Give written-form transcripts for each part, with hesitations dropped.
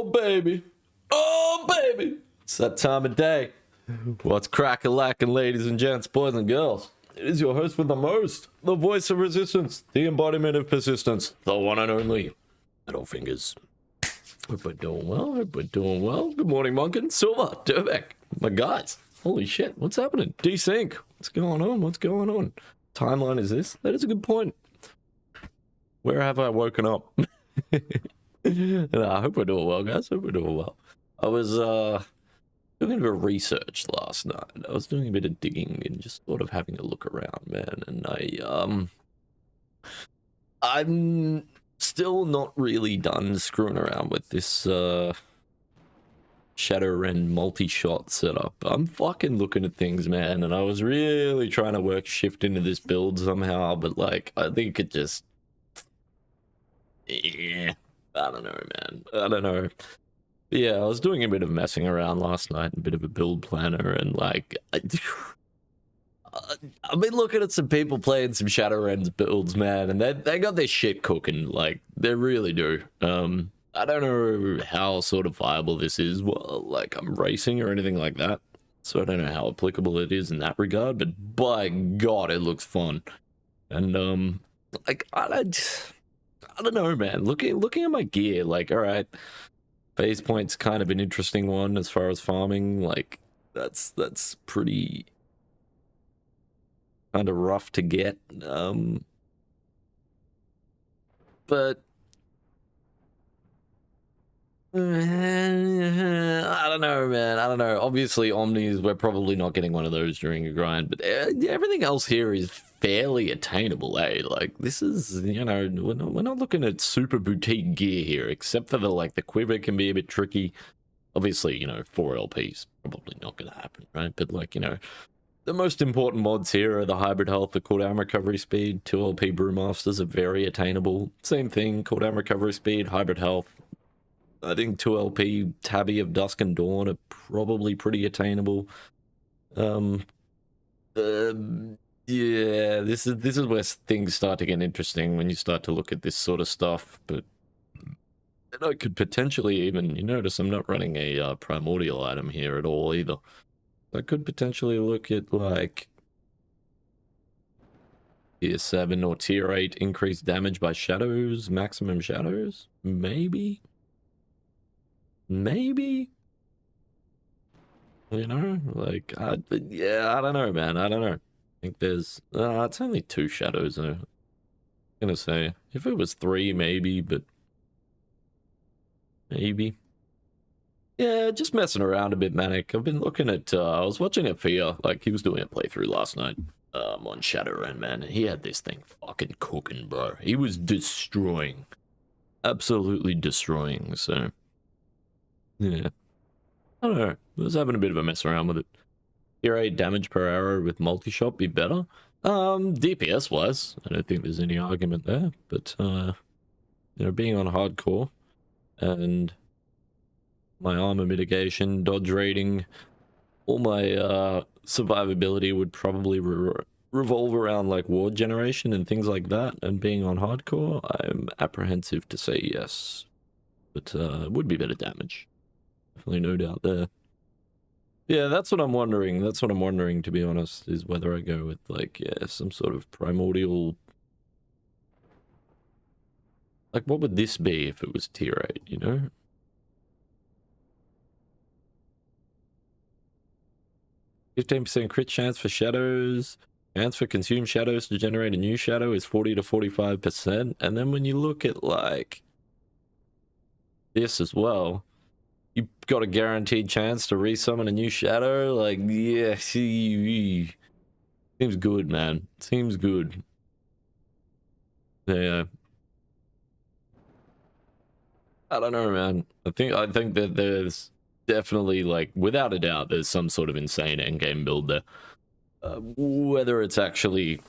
Oh, baby. Oh, baby. It's that time of day. What's crack-a-lackin', ladies and gents, boys and girls? It is your host with the most, the voice of resistance, the embodiment of persistence, the one and only Middle Fingers. Hope we're doing well, hope we're doing well. Good morning, Monkin, Silver, Durbeck, my guys. Holy shit, what's happening? Desync, what's going on? What's going on? Timeline is this? That is a good point. Where have I woken up? I hope we're doing well, guys. Hope we're doing well. I was doing a bit of research last night. I was doing a bit of digging and just sort of having a look around, man. And I'm still not really done screwing around with this Shadowrun multi-shot setup. I'm fucking looking at things, man, and I was really trying to work shift into this build somehow, but like I think it just, yeah, I don't know, man. I don't know. But yeah, I was doing a bit of messing around last night, a bit of a build planner, and like I've been looking at some people playing some Shadowrun's builds, man, and they got their shit cooking. Like they really do. I don't know how sort of viable this is. Well, like I'm racing or anything like that, so I don't know how applicable it is in that regard. But by God, it looks fun. And like I don't know, man. Looking at my gear, like all right, phase point's kind of an interesting one as far as farming. Like that's pretty kind of rough to get. But I don't know, man. I don't know. Obviously, Omnis, we're probably not getting one of those during a grind, but everything else here is fairly attainable, eh? Like, this is, you know, we're not looking at super boutique gear here, except for the quiver can be a bit tricky. Obviously, you know, 4 LP's probably not going to happen, right? But, like, you know, the most important mods here are the hybrid health, the cooldown recovery speed, 2 LP brewmasters are very attainable. Same thing, cooldown recovery speed, hybrid health. I think 2 LP Tabby of Dusk and Dawn are probably pretty attainable. Yeah, this is where things start to get interesting when you start to look at this sort of stuff. But then I could potentially even, you notice I'm not running a primordial item here at all either. I could potentially look at like tier 7 or tier 8 increased damage by shadows, maximum shadows, maybe. Maybe, you know, like, yeah, I don't know, man. I don't know. I think there's, it's only 2 shadows, though. I'm gonna say, if it was 3, maybe, but maybe. Yeah, just messing around a bit, Manic. I've been looking at, I was watching Afia, like, he was doing a playthrough last night, on Shadowrun, man. He had this thing fucking cooking, bro. He was destroying. Absolutely destroying, so. Yeah, I don't know. I was having a bit of a mess around with it. Tier 8 damage per arrow with multi-shot be better? DPS wise, I don't think there's any argument there. But you know, being on hardcore and my armor mitigation, dodge rating, all my survivability would probably revolve around like ward generation and things like that. And being on hardcore, I'm apprehensive to say yes, but it would be better damage. Definitely no doubt there. Yeah, that's what I'm wondering. That's what I'm wondering, to be honest, is whether I go with, like, yeah, some sort of primordial. Like, what would this be if it was tier 8, you know? %15 crit chance for shadows. Chance for consumed shadows to generate a new shadow is 40 to 45%. And then when you look at, like, this as well, you've got a guaranteed chance to resummon a new shadow. Like, yeah, seems good, man. Seems good. Yeah. I don't know, man. I think that there's definitely, like, without a doubt, there's some sort of insane endgame build there. Whether it's actually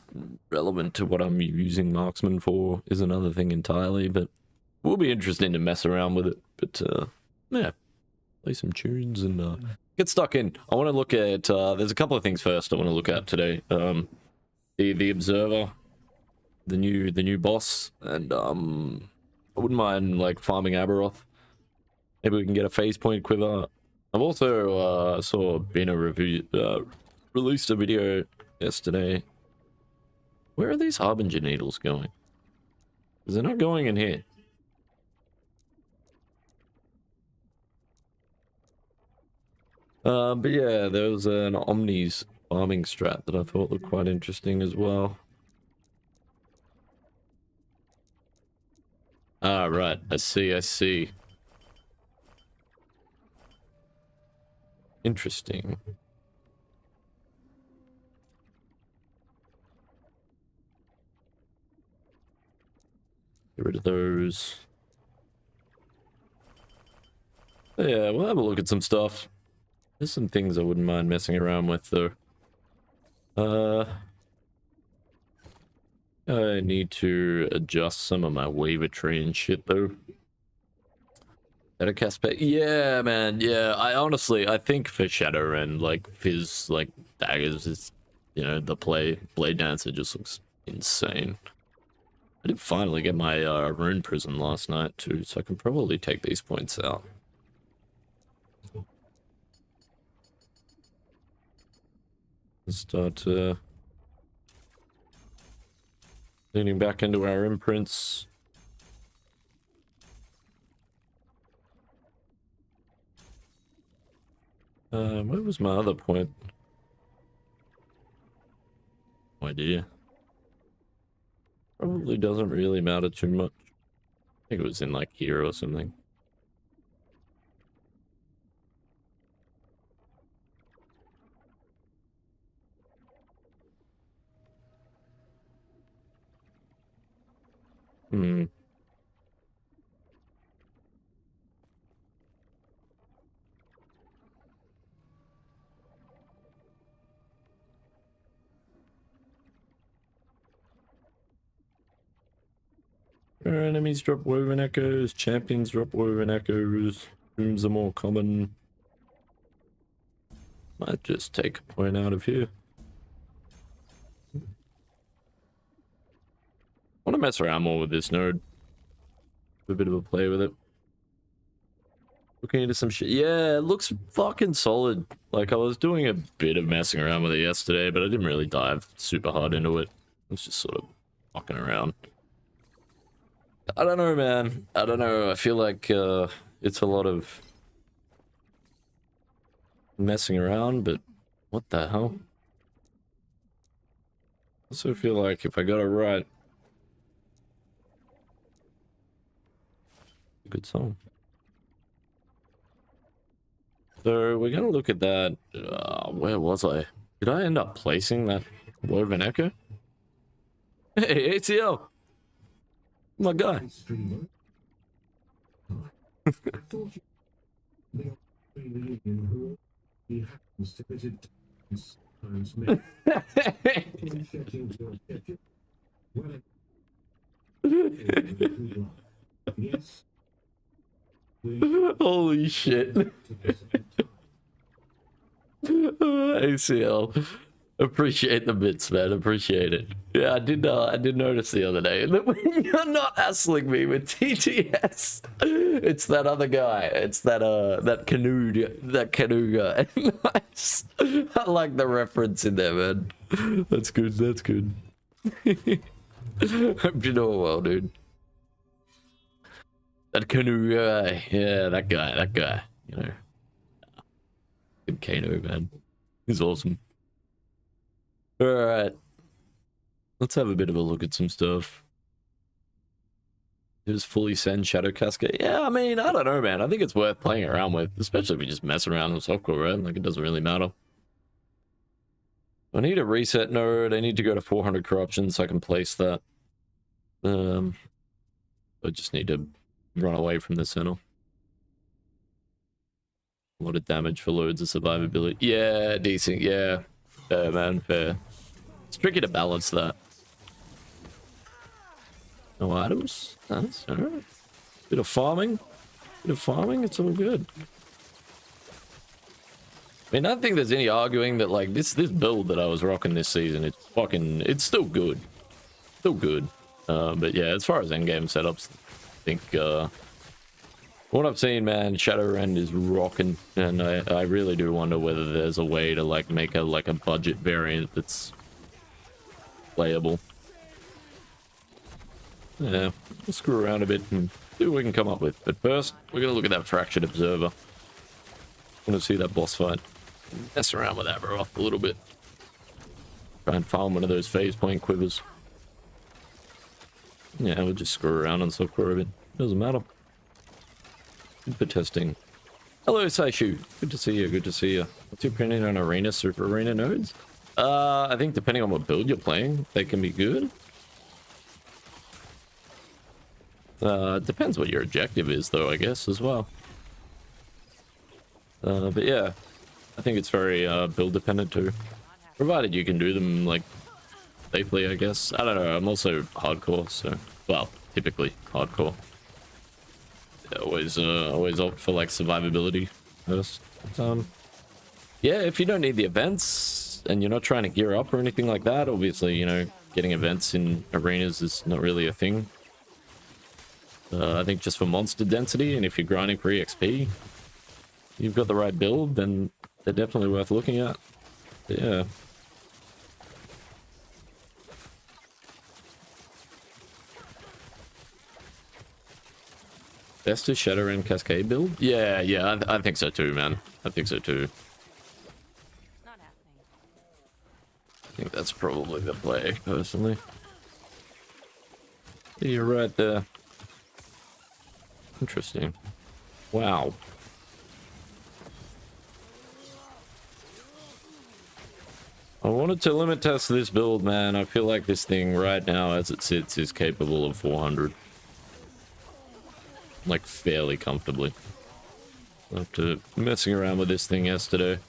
relevant to what I'm using Marksman for is another thing entirely, but it will be interesting to mess around with it. But, yeah. Play some tunes and get stuck in. I want to look at, there's a couple of things first I want to look at today. The Observer, the new boss, and I wouldn't mind like farming Aberoth. Maybe we can get a phase point quiver. I've also saw Bina review released a video yesterday. Where are these Harbinger needles going? Is they're not going in here. But yeah, there was an Omni's farming strat that I thought looked quite interesting as well. Ah, right. I see, I see. Interesting. Get rid of those. But yeah, we'll have a look at some stuff. There's some things I wouldn't mind messing around with, though. I need to adjust some of my waiver tree and shit, though. Better cast pet. Yeah, man. Yeah, I think for Shadow and like Fizz, like daggers is, you know, the Blade Dancer just looks insane. I did finally get my Rune Prison last night too, so I can probably take these points out. Start leaning back into our imprints. Where was my other point? No idea. Probably doesn't really matter too much. I think it was in like here or something. Our enemies drop woven echoes, champions drop woven echoes, rooms are more common. Might just take a point out of here. I want to mess around more with this node. Have a bit of a play with it. Looking into some shit. Yeah, it looks fucking solid. Like, I was doing a bit of messing around with it yesterday, but I didn't really dive super hard into it. I was just sort of fucking around. I don't know, man. I don't know. I feel like it's a lot of messing around, but what the hell? I also feel like if I got it right, good song. So we're gonna look at that. Where was I? Did I end up placing that woven echo? Hey, ATL. My guy. Holy shit. ACL. Appreciate the bits, man. Appreciate it. Yeah, I did notice the other day that when you're not hassling me with TTS, it's that other guy. It's that canoe guy. Nice. I like the reference in there, man. That's good. That's good. Hope you're doing well, dude. That canoe guy. Yeah, that guy. You know. Good Kano, man. He's awesome. Alright. Let's have a bit of a look at some stuff. Just fully send Shadow Cascade. Yeah, I mean, I don't know, man. I think it's worth playing around with, especially if you just mess around with softcore, right? Like, it doesn't really matter. I need a reset node. I need to go to 400 corruption so I can place that. I just need to run away from the center. A lot of damage for loads of survivability. Yeah, decent. Yeah. Fair, man. Fair. It's tricky to balance that. No items? That's alright. Bit of farming. It's all good. I mean, I don't think there's any arguing that, like, this build that I was rocking this season, it's still good. Still good. But yeah, as far as endgame setups, I think, What I've seen, man, Shadowrun is rocking, and I really do wonder whether there's a way to like make a budget variant that's playable. Yeah, we'll screw around a bit and see what we can come up with. But first, we're gonna look at that Fractured Observer. I want to see that boss fight. Mess around with Aberoth a little bit. Try and farm one of those phase point quivers. Yeah, we'll just screw around on software a bit. Doesn't matter. Good for testing. Hello, Saishu. Good to see you. Good to see you. What's your opinion on Arena, Super Arena nodes? I think depending on what build you're playing, they can be good. Depends what your objective is, though, I guess, as well. But yeah, I think it's very build dependent too. Provided you can do them, like, safely, I guess. I don't know, I'm also hardcore, so... Well, typically hardcore. Always opt for, like, survivability first. Yeah, if you don't need the events, and you're not trying to gear up or anything like that, obviously, you know, getting events in arenas is not really a thing. I think just for monster density, and if you're grinding for EXP, you've got the right build, then they're definitely worth looking at. But yeah. Best is Shadowrun Cascade build? Yeah, I think so too, man. I think so too. Not happening. I think that's probably the play, personally. You're right there. Interesting. Wow. I wanted to limit test this build, man. I feel like this thing right now, as it sits, is capable of 400. Like, fairly comfortably. After messing around with this thing yesterday.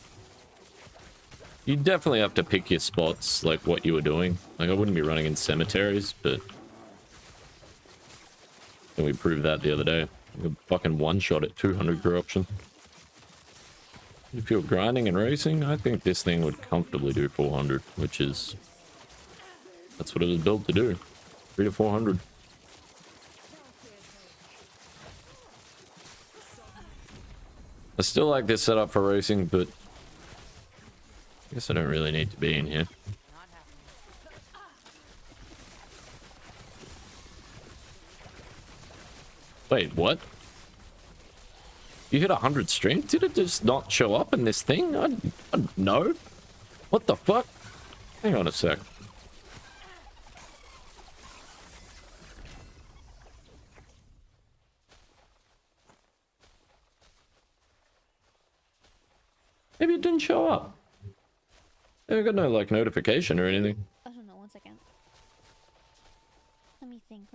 You definitely have to pick your spots, like what you were doing. Like, I wouldn't be running in cemeteries, but... And we proved that the other day. We fucking one-shot at 200 corruption. If you're grinding and racing, I think this thing would comfortably do 400, which is... That's what it was built to do. 3 to 400. I still like this setup for racing, but... I guess I don't really need to be in here. Wait, what? You hit 100 streams? Did it just not show up in this thing? I don't know. What the fuck? Hang on a sec. Maybe it didn't show up. I got no, like, notification or anything. I don't know, 1 second. Let me think.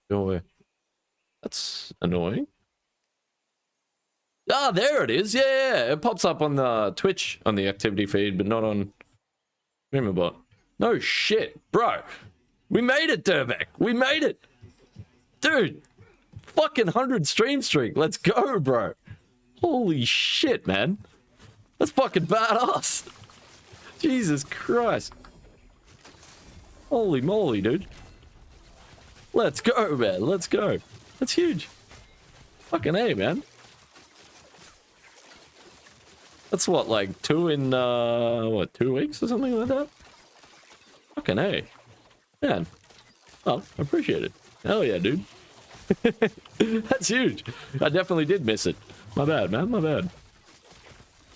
Go away. That's annoying. Ah, there it is. Yeah. It pops up on the Twitch on the activity feed, but not on Streamerbot. No shit, bro. We made it, Durbeck. We made it. Dude. Fucking 100 stream streak. Let's go, bro. Holy shit, man. That's fucking badass. Jesus Christ. Holy moly, dude. Let's go, man. Let's go. That's huge. Fucking A, man. That's what, like 2 in, 2 weeks or something like that? Fucking A. Man. Oh, I appreciate it. Hell yeah, dude. That's huge. I definitely did miss it. My bad, man. My bad.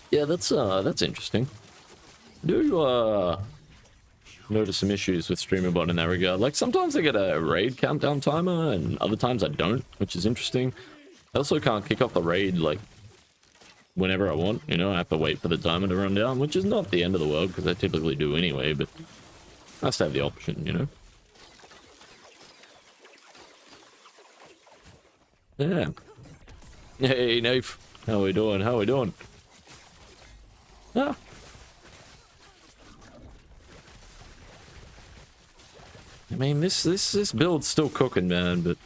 Yeah, that's interesting. Do, notice some issues with StreamerBot in that regard. Like, sometimes I get a raid countdown timer, and other times I don't, which is interesting. I also can't kick off the raid, like, whenever I want, you know? I have to wait for the timer to run down, which is not the end of the world, because I typically do anyway, but nice to have the option, you know? Yeah. Hey, Nafe. How we doing? How we doing? Ah. I mean, this build's still cooking, man, but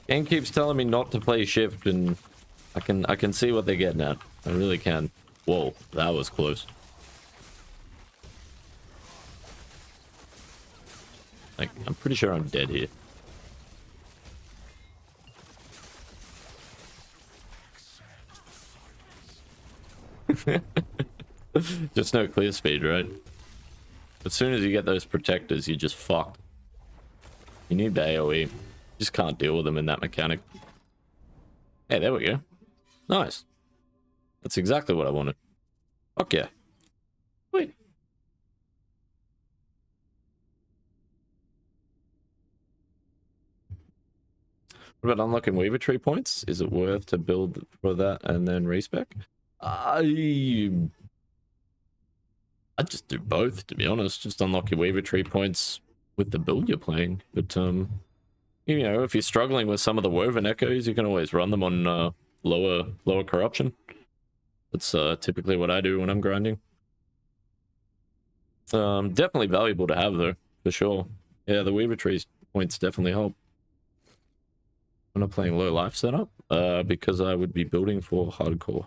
game keeps telling me not to play shift, and I can see what they're getting at. I really can. Whoa, that was close. Like, I'm pretty sure I'm dead here. Just no clear speed, right? As soon as you get those protectors, you're just fucked. You need the AoE. You just can't deal with them in that mechanic. Hey, there we go. Nice. That's exactly what I wanted. Fuck yeah. Wait. What about unlocking Weaver Tree points? Is it worth to build for that and then respec? I'd just do both, to be honest. Just unlock your Weaver Tree points with the build you're playing. But, you know, if you're struggling with some of the Woven Echoes, you can always run them on lower corruption. That's typically what I do when I'm grinding. Definitely valuable to have, though, for sure. Yeah, the Weaver Tree points definitely help. I'm not playing low life setup, because I would be building for hardcore.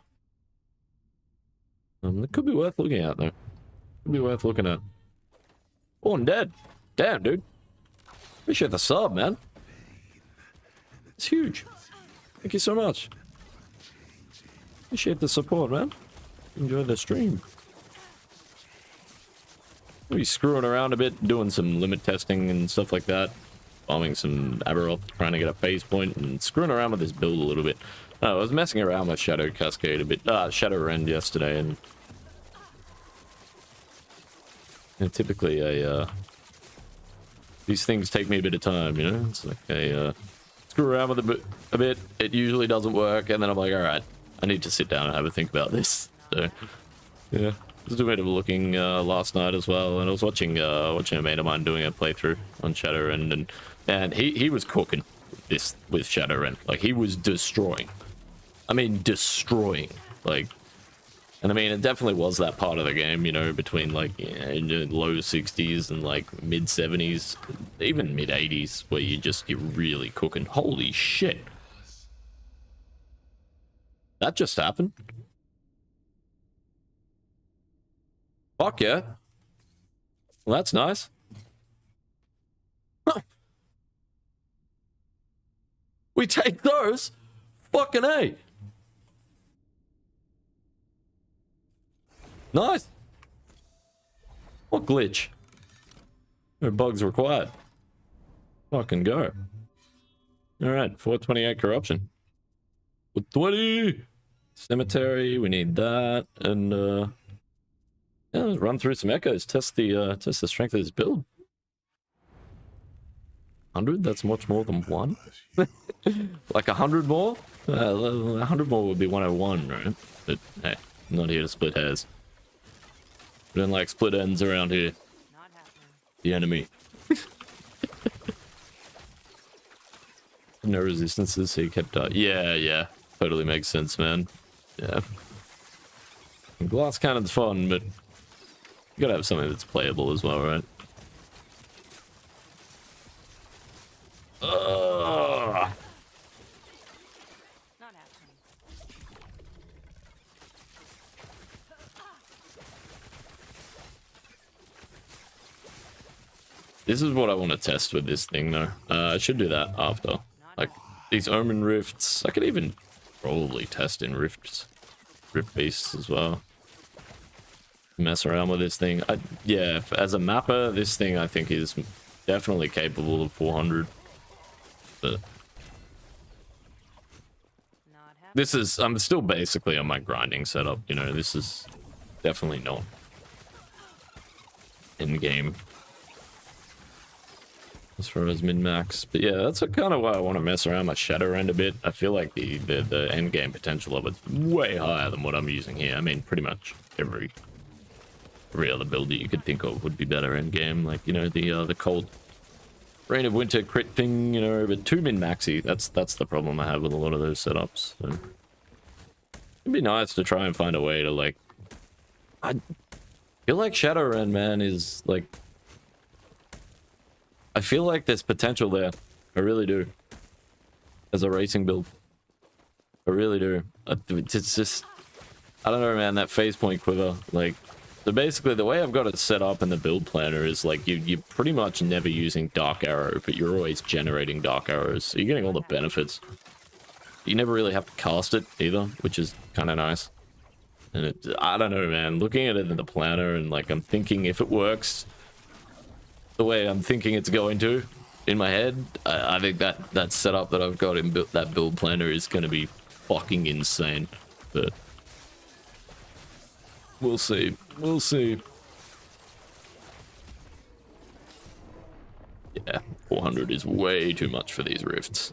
It could be worth looking at, though. Could be worth looking at. Oh, I'm dead. Damn, dude. Appreciate the sub, man. It's huge. Thank you so much. Appreciate the support, man. Enjoy the stream. We'll be screwing around a bit, doing some limit testing and stuff like that. Bombing some Aberoth, trying to get a phase point, and screwing around with this build a little bit. I was messing around with Shadow Cascade a bit, Shadow Rend yesterday, and typically these things take me a bit of time, you know? It's like I screw around with it a bit, it usually doesn't work, and then I'm like, alright, I need to sit down and have a think about this. So, yeah. I was doing a bit of looking last night as well, and I was watching a mate of mine doing a playthrough on Shadow Rend, and he was cooking this with Shadow Rend. Like, he was destroying. I mean, destroying. Like, and I mean, it definitely was that part of the game, you know, between like low 60s and like mid 70s, even mid 80s, where you're really cooking. Holy shit! That just happened. Fuck yeah. Well, that's nice. Huh. We take those? Fucking A. Nice. What glitch? No bugs required. Fucking go. Alright, 428 corruption. 420! Cemetery, we need that, and yeah, let's run through some echoes, test the strength of this build. 100? That's much more than one. Like 100 more? 100 more would be 101, right? But hey, I'm not here to split hairs. We don't like split ends around here. Not happening. The enemy. No resistances, so you kept yeah, totally makes sense, man. Yeah. Glass cannon's fun, but you gotta have something that's playable as well, right? Not happening. This is what I want to test with this thing, though. I should do that after. Like, these Omen Rifts. I could even probably test in Rift Beasts as well. Mess around with this thing. Yeah, as a mapper, this thing I think is definitely capable of 400. But this is, I'm still basically on my grinding setup, you know, this is definitely not in-game as far as min-max. But yeah, that's kind of why I want to mess around my Shadow Rend a bit. I feel like the end-game potential of it's way higher than what I'm using here. I mean, pretty much every other build that you could think of would be better end-game. Like, you know, the cold Rain of Winter crit thing, you know, but too min-maxy. That's the problem I have with a lot of those setups. So it'd be nice to try and find a way to, like, I feel like Shadow Rend, man, is like, I feel like there's potential there. I really do. As a racing build. I really do. It's just, I don't know, man, that phase point quiver, like, so basically the way I've got it set up in the build planner is like you're pretty much never using Dark Arrow, but you're always generating Dark Arrows, so you're getting all the benefits. You never really have to cast it either, which is kind of nice. And I don't know, man. Looking at it in the planner and like I'm thinking if it works the way I'm thinking it's going to in my head, I think that setup that I've got in that build planner is going to be fucking insane. But we'll see. We'll see. Yeah, 400 is way too much for these rifts.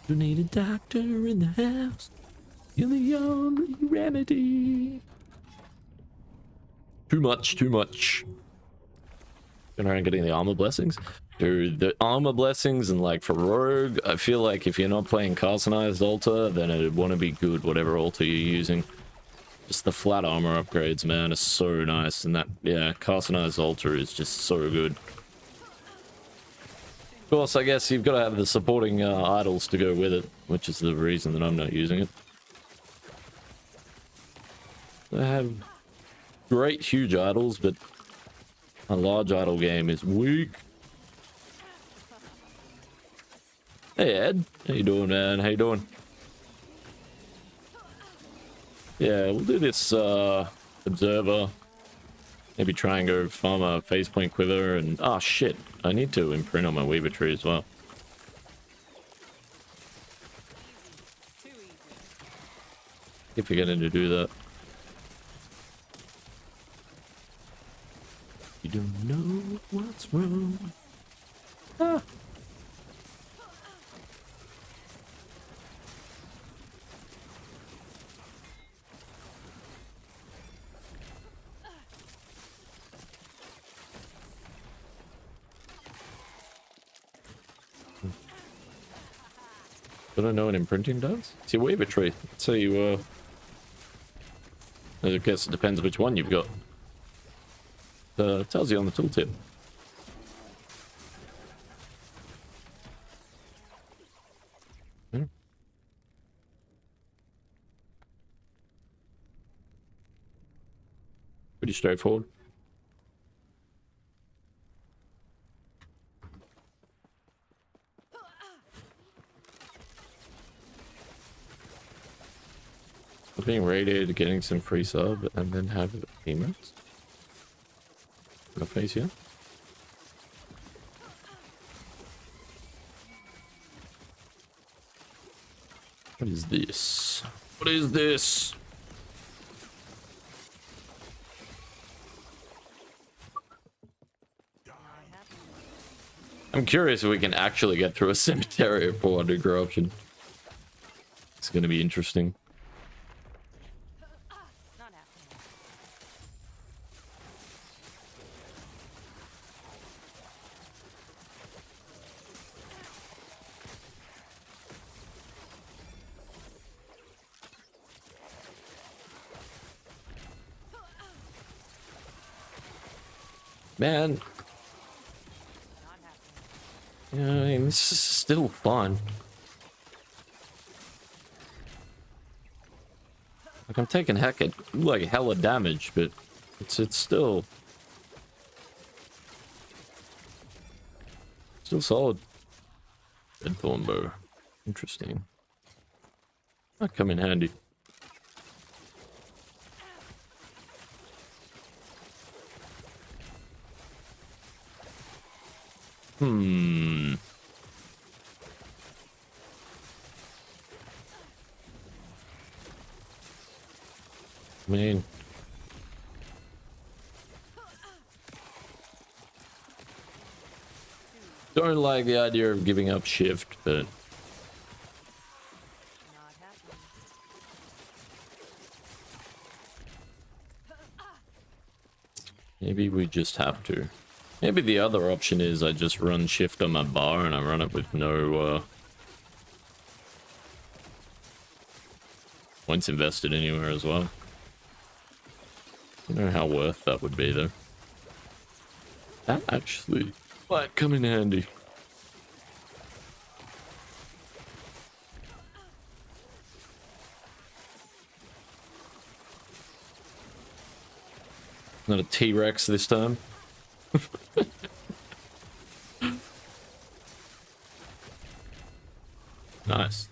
You need a doctor in the house. You're the only remedy. Too much, too much. Going around getting the armor blessings. Dude, the armor blessings and like for rogue, I feel like if you're not playing customized altar, then it'd want to be good, whatever altar you're using. Just the flat armor upgrades, man, is so nice. And that, yeah, customized altar is just so good. Of course, I guess you've got to have the supporting idols to go with it, which is the reason that I'm not using it. I have great huge idols, but a large idol game is weak. Hey Ed, how you doing, man? How you doing? Yeah, we'll do this observer. Maybe try and go farm a phase point quiver and oh shit, I need to imprint on my weaver tree as well. Too easy. Keep forgetting to do that. You don't know what's wrong. Ah. I don't know what imprinting does. It's your weaver tree. So you, I guess it depends which one you've got. It tells you on the tooltip. Hmm. Pretty straightforward. Being raided, getting some free sub, and then have emotes. No face here. What is this? What is this? I'm curious if we can actually get through a cemetery of 400 corruption. It's gonna be interesting. Not happening. Man, Not happening. yeah, I mean, this is still fun. Like I'm taking like hella damage, but it's still solid. Red thorn bow, interesting. Might come in handy. I mean, don't like the idea of giving up shift, but Not happening. maybe we just have to. Maybe the other option is I just run shift on my bar and I run it with no points invested anywhere as well. I don't know how worth that would be though. That actually might come in handy. Not a T-Rex this time. Nice.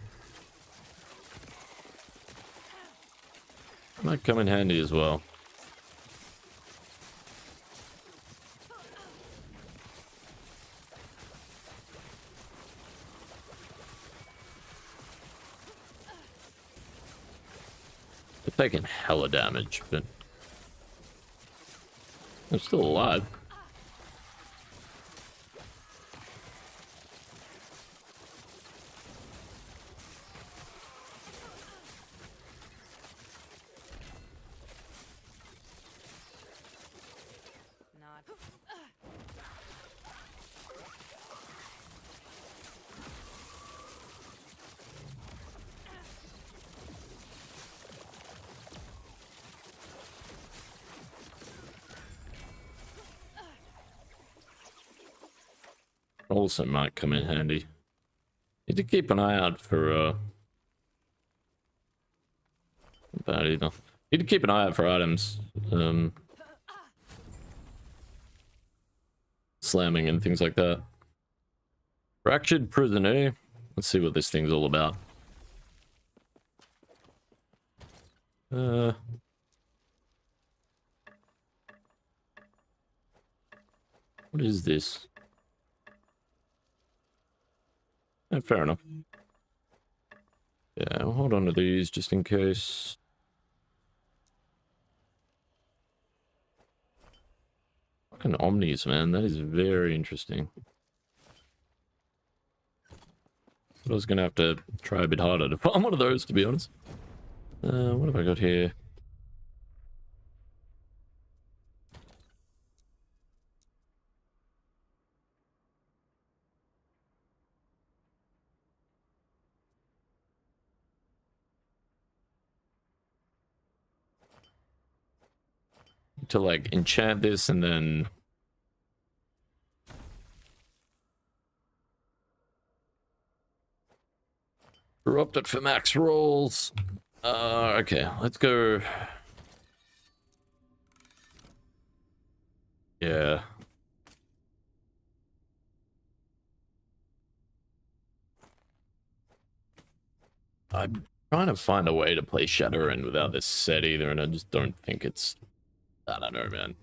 Might come in handy as well. They're taking hella damage, but they're still alive. Not. Also might come in handy. Need to keep an eye out for not bad either. Need to keep an eye out for items. Slamming and things like that. Fractured prison, eh? Let's see what this thing's all about. What is this? Fair enough. Yeah, we'll hold on to these just in case. Fucking omnis, man. That is very interesting. But I was gonna have to try a bit harder to find one of those, to be honest. What have I got here? To like enchant this and then corrupt it for max rolls. Okay, let's go. Yeah. I'm trying to find a way to play Shadowrun without this set either, and I just don't think it's... I don't know, man.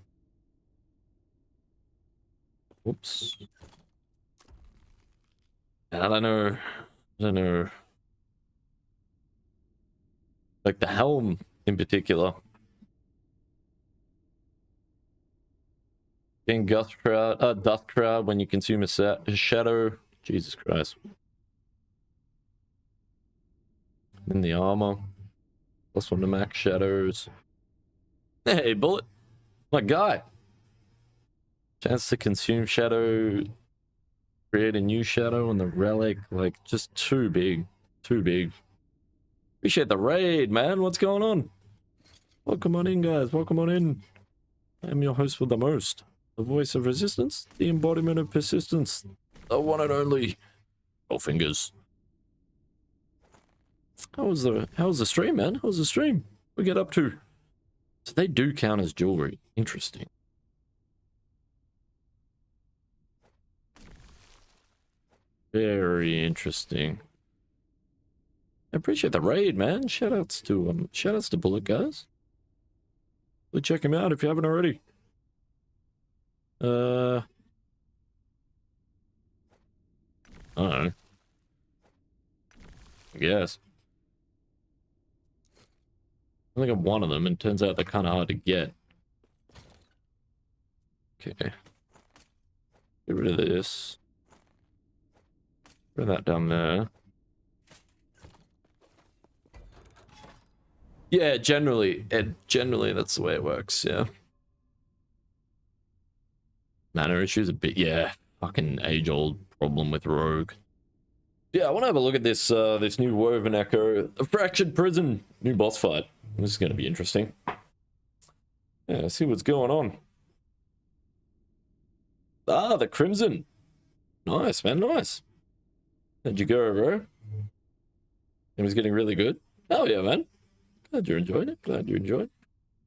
Whoops. I don't know. I don't know. Like the helm in particular. Getting dust crowd when you consume a shadow. Jesus Christ. In the armor. Plus 1 to max shadows. Hey, bullet. My guy. Chance to consume shadow. Create a new shadow on the relic. Like, just too big. Too big. Appreciate the raid, man. What's going on? Welcome on in, guys. Welcome on in. I'm your host with the most. The voice of resistance. The embodiment of persistence. The one and only. Oh, fingers. How was the stream, man? How was the stream? What we get up to? So they do count as jewelry. Interesting. Very interesting. I appreciate the raid, man. Shoutouts to Bullet, guys. Go check him out if you haven't already. I don't know. I guess. I think I'm one of them, and it turns out they're kind of hard to get. Okay. Get rid of this. Put that down there. Yeah, generally that's the way it works, yeah. Mana issues a bit, yeah. Fucking age-old problem with Rogue. Yeah, I want to have a look at this this new Woven Echo, the Fractured Prison, new boss fight. This is going to be interesting. Yeah, see what's going on. Ah, the Crimson. Nice, man, nice. How'd you go, bro? It was getting really good. Oh yeah, man. Glad you enjoyed it. Glad you enjoyed.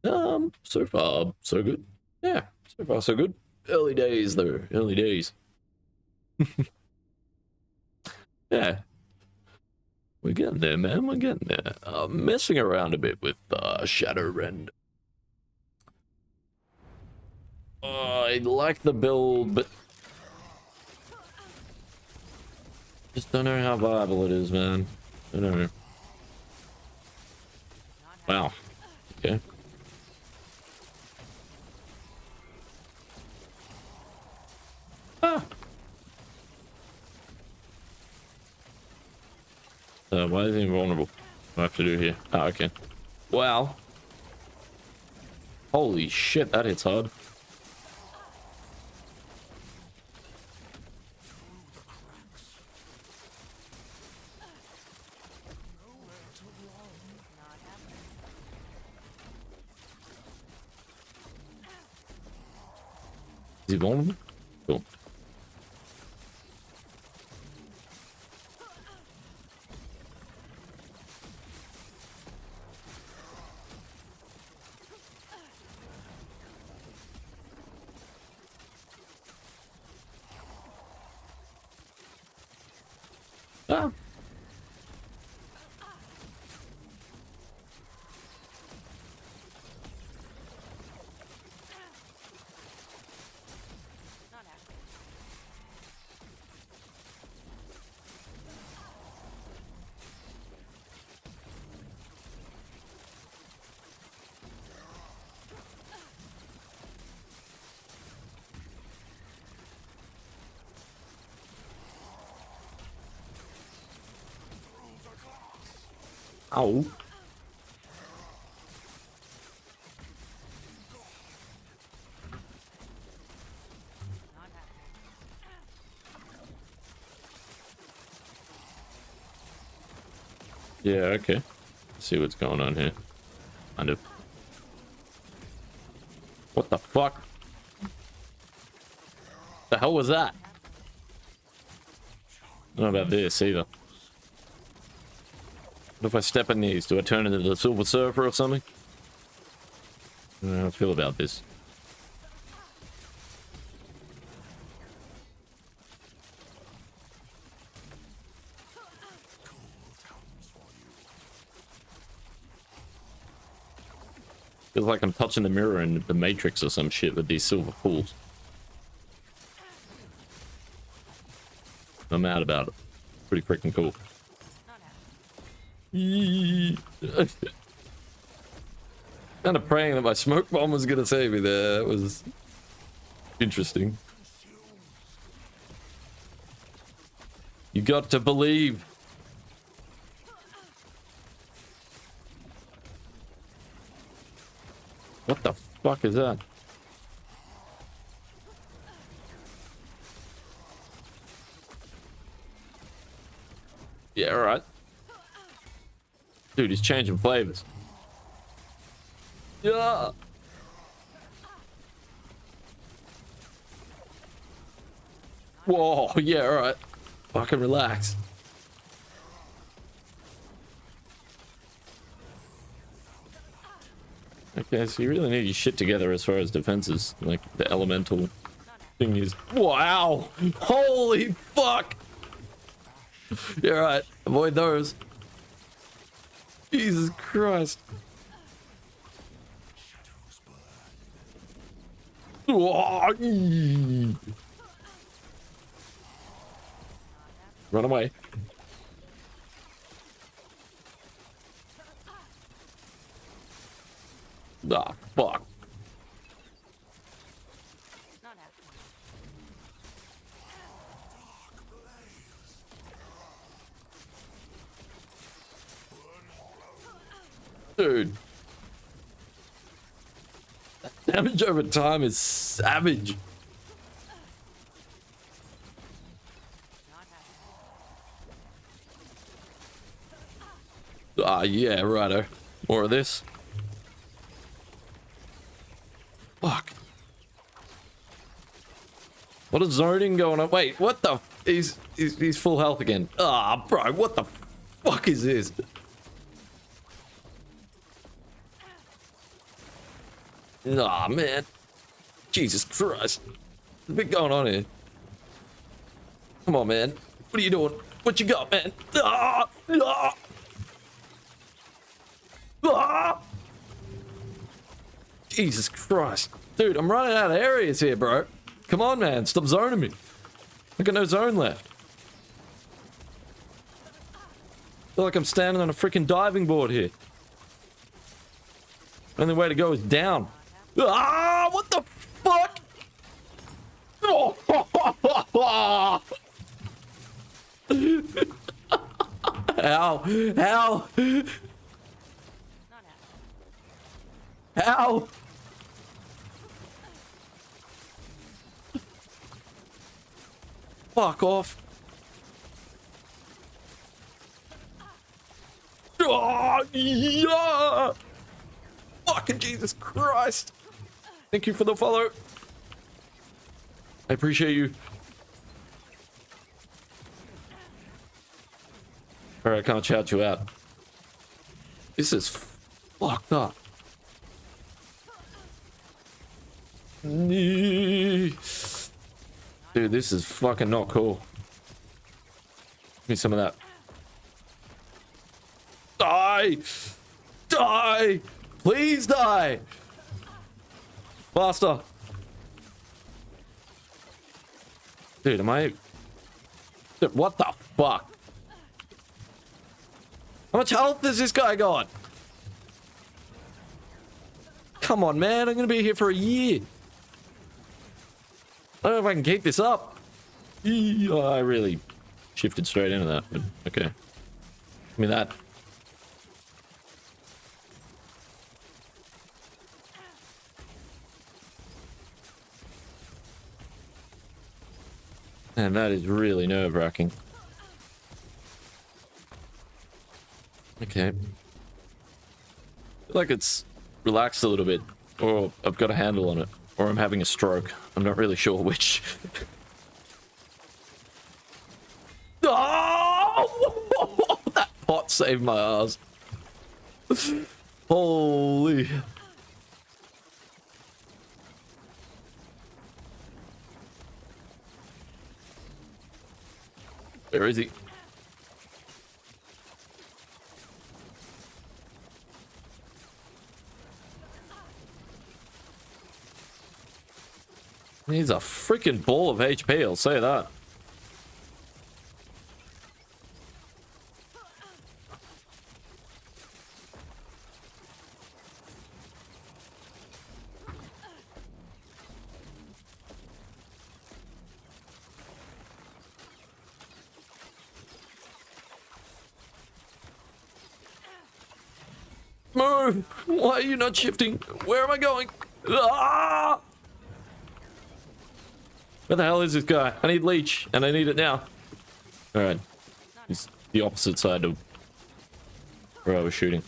So far, so good. Yeah, so far, so good. Early days, though. Early days. Yeah. We're getting there, man. We're getting there. Messing around a bit with Shadow Rend. I like the build, but just don't know how viable it is, man. I don't know. Wow. Okay. Ah. Why is he invulnerable? What do I have to do here? Ah, okay. Wow. Holy shit, that hits hard. Is he vulnerable? Cool. Ah. Not happening. Ow. Not happening. Yeah, okay. See what's going on here. Kind of. What the fuck? The hell was that? I don't know about this either. What if I step in these? Do I turn into the Silver Surfer or something? I don't know how I feel about this. Feels like I'm touching the mirror in the Matrix or some shit with these silver pools. I'm mad about it. Pretty freaking cool. Not happening. Kind of praying that my smoke bomb was gonna save me there. It was interesting. You got to believe. What the fuck is that? Yeah, alright. Dude, he's changing flavors. Yeah. Whoa, yeah, alright. Fucking relax. Okay, so you really need your shit together as far as defenses. Like, the elemental thing is... Wow! Holy fuck! You're right. Avoid those. Jesus Christ. Run away. Ah, fuck. Not happening. Dude. That damage over time is savage. Not happening. Ah, yeah, righto. More of this. Fuck. What is zoning going on? Wait, what the? He's full health again. Ah, bro, what the fuck is this? Nah, man. Jesus Christ. There's a bit going on here. Come on, man. What are you doing? What you got, man? Ah! Ah! Ah! Jesus Christ. Dude, I'm running out of areas here, bro. Come on, man. Stop zoning me. I got no zone left. Feel like I'm standing on a freaking diving board here. Only way to go is down. Ah! What the fuck? Oh! How? How? Not happening. How? Fuck off. Oh, yeah. Fucking Jesus Christ. Thank you for the follow. I appreciate you. Alright, I can't shout you out. This is fucked up. Dude, this is fucking not cool. Give me some of that. Die! Die! Please die! Faster! Dude, am I... Dude, what the fuck? How much health has this guy got? Come on, man. I'm gonna be here for a year. I don't know if I can keep this up. Oh, I really shifted straight into that, but okay. Give me that. And that is really nerve-wracking. Okay. Feel like it's relaxed a little bit, or I've got a handle on it, or I'm having a stroke. I'm not really sure which. Oh! That pot saved my ass. Holy. Where is he? He's a freaking ball of HP, I'll say that. Move! Why are you not shifting? Where am I going? Ah! Where the hell is this guy? I need leech, and I need it now. Alright. He's the opposite side of where I was shooting.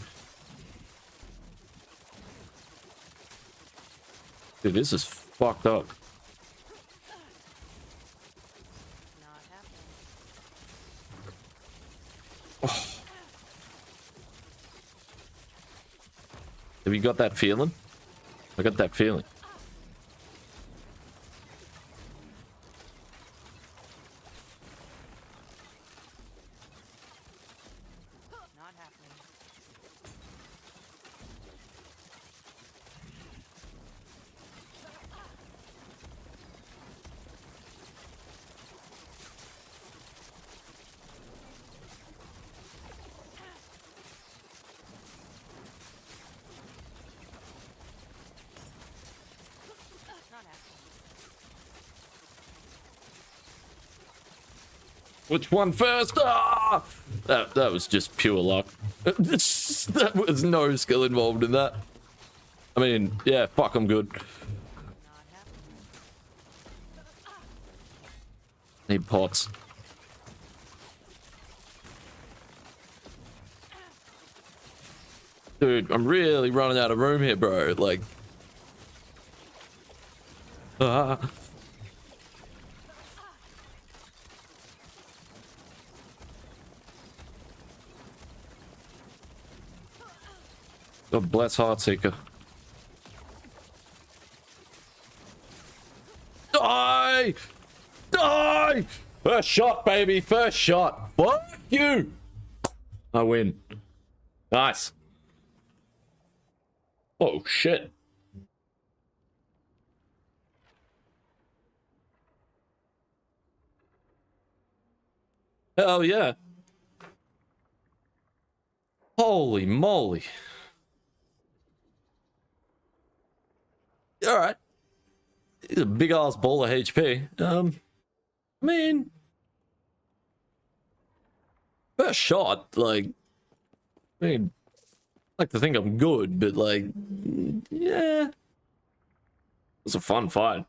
Dude, this is fucked up. Not happening. Oh. Have you got that feeling? I got that feeling. Not happening. Not happening. Which one first? Ah! That was just pure luck. That was no skill involved in that. I mean, yeah, fuck, I'm good. Not happening. Need pots. Dude, I'm really running out of room here, bro. Like... Ah. God bless Heartseeker. Die! Die! First shot, baby! First shot! Fuck you! I win. Nice. Oh, shit. Hell yeah. Holy moly. Alright. He's a big ass ball of HP. I mean, first shot, like, I mean, I like to think I'm good, but like, yeah. It was a fun fight.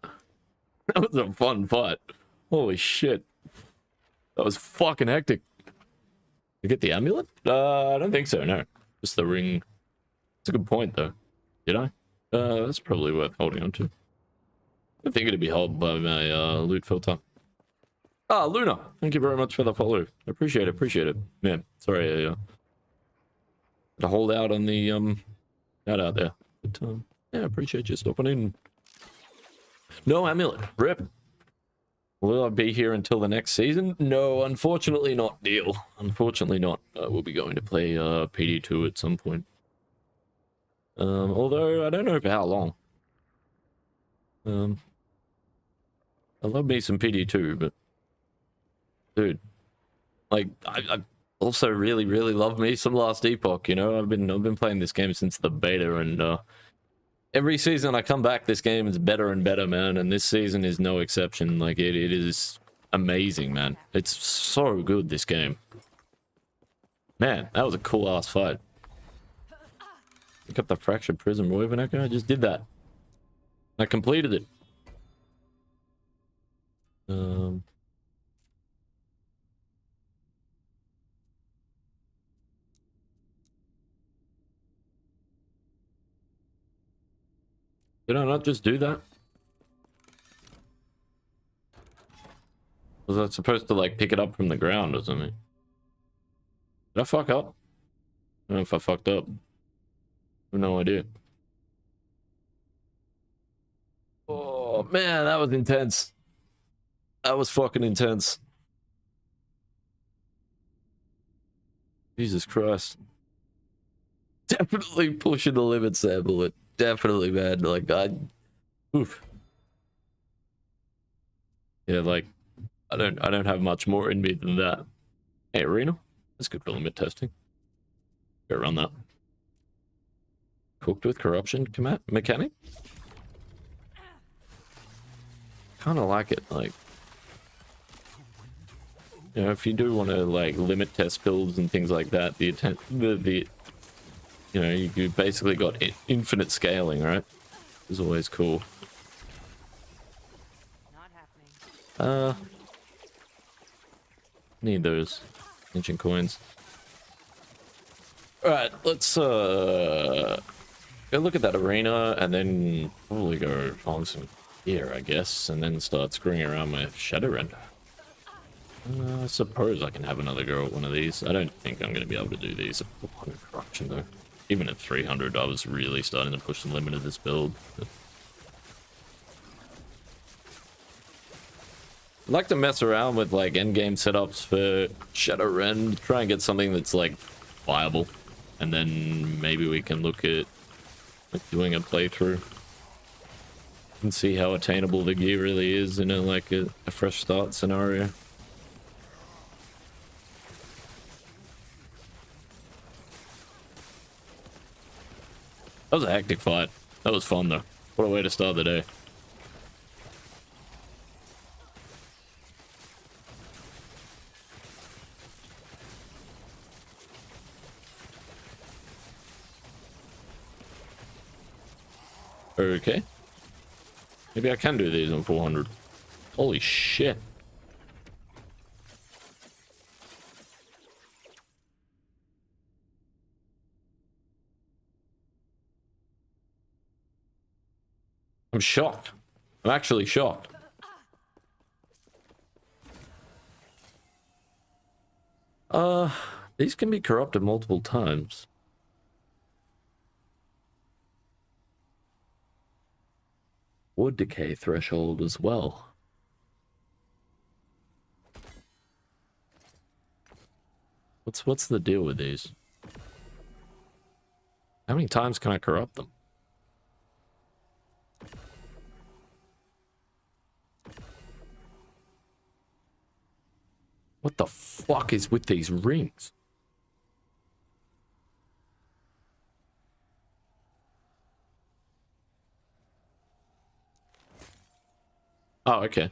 That was a fun fight. Holy shit. That was fucking hectic. You get the amulet? I don't think so, no. Just the ring. It's a good point, though. Did I? That's probably worth holding on to. I think it'd be held by my loot filter. Ah, Luna, thank you very much for the follow. I appreciate it. Man, sorry, I had to hold out on the that out there. But yeah, I appreciate you stopping in. No amulet, rip. Will I be here until the next season? No, unfortunately not, Deal. Unfortunately not. We'll be going to play PD2 at some point. Although I don't know for how long. I love me some PD2, but dude, like I also really love me some Last Epoch. You know, I've been playing this game since the beta, and every season I come back, this game is better and better, man. And this season is no exception. Like it is amazing, man. It's so good, this game. Man, that was a cool ass fight. Pick up the fractured prism woven echo. I just did that. I completed it. Did I not just do that? Was I supposed to like pick it up from the ground or something? Did I fuck up? I don't know if I fucked up. I have no idea. Oh man, that was intense. That was fucking intense. Jesus Christ. Definitely pushing the limits there, Bullet. Definitely, man. Like, oof. Yeah, like, I don't have much more in me than that. Hey, Arena. That's good for limit testing. Go run that. Cooked with corruption mechanic? Kind of like it, like, you know, if you do want to like limit test builds and things like that, the you know, you basically got infinite scaling, right? It's always cool. Not happening. Need those ancient coins. All right, let's go look at that arena and then probably go on some gear, I guess, and then start screwing around my shadow render. I suppose I can have another go at one of these. I don't think I'm going to be able to do these at 400 corruption though. Even at 300, I was really starting to push the limit of this build. But I'd like to mess around with like endgame setups for Shadow Rend, try and get something that's like viable, and then maybe we can look at like, doing a playthrough and see how attainable the gear really is in a fresh start scenario. That was a hectic fight. That was fun though. What a way to start the day. Okay. Maybe I can do these on 400. Holy shit. I'm shocked. I'm actually shocked. These can be corrupted multiple times. Wood decay threshold as well. What's the deal with these? How many times can I corrupt them? What the fuck is with these rings? Oh, okay.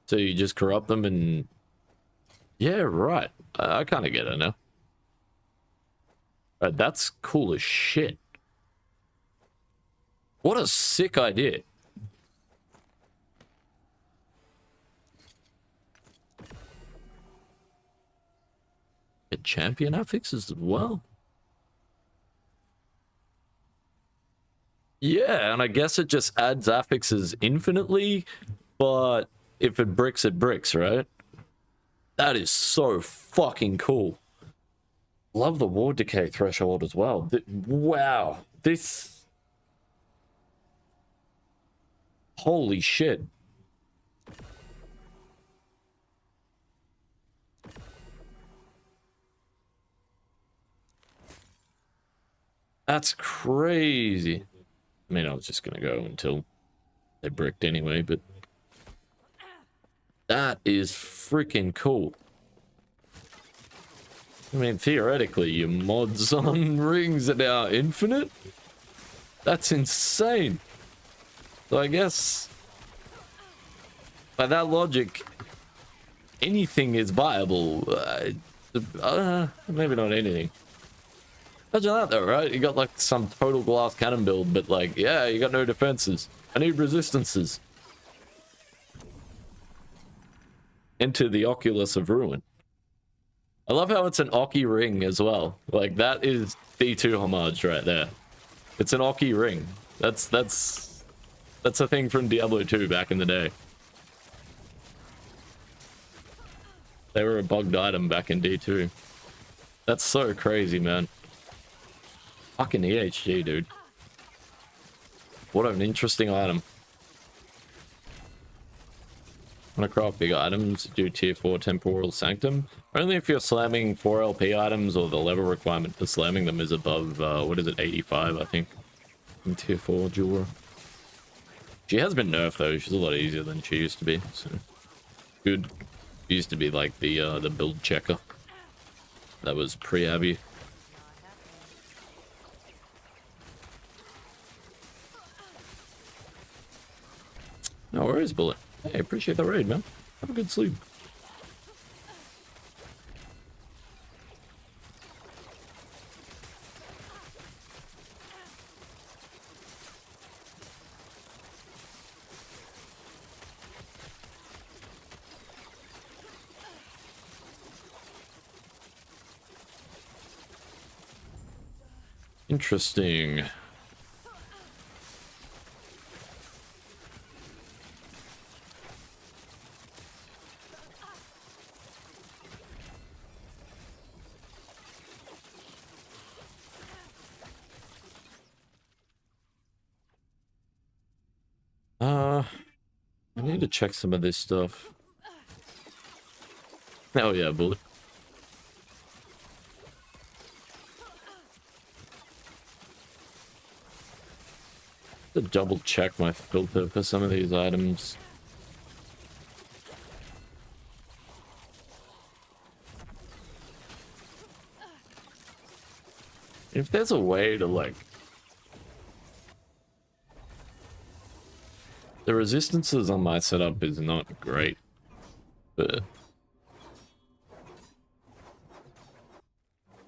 So you just corrupt them and... Yeah, right. I kind of get it now. Right, that's cool as shit. What a sick idea. Get champion affixes as well. Yeah, and I guess it just adds affixes infinitely, but if it bricks, right? That is so fucking cool. Love the ward decay threshold as well. Wow, this... Holy shit. That's crazy. I mean, I was just gonna go until they bricked anyway, but... That is freaking cool. I mean, theoretically, your mods on rings are now infinite? That's insane. So I guess... by that logic, anything is viable. Maybe not anything. Imagine that though, right? You got like some total glass cannon build, but like, yeah, you got no defenses. I need resistances. Enter the Oculus of Ruin. I love how it's an Oki ring as well. Like, that is D2 homage right there. It's an Oki ring. That's a thing from Diablo 2 back in the day. They were a bugged item back in D2. That's so crazy, man. Fucking EHG, dude. What an interesting item. Want to craft big items, do tier 4 temporal sanctum. Only if you're slamming 4 LP items or the level requirement for slamming them is above, what is it, 85, I think. In tier 4 Jewel. She has been nerfed though, she's a lot easier than she used to be, so... Good. She used to be like the build checker. That was pre-Abby. No worries, Bullet. Hey, appreciate the raid, man. Have a good sleep. Interesting. I need to check some of this stuff. Oh yeah, Bullet. To double check my filter for some of these items. If there's a way to like... The resistances on my setup is not great, but...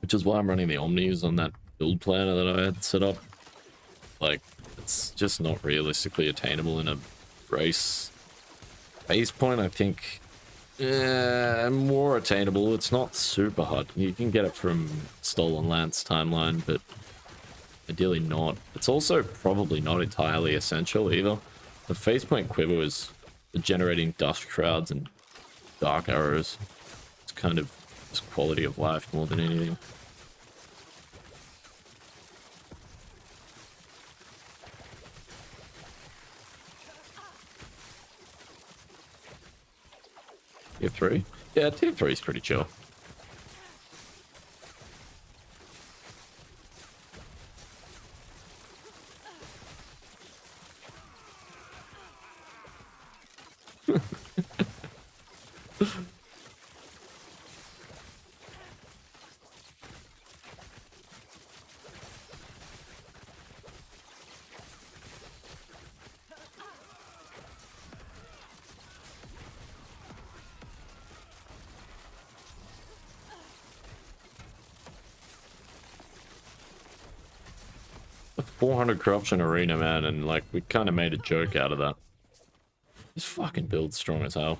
Which is why I'm running the Omnis on that build planner that I had set up. Like, it's just not realistically attainable in a race. Base point, I think, more attainable. It's not super hard. You can get it from Stolen Lance timeline, but ideally not. It's also probably not entirely essential either. The facepoint quiver is generating dust shrouds and dark arrows. It's kind of just quality of life more than anything. Tier 3? Yeah, tier 3 is pretty chill. 400 corruption arena, man, and like we kind of made a joke out of that. This fucking build's strong as hell.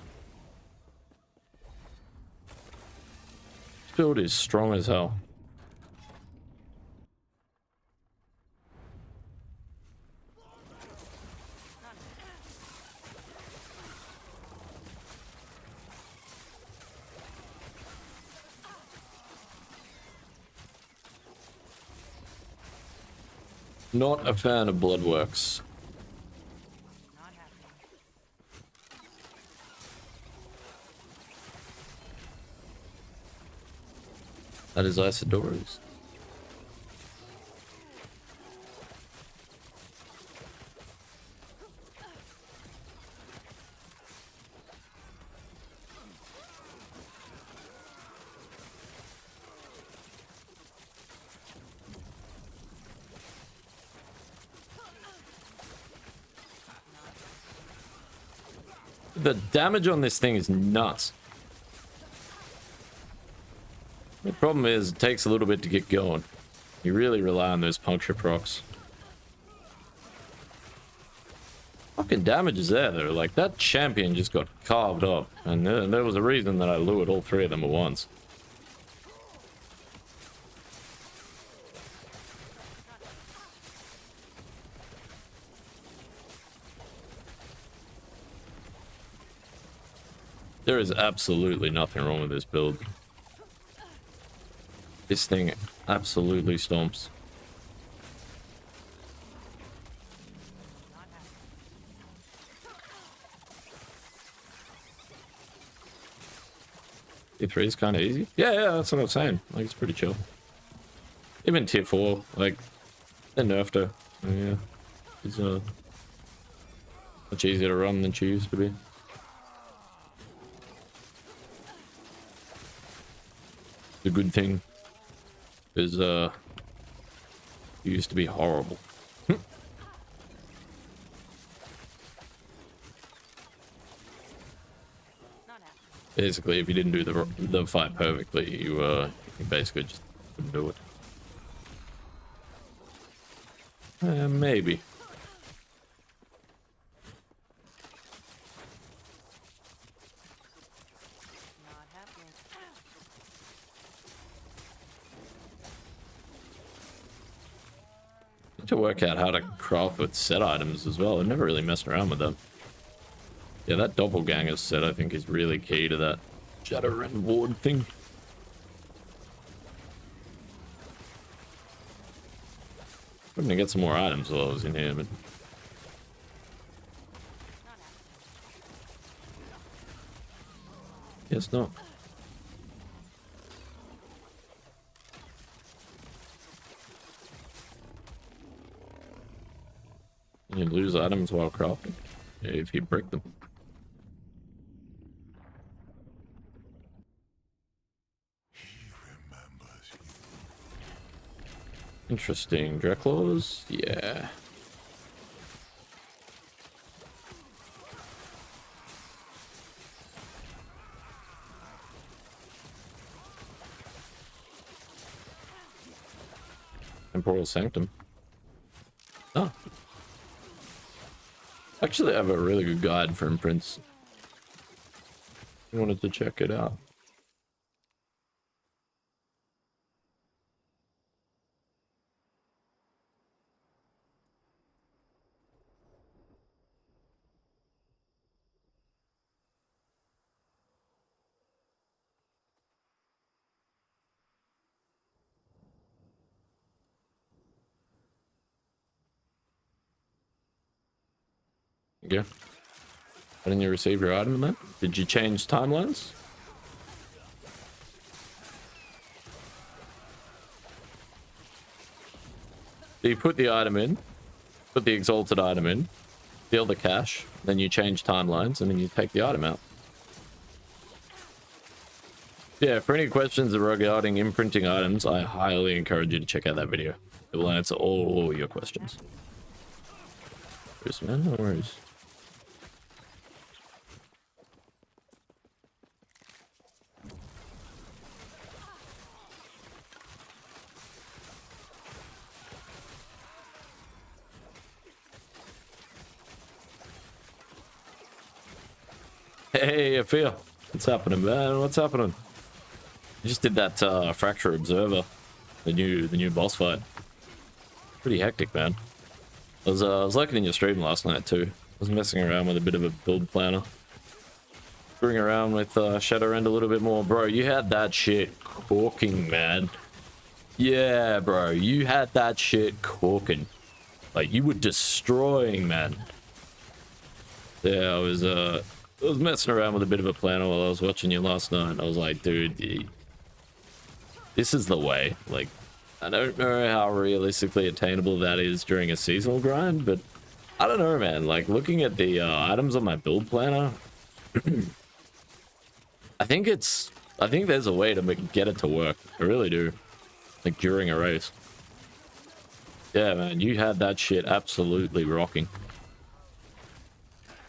This build is strong as hell. Not a fan of Bloodworks. Not happening. That is Isidorus. The damage on this thing is nuts. The problem is it takes a little bit to get going. You really rely on those puncture procs. Fucking damage is there though. Like that champion just got carved up, and there was a reason that I lured all three of them at once. There is absolutely nothing wrong with this build. This thing absolutely stomps. Tier 3 is kind of easy. Yeah, that's what I'm saying. Like, it's pretty chill. Even tier 4, like, they nerfed her. Yeah. It's much easier to run than she used to be. The good thing is, it used to be horrible. Basically, if you didn't do the fight perfectly, you basically just couldn't do it. Maybe. Not happening. Need to work out how to craft with set items as well. I've never really messed around with them. Yeah, that doppelganger set I think is really key to that Shadowrend ward thing. I'm gonna get some more items while I was in here, but guess not. You lose items while crafting if you break them. Interesting. Drecklaws? Yeah. Temporal Sanctum. Oh. Actually, I have a really good guide for imprints. I wanted to check it out. Yeah. Why didn't you receive your item then? Did you change timelines? So you put the item in, put the exalted item in, steal the cash, then you change timelines, and then you take the item out. Yeah, for any questions regarding imprinting items, I highly encourage you to check out that video. It will answer all your questions. Cheers, man, no worries. Hey, Afia. What's happening, man? What's happening? I just did that Fracture Observer, the new boss fight. Pretty hectic, man. I was liking in your stream last night too. I was messing around with a bit of a build planner. Screwing around with Shadowrend a little bit more. Bro, you had that shit cooking, man. Yeah, bro, you had that shit cooking. Like, you were destroying, man. Yeah, I was messing around with a bit of a planner while I was watching you last night. I was like, dude, this is the way. Like, I don't know how realistically attainable that is during a seasonal grind, but I don't know, man. Like, looking at the items on my build planner, I think there's a way to get it to work. I really do. Like, during a race. Yeah, man, you had that shit absolutely rocking.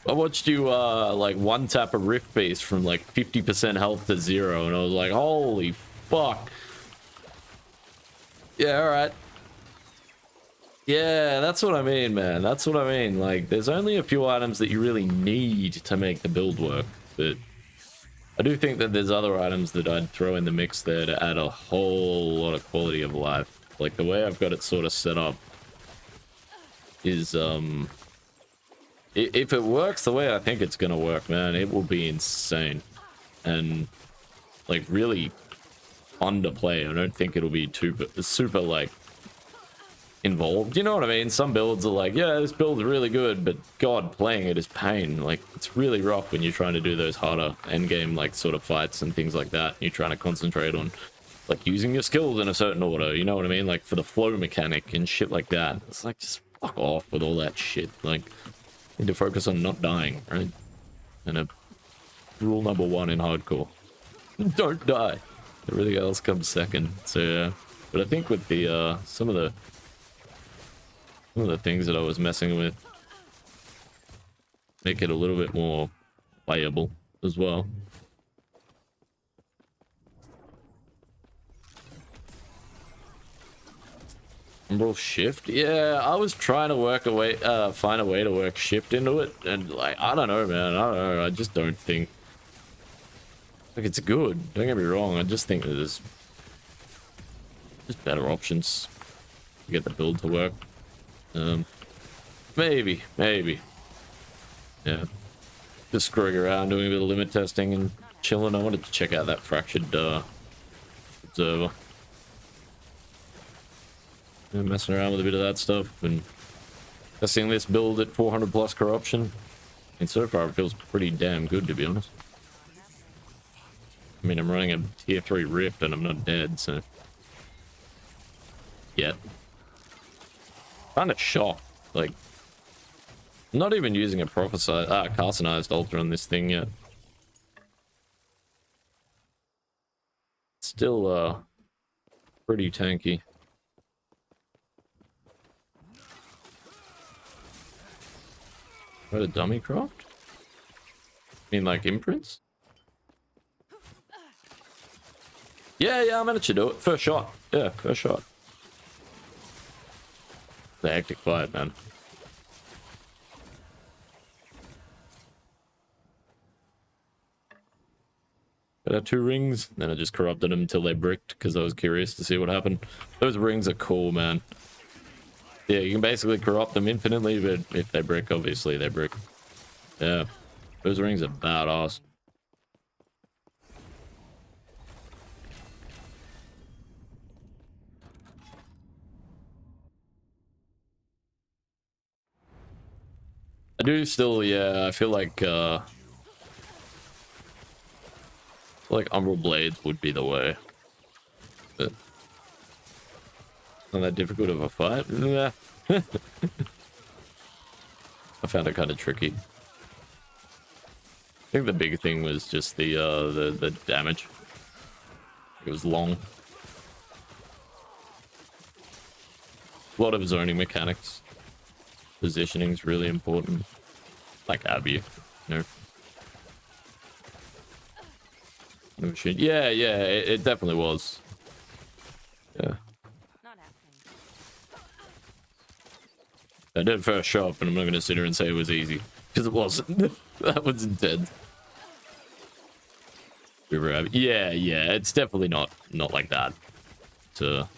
I watched you, like, one-tap a Rift Beast from, like, 50% health to 0, and I was like, holy fuck. Yeah, alright. Yeah, that's what I mean, man. That's what I mean. Like, there's only a few items that you really need to make the build work, but I do think that there's other items that I'd throw in the mix there to add a whole lot of quality of life. Like, the way I've got it sort of set up is, if it works the way I think it's gonna work, man, it will be insane. And, like, really fun to play. I don't think it'll be super, like, involved. You know what I mean? Some builds are like, yeah, this build's really good, but God, playing it is pain. Like, it's really rough when you're trying to do those harder endgame, like, sort of fights and things like that. You're trying to concentrate on, like, using your skills in a certain order. You know what I mean? Like, for the flow mechanic and shit like that. It's like, just fuck off with all that shit. Like, need to focus on not dying, right? And rule number 1 in hardcore. Don't die. Everything else comes second. So yeah. But I think with the some of the things that I was messing with make it a little bit more playable as well. Umbral shift? Yeah, I was trying to work a way, find a way to work shift into it, and like, I don't know, man. I don't know. I just don't think, like, it's good. Don't get me wrong. I just think that there's just better options to get the build to work. Maybe. Yeah. Just screwing around, doing a bit of limit testing and chilling. I wanted to check out that fractured observer. Yeah, messing around with a bit of that stuff and testing this build at 400 plus corruption. And so far it feels pretty damn good, to be honest. I mean, I'm running a tier 3 rift and I'm not dead, so yet. Kind of shocked. Like, I'm not even using a carcinized altar on this thing yet. Still, pretty tanky. What, a dummy craft? I mean, like, imprints? Yeah, I managed to do it. First shot. Yeah, first shot. The hectic fight, man. Got our 2 rings, then I just corrupted them until they bricked because I was curious to see what happened. Those rings are cool, man. Yeah, you can basically corrupt them infinitely, but if they brick, obviously they brick. Yeah, those rings are badass. I do still, yeah, I feel like Umbral Blades would be the way. But not that difficult of a fight. Yeah. I found it kind of tricky. I think the big thing was just the damage. It was long. A lot of zoning mechanics. Positioning is really important. Like Abby, you know. Oh shit. Yeah, it definitely was. Yeah. Not happening. I did first show up, and I'm not going to sit here and say it was easy. Because it wasn't. That was intense. Yeah, it's definitely not like that. So... Not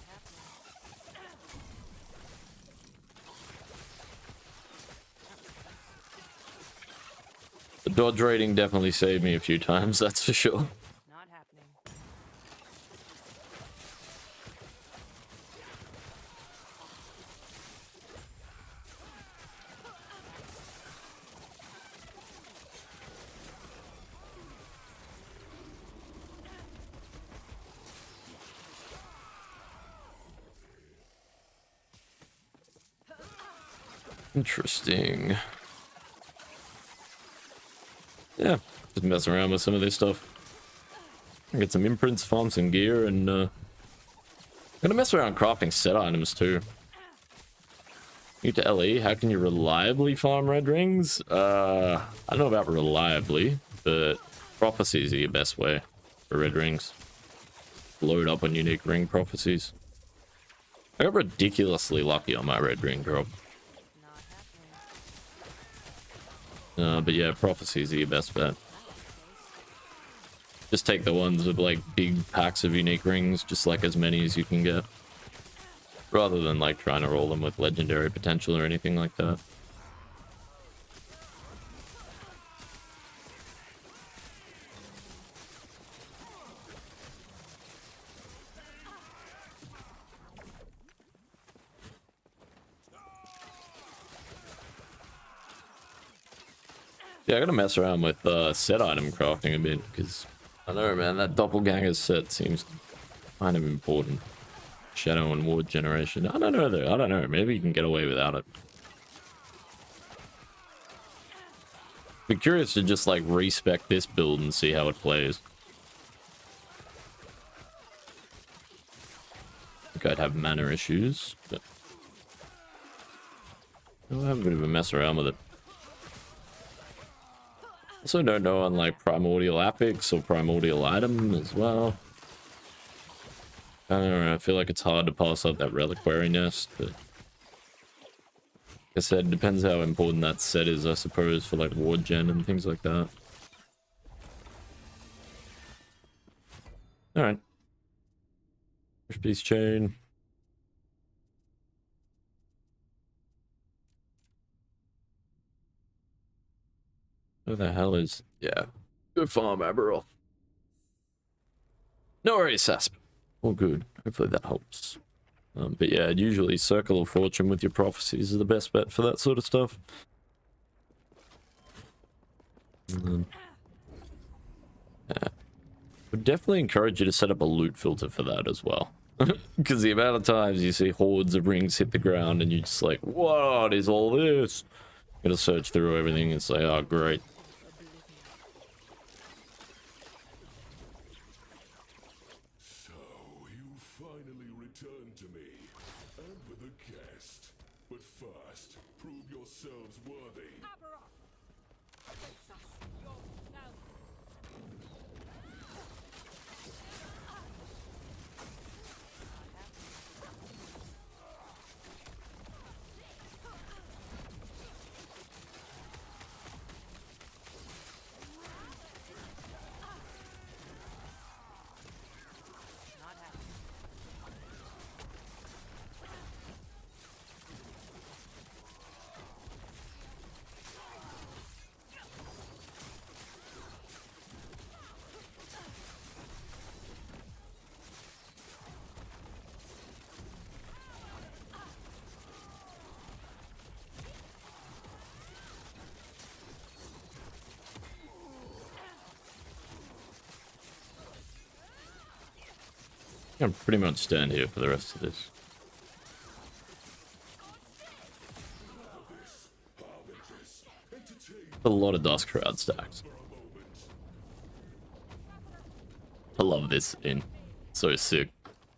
happening. The dodge rating definitely saved me a few times, that's for sure. Not happening. Interesting. Yeah, just mess around with some of this stuff. Get some imprints, farm some gear, and gonna mess around crafting set items too. New to LE, how can you reliably farm red rings? I don't know about reliably, but prophecies are your best way for red rings. Load up on unique ring prophecies. I got ridiculously lucky on my red ring drop. Not happening. But yeah, prophecies are your best bet. Just take the ones with like big packs of unique rings, just like as many as you can get. Rather than like trying to roll them with legendary potential or anything like that. Yeah, I gotta mess around with set item crafting a bit, because I know, man, that doppelganger set seems kind of important. Shadow and ward generation. I don't know though. I don't know. Maybe you can get away without it. Be curious to just like respec this build and see how it plays. I think I'd have mana issues, but I'll have a bit of a mess around with it. Also don't know on like primordial apex or primordial item as well. I don't know, I feel like it's hard to pass up that reliquary nest, but like I said, it depends how important that set is, I suppose, for like ward gen and things like that. Alright. Push piece chain. Who the hell is... Yeah. Good farm, Aberrol. No worries, Sasp. All good. Hopefully that helps. But yeah, usually Circle of Fortune with your prophecies is the best bet for that sort of stuff. Yeah. Would definitely encourage you to set up a loot filter for that as well. Because the amount of times you see hordes of rings hit the ground and you're just like, what is all this? Gotta search through everything and say, oh, great. So, you finally returned to me, and with a guest. But first, prove yourselves worthy. Not happening. I'm pretty much stand here for the rest of this. A lot of dust crowd stacks. I love this scene. So sick.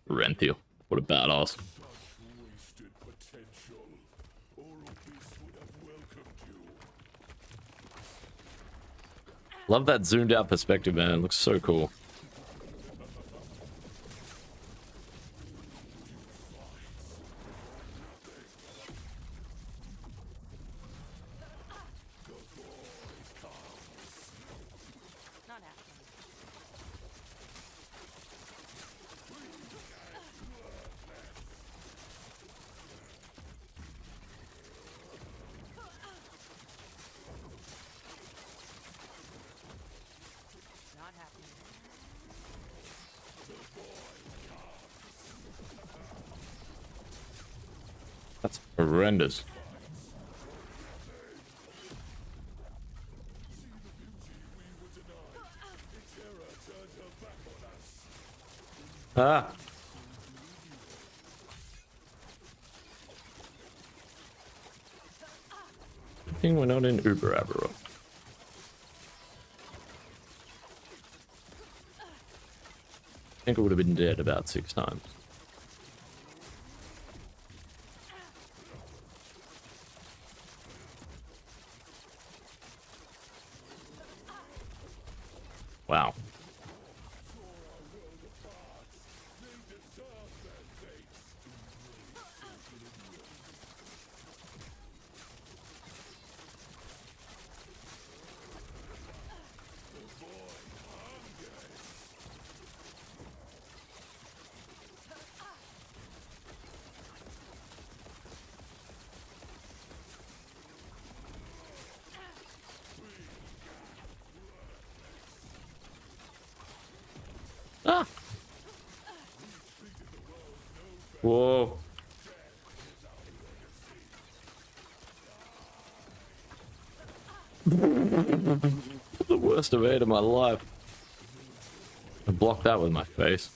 Renthiel. What a badass. Wasted potential. All of this would have welcomed you. Love that zoomed out perspective, man. It looks so cool. Not happening. Not happening. That's horrendous. Ah. I think we're not in Uber Aberro. I think I would have been dead about 6 times. Wow. Ah! Whoa. The worst evade of my life. I blocked that with my face.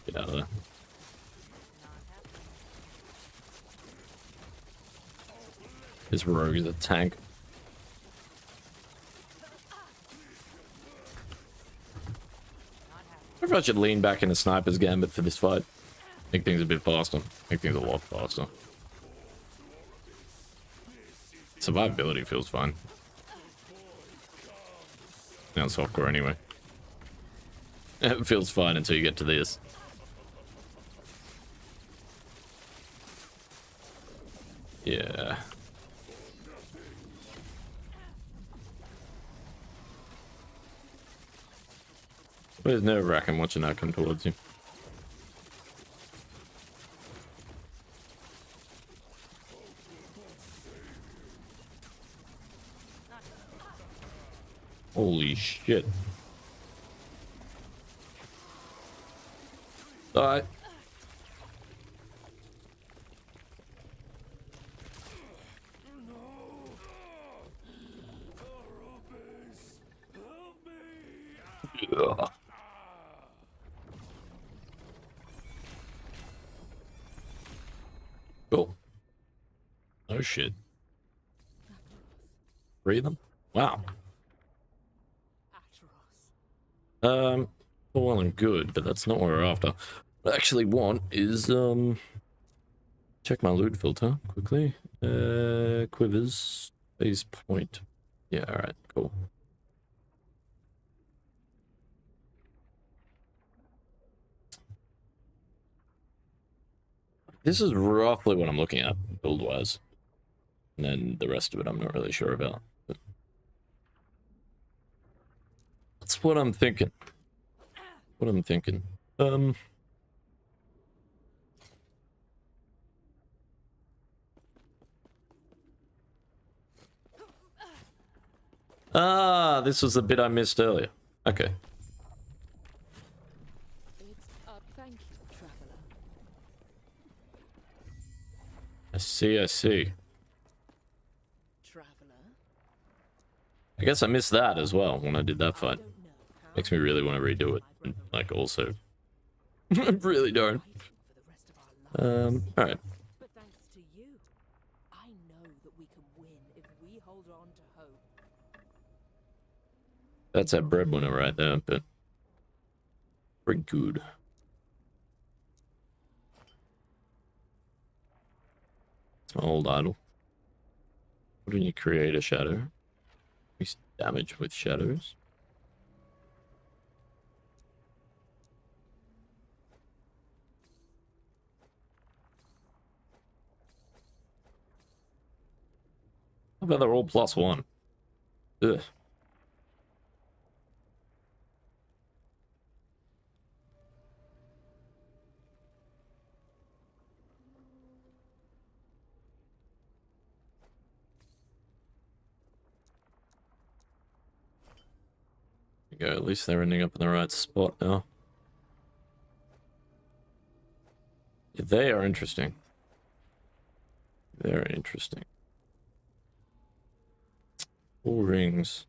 Get out of there. This rogue is a tank. I wonder if I should lean back into Sniper's Gambit for this fight. Make things a bit faster. Make things a lot faster. Survivability feels fine. Now softcore anyway. It feels fine until you get to this. Yeah. But it's nerve-wracking watching that come towards you. Holy shit. Die. Yeah. Cool. Oh shit. 3 of them? Wow. All well and good, but that's not what we're after. What I actually want is check my loot filter quickly. Quivers, base point. Yeah, alright, cool. This is roughly what I'm looking at, build-wise. And then the rest of it I'm not really sure about. But that's what I'm thinking. What I'm thinking. Ah, this was the bit I missed earlier. Okay. Thank you, traveler. I see, I see. Traveler. I guess I missed that as well when I did that fight. Makes me really want to redo it. And, like, also I really don't. For the rest of our lives. Alright. But thanks to you, I know that we can win if we hold on to hope. That's a breadwinner right there, but pretty good. It's my old idol. What do you create a shadow? Increase damage with shadows. How about they're all +1? Ugh. There you go, at least they're ending up in the right spot now. Yeah, they are interesting. Very interesting. 4 rings.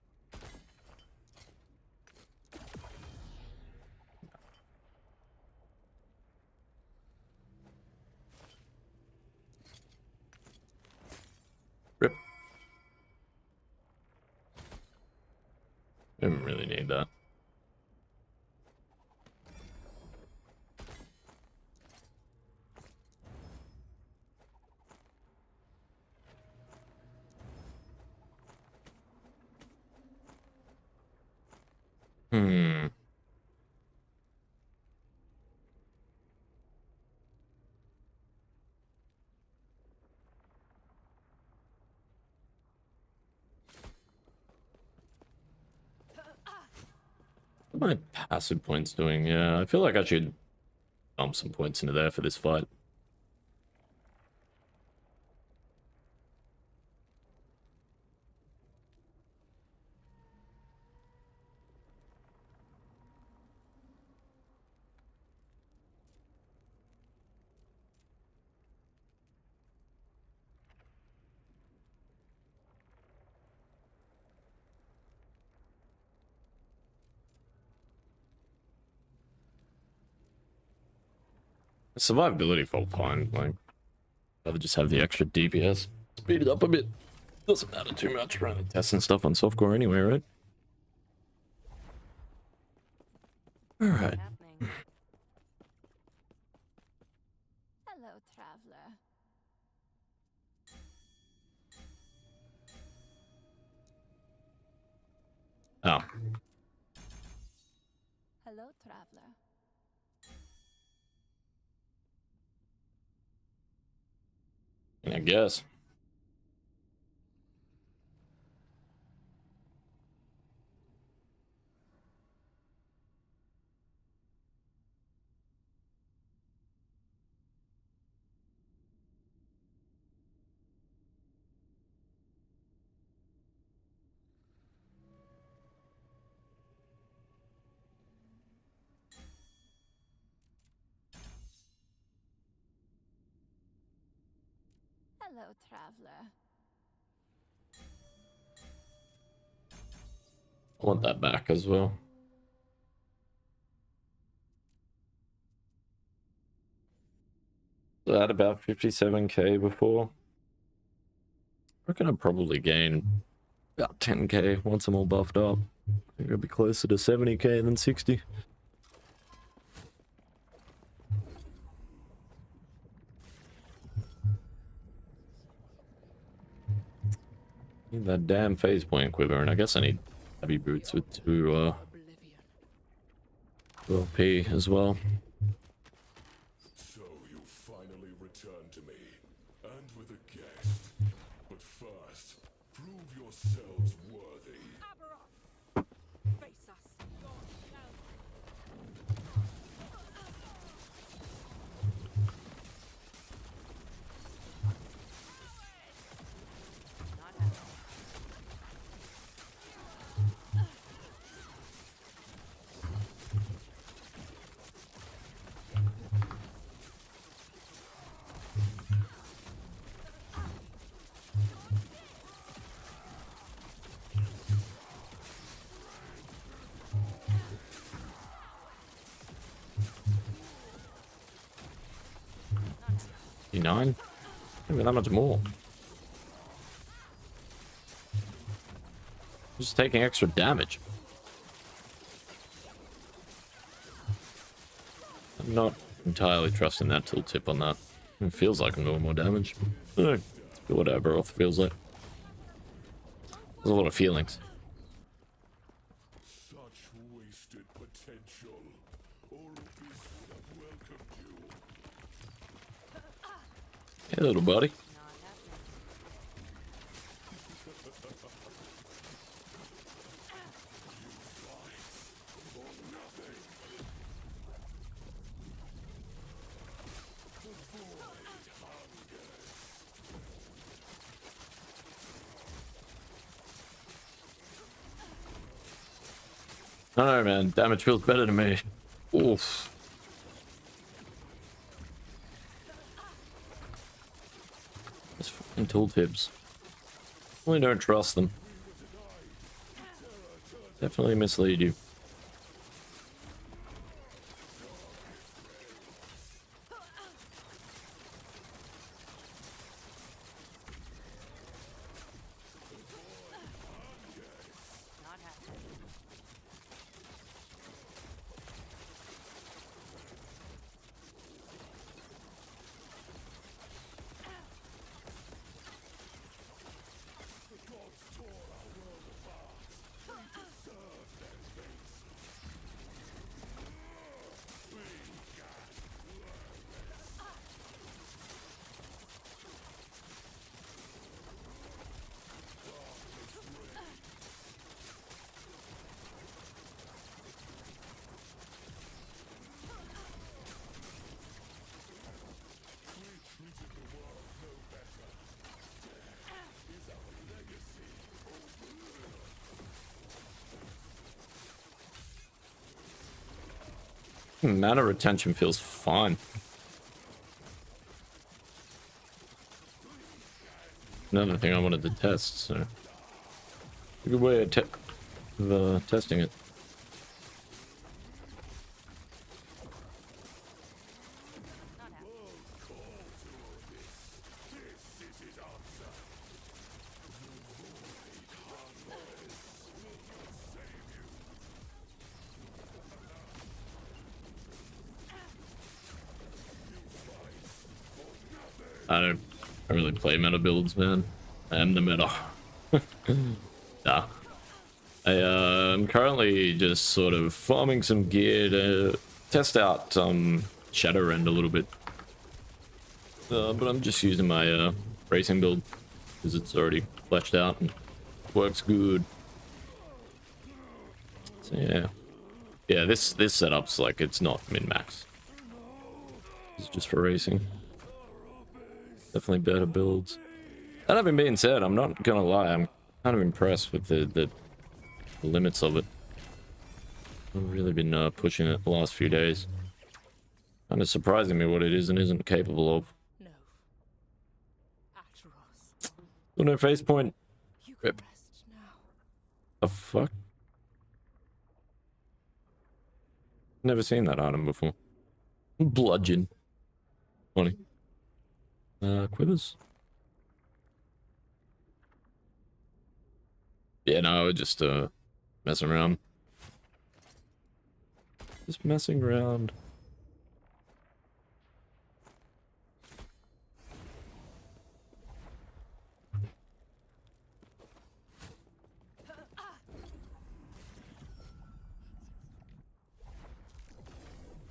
Rip. Didn't really need that. Hmm. What are my passive points doing? Yeah, I feel like I should dump some points into there for this fight. Survivability felt fine. Like, rather just have the extra DPS. Speed it up a bit. Doesn't matter too much. We're only testing stuff on softcore anyway, right? Alright. Happening. Hello, traveler. Oh. Hello, traveler. I guess. Hello, traveler. I want that back as well. So at about 57k before. I reckon I'll probably gain about 10k once I'm all buffed up. I think I'll be closer to 70k than 60. Need that damn phase point quiver, and I guess I need heavy boots with 2 Oblivion. LP as well. So you finally returned to me, and with a guest. But first, prove yourselves worthy. Aberon! Face us. God, now. Not happening. 59? Maybe that much more. Just taking extra damage. I'm not entirely trusting that tooltip on that. It feels like I'm doing more damage. Whatever it feels like. There's a lot of feelings. Such wasted potential. Orubis have welcomed you. Hey, little buddy. I don't know, man. Damage feels better to me. Oof. Those fucking tooltips. Really don't trust them. Definitely mislead you. Mana retention feels fine. Another thing I wanted to test, so a good way of testing it. I don't really play meta builds, man. I am the meta. Nah. I'm currently just sort of farming some gear to test out Shadowrend a little bit. But I'm just using my racing build because it's already fleshed out and works good. So yeah. Yeah, this setup's like it's not min-max. It's just for racing. Definitely better builds. That having been said, I'm not gonna lie, I'm kind of impressed with the limits of it. I've really been pushing it the last few days. Kind of surprising me what it is and isn't capable of. No. Atros. Oh no, face point. You can Rip. rest now. The fuck? Never seen that item before. Bludgeon. Funny. Quivers? Yeah, no, just messing around. Just messing around.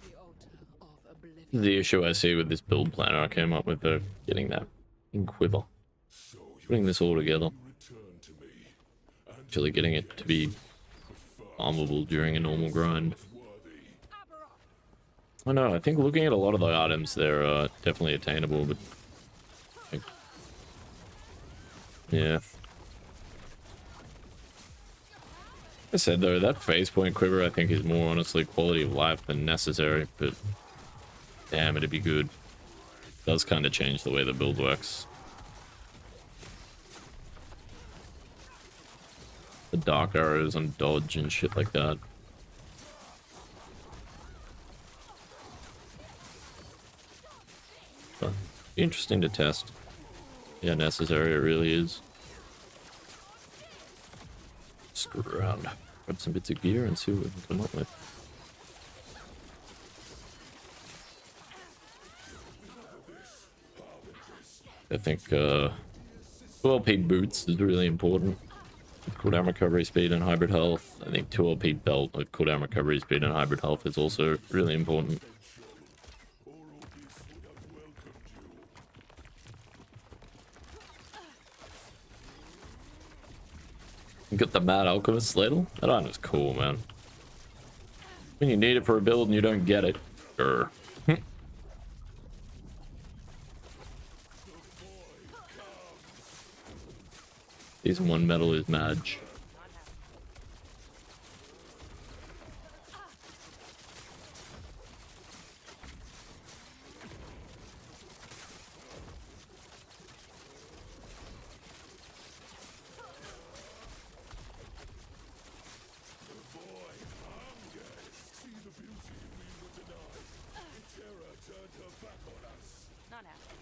The altar of oblivion. The issue I see with this build planner I came up with, though, getting that in quiver. Putting this all together. Actually getting it to be farmable during a normal grind. I know, I think looking at a lot of the items, they're definitely attainable, but... yeah. Like I said, though, that phase point quiver I think is more honestly quality of life than necessary, but... damn, it'd be good. It does kind of change the way the build works. The dark arrows on dodge and shit like that. Huh. Interesting to test. Yeah, necessary it really is. Screw around. Grab some bits of gear and see what we can come up with. I think 2LP boots is really important. With cooldown recovery speed and hybrid health. I think 2LP belt with cooldown recovery speed and hybrid health is also really important. You got the Mad Alchemist ladle? That item is cool, man. When you need it for a build and you don't get it. Sure. Season 1 metal is Madge. Not after.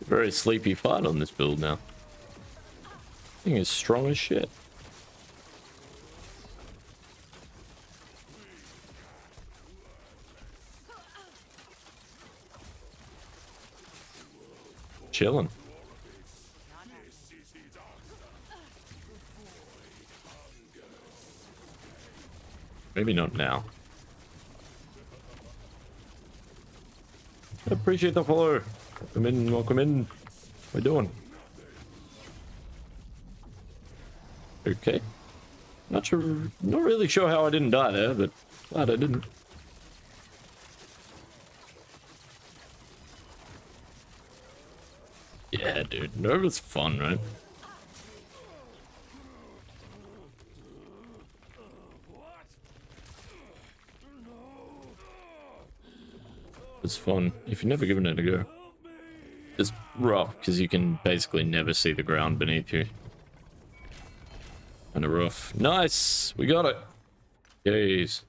Very sleepy fight on this build now. Thing is strong as shit. Chilling. Maybe not now. I appreciate the follow. Welcome in, welcome in. What are we doing? Okay. Not sure, not really sure how I didn't die there, but glad I didn't. Yeah, dude. Nova's fun, right? It's fun if you've never given it a go. It's rough because you can basically never see the ground beneath you. Kind of rough. Nice! We got it! Jeez.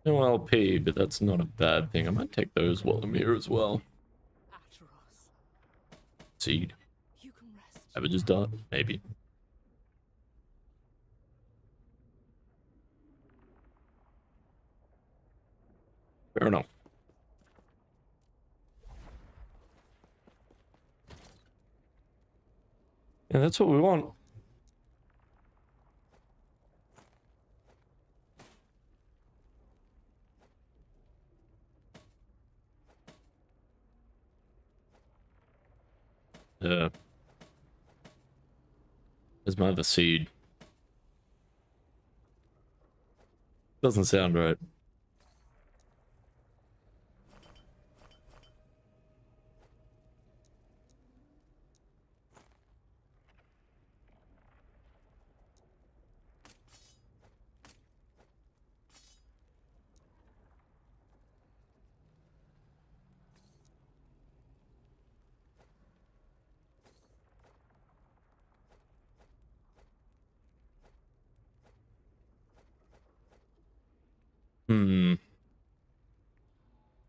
No LP, but that's not a bad thing. I might take those while I'm here as well. After us. Seed. You can rest. Averages dot? Maybe. Fair enough. Yeah, that's what we want. There's my other seed. Doesn't sound right.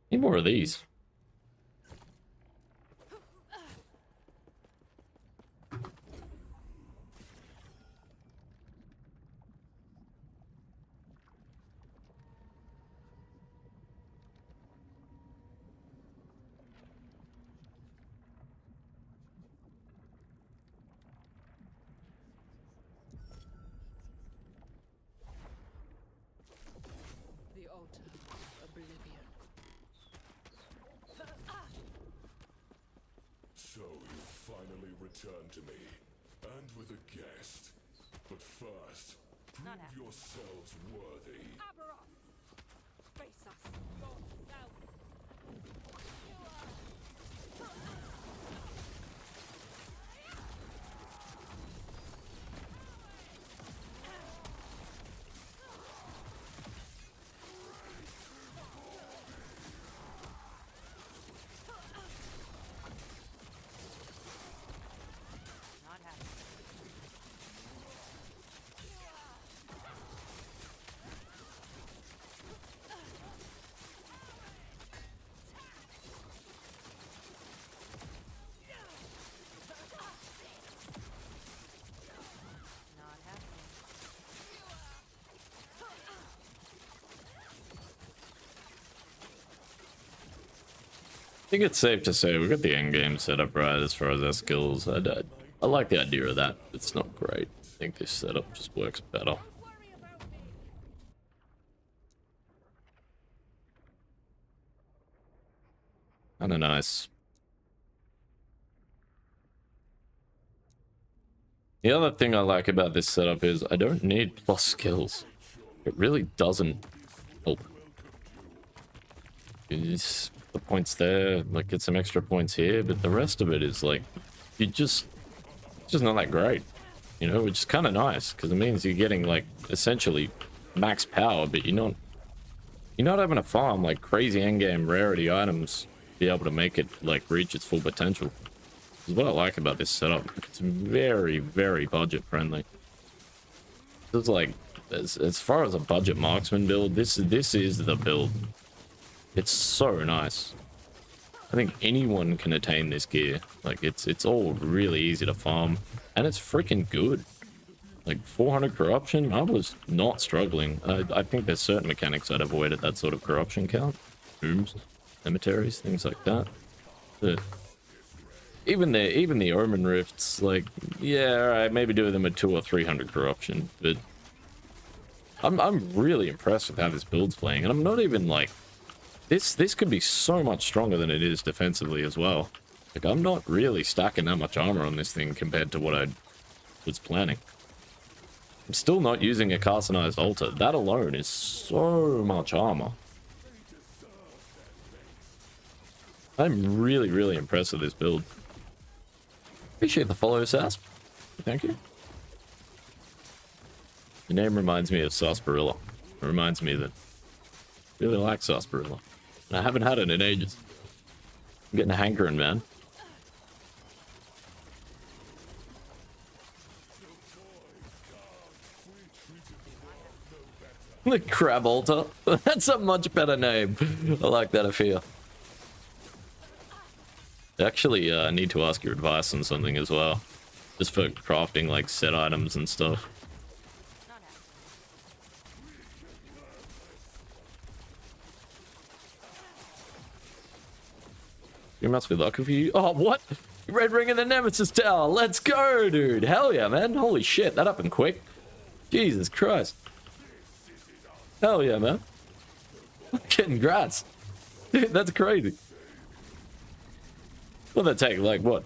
Need more of these. return to me, and with a guest. But first, prove Not happening. yourselves worthy. Aberon! Face us! Go now! Not happening. Not happening. I think it's safe to say we got the end game set up right as far as our skills. I like the idea of that. It's not great. I think this setup just works better. Worry about me! Kinda nice. The other thing I like about this setup is I don't need plus skills. It really doesn't help. It's the points there, like get some extra points here, but the rest of it is like, it's just not that great. You know, which is kind of nice because it means you're getting like essentially max power, but you're not having to farm like crazy endgame rarity items to be able to make it like reach its full potential. This is what I like about this setup. It's very, very budget friendly. It's like as far as a budget marksman build, this is the build. It's so nice. I think anyone can attain this gear. Like it's all really easy to farm, and it's freaking good. Like 400 corruption, I was not struggling. I think there's certain mechanics I'd avoid at that sort of corruption count. Tombs, cemeteries, things like that. But even the Omen Rifts, like, yeah, alright, maybe do them at 200 or 300 corruption, but I'm really impressed with how this build's playing, and I'm not even like this could be so much stronger than it is defensively as well. Like, I'm not really stacking that much armor on this thing compared to what I was planning. I'm still not using a carcinized altar. That alone is so much armor. I'm really, really impressed with this build. Appreciate the follow, Sasp. Thank you. Your name reminds me of sarsaparilla. It reminds me that I really like sarsaparilla. And I haven't had it in ages. I'm getting a hankering, man. The crab altar. That's a much better name. I like that, I feel. I actually need to ask your advice on something as well. Just for crafting like set items and stuff. Not happening. You must be lucky for you. Oh, what? Red Ring in the Nemesis Tower. Let's go, dude. Hell yeah, man. Holy shit, that happened quick. Jesus Christ. Hell yeah, man. Congrats. Dude, that's crazy. What'd that take? Like, what?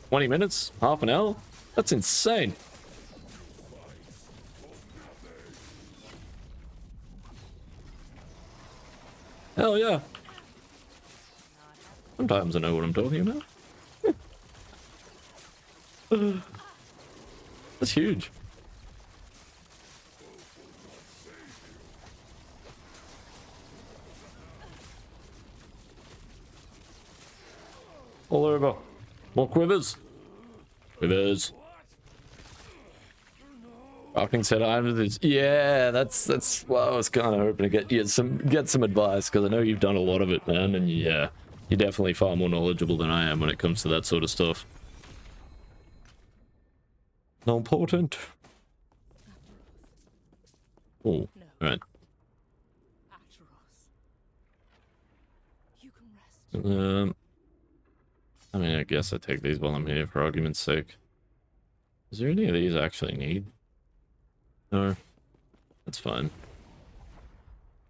20 minutes? Half an hour? That's insane. Hell yeah. Sometimes I know what I'm talking about. That's huge. All over. More quivers. Quivers. Crafting set items. Yeah, that's well, I was kind of hoping to get some advice, because I know you've done a lot of it, man, and yeah, you're definitely far more knowledgeable than I am when it comes to that sort of stuff. Not important. Oh, right. Atros. You can rest. I mean, I guess I take these while I'm here for argument's sake. Is there any of these I actually need? No. That's fine.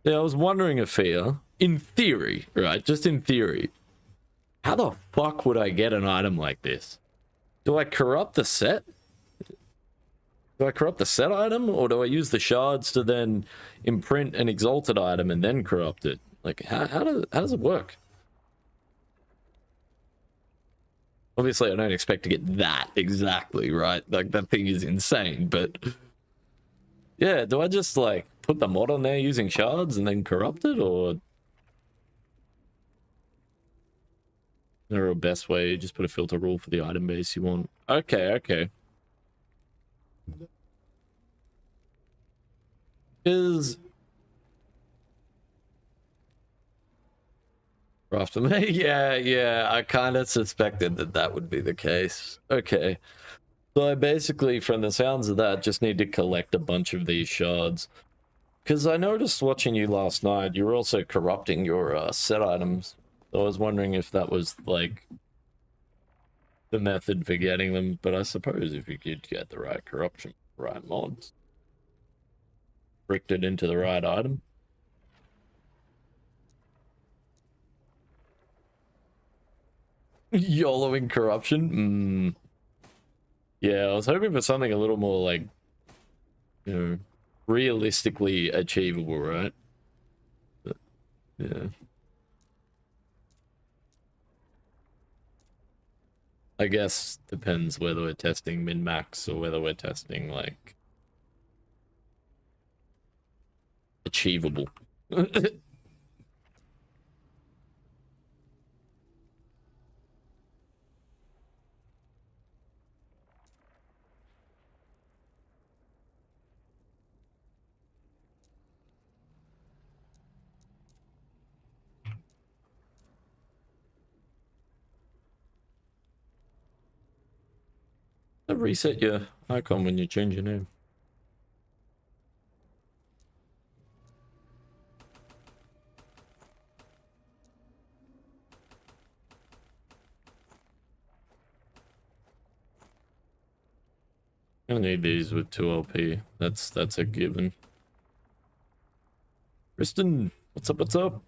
Yeah, I was wondering if here, in theory, right, just in theory, how the fuck would I get an item like this? Do I corrupt the set? Do I corrupt the set item, or do I use the shards to then imprint an exalted item and then corrupt it? Like, how does it work? Obviously, I don't expect to get that exactly, right? Like, that thing is insane, but... Yeah, do I just, like, put the mod on there using shards and then corrupt it, or... Is there a best way? Just put a filter rule for the item base you want. Okay, okay. Is... After me? Yeah, I kind of suspected that that would be the case. Okay. So I basically, from the sounds of that, just need to collect a bunch of these shards. Because I noticed watching you last night, you were also corrupting your set items. So I was wondering if that was, like, the method for getting them. But I suppose if you could get the right corruption, right mods, bricked it into the right item. YOLOing corruption? Yeah, I was hoping for something a little more, like, you know, realistically achievable, right? But, yeah. I guess depends whether we're testing min-max or whether we're testing, like, achievable. Reset your icon when you change your name. I need these with 2 LP. That's a given. Kristen, what's up? What's up?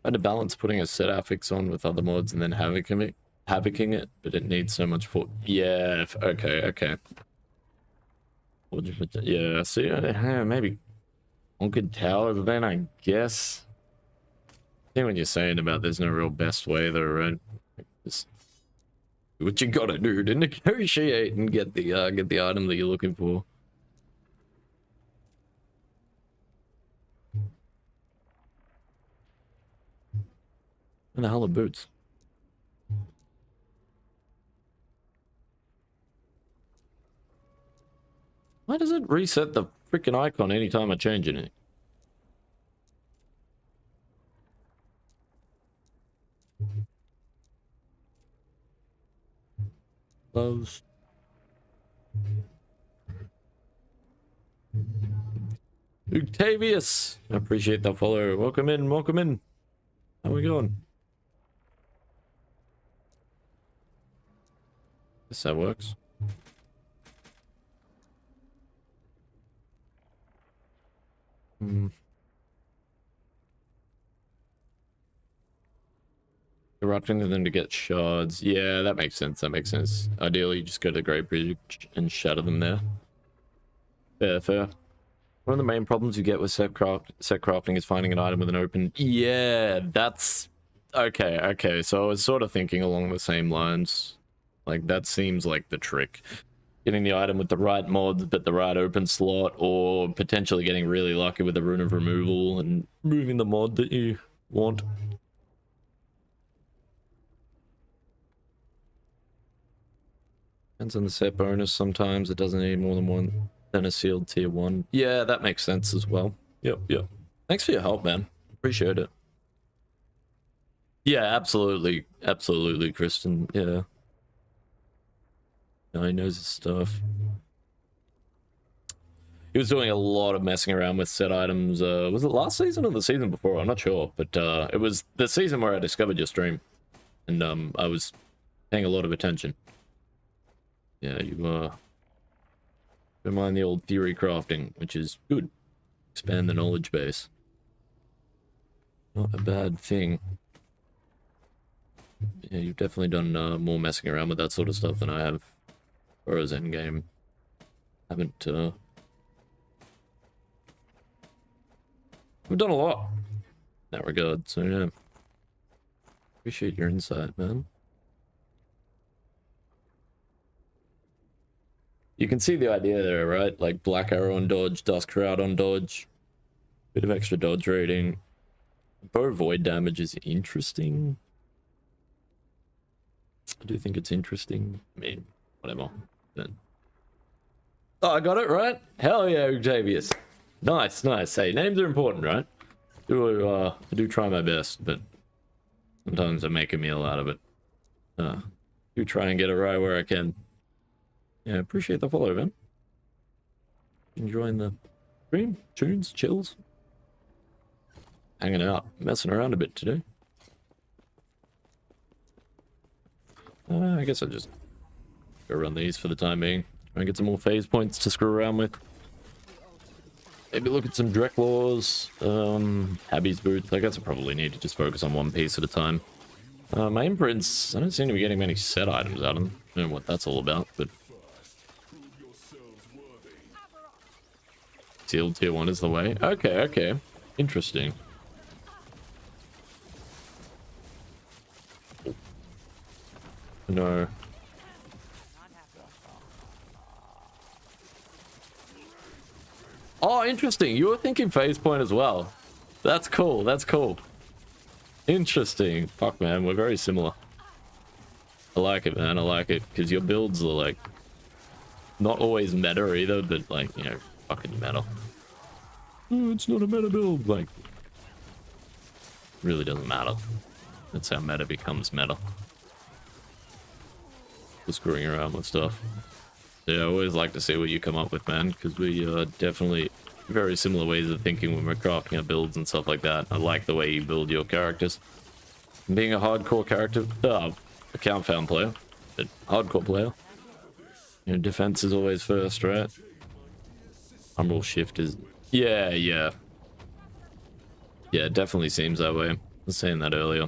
I had to balance putting a set affix on with other mods and then havocing it, but it needs so much for. Yeah, okay. Yeah, see, maybe Conquered Tower then, I guess. I think what you're saying about there's no real best way though, right? Just do what you gotta do to negotiate and get the item that you're looking for. And the hell are boots? Why does it reset the freaking icon anytime I change it? Close. Octavius! I appreciate that follow. Welcome in, welcome in. How we going? Guess that works. Corrupting them to get shards. Yeah, that makes sense. That makes sense. Ideally, you just go to the Great Bridge and shatter them there. Fair. One of the main problems you get with set crafting is finding an item with an open... Yeah, that's... Okay. So I was sort of thinking along the same lines. Like, that seems like the trick. Getting the item with the right mods, but the right open slot, or potentially getting really lucky with the Rune of Removal and moving the mod that you want. Depends on the set bonus. Sometimes it doesn't need more than one than a sealed tier 1. Yeah, that makes sense as well. Yep. Thanks for your help, man. Appreciate it. Yeah, absolutely, Kristen. Yeah. No, he knows his stuff. He was doing a lot of messing around with set items. Was it last season or the season before? I'm not sure, but it was the season where I discovered your stream, and I was paying a lot of attention. Yeah, you don't mind the old theory crafting, which is good. Expand the knowledge base. Not a bad thing. Yeah, you've definitely done more messing around with that sort of stuff than I have. Whereas endgame, haven't done a lot in that regard. So yeah, appreciate your insight, man. You can see the idea there, right? Like Black Arrow on dodge, Dusk Crowd on dodge, bit of extra dodge rating. Bow void damage is interesting. I do think it's interesting. I mean, whatever. Then. Oh, I got it right. Hell yeah, Octavius. Nice, nice. Hey, names are important, right? I do try my best, but sometimes I make a meal out of it. Do try and get it right where I can. Yeah, appreciate the follow, man. Enjoying the stream, tunes, chills. Hanging out, messing around a bit today. I guess I'll just go run these for the time being. Try and get some more phase points to screw around with. Maybe look at some Drek Laws, Abby's boots. I guess I probably need to just focus on one piece at a time. My imprints, I don't seem to be getting many set items out of them. I don't know what that's all about, but... Sealed tier 1 is the way. Okay, okay. Interesting. No. Oh, interesting. You were thinking phase point as well. That's cool. That's cool. Interesting. Fuck, man. We're very similar. I like it, man. I like it. Because your builds are, like, not always meta either, but, like, you know, fucking meta. Oh, it's not a meta build. Like, really doesn't matter. That's how meta becomes meta. Just screwing around with stuff. Yeah, I always like to see what you come up with, man, because we are definitely very similar ways of thinking when we're crafting our builds and stuff like that. I like the way you build your characters. Being a hardcore character, account found player, but hardcore player, you know, defense is always first, right? Umbral shift is, yeah, yeah. Yeah, it definitely seems that way. I was saying that earlier.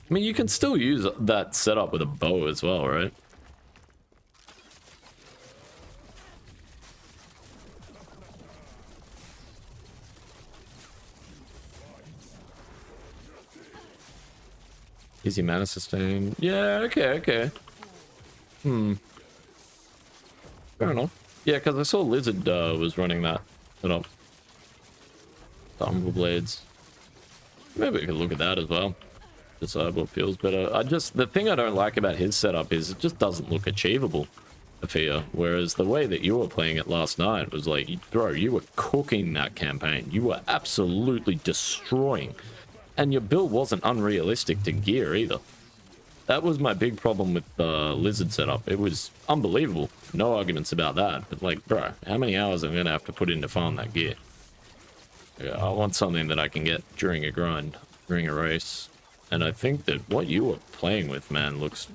I mean, you can still use that setup with a bow as well, right? Easy mana sustain. Yeah, okay, okay. Fair enough. Yeah, because I saw Lizard was running that setup. The Umbral Blades. Maybe we could look at that as well. Decide what feels better. The thing I don't like about his setup is it just doesn't look achievable, I fear. Whereas the way that you were playing it last night was like, bro, you were cooking that campaign. You were absolutely destroying. And your build wasn't unrealistic to gear either. That was my big problem with the Lizard setup. It was unbelievable. No arguments about that. But like, bro, how many hours am I going to have to put in to farm that gear? Yeah, I want something that I can get during a grind, during a race. And I think that what you were playing with, man, looks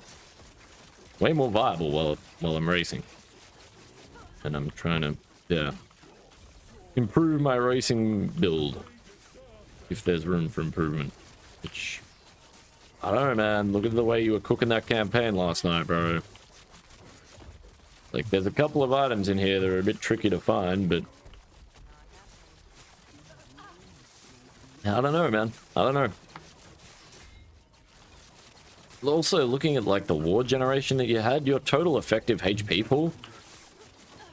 way more viable while I'm racing. And I'm trying to, yeah, improve my racing build. If there's room for improvement. Which, I don't know, man. Look at the way you were cooking that campaign last night, bro. Like, there's a couple of items in here that are a bit tricky to find, but... I don't know, man. I don't know. Also, looking at, like, the war generation that you had, your total effective HP pool...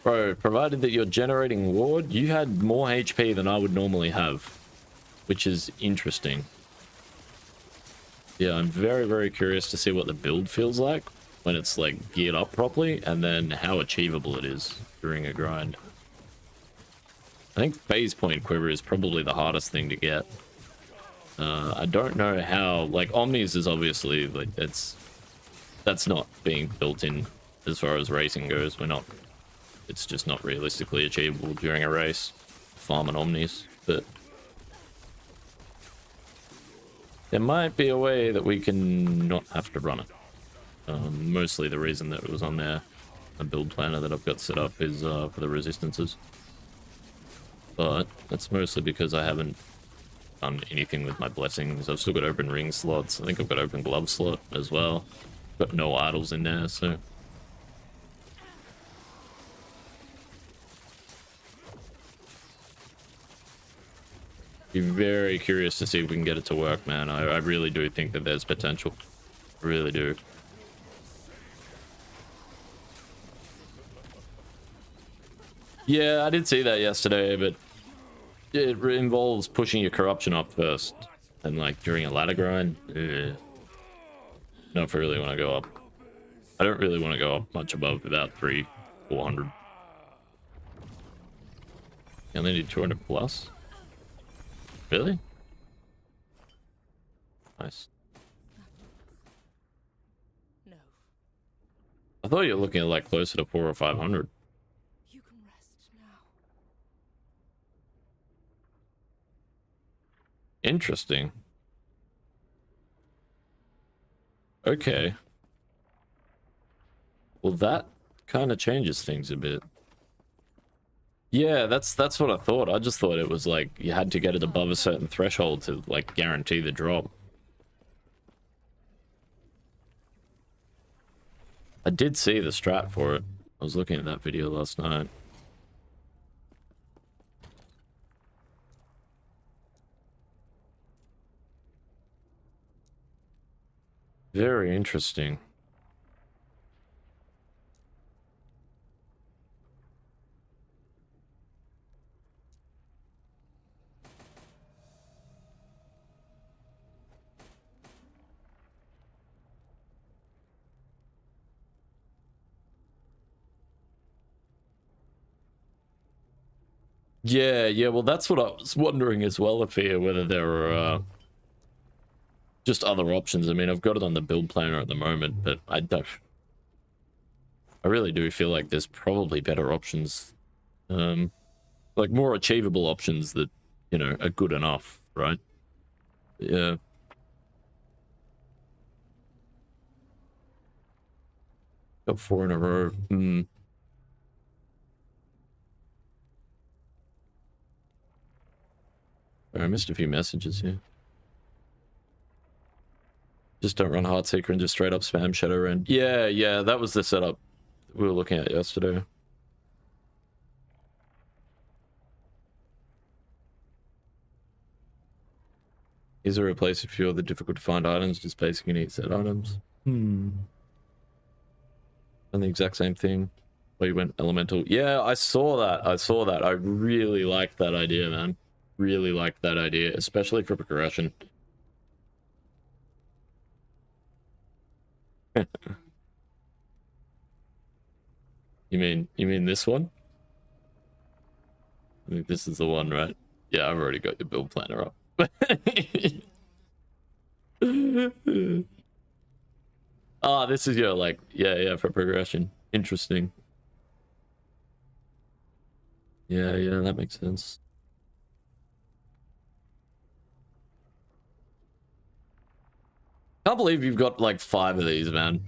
Bro, provided that you're generating ward, you had more HP than I would normally have. Which is interesting. Yeah, I'm very, very curious to see what the build feels like when it's, like, geared up properly, and then how achievable it is during a grind. I think phase point quiver is probably the hardest thing to get. I don't know how, like, Omnis is obviously, like, that's not being built in as far as racing goes. It's just not realistically achievable during a race, farm an Omnis, but there might be a way that we can not have to run it. Mostly the reason that it was on there, a build planner that I've got set up is for the resistances. But that's mostly because I haven't done anything with my blessings. I've still got open ring slots. I think I've got open glove slot as well. Got no idols in there, so... Be very curious to see if we can get it to work, man. I really do think that there's potential. I really do. Yeah, I did see that yesterday, but it involves pushing your corruption up first. And like during a ladder grind, not if I really want to go up. I don't really want to go up much above about 400. I only need 200 plus. Really? Nice. No, I thought you were looking at like closer to 400 or 500. you can rest now. Interesting. Okay. Well, that kind of changes things a bit. Yeah, that's what I thought. I just thought it was like you had to get it above a certain threshold to like guarantee the drop. I did see the strat for it. I was looking at that video last night. Very interesting. Yeah, well, that's what I was wondering as well, Afia, whether there are just other options. I mean, I've got it on the build planner at the moment, but I really do feel like there's probably better options, like more achievable options that, you know, are good enough, right? Yeah. Got 4 in a row. I missed a few messages here. Just don't run Heartseeker and just straight up spam Shadowrend. Yeah, that was the setup we were looking at yesterday. Is there a replace a few of the difficult to find items, just basic and set items? And the exact same thing. Where you went elemental. Yeah, I saw that. I really liked that idea, man. Really liked that idea, especially for progression. You mean this one? I think this is the one, right? Yeah, I've already got your build planner up. Ah, this is your like, yeah, for progression. Interesting. Yeah, that makes sense. Can't believe you've got like 5 of these, man.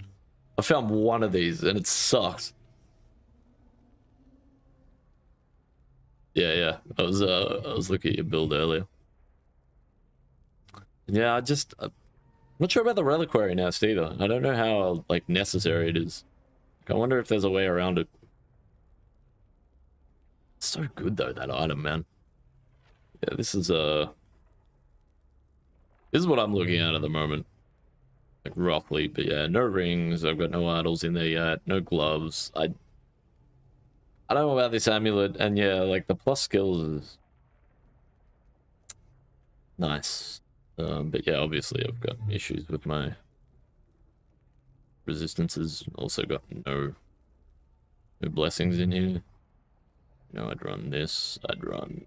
I found 1 of these and it sucks. Yeah. I was looking at your build earlier. Yeah, I'm not sure about the reliquary nest either. I don't know how like necessary it is. Like, I wonder if there's a way around it. It's so good though, that item, man. Yeah, this is what I'm looking at the moment. Like roughly, but yeah, no rings. I've got no idols in there yet. No gloves. I don't know about this amulet, and yeah, like the plus skills is nice. But yeah, obviously I've got issues with my resistances. Also got no blessings in here. You know, I'd run this. I don't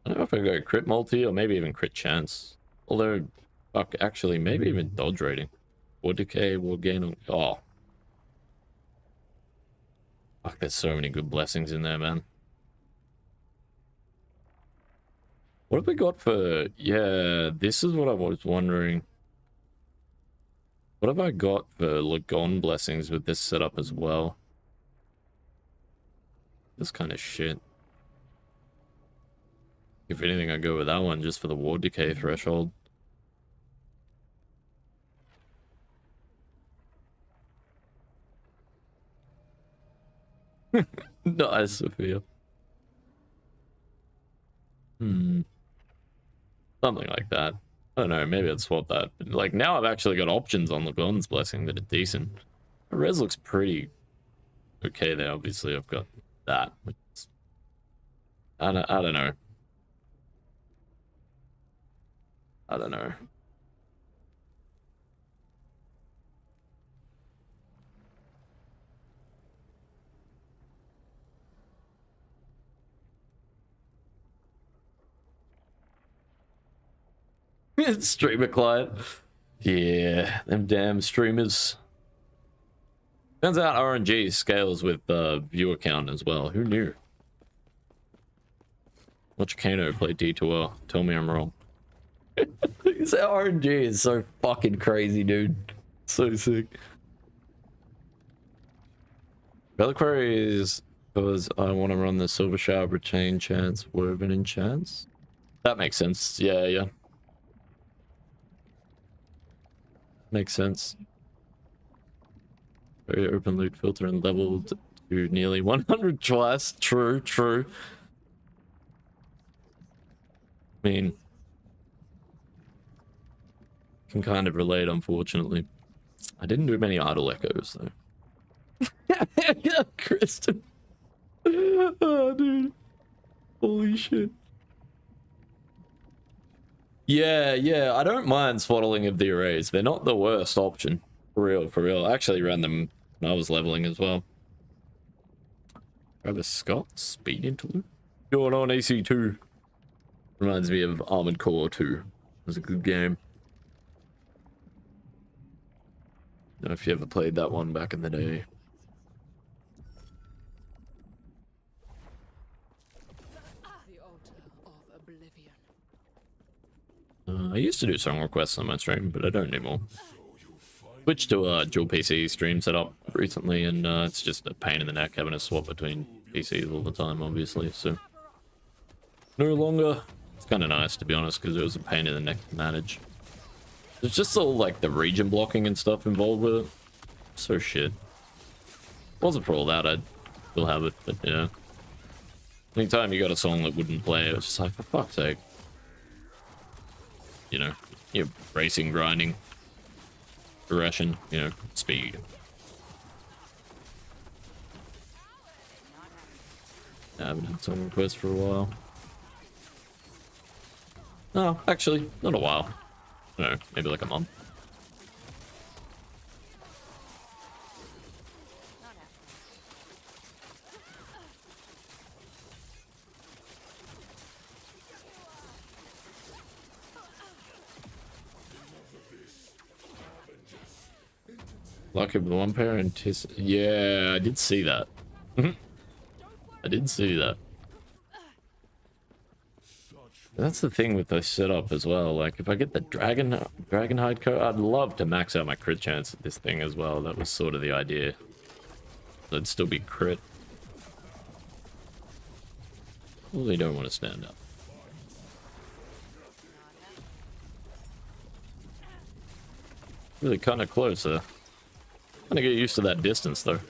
know if I go crit multi or maybe even crit chance. Although, fuck, actually, maybe even dodge rating. War decay, war gain. Oh. Fuck, there's so many good blessings in there, man. What have we got for... Yeah, this is what I was wondering. What have I got for Lagon blessings with this setup as well? This kind of shit. If anything, I go with that one just for the ward decay threshold. Nice, Sophia. Something like that. I don't know, maybe I'd swap that. But like now I've actually got options on the God's Blessing that are decent. The res looks pretty okay there. Obviously I've got that. Which is, I don't know. I don't know. Streamer client. Yeah, them damn streamers. Turns out RNG scales with viewer count as well. Who knew? Watch Kano play D2L. Tell me I'm wrong. This RNG is so fucking crazy, dude. So sick. Reliquary is because I want to run the Silver Shower, retain chance, woven in chance. That makes sense. Yeah. Makes sense. Very open loot filter and leveled to nearly 100 twice. True. I mean, can kind of relate, unfortunately. I didn't do many idle echoes, though. Kristen. Oh, dude. Holy shit. Yeah, I don't mind swaddling of the arrays. They're not the worst option. For real. I actually ran them when I was leveling as well. Travis Scott, speed interlude. Going on AC2. Reminds me of Armored Core 2. It was a good game. Don't know if you ever played that one back in the day. The altar of oblivion. I used to do song requests on my stream, but I don't anymore. Switched to a dual PC stream setup recently, and it's just a pain in the neck having to swap between PCs all the time, obviously, so... No longer. It's kind of nice, to be honest, because it was a pain in the neck to manage. There's just all, like, the region blocking and stuff involved with it. So shit. Wasn't for all that, I'd still have it, but yeah. Anytime you got a song that wouldn't play, it was just like, for fuck's sake. You know, you're racing, grinding, progression, you know, speed. I haven't had song requests for a while. No, actually, not a while. I don't know, maybe like a month. Lucky with one pair and yeah, I did see that. I did see that. That's the thing with this setup as well. Like, if I get the dragon hide coat, I'd love to max out my crit chance at this thing as well. That was sort of the idea. So it'd still be crit. Really don't want to stand up. Really kind of close there. Gonna get used to that distance though.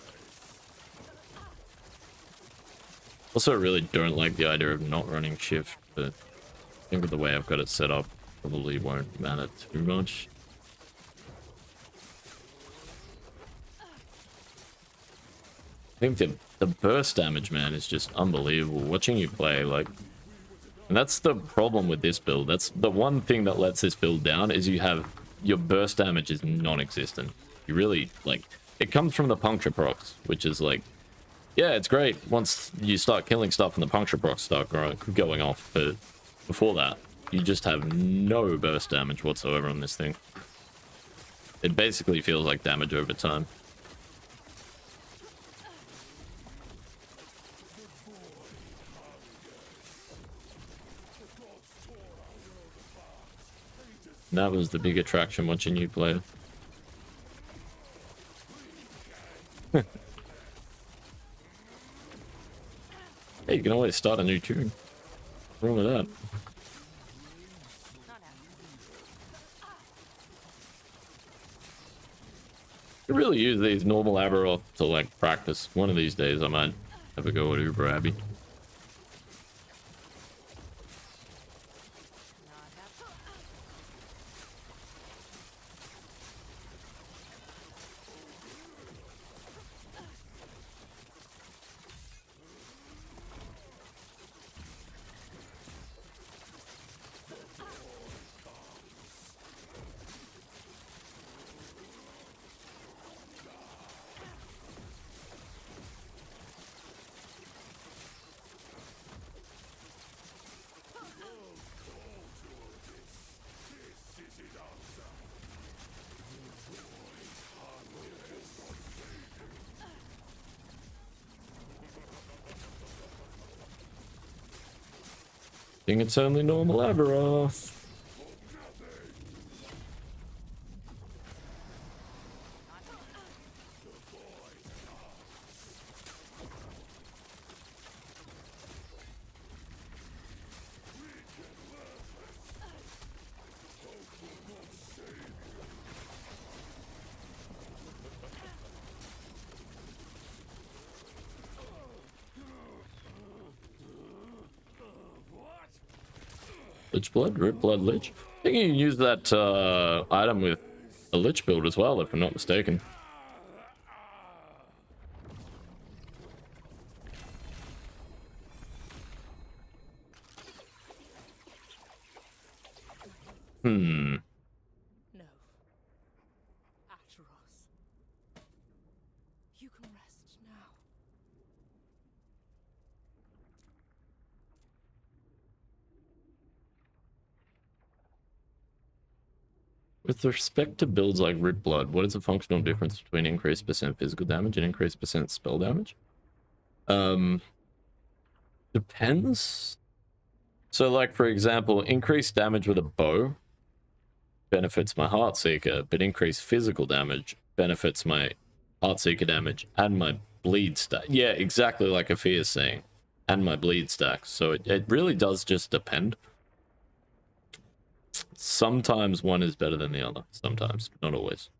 Also, I really don't like the idea of not running shift, but I think with the way I've got it set up, probably won't matter too much. I think the burst damage, man, is just unbelievable. Watching you play, like... And that's the problem with this build. That's the one thing that lets this build down, is you have... Your burst damage is non-existent. You really, like... It comes from the puncture procs, which is like... Yeah, it's great once you start killing stuff and the puncture procs start going off, but before that, you just have no burst damage whatsoever on this thing. It basically feels like damage over time. And that was the big attraction watching you play. Hey, you can always start a new tune. What's wrong with that? Not now. I really use these normal Aberoth to like practice. One of these days I might have a go at Uber Abbey. Not happening. Think it's only normal Aberoth. Lich blood, rip blood lich. I think you can use that item with a lich build as well, if I'm not mistaken. Hmm. No. Ateros. You can rest now. With respect to builds like Rip Blood, what is the functional difference between increased percent physical damage and increased percent spell damage? Depends. So, like, for example, increased damage with a bow benefits my Heartseeker, but increased physical damage benefits my Heartseeker damage and my bleed stack. Yeah, exactly like Afia is saying. And my bleed stack. So it really does just depend. Sometimes one is better than the other. Sometimes, not always.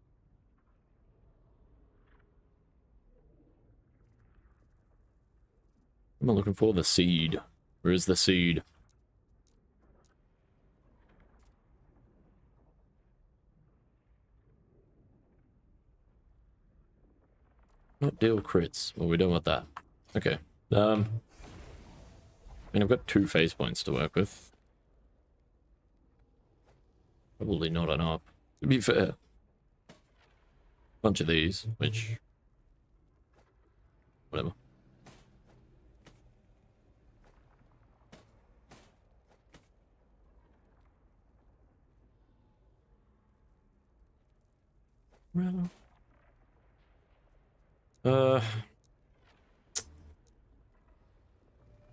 I'm looking for the seed. Where is the seed? Not deal crits. Well, we don't want that. Okay. I mean, I've got 2 phase points to work with. Probably not enough. To be fair. Bunch of these, which... Whatever. I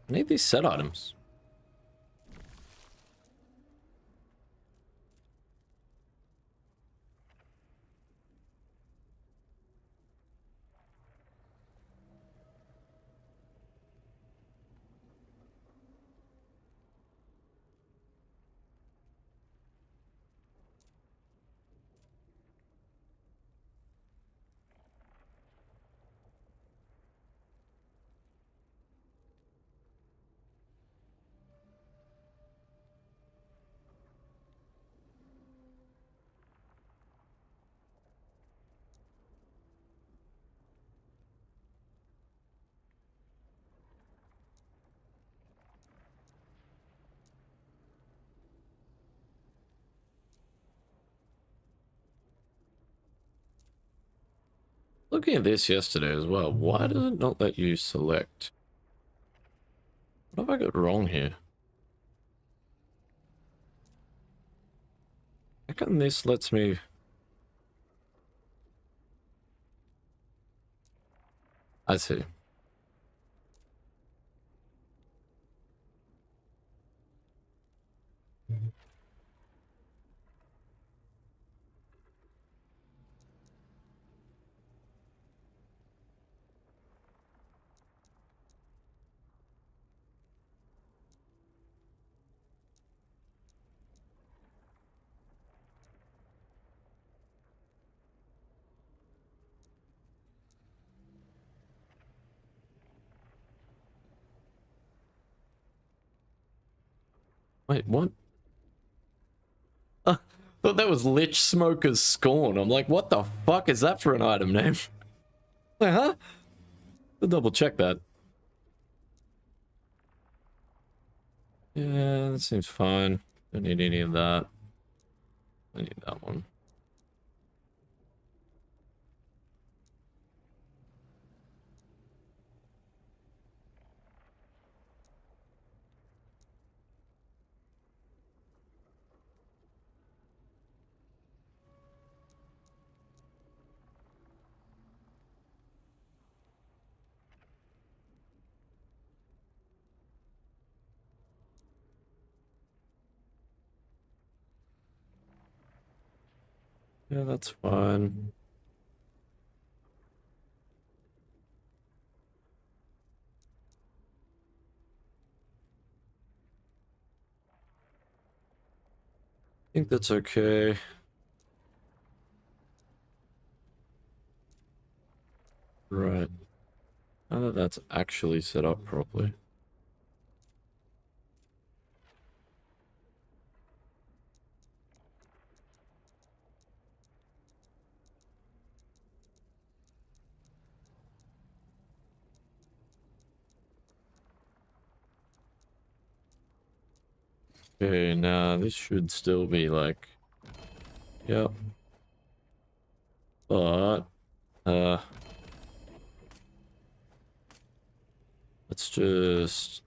need these set items. Looking at this yesterday as well, why does it not let you select? What have I got wrong here? How come this lets me... I see. Wait, what? Thought that was Lich Smoker's Scorn. I'm like, what the fuck is that for an item name? Wait, huh? I'll double check that. Yeah, that seems fine. Don't need any of that. I need that one. Yeah, that's fine. I think that's okay. Right. Now that that's actually set up properly. Okay, now this should still be like... Yep. But... Let's just...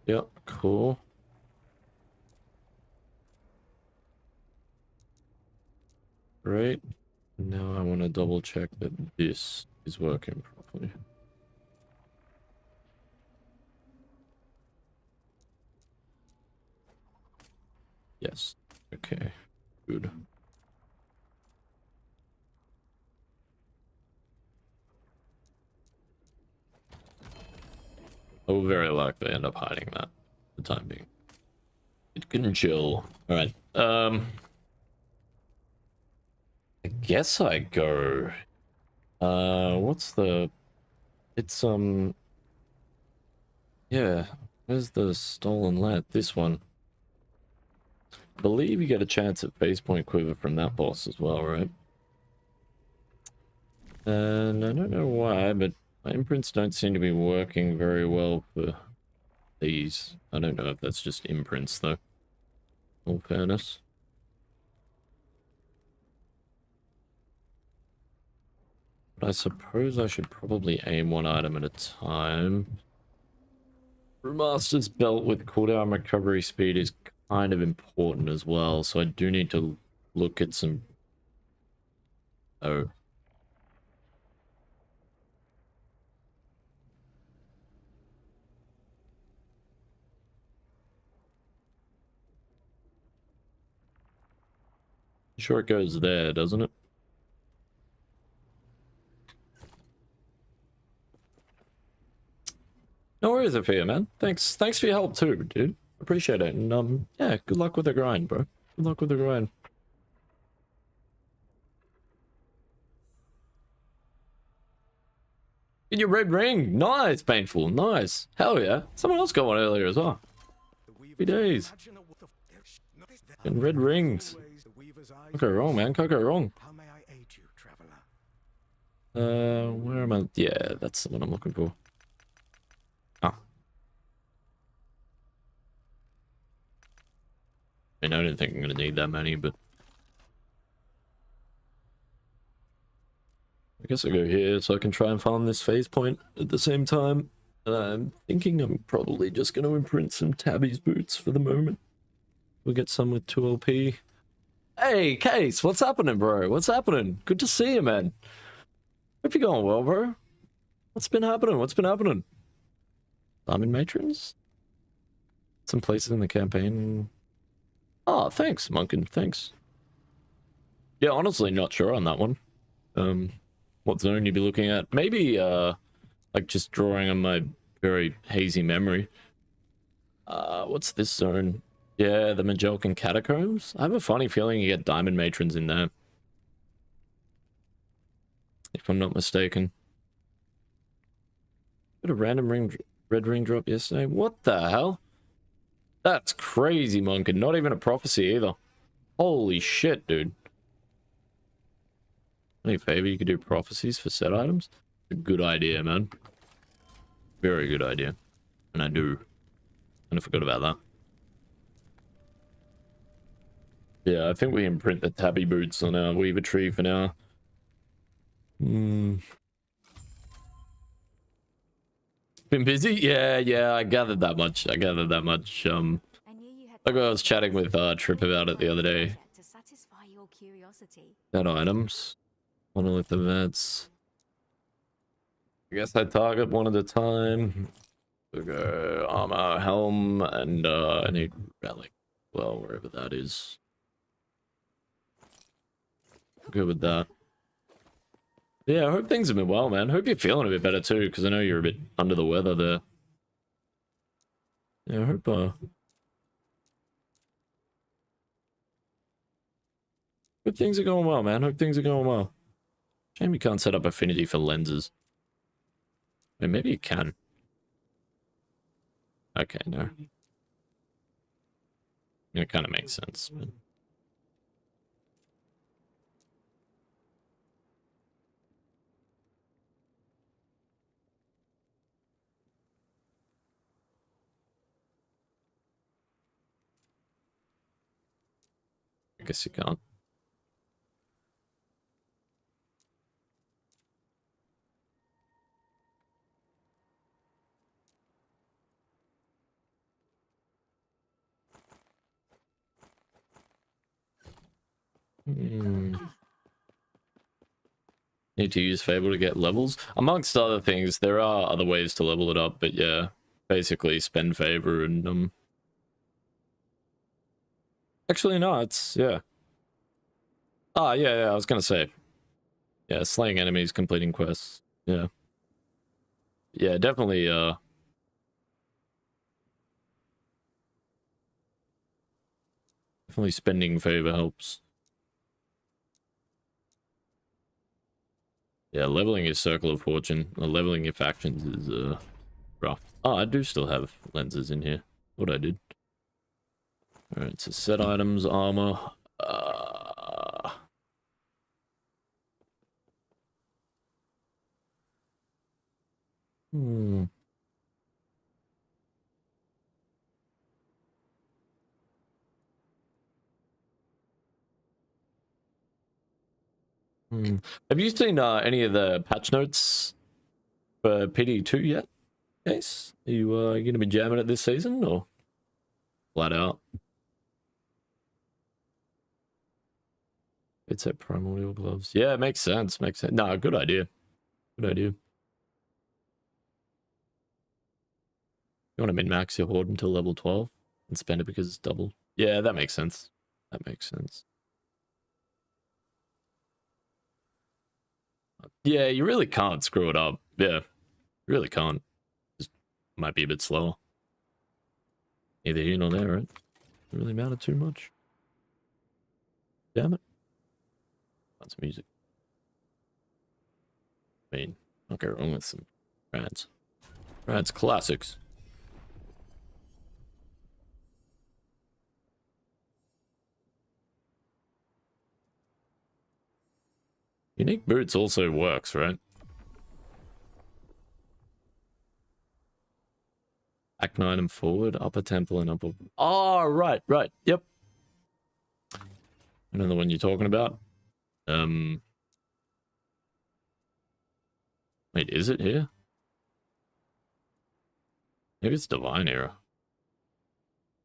Yep, cool. Great. Now I want to double check that this is working properly. Yes. Okay. Good. I will very likely end up hiding that for the time being. It can chill. Alright. I guess I go. What's the... It's, yeah. Where's the stolen land? This one. I believe you get a chance at phase point quiver from that boss as well, right? And I don't know why, but my imprints don't seem to be working very well for these. I don't know if that's just imprints, though. In all fairness. But I suppose I should probably aim one item at a time. Brewmaster's belt with cooldown recovery speed is kind of important as well, so I do need to look at some... Oh. Sure it goes there, doesn't it? No worries, Afia, man. Thanks for your help too, dude. Appreciate it. And yeah, good luck with the grind, bro. Good luck with the grind. Get your red ring. Nice, painful. Nice. Hell yeah. Someone else got one earlier as well. Happy days. And red rings. Can't go wrong, man. Can't go wrong. How may I aid you, traveler? Where am I? Yeah, that's the one I'm looking for. Ah. I mean, I don't think I'm gonna need that many, but I guess I'll go here so I can try and farm this phase point at the same time. I'm thinking I'm probably just going to imprint some Tabby's boots for the moment. We'll get some with 2 LP. Hey, Case, what's happening, bro? What's happening? Good to see you, man. Hope you're going well, bro. What's been happening? What's been happening? Diamond Matrons? Some places in the campaign. Oh, thanks, Munkin. Thanks. Yeah, honestly, not sure on that one. What zone you'd be looking at? Maybe, like just drawing on my very hazy memory. What's this zone? Yeah, the Majelkan Catacombs. I have a funny feeling you get diamond matrons in there. If I'm not mistaken. Got a random red ring drop yesterday. What the hell? That's crazy, Monk, and not even a prophecy either. Holy shit, dude. Any favor you could do prophecies for set items? A good idea, man. Very good idea. And I do. And I forgot about that. Yeah, I think we imprint the tabby boots on our weaver tree for now. Been busy? Yeah, I gathered that much. I knew you had Like I was chatting with Trip about it the other day. to satisfy your curiosity. Set items. Monolith events. I guess I target one at a time. We'll go armor, helm, and I need relic. Well, wherever that is. Good with that. Yeah, I hope things have been well, man. Hope you're feeling a bit better too, because I know you're a bit under the weather there. Yeah, I hope things are going well, man. Hope things are going well. Shame you can't set up affinity for lenses. Wait, maybe you can. Okay, no. It kind of makes sense. But... I guess you can't. Need to use Fable to get levels. Amongst other things, there are other ways to level it up, but yeah, basically spend favor and actually no, it's yeah. Ah, yeah, I was gonna say. Yeah, slaying enemies, completing quests. Yeah. Yeah, definitely definitely spending favor helps. Yeah, leveling your Circle of Fortune, or leveling your factions is rough. Oh, I do still have lenses in here. What I did. Alright, so set items, armor. Have you seen any of the patch notes for PD2 yet, Case? Are you going to be jamming it this season, or flat out? It's at primordial gloves. Yeah, it makes sense. Makes sense. No, good idea. Good idea. You want to min-max your horde until level 12 and spend it because it's double. Yeah, that makes sense. That makes sense. Yeah, you really can't screw it up. Yeah, you really can't. Just might be a bit slower. Neither here nor there, right? Doesn't really matter too much. Damn it. That's music. I mean, not go wrong with some Rads. Rads classics. Unique boots also works, right? Act 9 and forward, upper temple and upper... Oh, right, yep. I know the one you're talking about. Wait, is it here? Maybe it's Divine Era.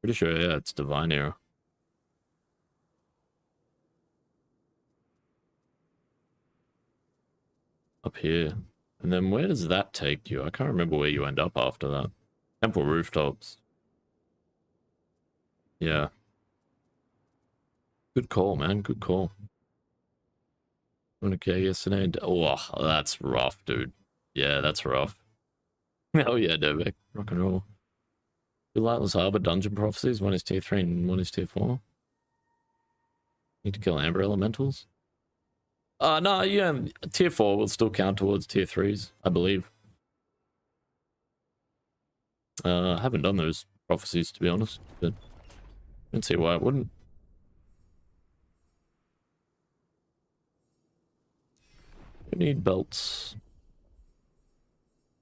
Pretty sure, yeah, it's Divine Era. Up here. And then where does that take you? I can't remember where you end up after that. Temple rooftops. Yeah. Good call, man. Good call. 100k yesterday. Oh, that's rough, dude. Yeah, that's rough. Oh yeah, Devek. Rock and roll. Two Lightless Harbor dungeon prophecies. One is tier 3 and one is tier 4. Need to kill Amber Elementals. No, yeah, tier 4 will still count towards tier 3s, I believe. I haven't done those prophecies, to be honest, but I don't see why it wouldn't. We need belts.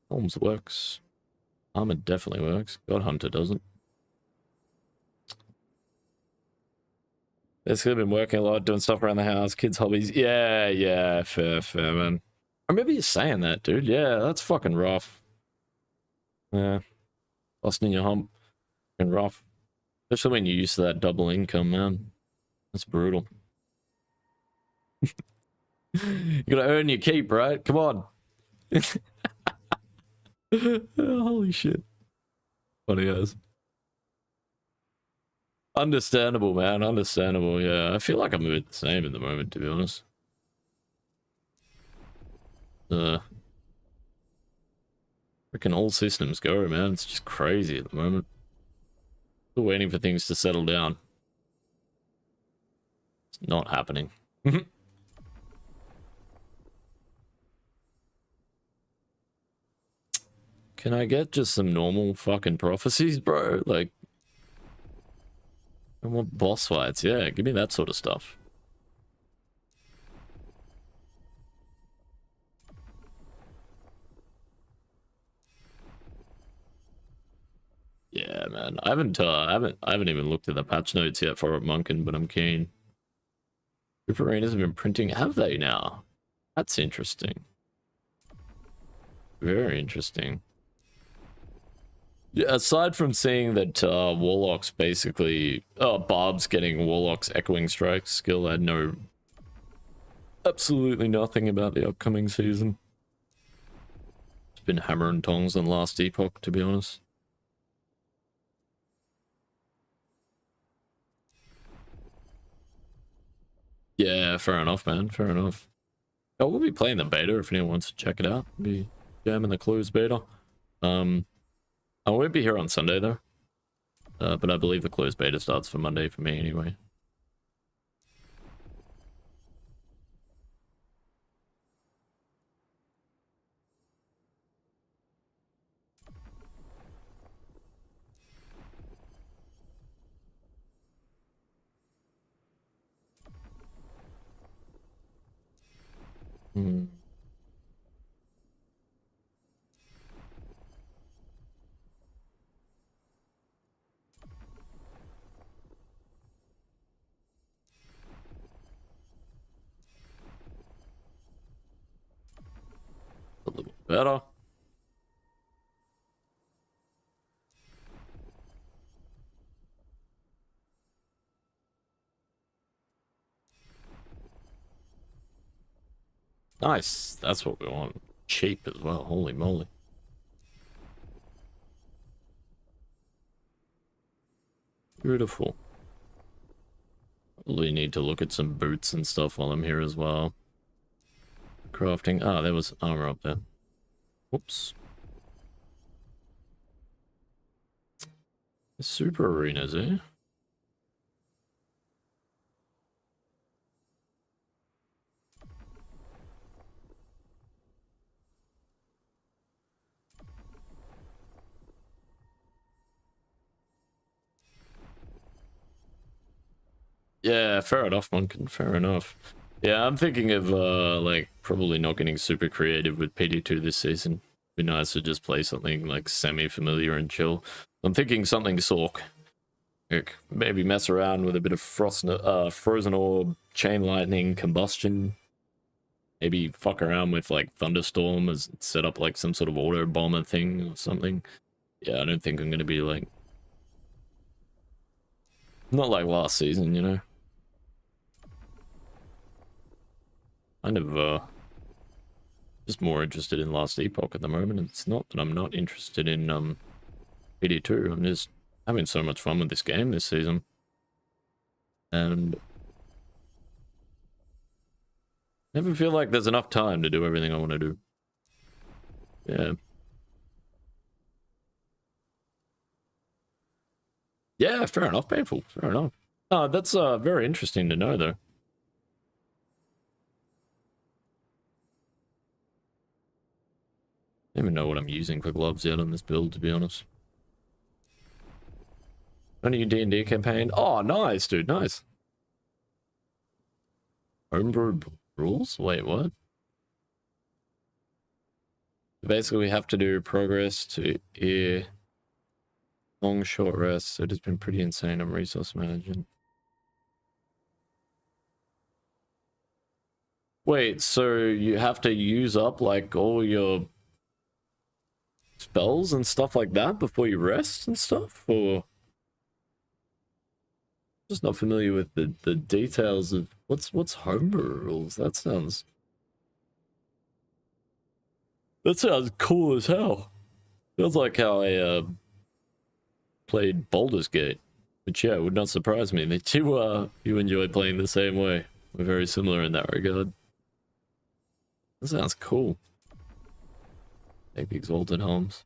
Helms works. Armor definitely works. God Hunter doesn't. Basically been working a lot, doing stuff around the house, kids' hobbies. Yeah, fair, man. I remember you saying that, dude. Yeah, that's fucking rough. Yeah. Busting your hump. Fucking rough. Especially when you're used to that double income, man. That's brutal. You gotta earn your keep, right? Come on. Holy shit. Funny guys. Understandable, man. Understandable, yeah. I feel like I'm a bit the same at the moment, to be honest. Freaking all systems go, man. It's just crazy at the moment. Still waiting for things to settle down. It's not happening. Can I get just some normal fucking prophecies, bro? Like, I want boss fights. Yeah, give me that sort of stuff. Yeah, man. I haven't even looked at the patch notes yet for Munkin, but I'm keen. Group arenas have been printing. Have they now? That's interesting. Very interesting. Yeah, aside from seeing that Warlock's basically... Barb's getting Warlock's Echoing Strike skill, I know absolutely nothing about the upcoming season. It's been hammer and tongs on Last Epoch, to be honest. Yeah, fair enough, man. Fair enough. Oh, we'll be playing the beta if anyone wants to check it out. We'll be jamming the closed beta. I won't be here on Sunday though. But I believe the closed beta starts for Monday for me anyway. Hmm. A little better. Nice. That's what we want. Cheap as well. Holy moly. Beautiful. Probably need to look at some boots and stuff while I'm here as well. Crafting. Ah, there was armor up there. Whoops. Super arenas, eh? Yeah, fair enough, Munkin. Fair enough. Yeah, I'm thinking of, like, probably not getting super creative with PD2 this season. Be nice to just play something, like, semi-familiar and chill. I'm thinking something Sork. Like, maybe mess around with a bit of Frozen Orb, Chain Lightning, Combustion. Maybe fuck around with, like, Thunderstorm as set up, like, some sort of auto bomber thing or something. Yeah, I don't think I'm gonna be, like... Not like last season, you know? Kind of, just more interested in Last Epoch at the moment. It's not that I'm not interested in, PD2. I'm just having so much fun with this game this season. And... never feel like there's enough time to do everything I want to do. Yeah. Yeah, fair enough. Painful. Fair enough. That's very interesting to know, though. I don't even know what I'm using for gloves yet on this build, to be honest. A new D&D campaign. Oh, nice, dude. Nice. Homebrew rules? Wait, what? Basically, we have to do progress to ear. Long, short rests. It has been pretty insane on resource management. Wait, so you have to use up, like, all your spells and stuff like that before you rest and stuff? Or... just not familiar with the details of what's homebrew rules. That sounds cool as hell. Feels like how I played Baldur's Gate, which yeah, would not surprise me that you enjoy playing the same way. We're very similar in that regard. That sounds cool. Take the Exalted Homes.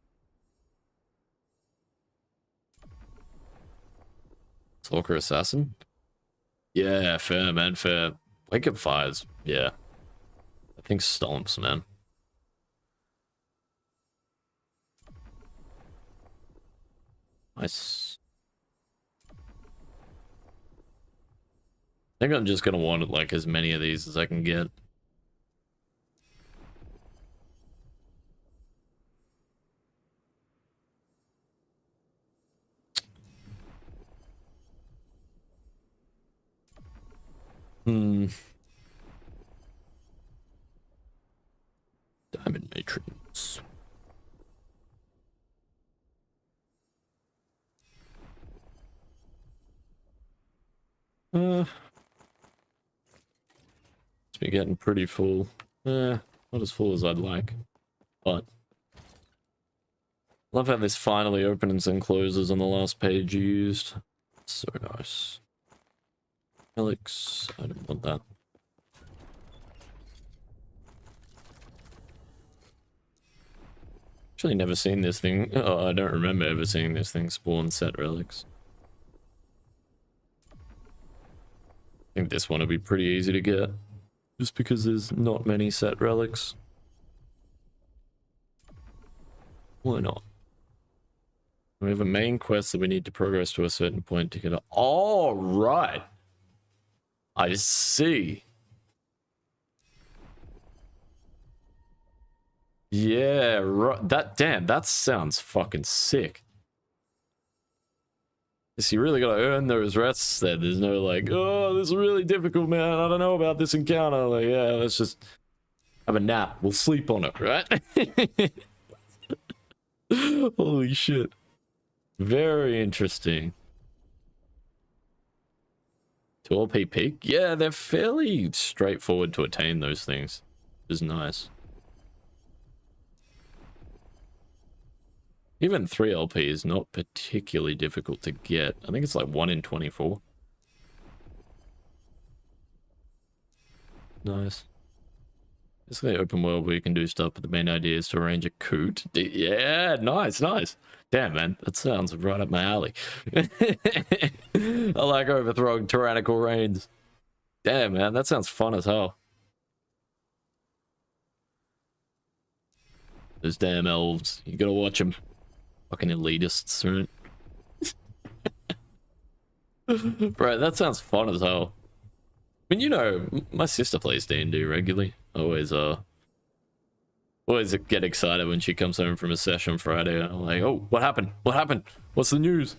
Stalker Assassin? Yeah, fair, man, fair. Wake Up Fires, yeah. I think Stomps, man. Nice. I think I'm just gonna want like as many of these as I can get. Diamond Matrix. It's been getting pretty full. Not as full as I'd like, but love how this finally opens and closes on the last page you used. So nice. Alex, I don't want that. Actually never seen this thing. Oh, I don't remember ever seeing this thing spawn set relics. I think this one will be pretty easy to get, just because there's not many set relics. Why not? We have a main quest that we need to progress to a certain point to get. All right, I see. Yeah, right. That sounds fucking sick. You really gotta earn those rests then. There's no like, oh, this is really difficult, man. I don't know about this encounter. Like, yeah, let's just have a nap. We'll sleep on it, right? Holy shit. Very interesting. 2LP peak? Yeah, they're fairly straightforward to attain those things. Which is nice. Even 3LP is not particularly difficult to get. I think it's like 1 in 24. Nice. It's like open world where you can do stuff, but the main idea is to arrange a coup. Yeah, nice, nice. Damn, man, that sounds right up my alley. I like overthrowing tyrannical reigns. Damn, man, that sounds fun as hell. Those damn elves, you gotta watch them. Fucking elitists, right? Right, that sounds fun as hell. I mean, you know, my sister plays D&D regularly. Always get excited when she comes home from a session Friday. I'm like, oh, what happened? What happened? What's the news?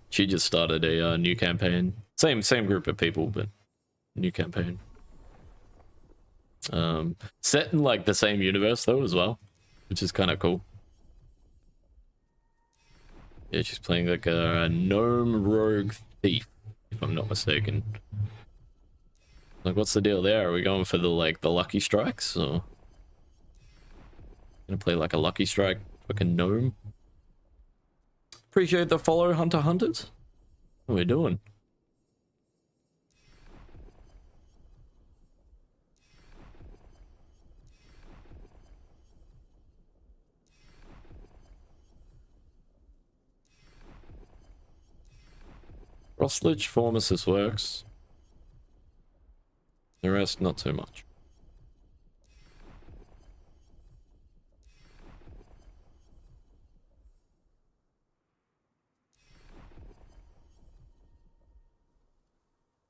She just started a new campaign. Same group of people, but new campaign. Set in like the same universe though as well, which is kind of cool. Yeah, she's playing like a gnome rogue thief, if I'm not mistaken. Like, what's the deal there? Are we going for the lucky strikes, or gonna play like a lucky strike fucking gnome? Appreciate the follow, Hunter Hunters. What are we doing? Cross-lich Pharmacist works. The rest, not so much.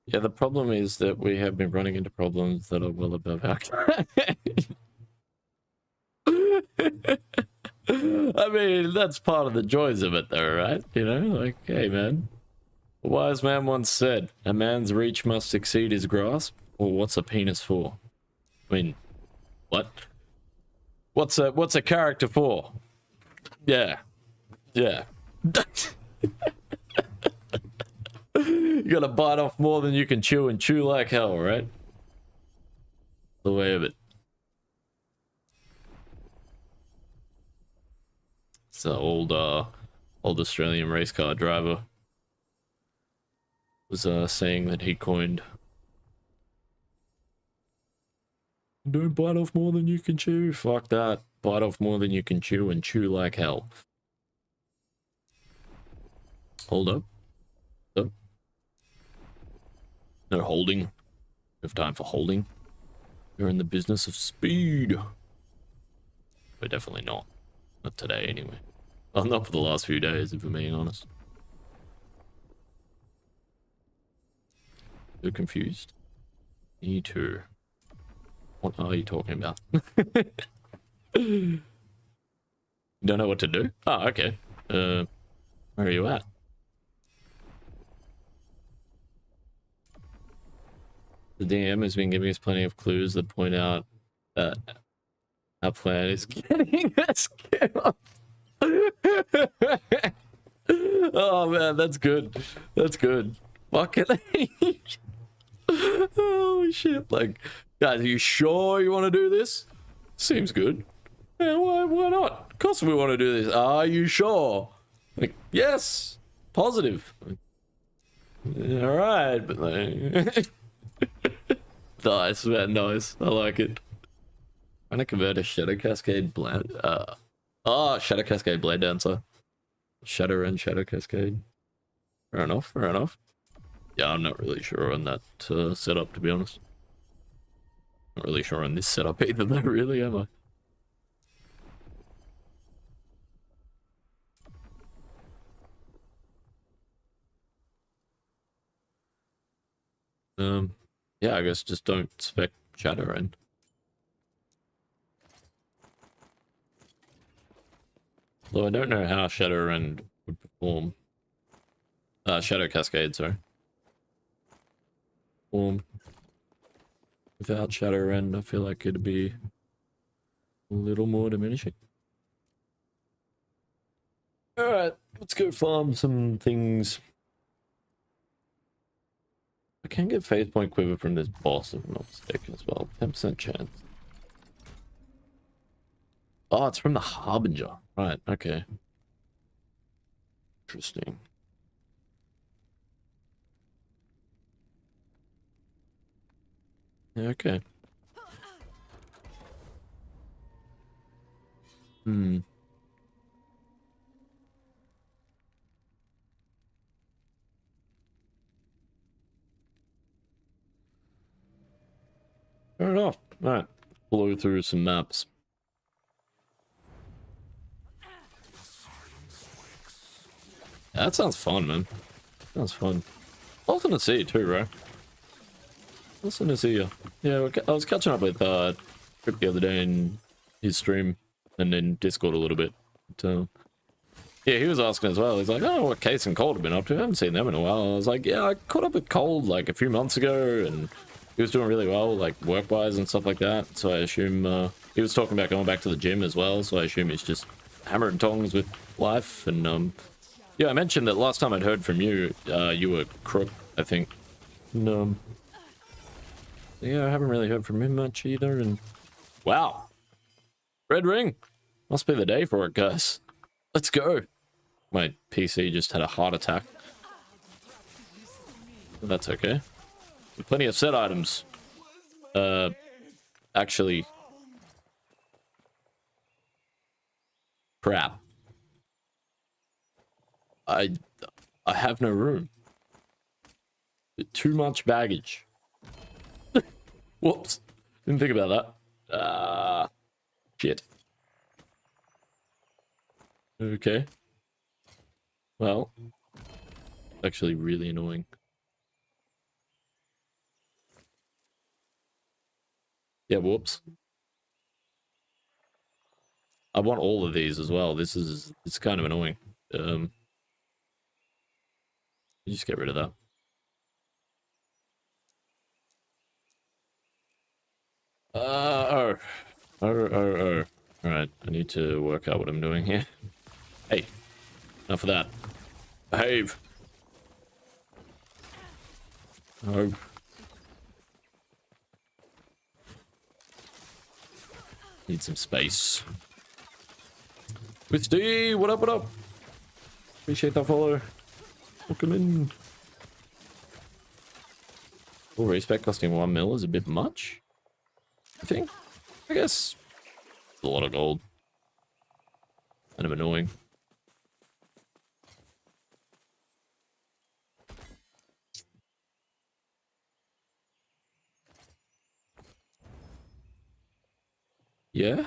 Yeah, the problem is that we have been running into problems that are well above our I mean, that's part of the joys of it though, right? You know, like, hey man. A wise man once said, a man's reach must exceed his grasp, or what's a penis for? I mean, what? What's a character for? Yeah. Yeah. You gotta bite off more than you can chew and chew like hell, right? The way of it. It's an old Australian race car driver was saying that he coined. Don't bite off more than you can chew. Fuck that. Bite off more than you can chew and chew like hell. Hold up. Up. No holding. We have time for holding. We're in the business of speed. We're definitely not. Not today, anyway. Well, not for the last few days, if we're being honest. You're confused? Me too. What are you talking about? You don't know what to do? Oh, okay. Where are you at? The DM has been giving us plenty of clues that point out that our plan is getting us killed. Oh man, that's good. That's good. Fucking holy shit. Like, guys, are you sure you want to do this? Seems good. Yeah, why not? Of course we want to do this. Are you sure? Like, yes. Positive. Alright, but like... Nice, man, nice. I like it. Trying to convert a Shadow Cascade blend. Shadow Cascade Blade Dancer. Shadow and Shadow Cascade. Fair enough, fair enough. Yeah, I'm not really sure on that setup, to be honest. Not really sure on this setup either, though, really, am I? Yeah, I guess just don't spec Shadowrun. Though I don't know how Shadowrun would perform. Shadow Cascade, sorry. Without Shadowrun, I feel like it'd be a little more diminishing. Alright, let's go farm some things. I can get Phase Point Quiver from this boss, if I'm not mistaken, as well. 10% chance. Oh, it's from the Harbinger. Right, okay. Interesting. Yeah, okay. Fair enough. Alright. Blow through some maps. That sounds fun, man. Sounds fun. Awesome to see you too, right? Awesome to see you. Yeah, I was catching up with Trip the other day in his stream and in Discord a little bit. But, yeah, he was asking as well. He's like, oh, what Case and Cold have been up to? I haven't seen them in a while. I was like, yeah, I caught up with Cold like a few months ago and he was doing really well, like work-wise and stuff like that. So I assume he was talking about going back to the gym as well. So I assume he's just hammer and tongs with life. And yeah, I mentioned that last time I'd heard from you, you were Crook, I think. And yeah, I haven't really heard from him much either. And wow, red ring, must be the day for it, guys. Let's go. My PC just had a heart attack. But that's okay. Plenty of set items. Actually, crap. I have no room. Too much baggage. Whoops. Didn't think about that. Shit. Okay. Well. Actually really annoying. Yeah, whoops. I want all of these as well. It's kind of annoying. You just get rid of that. Oh. Alright, I need to work out what I'm doing here. Hey, enough of that. Behave. Oh. Need some space. Twisty, what up, what up? Appreciate that follow. Welcome in. Oh, respec costing 1 mil is a bit much, I think. I guess it's a lot of gold. Kind of annoying. Yeah.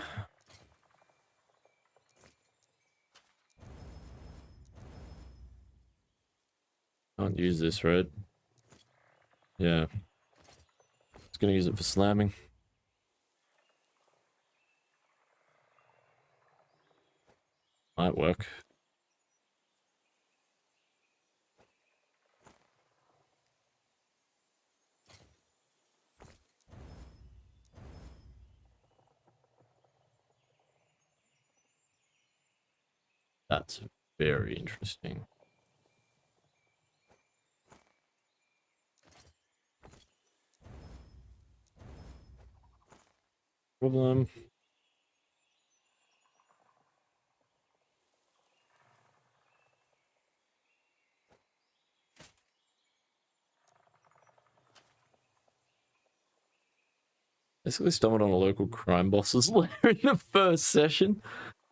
Can't use this, right? Yeah. Just gonna use it for slamming. Might work. That's very interesting. Problem. Basically stumbled on a local crime boss's lair in the first session.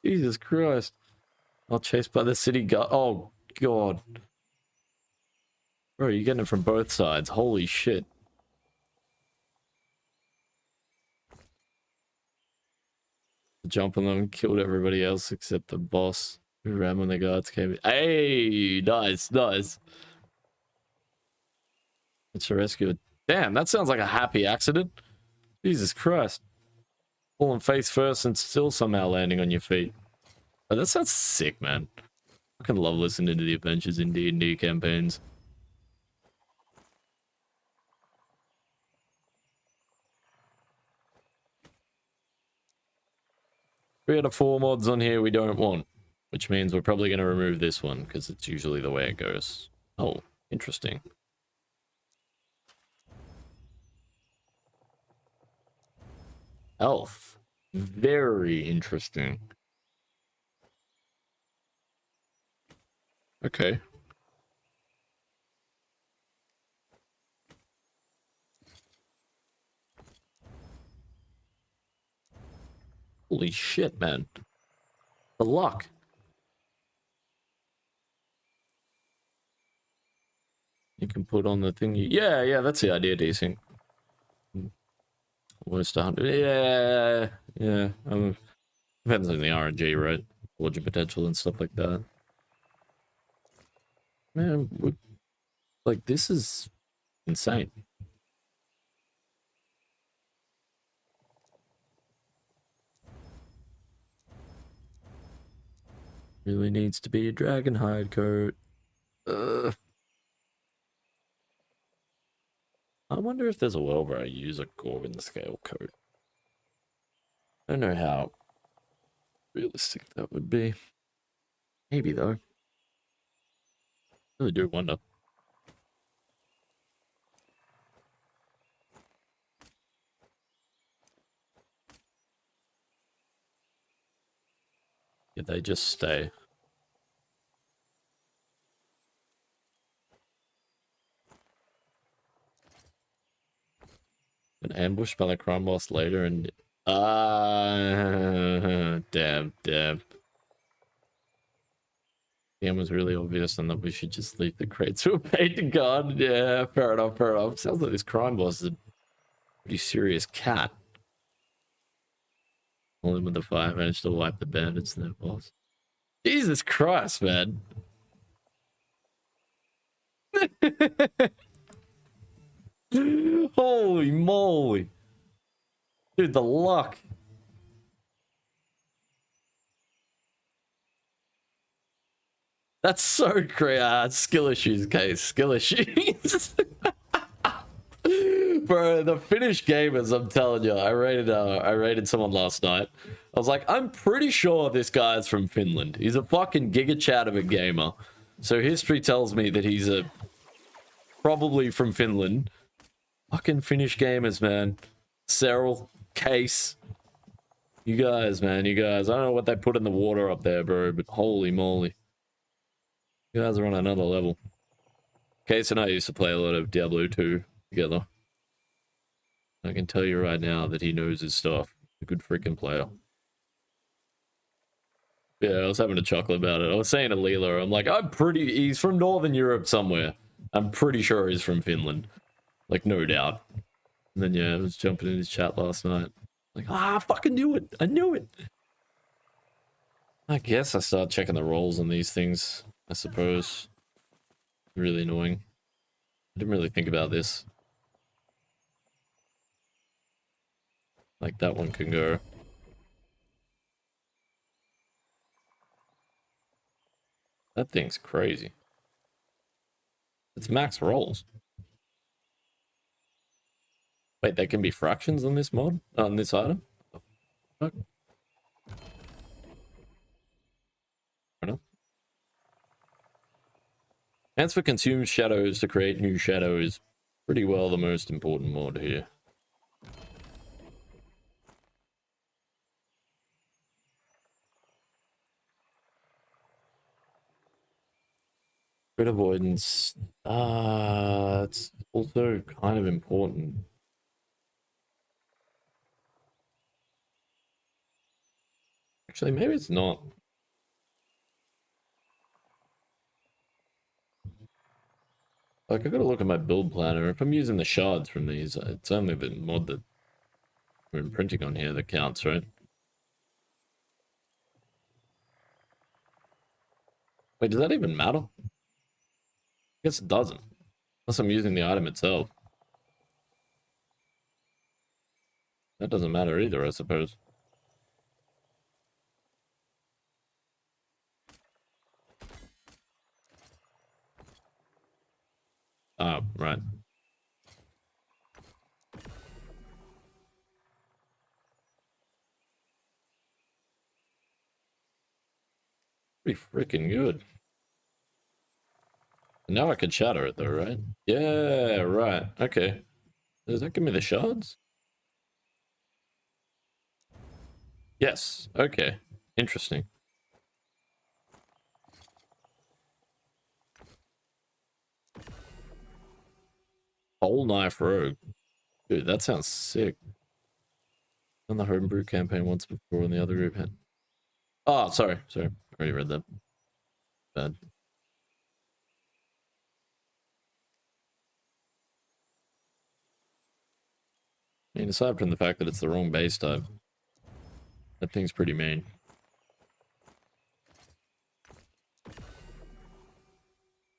Jesus Christ. I'll chased by the city guard. Oh, God. Bro, you're getting it from both sides. Holy shit. Jump on them and killed everybody else except the boss who ran when the guards came in. Hey, nice, nice. It's a rescue. Damn, that sounds like a happy accident. Jesus Christ. Falling face first and still somehow landing on your feet. Oh, that sounds sick, man. I fucking love listening to the adventures in D&D campaigns. We had 4 mods on here we don't want, which means we're probably going to remove this one because it's usually the way it goes. Oh, interesting. Elf. Very interesting. Okay. Holy shit, man. The luck. You can put on the thing. Yeah, that's the idea, desync. Almost 100. Yeah. Depends on the RNG, right? Forging potential and stuff like that. Man, like, this is insane. Really needs to be a dragon hide coat. I wonder if there's a world where I use a Gorgon scale coat. I don't know how realistic that would be. Maybe, though. Really do wonder. Yeah, they just stay. An ambush by the crime boss later and... damn. game was really obvious and that we should just leave the crates with paid God. Yeah, fair enough, fair enough. Sounds like this crime boss is a pretty serious cat. Only with the fire managed to wipe the bandits and their boss. Jesus Christ, man. Holy moly. Dude, the luck. That's so great. Skill issues, case. Skill issues. Bro, the Finnish gamers, I'm telling you, I rated someone last night. I was like, I'm pretty sure this guy's from Finland. He's a fucking giga chat of a gamer. So history tells me that he's probably from Finland. Fucking Finnish gamers, man. Cyril, Case. You guys, man, you guys. I don't know what they put in the water up there, bro, but holy moly. You guys are on another level. Case and I used to play a lot of Diablo 2 together. I can tell you right now that he knows his stuff. A good freaking player. Yeah, I was having a chuckle about it. I was saying to Leela, I'm like, he's from Northern Europe somewhere. I'm pretty sure he's from Finland. Like, no doubt. And then, yeah, I was jumping in his chat last night. Like, I fucking knew it. I knew it. I guess I start checking the rolls on these things, I suppose. Really annoying. I didn't really think about this. Like, that one can go. That thing's crazy. It's max rolls. Wait, there can be fractions on this mod? On this item? Fuck. Fair enough. Transfer consumes shadows to create new shadows. Pretty well the most important mod here. Crit avoidance. It's also kind of important. Actually, maybe it's not. Like, I gotta look at my build planner. If I'm using the shards from these, it's only the mod that we're imprinting on here that counts, right? Wait, does that even matter? I guess it doesn't. Unless I'm using the item itself. That doesn't matter either, I suppose. Oh, right. Pretty freaking good. Now I can shatter it though, right? Yeah, right. Okay. Does that give me the shards? Yes. Okay. Interesting. Whole knife rogue. Dude, that sounds sick. On the homebrew campaign once before, and the other group had. Oh, sorry. I already read that. Bad. I mean, aside from the fact that it's the wrong base type, that thing's pretty mean.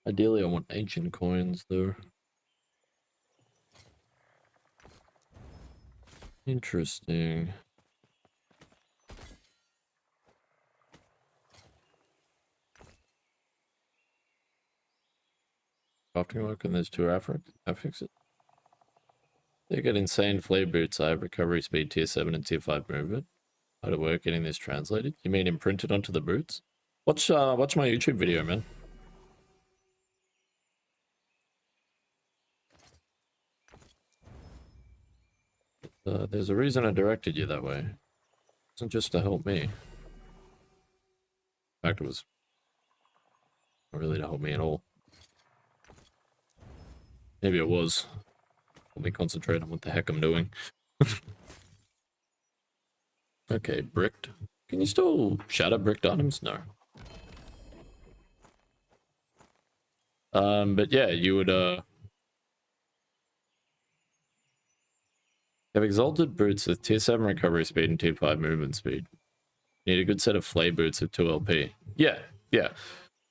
Ideally, I want ancient coins, though. Interesting. Crafting work and there's two affixes. They get insane flare boots. I have recovery speed tier 7 and tier 5 movement. How to work getting this translated? You mean imprinted onto the boots? Watch my YouTube video, man. There's a reason I directed you that way. It wasn't just to help me. In fact, it was not really to help me at all. Maybe it was. Let me concentrate on what the heck I'm doing. Okay, bricked. Can you still shatter bricked items? No. But yeah, you would have exalted boots with tier 7 recovery speed and tier 5 movement speed. Need a good set of flay boots with 2 LP. Yeah, yeah.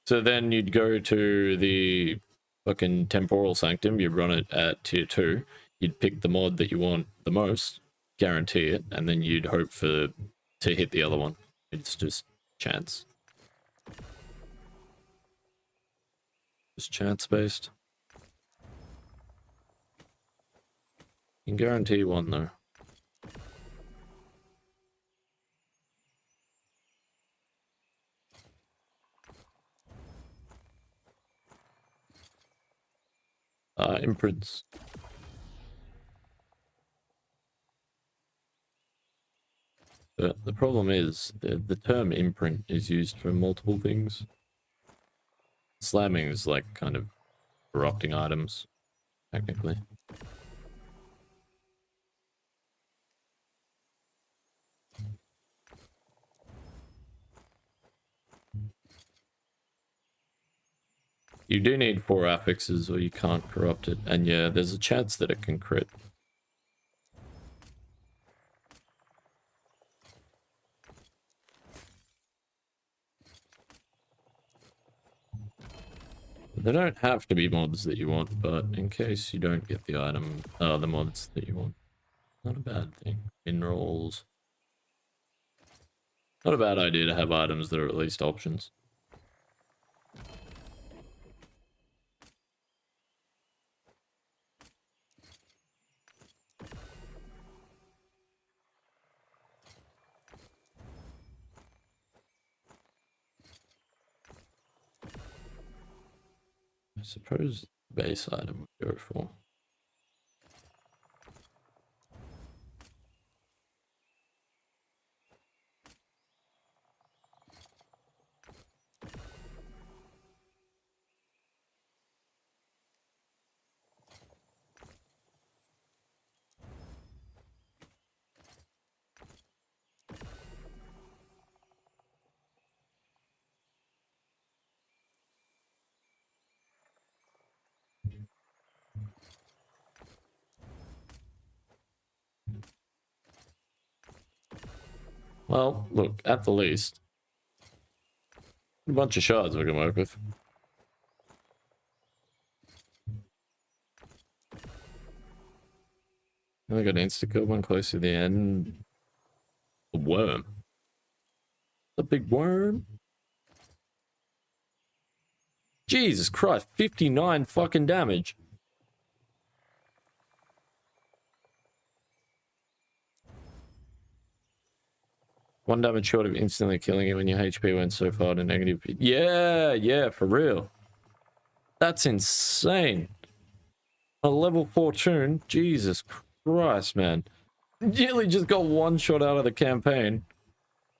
So then you'd go to the fucking Temporal Sanctum, you'd run it at tier 2, you'd pick the mod that you want the most, guarantee it, and then you'd hope to hit the other one. It's just chance. Just chance based. You can guarantee one though. Imprints. But the problem is the term imprint is used for multiple things. Slamming is like kind of corrupting items, technically. You do need 4 affixes or you can't corrupt it. And yeah, there's a chance that it can crit. They don't have to be mods that you want, but in case you don't get the item, the mods that you want. Not a bad thing. Minerals. Not a bad idea to have items that are at least options. I suppose base item would go for. Well, look, at the least, a bunch of shards we can work with. I got an insta-kill one close to the end. A worm. A big worm. Jesus Christ, 59 fucking damage. One damage short of instantly killing it when your HP went so far to negative. Yeah, yeah, for real. That's insane. A level 4 tune? Jesus Christ, man. Nearly just got one shot out of the campaign.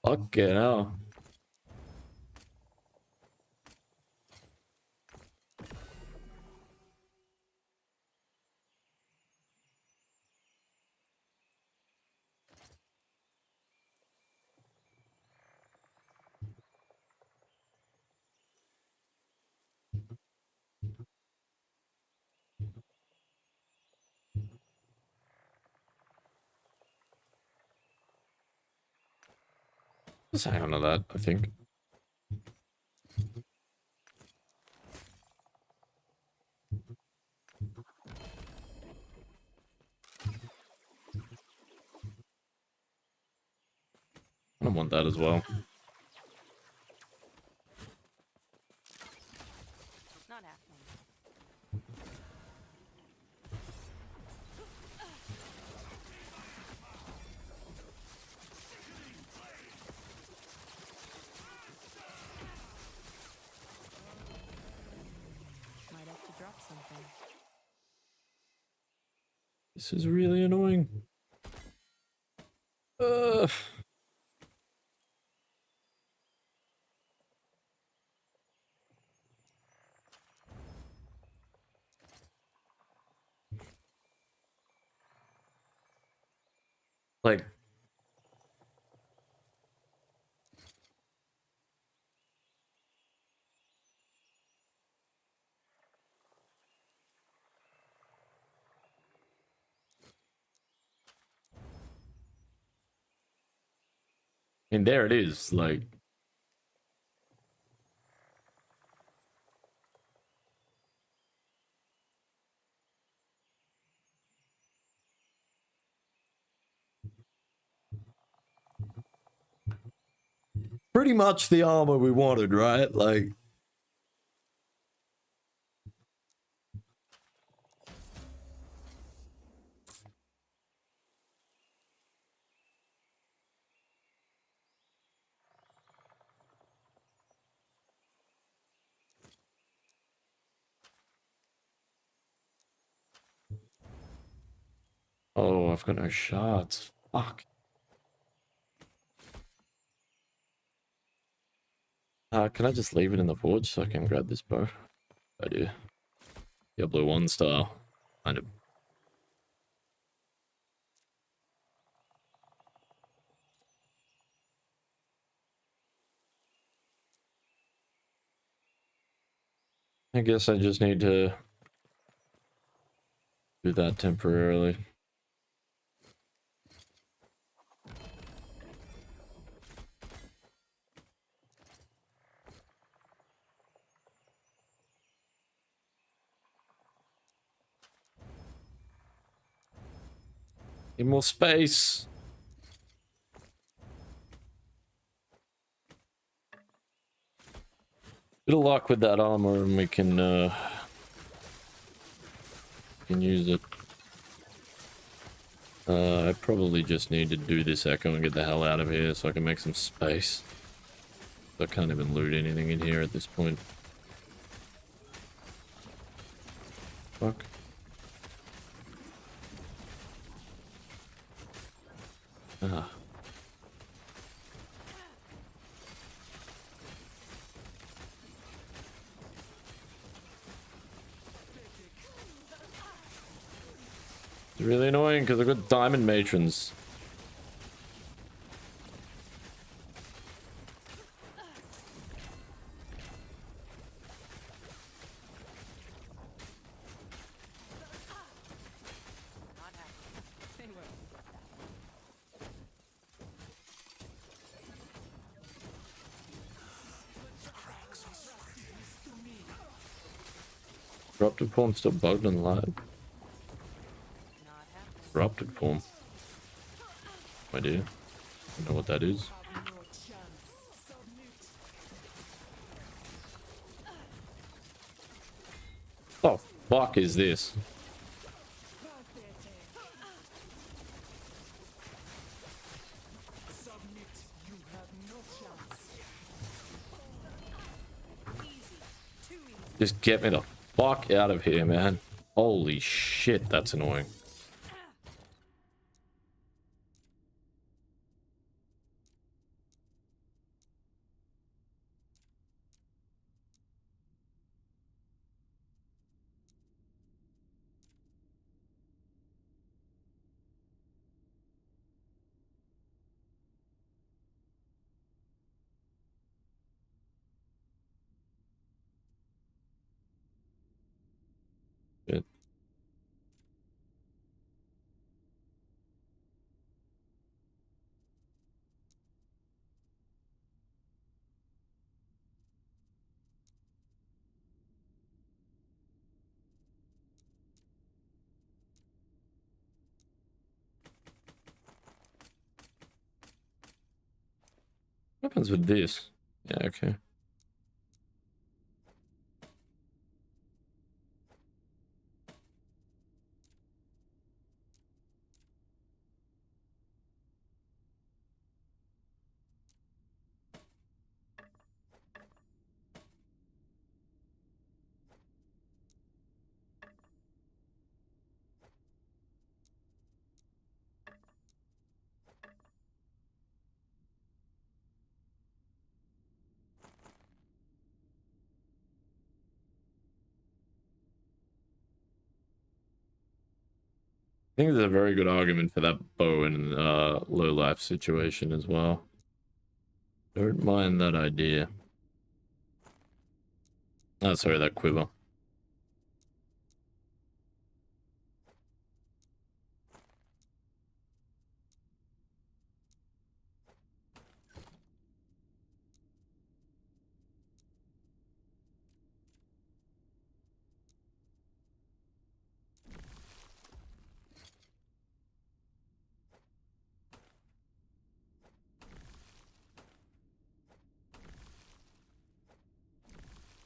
Fucking hell. Let's hang on to that, I think. I don't want that as well. Not happening. Might have to drop something. This is really annoying. Like, mean, there it is. Like, pretty much the armor we wanted, right? Like, oh, I've got no shots. Fuck. Can I just leave it in the forge so I can grab this bow? I do. Diablo 1 style. Kind of. I guess I just need to do that temporarily. Need more space. Bit of luck with that armor and we can use it. I probably just need to do this echo and get the hell out of here so I can make some space. I can't even loot anything in here at this point. Fuck. Ah. It's really annoying because I've got diamond matrons. Not happening. They won't. Corrupted form still bugged and live. Not happening. Corrupted form. I do. I know what that is. Oh, fuck is this? Just get me the fuck out of here, man. Holy shit, that's annoying. Shit. What happens with this? Yeah, okay. I think there's a very good argument for that bow in low life situation as well. Don't mind that idea. Oh, sorry, that quiver.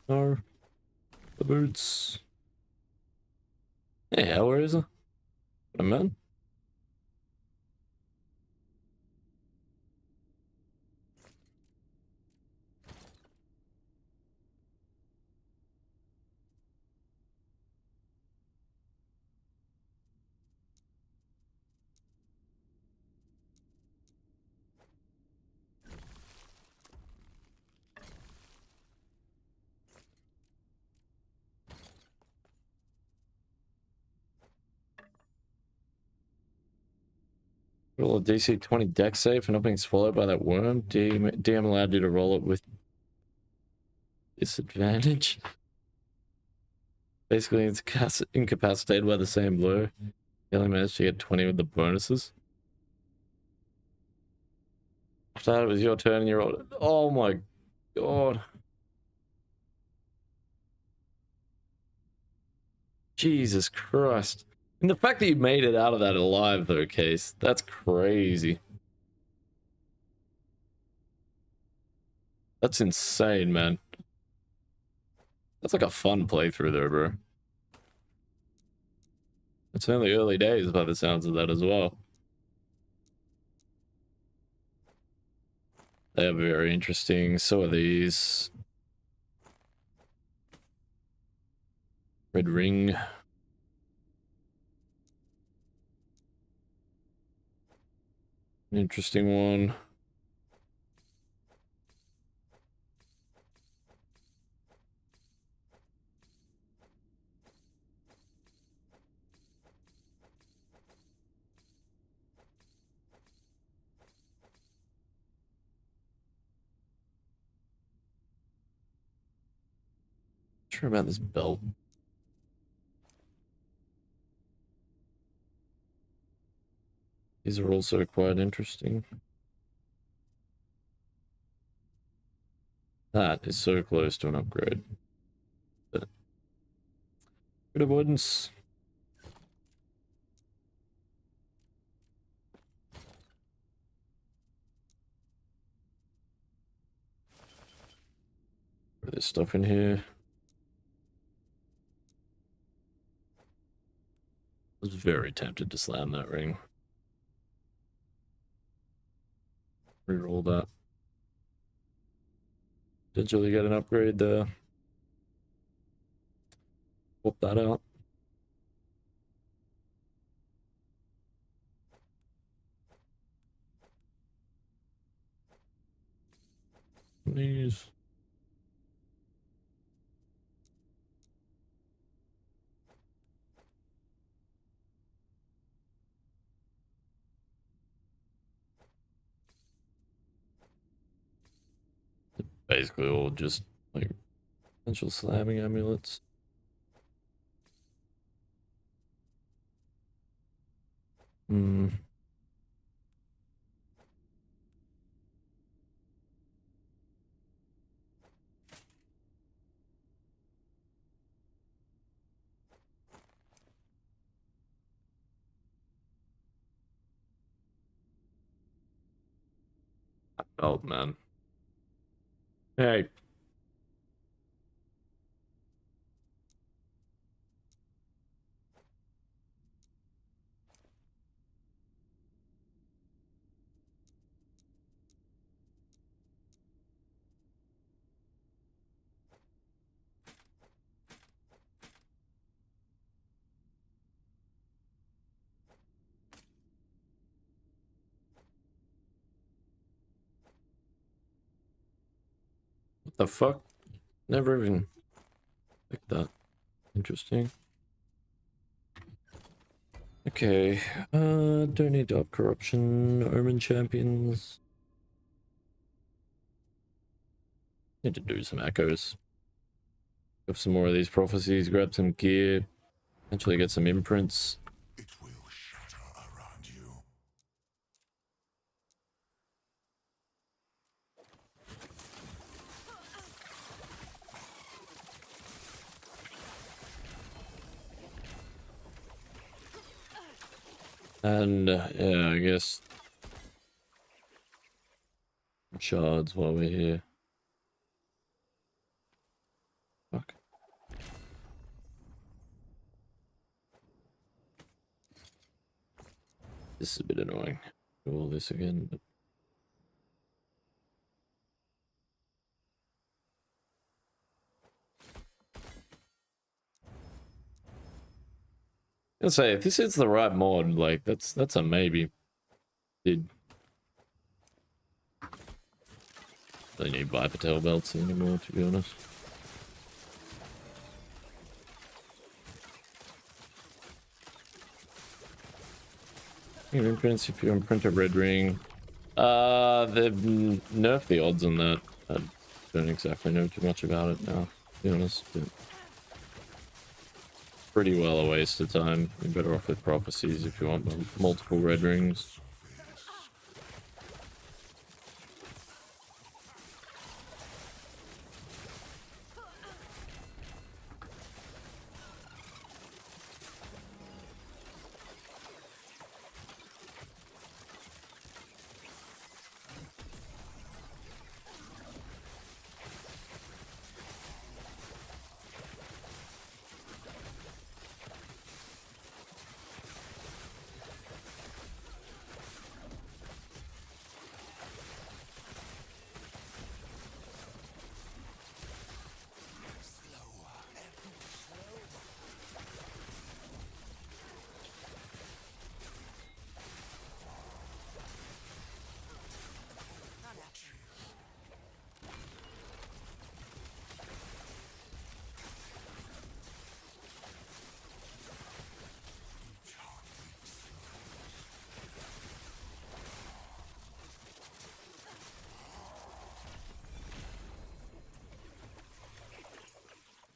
No. The boots. Yeah, where is it? A man? Roll a DC 20 deck save and not being swallowed by that worm. DM allowed you to roll it with disadvantage. Basically, it's incapacitated by the same blow. You only managed to get 20 with the bonuses. After that, it was your turn and you rolled it. Oh my god. Jesus Christ. And the fact that you made it out of that alive, though, Case, that's crazy. That's insane, man. That's like a fun playthrough there, bro. It's only early days by the sounds of that as well. They are very interesting. So are these. Red ring. An interesting one. Not sure about this belt. These are also quite interesting. That is so close to an upgrade. But good avoidance. There's stuff in here. I was very tempted to slam that ring. Reroll that. Potentially get an upgrade there. Swap that out. These. Basically all just like potential slamming amulets. Hmm. Oh man. Hey. What the fuck? Never even picked that. Interesting. Okay. Don't need to up corruption. Omen champions. Need to do some echoes. Have some more of these prophecies, grab some gear, eventually get some imprints. It will shatter around you. And yeah, I guess shards while we're here. This is a bit annoying. Do all this again. But... I'll say if this is the right mod, like that's a maybe. Did don't need Viper tail belts anymore, to be honest. Imprints if you imprint a red ring. They've nerfed the odds on that. I don't exactly know too much about it now, to be honest. But pretty well a waste of time. You're better off with prophecies if you want multiple red rings.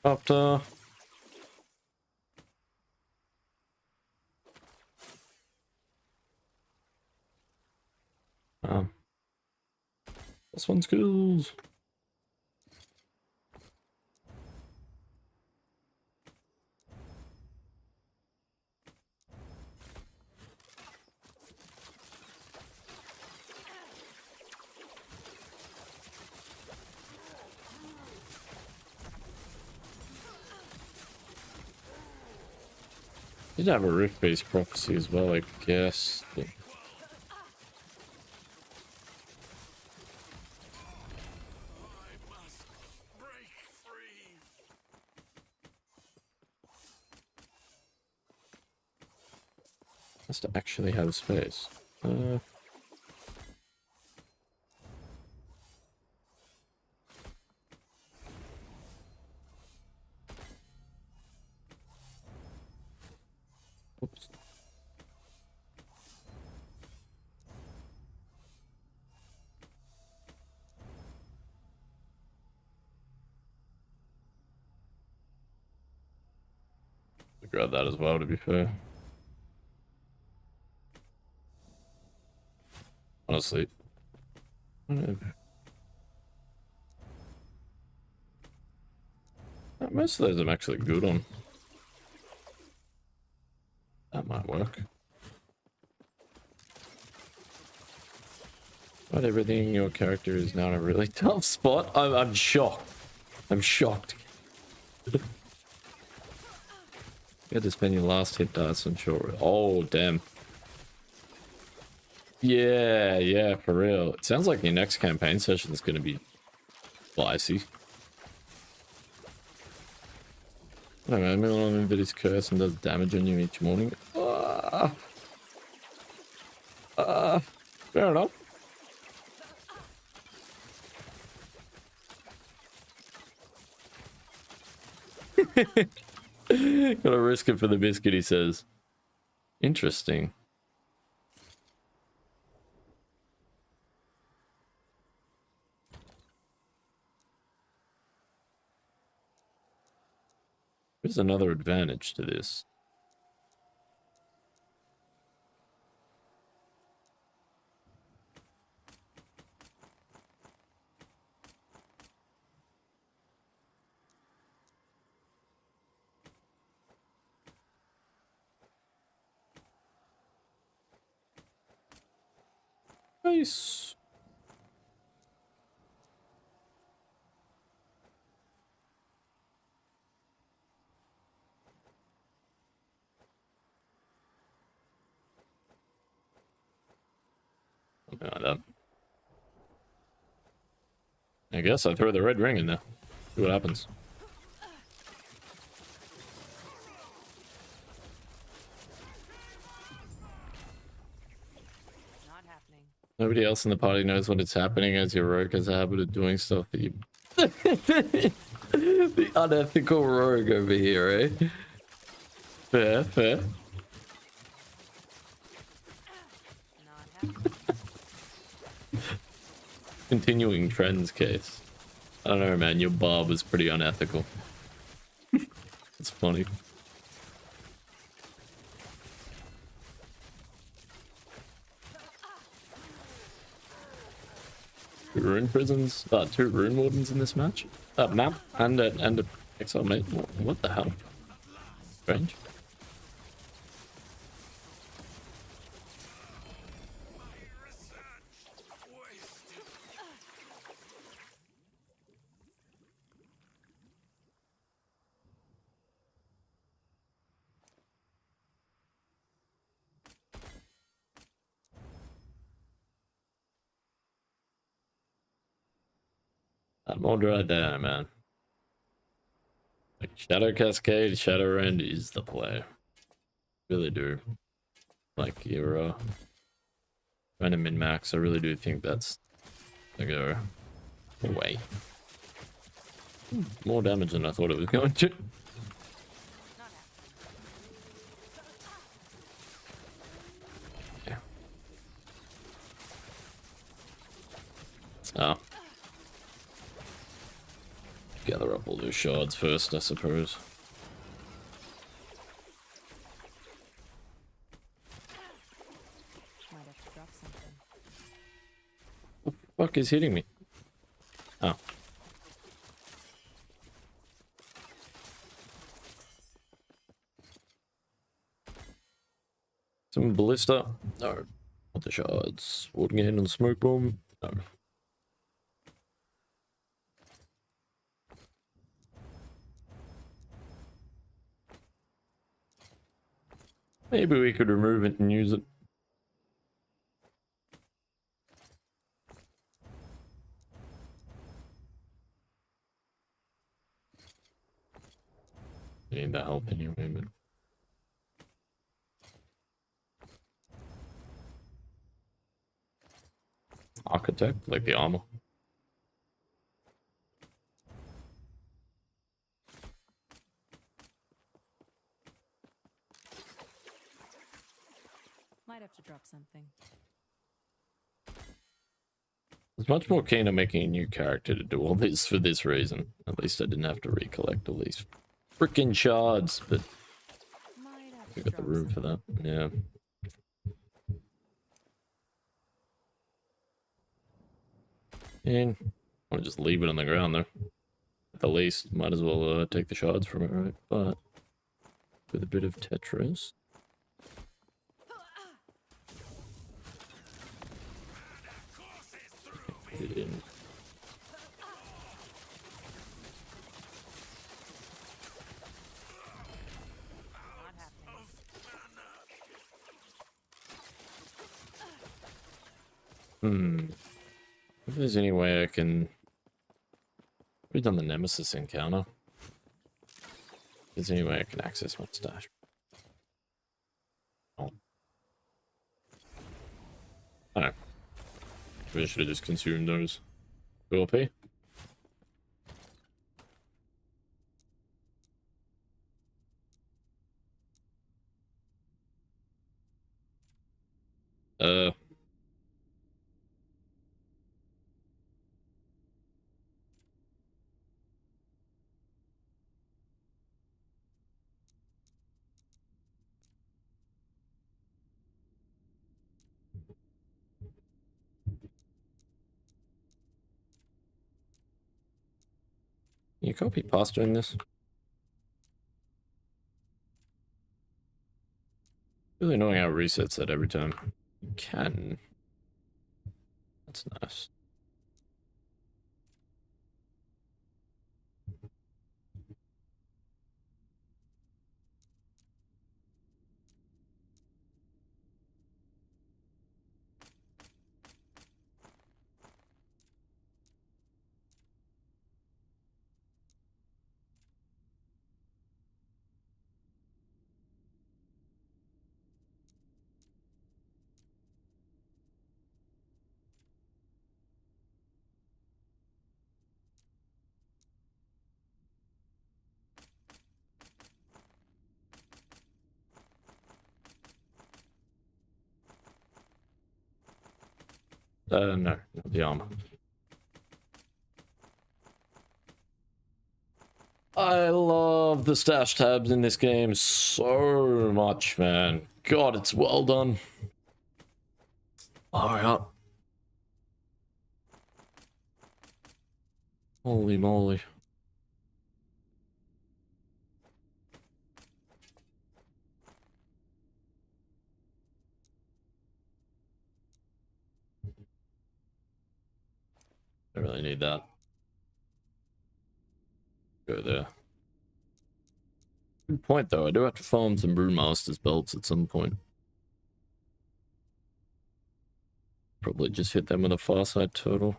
After this one's skills. Did have a rift-based prophecy as well, I guess. But... has to actually have space. Oops. I grabbed that as well, to be fair. Honestly. Most of those I'm actually good on. That might work. But everything, your character is now in a really tough spot. I'm shocked. I'm shocked. You had to spend your last hit dice on short. Oh, damn. Yeah, for real. It sounds like your next campaign session is going to be spicy. I don't know, maybe I'll invoke his curse and does damage on you each morning. Fair enough. Gotta risk it for the biscuit, he says. Interesting. There's another advantage to this. Nice. I guess I throw the red ring in there. See what happens. Not happening. Nobody else in the party knows what is happening as your rogue has a habit of doing stuff that you... The unethical rogue over here, eh? Fair, fair. Not happening. Continuing trends case. I don't know, man. Your bar was pretty unethical. It's funny. Two rune prisons, two rune wardens in this match. Map and a exile mate. What the hell? Strange. I'm all right there, man. Like Shadow Cascade, Shadow Rend is the play. Really do. Like you're trying to min max. I really do think that's the go away. More damage than I thought it was going to. Yeah. Oh. Gather up all those shards first, I suppose. Might have to drop something. What the fuck is hitting me? Oh. Some ballista? No. Not the shards. Warding in on smoke bomb? No. Maybe we could remove it and use it. I need that help anyway, but... Architect? Like the armor? Might have to drop something. I was much more keen on making a new character to do all this for this reason. At least I didn't have to recollect all these freaking shards, but Might have we to got the drop room for that. Yeah. And I want to just leave it on the ground there. At the least, might as well take the shards from it, right? But with a bit of Tetris. Get it in. Not happening. If there's any way I can... We've done the Nemesis encounter. If there's any way I can access my stash. Oh. I don't know. Maybe I should have just consumed those. OP. You copy pasta in this? Really annoying how it resets that every time. You can. That's nice. No, not the armor. I love the stash tabs in this game so much, man. God, it's well done. Alright. Holy moly. I really need that. Go there. Good point, though. I do have to farm some Brewmaster's belts at some point. Probably just hit them with a Farsight turtle.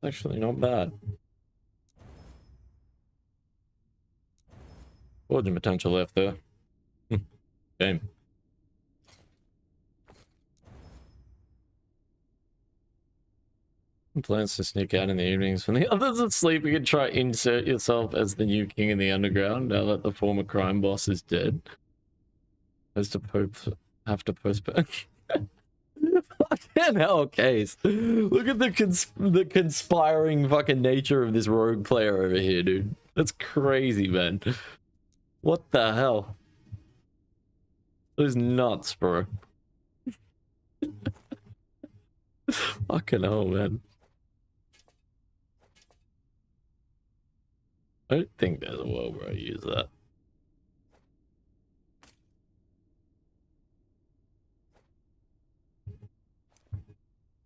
Actually, not bad. Forging potential left there. Game. Plans to sneak out in the evenings when the others are sleeping and try insert yourself as the new king in the underground now that the former crime boss is dead. Have to postpone. Fucking hell, case. Look at the conspiring fucking nature of this rogue player over here, dude. That's crazy, man. What the hell? That is nuts, bro. Fucking hell, man. I don't think there's a world where I use that.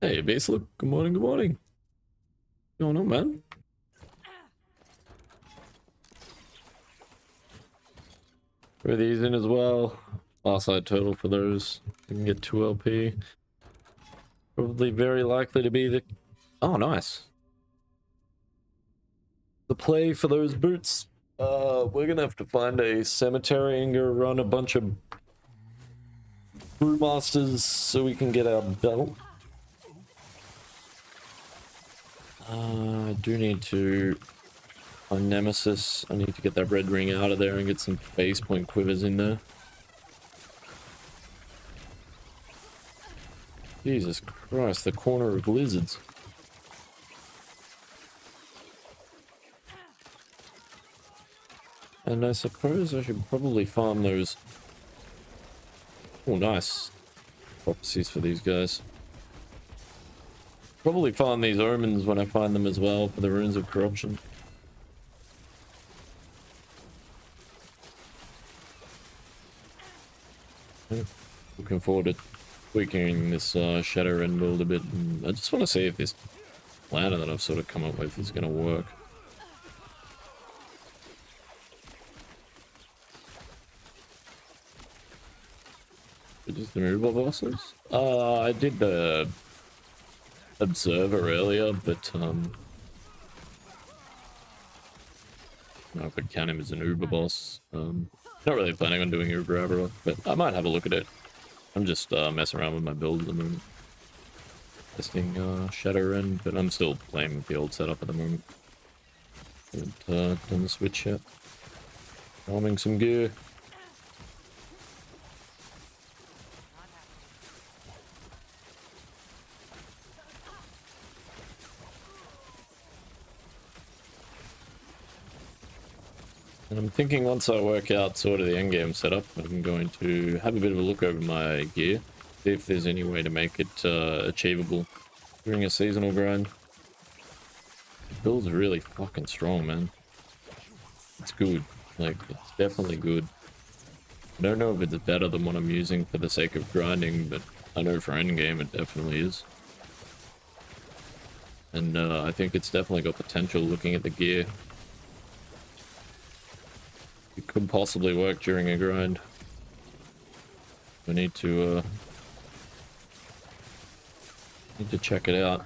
Hey, base, look. Good morning, good morning. What's going on, man? Throw these in as well. Farsight turtle for those. You can get 2 LP. Probably very likely to be the... Oh, nice. The play for those boots. We're gonna have to find a cemetery and go run a bunch of brewmasters so we can get our belt. I do need to find Nemesis. I need to get that red ring out of there and get some base point quivers in there. Jesus Christ, the corner of lizards. And I suppose I should probably farm those. Oh, nice. Prophecies for these guys. Probably farm these omens when I find them as well for the runes of corruption. Yeah, looking forward to tweaking this Shadowrun build a bit. And I just want to see if this planner that I've sort of come up with is going to work. Just the removal bosses? I did the Observer earlier, but I could count him as an Uber boss. Not really planning on doing Uber ever, but I might have a look at it. I'm just messing around with my build at the moment. Testing Shadowrun, but I'm still playing with the old setup at the moment. Haven't done the switch yet. Farming some gear. And I'm thinking once I work out sort of the endgame setup, I'm going to have a bit of a look over my gear, see if there's any way to make it achievable during a seasonal grind. The build's really fucking strong, man. It's good. Like, it's definitely good. I don't know if it's better than what I'm using for the sake of grinding, but I know for endgame it definitely is. And I think it's definitely got potential looking at the gear. It could possibly work during a grind. We need to check it out.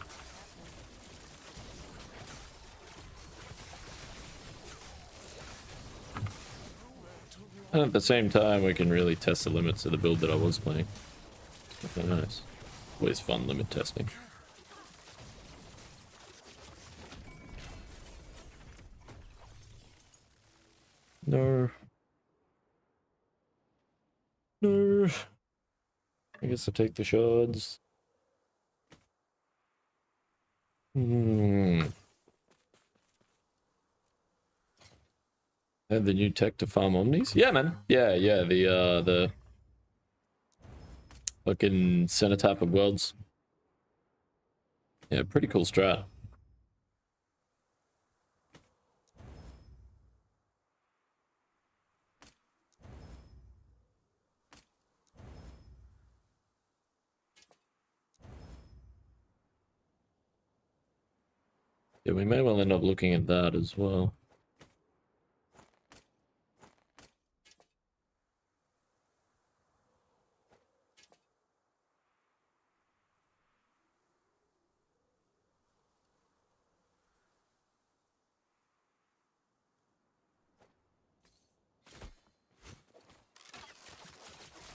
And at the same time, we can really test the limits of the build that I was playing. Okay, nice. Always fun limit testing. No. No. I guess I'll take the shards. Hmm. Have the new tech to farm omnis? Yeah, man. Yeah, yeah. The fucking cenotaph of worlds. Yeah, pretty cool strat. Yeah, we may well end up looking at that as well.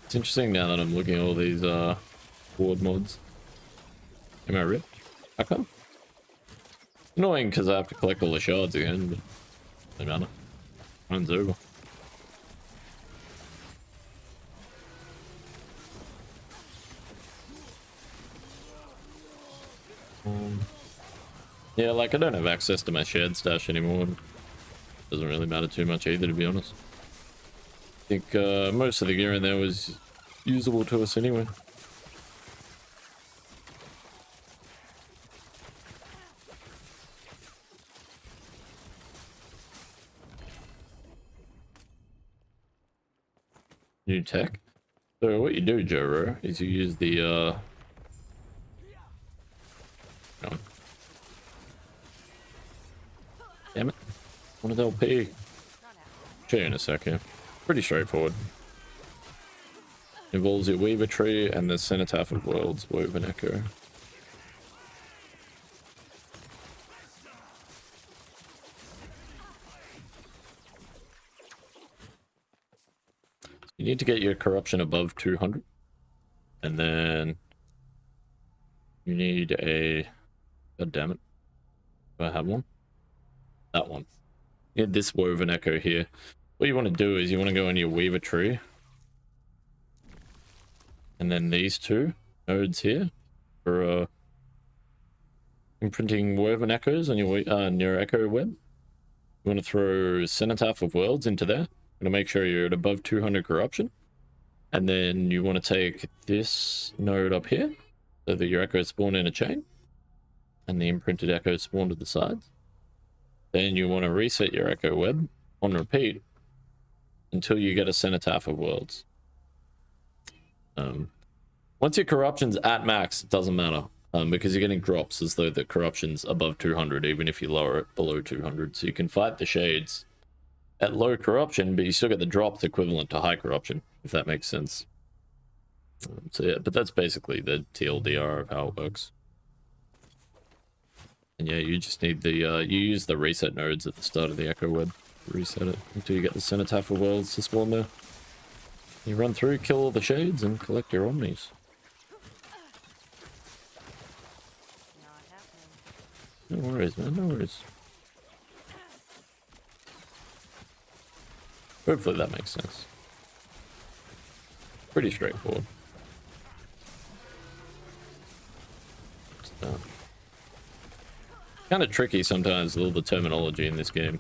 It's interesting now that I'm looking at all these board mods. Am I ripped? How come? Annoying because I have to collect all the shards again, but doesn't matter. Runs over. Yeah, like I don't have access to my shared stash anymore. Doesn't really matter too much either, to be honest. I think most of the gear in there was usable to us anyway. New tech. So what you do, Joro, is you use the no. Damn it. One of LP. Show you in a second. Pretty straightforward. Involves your Weaver Tree and the Cenotaph of Worlds Woven Echo. You need to get your corruption above 200. And then you need a... God damn it. Do I have one? That one. You need this Woven Echo here. What you want to do is you want to go in your Weaver Tree. And then these two nodes here for imprinting Woven Echoes on your Echo Web. You want to throw Cenotaph of Worlds into there. You want to make sure you're at above 200 corruption. And then you want to take this node up here so that your echoes spawn in a chain. And the imprinted echoes spawn to the sides. Then you want to reset your Echo Web on repeat until you get a Cenotaph of Worlds. Once your corruption's at max, it doesn't matter. Because you're getting drops as though the corruption's above 200, even if you lower it below 200. So you can fight the shades at low corruption, but you still get the drops equivalent to high corruption, if that makes sense. So yeah, but that's basically the TLDR of how it works. And yeah, you just need the, you use the reset nodes at the start of the Echo Web to reset it until you get the Cenotaph of Worlds to spawn there. You run through, kill all the shades, and collect your omnis. No worries, man, no worries. Hopefully that makes sense. Pretty straightforward. Kind of tricky sometimes with all the terminology in this game.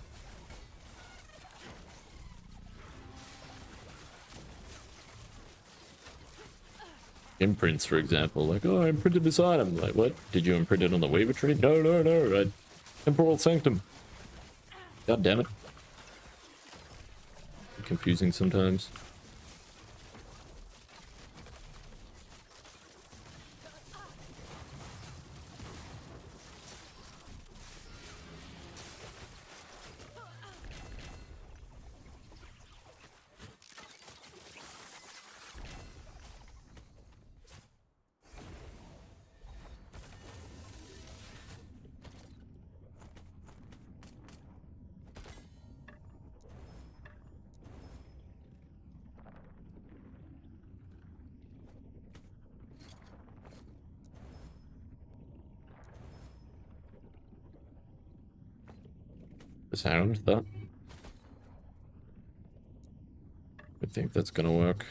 Imprints, for example, like, oh, I imprinted this item. Like, what? Did you imprint it on the Weaver Tree? No, no, no. Temporal Sanctum. God damn it. Confusing sometimes. Sound that. I think that's gonna work.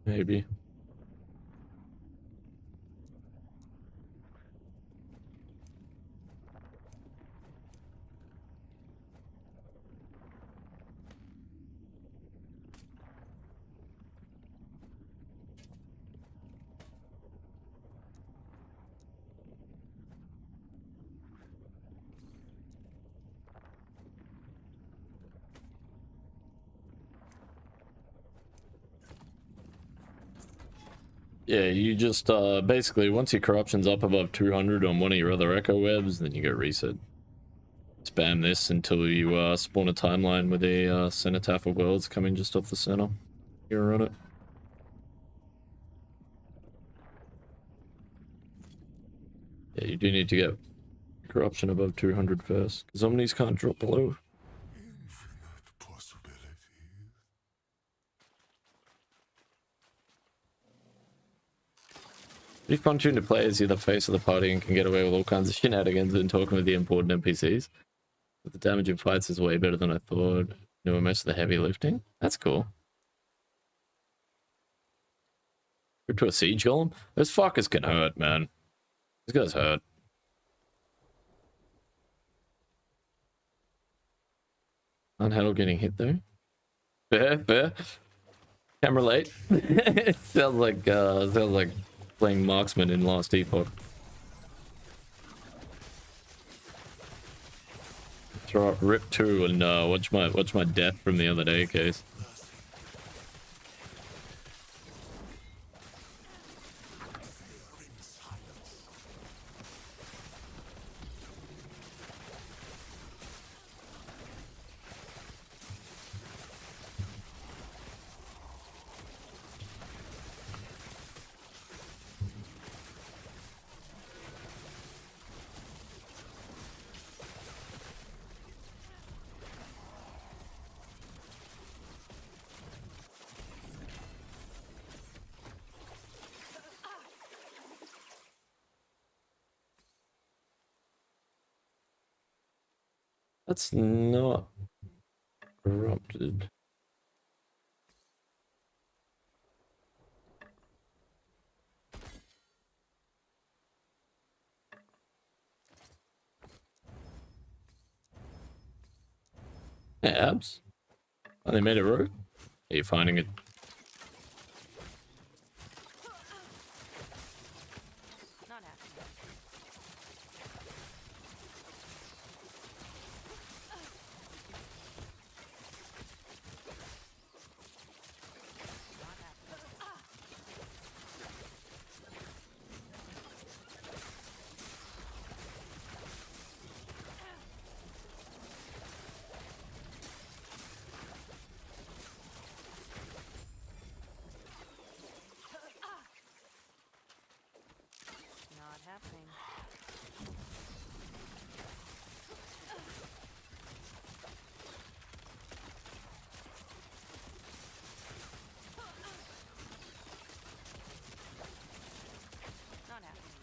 Maybe. Yeah, you just basically once your corruption's up above 200 on one of your other echo webs, then you get reset. Spam this until you spawn a timeline with a cenotaph of worlds coming just off the center. You run it. Yeah, you do need to get corruption above 200 first, because Omnis can't drop below. Infinite possibilities. Pretty fun tune to play as you're the face of the party and can get away with all kinds of shenanigans and talking with the important NPCs. But the damage in fights is way better than I thought. Doing most of the heavy lifting. That's cool. Go to a siege golem? Those fuckers can hurt, man. These guys hurt. Can't handle getting hit though. Fair, fair. Can relate. sounds like playing Marksman in Last Epoch. Throw up Rip 2 and watch my death from the other day, case. That's not corrupted. Hey, abs. Oh, they made it rogue? Are you finding it? Not happening. Not happening. Not happening.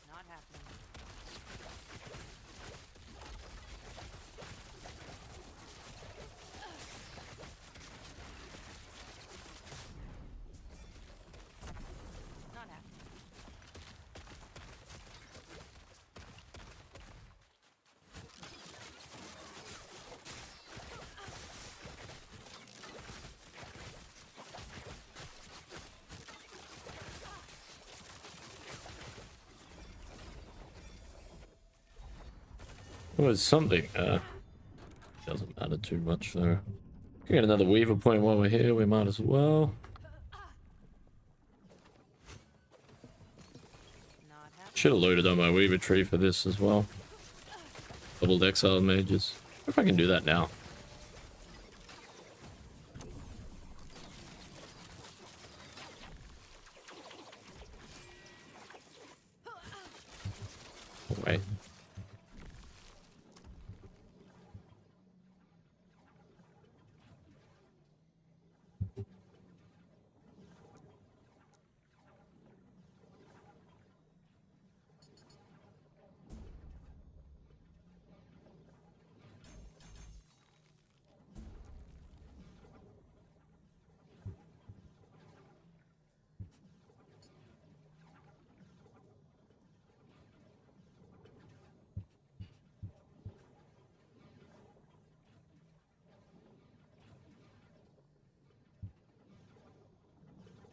Not happening. Not happening. Not happening. It was something. Doesn't matter too much though. Get another Weaver point while we're here. We might as well. Not happening. Should have loaded on my Weaver tree for this as well. Doubled exile mages. What if I can do that now? Oh, wait.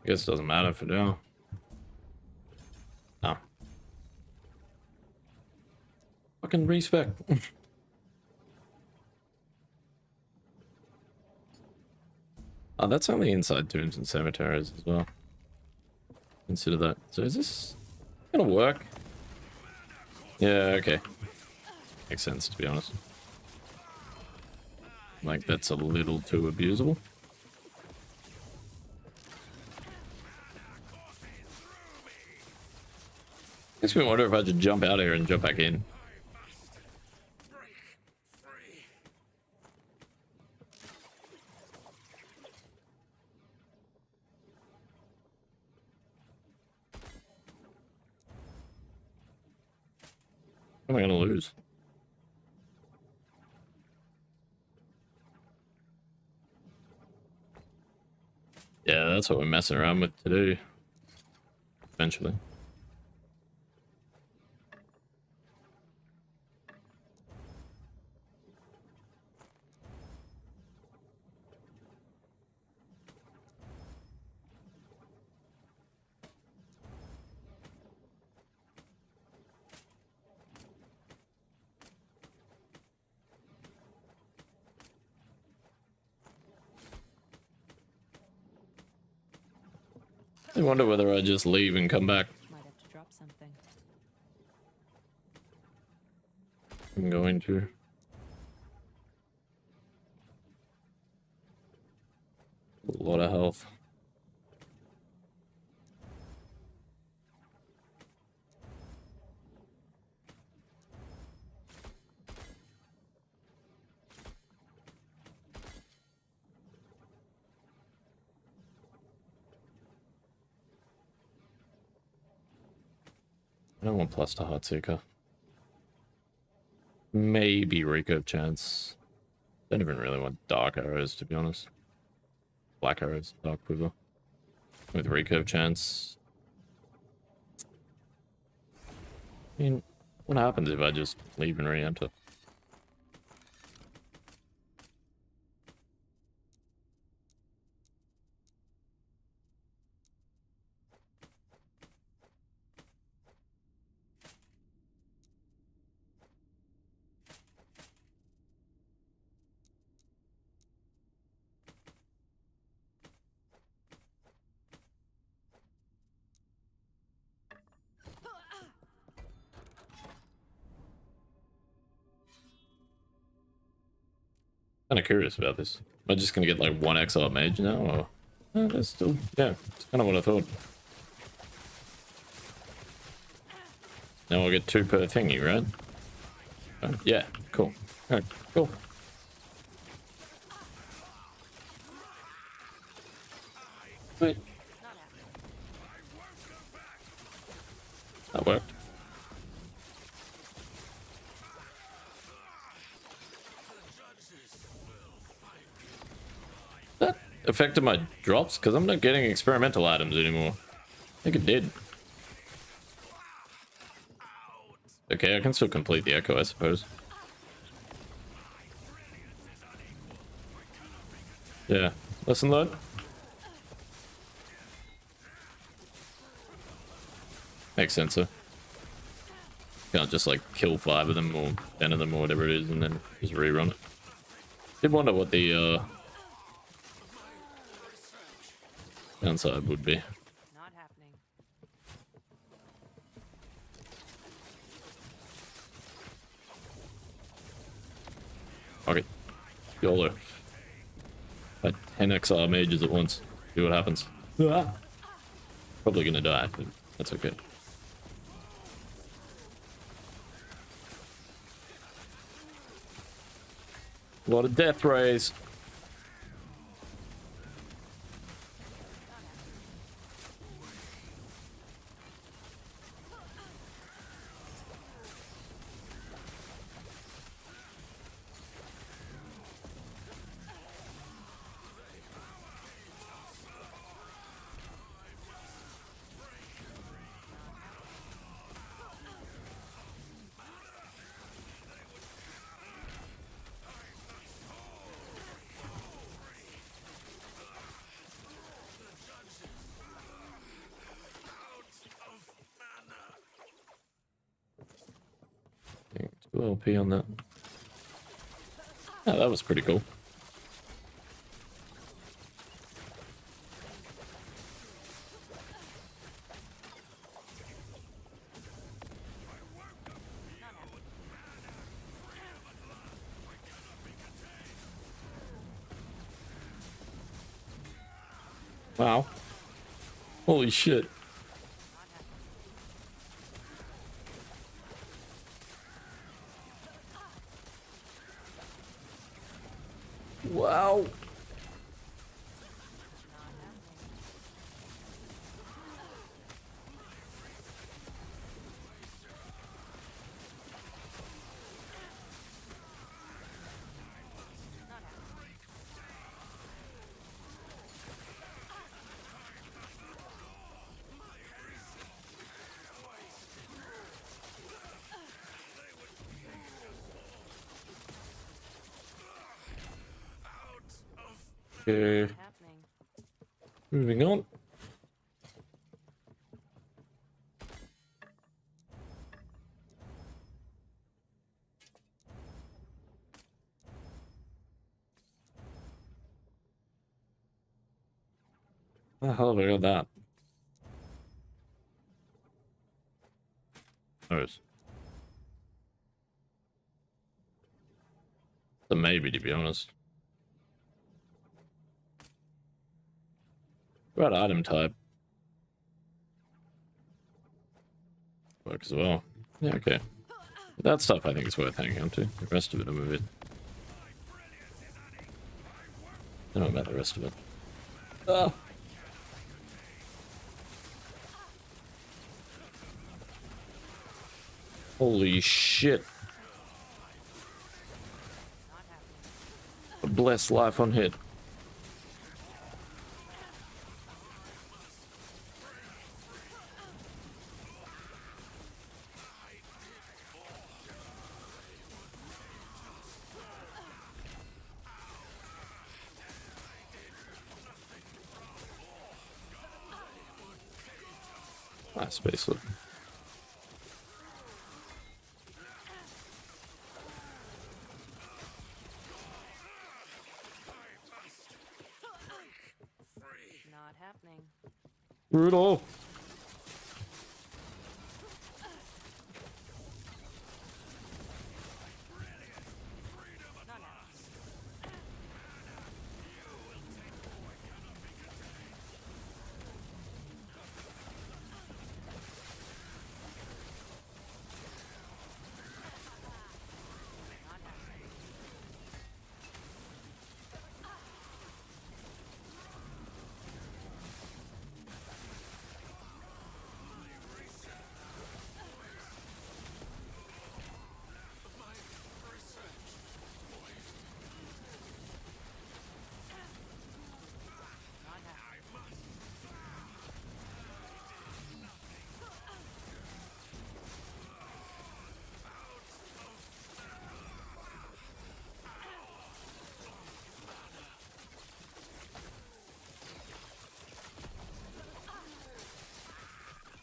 I guess it doesn't matter for now. No. Fucking respec. Oh, that's only inside tombs and cemeteries as well. Consider that. So is this gonna work? Yeah, okay. Makes sense, to be honest. Like, that's a little too abusable. Makes me wonder if I should jump out of here and jump back in. What am I gonna lose? Yeah, that's what we're messing around with today. Eventually. I wonder whether I just leave and come back. Might have to drop something. I'm going to. A lot of health. I don't want plus to Heartseeker. Maybe Recurve Chance. Don't even really want Dark Arrows, to be honest. Black Arrows, Dark Quiver. With Recurve Chance. I mean, what happens if I just leave and re-enter? Kind of curious about this. Am I just gonna get like one Exile Mage now, or that's still, yeah, it's kind of what I thought. Now I'll get 2 per thingy, right? Yeah, cool. Alright, cool. Wait. That worked. That affected my drops? Because I'm not getting experimental items anymore. I think it did. Okay, I can still complete the echo, I suppose. Yeah, lesson learned. Makes sense, though. Can't just like kill 5 of them or 10 of them or whatever it is and then just rerun it. Did wonder what the downside would be. Not happening. Okay. YOLO. Had 10 XR mages at once. See what happens. Probably gonna die, but that's okay. A lot of death rays. 2 LP on that. Oh, that was pretty cool. Wow. Holy shit. Wow. Okay. Happening. Moving on. How the hell have I got that? Oh, it's a maybe, to be honest. What about item type? Work as well. Yeah, okay. That stuff I think is worth hanging on to. The rest of it I'm a bit... I don't know about the rest of it. Ah! Holy shit. A blessed life on hit. Nice space look. Not happening. Brutal.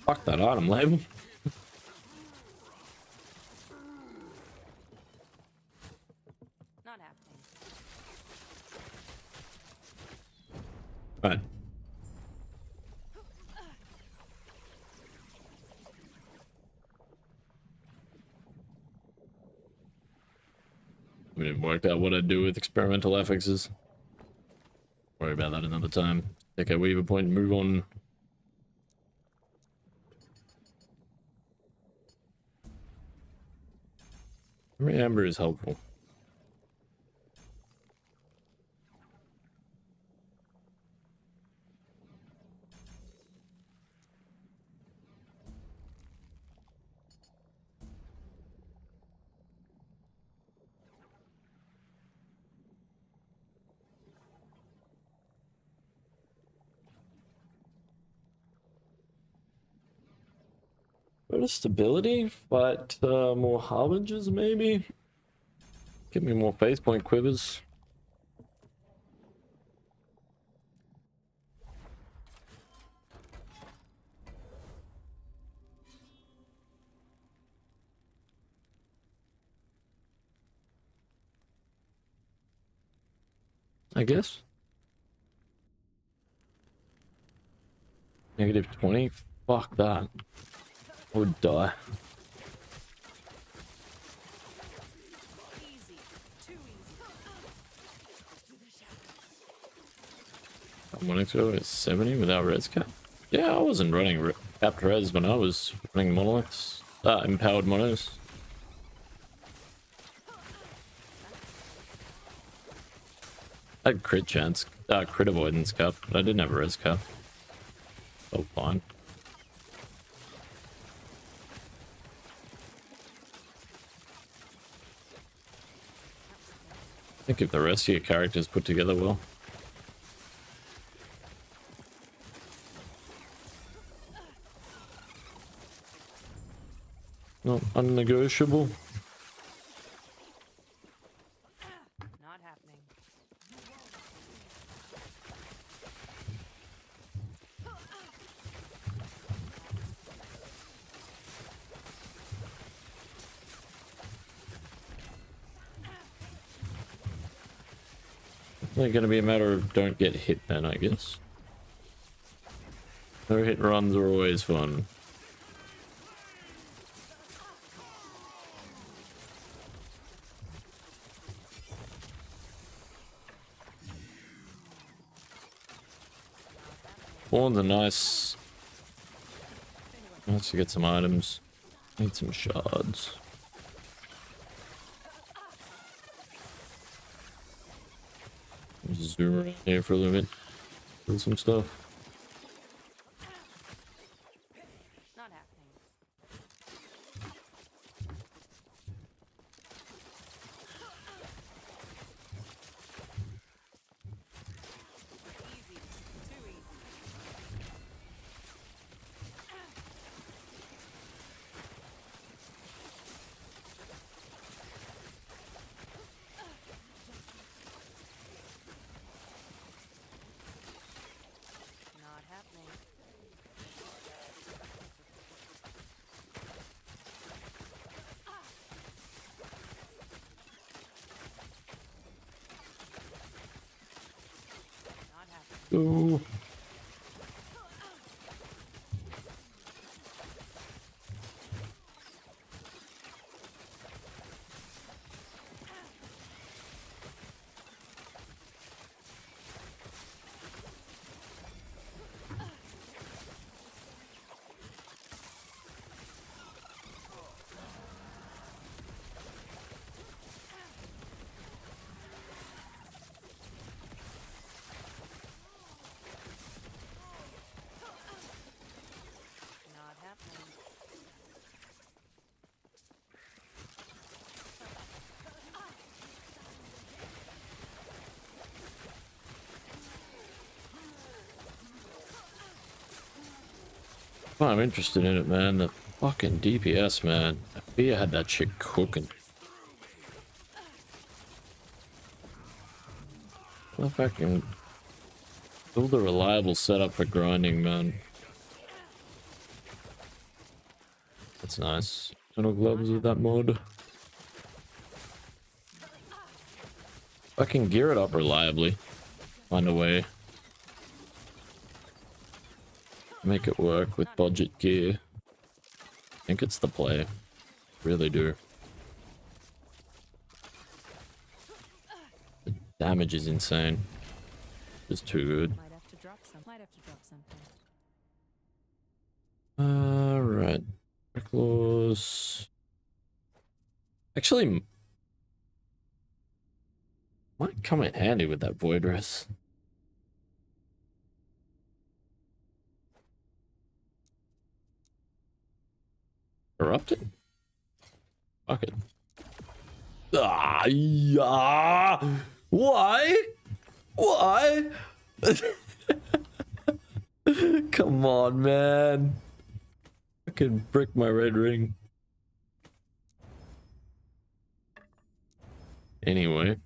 Fuck that item label. Not happening. Right. We haven't worked out what I'd do with experimental affixes. Worry about that another time. Take our weaver point and move on. Amber is helpful. Better stability, but more harbingers maybe. Give me more phase point quivers. I guess. -20? Fuck that. I would die. Easy. Too easy. I'm wanting to go at 70 without res cap. Yeah, I wasn't running capped res when I was running monoliths. Empowered monos. I had crit chance, crit avoidance cap, but I didn't have a res cap. Oh, fine. I think if the rest of your characters put together well. Not unnegotiable. Not happening. It's only gonna be a matter of don't get hit then, I guess. No hit runs are always fun. Spawn's a nice. Nice to get some items. Need some shards. Just zoom around here for a little bit. Do some stuff. Not happening. Easy. Too easy. Not happening. Not happening. Ooh. Not happening. Oh, I'm interested in it, man. The fucking DPS, man. I fear had that shit cooking. Well, if I can build a reliable setup for grinding, man. That's nice. Tunnel gloves with that mod. If I can gear it up reliably, find a way. Make it work with budget gear. I think it's the play. Really do. The damage is insane. It's too good. Might have to drop some. Might have to drop something. Alright. Recluse. Actually, might come in handy with that void res. Erupted? Fuck it. Ah, yeah. Why? Why? Come on, man. I can brick my red ring. Anyway.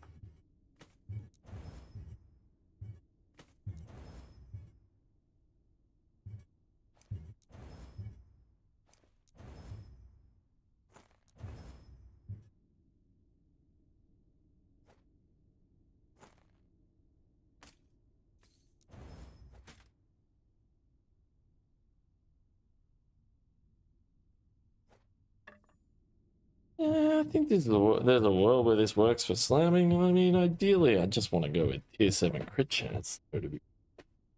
I think there's a world where this works for slamming. I mean, ideally, I just want to go with tier 7 crit chance, to be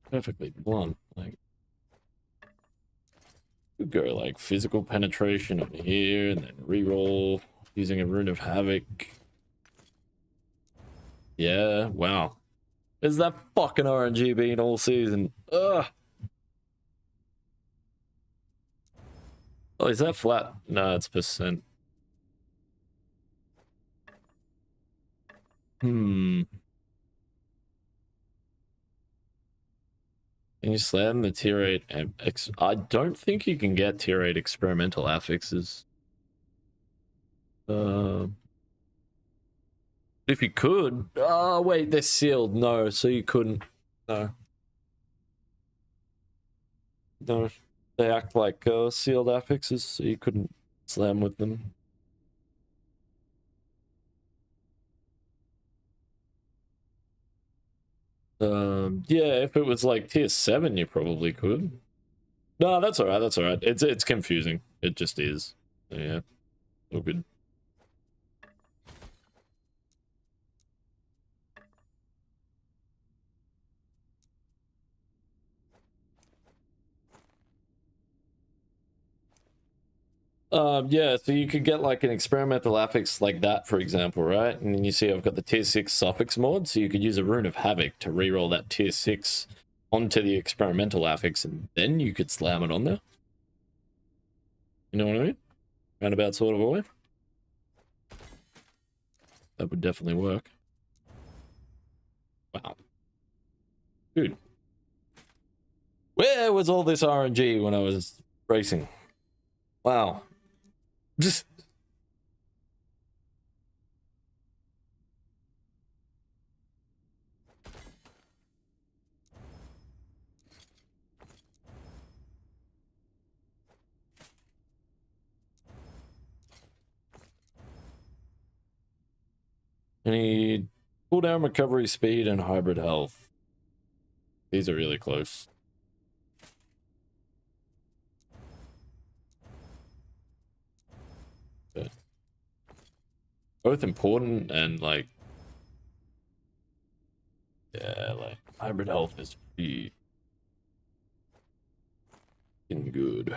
perfectly blunt. Like, could go like physical penetration over here, and then reroll using a Rune of Havoc. Yeah, wow. Is that fucking RNG been all season? Ugh. Oh, is that flat? No, it's percent. Can you slam the tier 8? I don't think you can get tier 8 experimental affixes. If you could. Oh, wait, they're sealed. No, so you couldn't. No. No. They act like sealed affixes, so you couldn't slam with them. Yeah, if it was like tier 7, you probably could. No, that's alright, that's alright. It's confusing. It just is. Yeah. All good. Yeah, so you could get like an experimental affix like that, for example, right? And then you see I've got the tier 6 suffix mod, so you could use a Rune of Havoc to reroll that tier 6 onto the experimental affix, and then you could slam it on there. You know what I mean? Roundabout sort of a way. That would definitely work. Wow. Dude. Where was all this RNG when I was racing? Wow. Just... I need cooldown, recovery speed, and hybrid health. These are really close. But both important and like, yeah, like hybrid health is pretty good.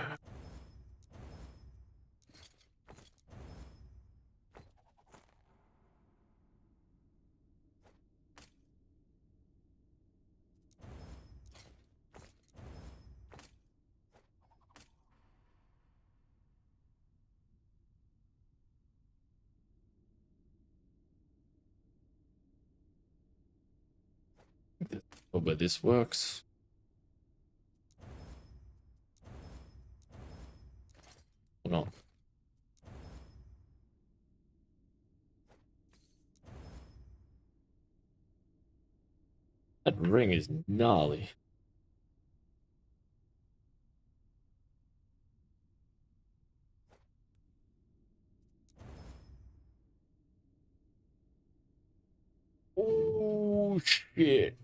Oh, but this works. Or not. That ring is gnarly. Oh shit.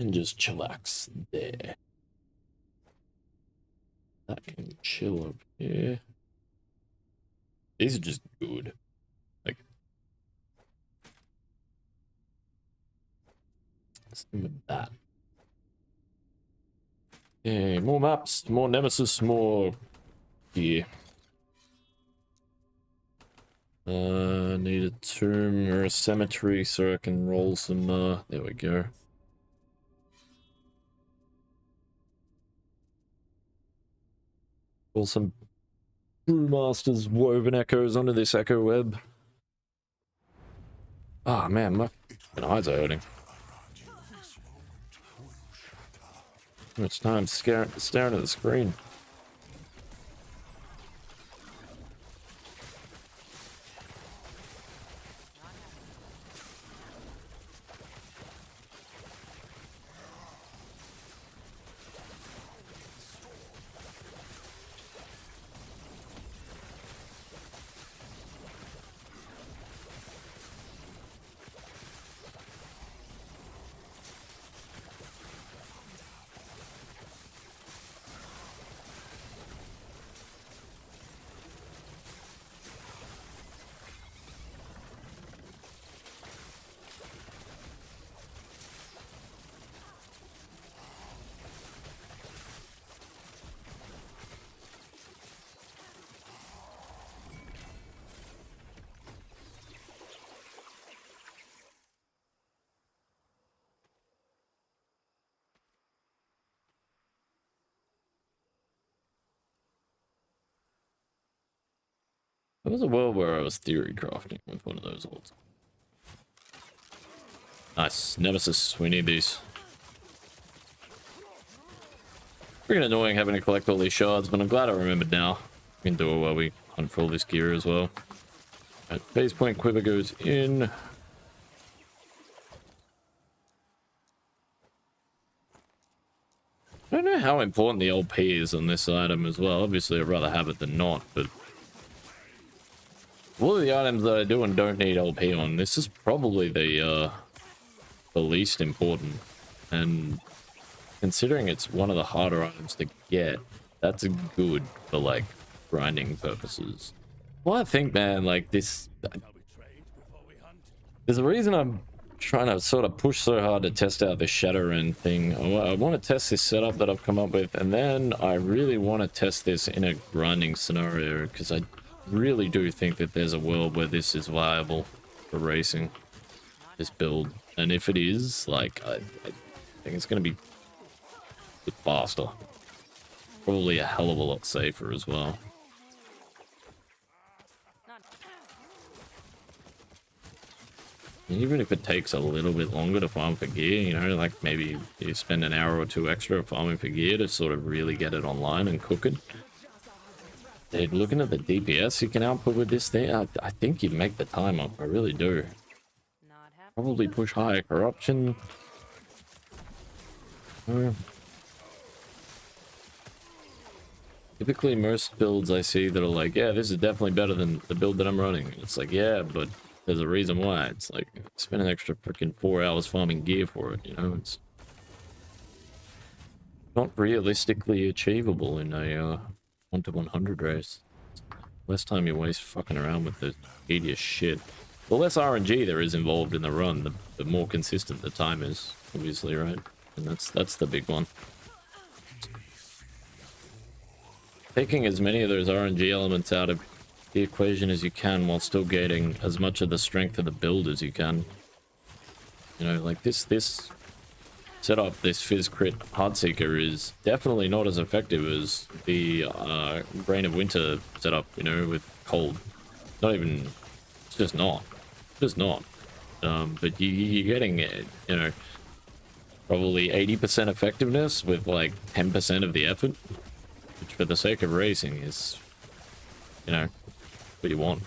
And just chillax there. That can chill up here. These are just good. Like, let's do with that. Yeah, more maps, more nemesis, more gear. Need a tomb or a cemetery so I can roll some, there we go. Roll some Brewmaster's woven echoes onto this echo web. Ah, oh, man, my eyes are hurting. Too much time staring at the screen. There was a world where I was theory crafting with one of those old. Nice. Nemesis, we need these. Freaking annoying having to collect all these shards, but I'm glad I remembered now. We can do it while we hunt for all this gear as well. Right, phase point quiver goes in. I don't know how important the LP is on this item as well. Obviously, I'd rather have it than not, but all of the items that I do and don't need LP on, this is probably the least important. And considering it's one of the harder items to get, that's good for, like, grinding purposes. Well, I think, man, like, this... There's a reason I'm trying to sort of push so hard to test out this Shadowrun thing. I want to test this setup that I've come up with, and then I really want to test this in a grinding scenario, because I really do think that there's a world where this is viable for racing, this build. And if it is, like, I think it's going to be a bit faster. Probably a hell of a lot safer as well. Even if it takes a little bit longer to farm for gear, you know, like maybe you spend an hour or two extra farming for gear to sort of really get it online and cook it. Dude, looking at the DPS you can output with this thing, I think you'd make the time up. I really do. Probably push higher corruption. Typically, most builds I see that are like, yeah, this is definitely better than the build that I'm running. It's like, yeah, but there's a reason why. It's like, spend an extra freaking 4 hours farming gear for it, you know? It's not realistically achievable in a 1 to 100 race. Less time you waste fucking around with the tedious shit. The less RNG there is involved in the run, the more consistent the time is, obviously, right? And that's the big one. Taking as many of those RNG elements out of the equation as you can while still getting as much of the strength of the build as you can. You know, like this setup, this Fizz Crit Heartseeker is definitely not as effective as the Brain of Winter setup, you know, with cold. Not even, it's just not. Just not. But you're getting, you know, probably 80% effectiveness with like 10% of the effort, which for the sake of racing is, you know, what you want.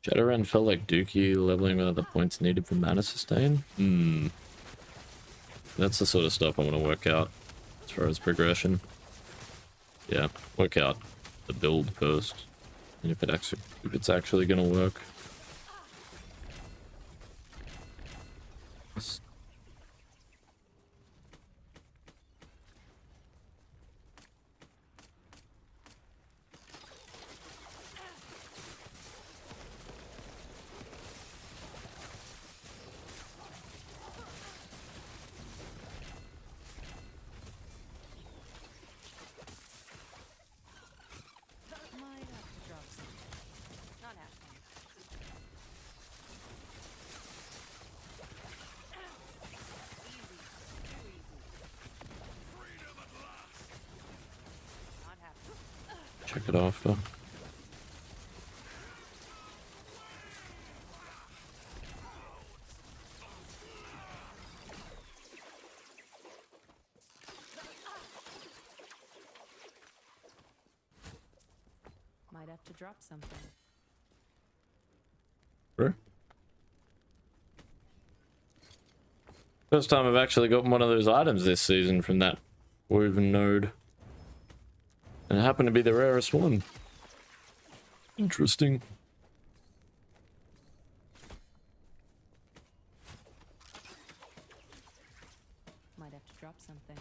Shadowrun felt like Dookie leveling without the points needed for mana sustain? That's the sort of stuff I want to work out as far as progression. Yeah, work out the build first. And if it's actually gonna work. Check it after. Might have to drop something. Sure. First time I've actually gotten one of those items this season from that woven node. And it happened to be the rarest one. Interesting. Might have to drop something.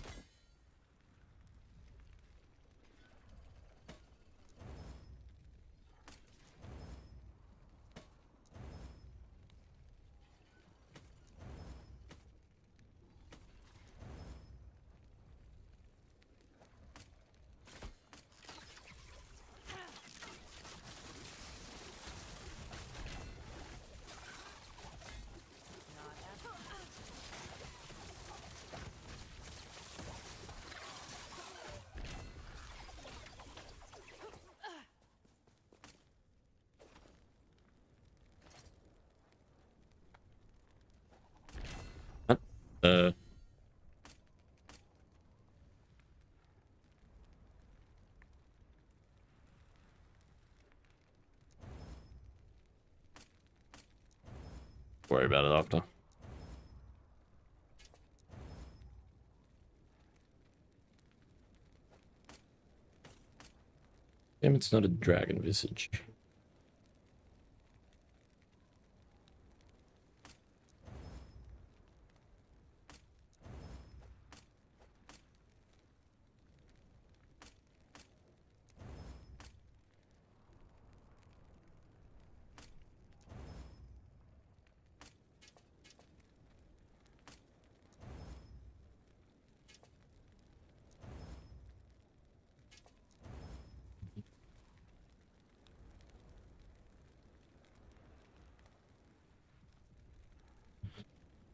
Uh, worry about it after. Damn, it's not a dragon visage.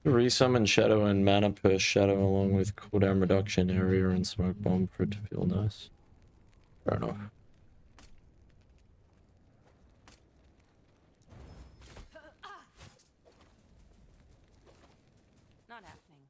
Resummon shadow and mana per shadow along with cooldown reduction area and smoke bomb for it to feel nice. Fair enough. Not happening.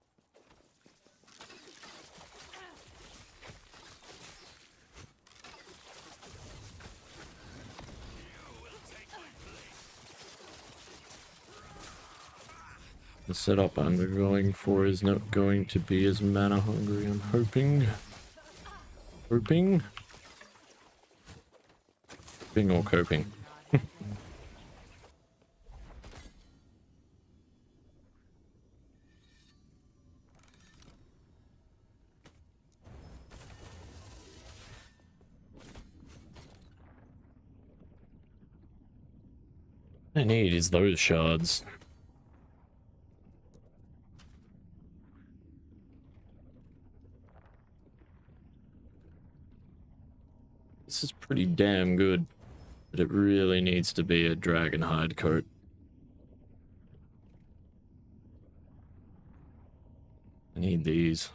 The setup I'm going for is not going to be as mana hungry, I'm hoping. Hoping or coping. What I need is those shards. This is pretty damn good, but it really needs to be a dragon hide coat. I need these.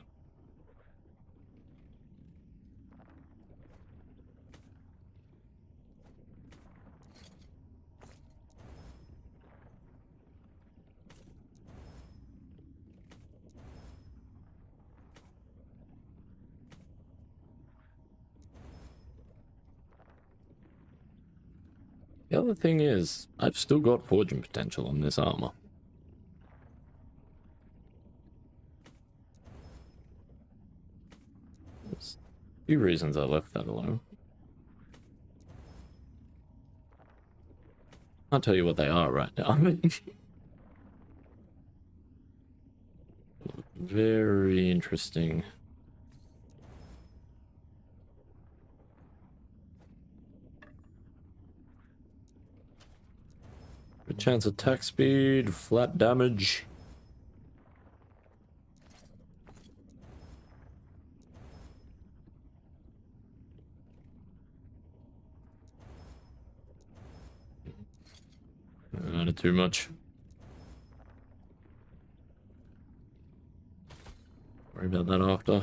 The other thing is, I've still got forging potential on this armor. There's a few reasons I left that alone. I'll tell you what they are right now. Very interesting. Good chance attack speed, flat damage. Not too much. Worry about that after.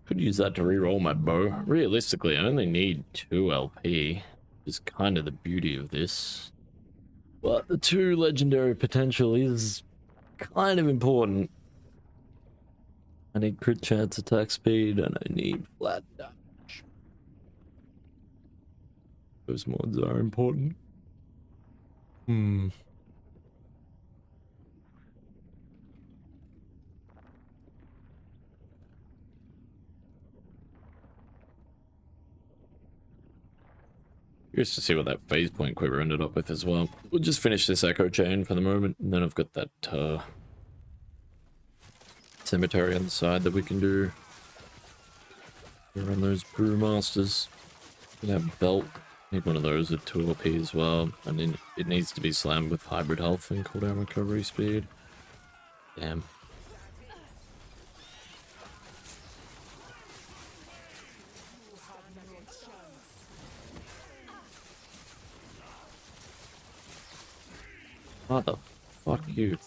Could use that to reroll my bow. Realistically, I only need 2 LP, which is kind of the beauty of this. But the 2 legendary potential is kind of important. I need crit chance attack speed and I need flat damage. Those mods are important. Curious to see what that phase point quiver ended up with as well. We'll just finish this echo chain for the moment, and then I've got that cemetery on the side that we can do. Run those brewmasters. We have belt. Need one of those with 2 OP as well, and then it needs to be slammed with hybrid health and cooldown recovery speed. Damn. What the fuck you?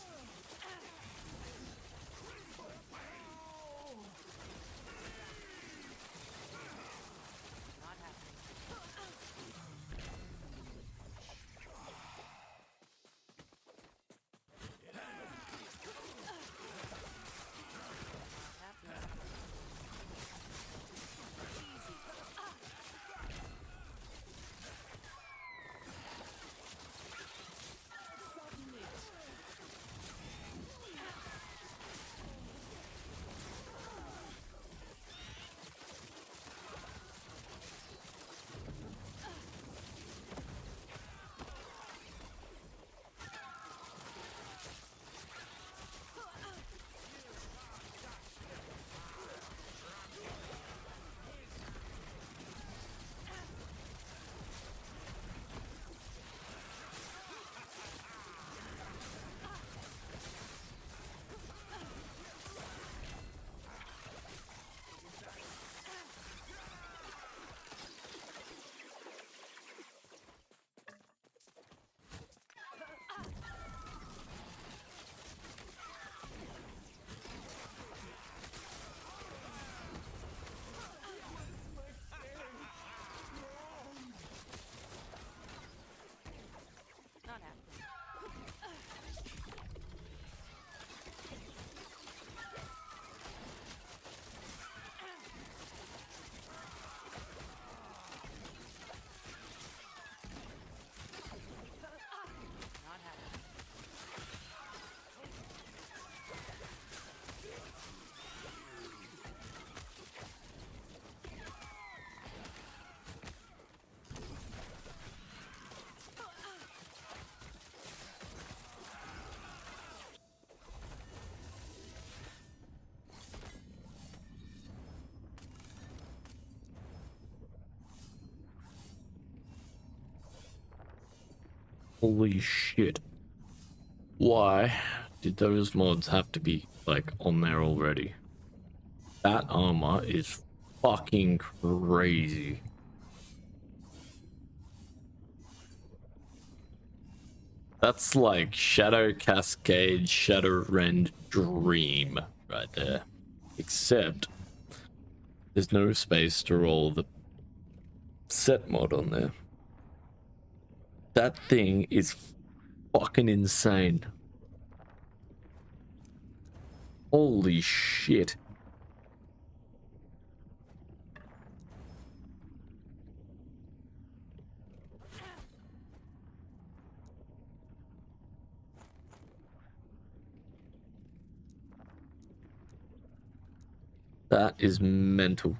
Holy shit. Why did those mods have to be, like, on there already? That armor is fucking crazy. That's like Shadow Cascade, Shadow Rend Dream right there. Except there's no space to roll the set mod on there. That thing is fucking insane. Holy shit. That is mental.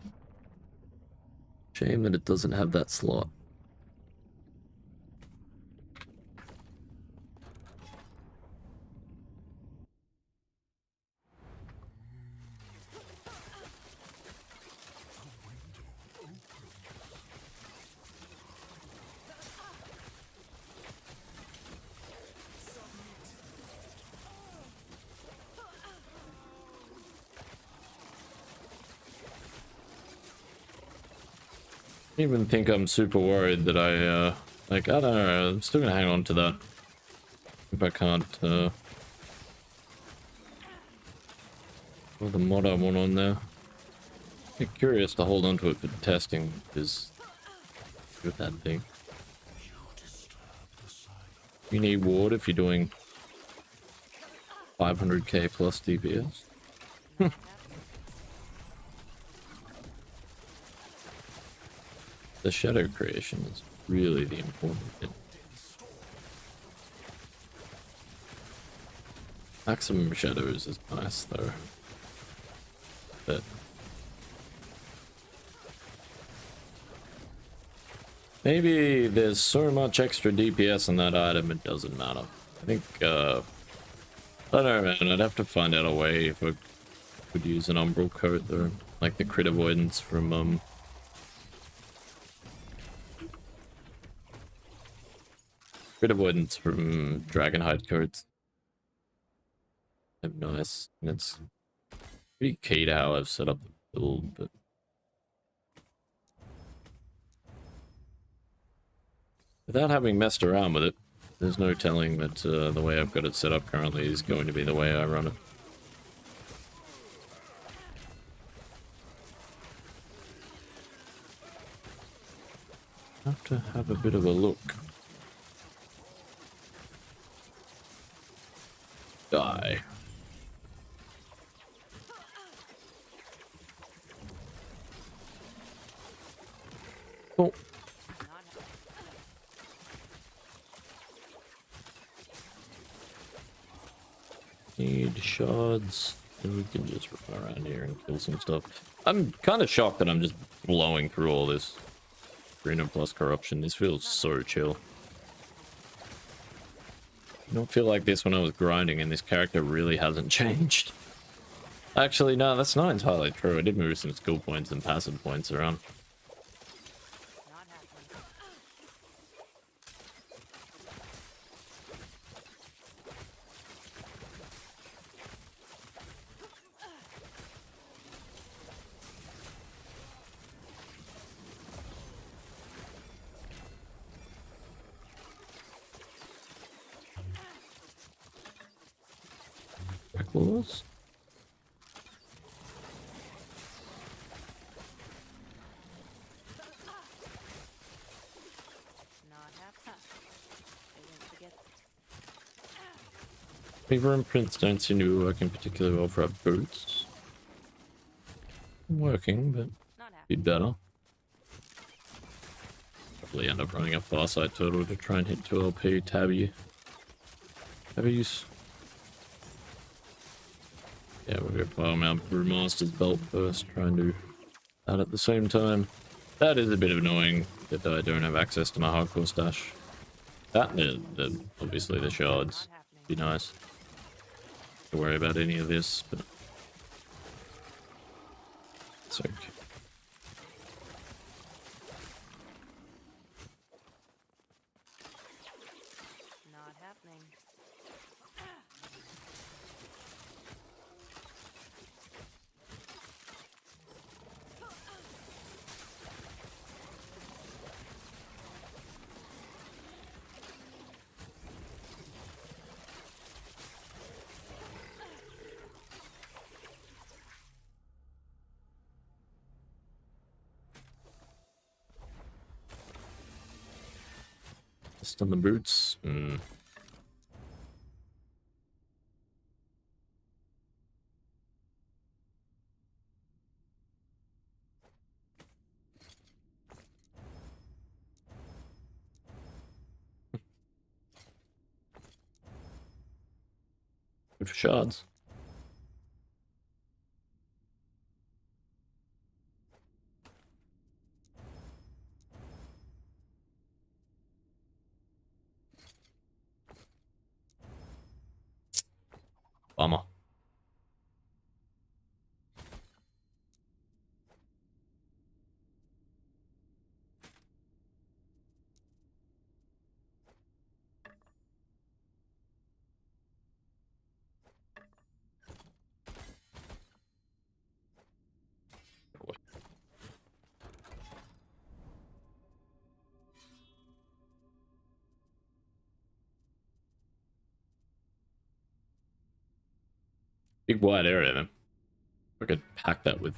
Shame that it doesn't have that slot. I don't even think I'm super worried that I, like, I don't know, I'm still gonna hang on to that. If I can't, put the mod I want on there. I'm curious to hold on to it for testing, because with that thing. You need ward if you're doing 500k plus DPS. The shadow creation is really the important thing. Maximum shadows is nice though. But Maybe there's so much extra DPS in that item it doesn't matter. I think, I don't know, man. I'd have to find out a way if I could use an umbral coat though. Like the crit avoidance from, crit avoidance from Dragonhide codes. Nice. And it's pretty key to how I've set up the build, but without having messed around with it, there's no telling that the way I've got it set up currently is going to be the way I run it. Have to have a bit of a look. Die. Oh. Need shards, and we can just run around here and kill some stuff. I'm kind of shocked that I'm just blowing through all this. Greener plus corruption. This feels so chill. I don't feel like this when I was grinding, and this character really hasn't changed. Actually, no, that's not entirely true. I did move some skill points and passive points around. Claws. Weaver and Prince don't seem to be working particularly well for our boots. Working, but be better. Probably end up running a Farsight Turtle to try and hit 2 LP. Tabby. Tabby's. Yeah, we'll go farm our Brewmaster's belt first, try and do that at the same time. That is a bit annoying that I don't have access to my hardcore stash. That and obviously the shards. Be nice. To worry about any of this, but it's okay. Not happening. Just on the boots. Good for shards. Bummer. Big wide area then. I could pack that with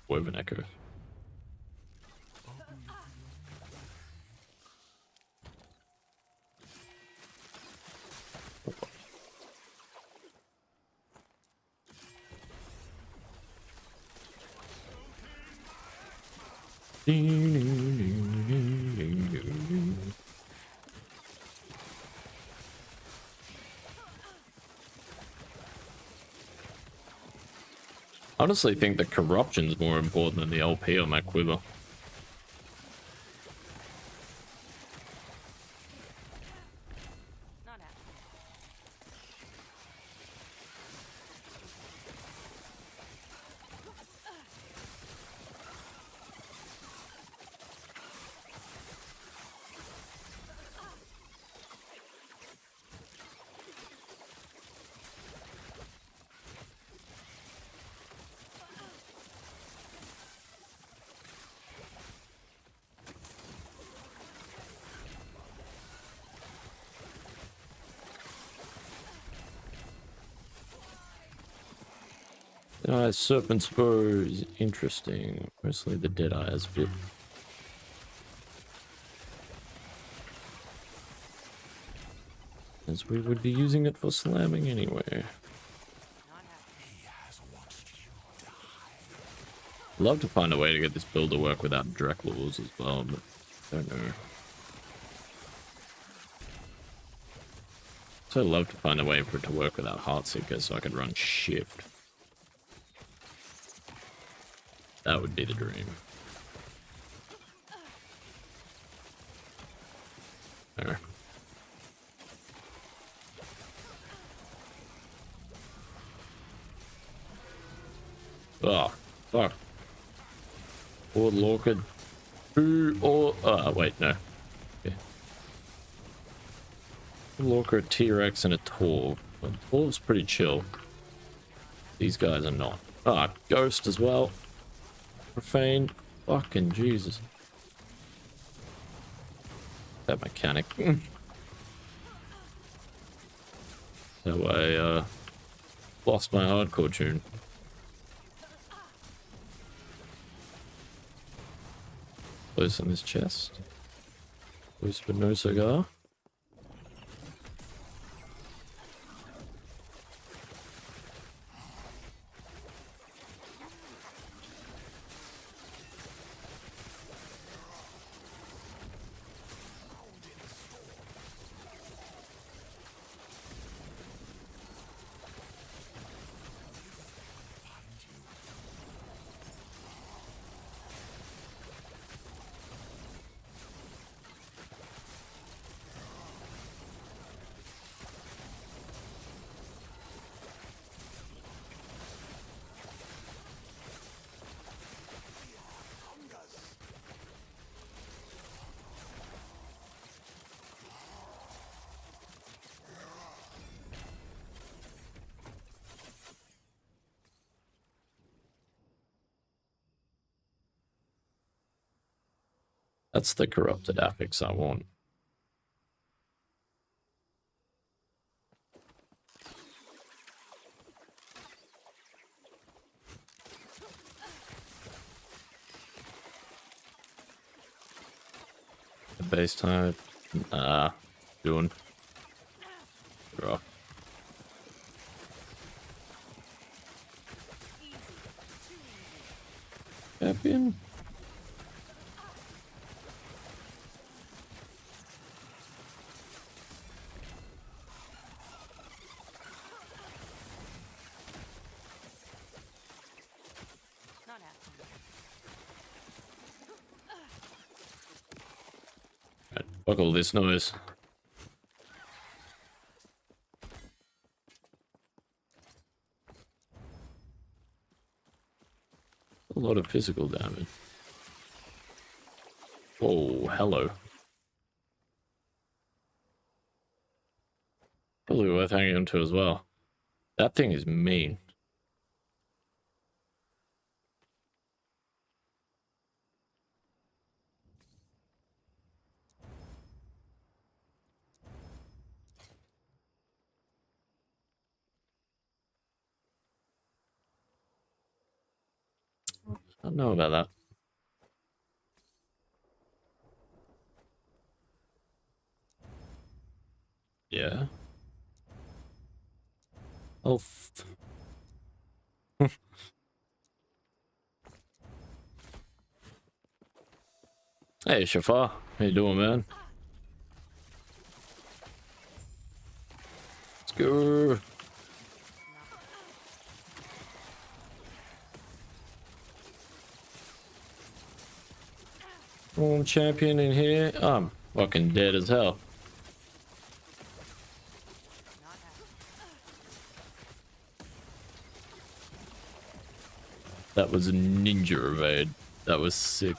woven echo. Honestly think the corruption's more important than the LP on my quiver. Serpent spur is interesting. Mostly the dead eyes bit. As we would be using it for slamming anyway. Love to find a way to get this build to work without direct laws as well, but don't know. So I'd love to find a way for it to work without Heartseeker so I could run shift. That would be the dream. There. Oh, fuck. Or Lorca. Or, wait, no. Okay. Lorca, a T-Rex, and a Torv. Well, Torv's pretty chill. These guys are not. Ah, Ghost as well. Profane. Fucking Jesus. That mechanic. So I, lost my hardcore tune. Close in his chest. Whisper no cigar. That's the corrupted affix I want. The base type. Doing. Draw. Champion. Fuck all this noise. A lot of physical damage. Oh, hello. Probably worth hanging on to as well. That thing is mean. I don't know about that. Yeah. Oh. Hey, Shafar. How you doing, man? Let's go. Form champion in here. I'm fucking dead as hell. That was a ninja evade. That was sick.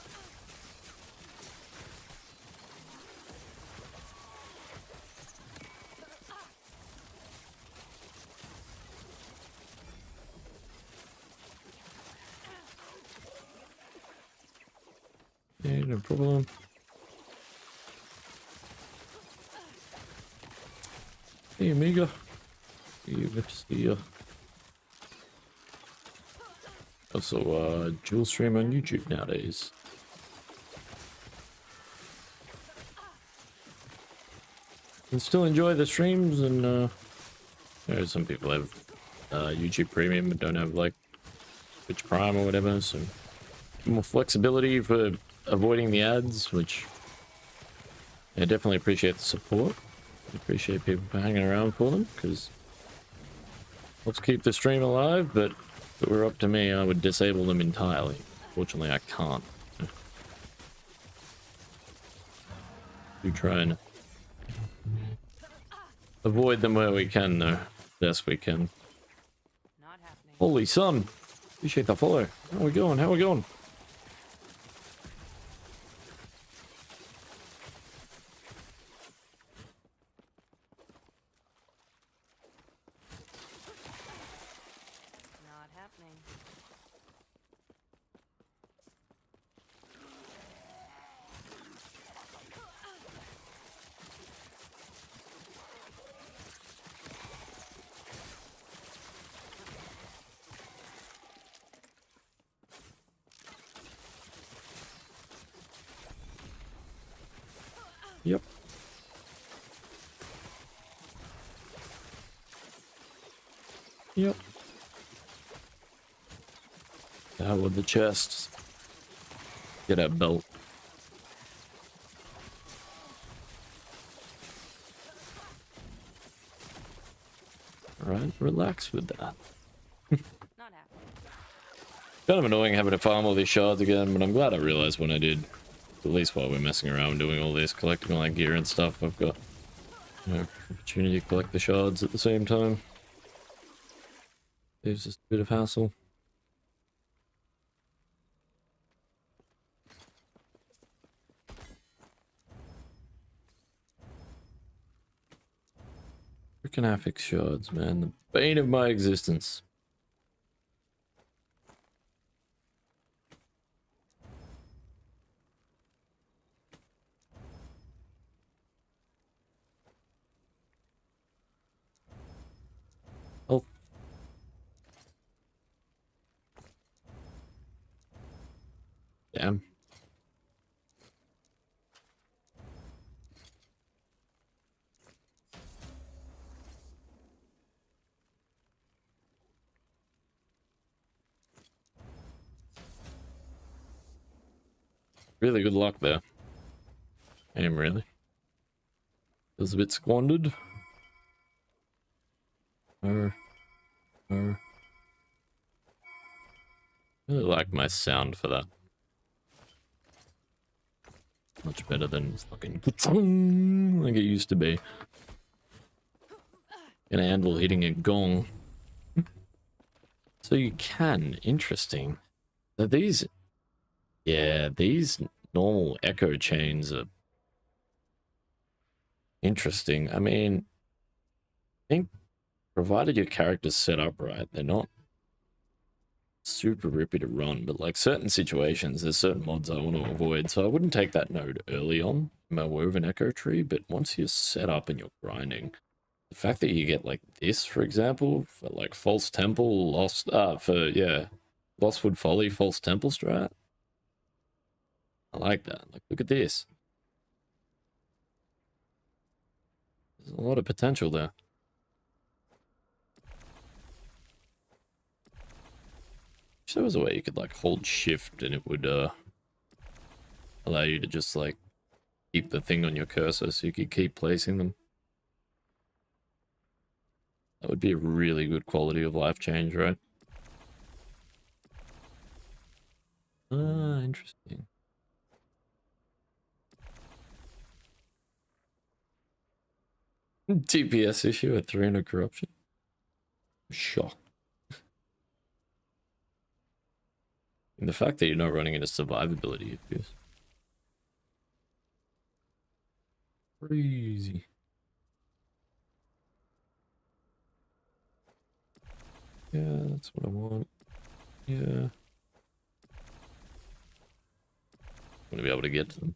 Yeah, no problem. Hey, amiga. See you. Also, dual stream on YouTube nowadays. And still enjoy the streams, and you know, some people have YouTube Premium but don't have like Twitch Prime or whatever, so more flexibility for avoiding the ads, which I definitely appreciate the support. I appreciate people hanging around for them, because helps keep the stream alive, but if it were up to me, I would disable them entirely. Fortunately, I can't. We try and avoid them where we can, though. Best we can. Not happening. Holy sun! Appreciate the follow. How we going? How we going? Not happening. Yep. Yep. Out with the chests. Get that belt. Alright, relax with that. Not happening. Kind of annoying having to farm all these shards again, but I'm glad I realized when I did. At least while we're messing around doing all this, collecting all that gear and stuff, I've got, you know, opportunity to collect the shards at the same time. Saves just a bit of hassle. Freaking affix shards, man. The bane of my existence. Oh. Damn. Really good luck there. Aim, really. Feels a bit squandered. Really like my sound for that. Much better than fucking like it used to be. An anvil hitting a gong. So you can. Interesting. So these... Yeah, these normal echo chains are interesting. I mean, I think provided your character's set up right, they're not super rippy to run, but like certain situations, there's certain mods I want to avoid, so I wouldn't take that node early on in my woven echo tree, but once you're set up and you're grinding, the fact that you get like this, for example, for like False Temple, Lostwood Folly, False Temple strat, I like that. Like, look at this. There's a lot of potential there. Wish there was a way you could like hold shift and it would allow you to just like keep the thing on your cursor so you could keep placing them. That would be a really good quality of life change, right? Ah, interesting. TPS issue at 300 corruption. Shock. And the fact that you're not running into survivability issues. Crazy. Yeah, that's what I want. Yeah. Want to be able to get to them.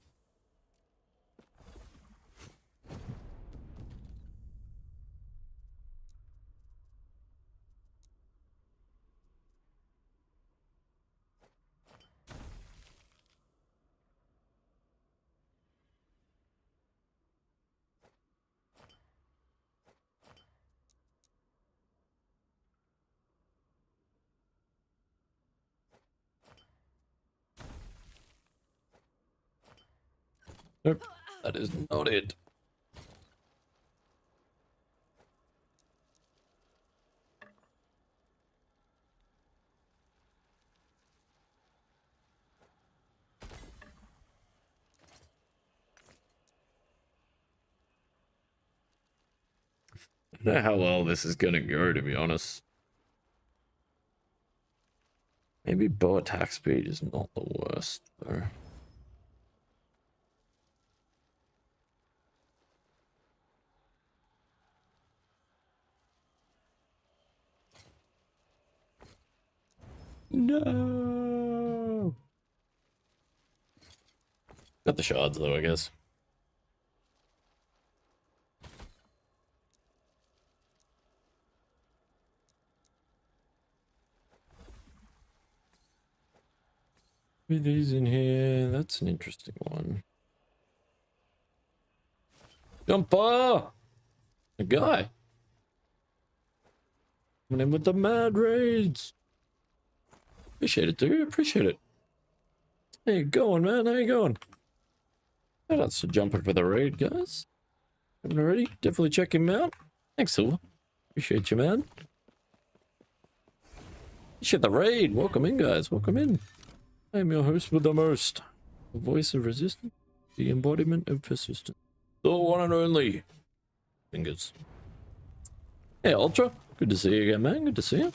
Nope, that is not it. I don't know how well this is gonna go, to be honest. Maybe bow attack speed is not the worst, though. No. Got the shards though, I guess. With these in here, that's an interesting one. Jumper! A guy. Coming in with the mad raids. Appreciate it, dude. Appreciate it. How you going, man? How you going? Shout outs to Jumper for the raid, guys. Haven't already? Definitely check him out. Thanks, Silver. Appreciate you, man. Appreciate the raid. Welcome in, guys. Welcome in. I am your host with the most. The voice of resistance. The embodiment of persistence. The one and only. Fingers. Hey, Ultra. Good to see you again, man. Good to see you.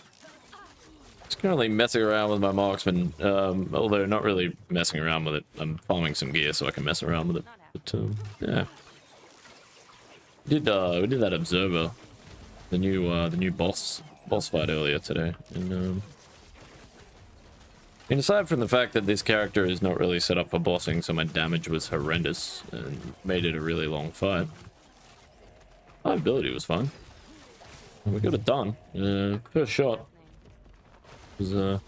Just currently messing around with my Marksman, although not really messing around with it. I'm farming some gear so I can mess around with it. But, yeah. We did that Observer, the new boss fight earlier today, and and aside from the fact that this character is not really set up for bossing, so my damage was horrendous and made it a really long fight. My ability was fine. We got it done. First shot. There's a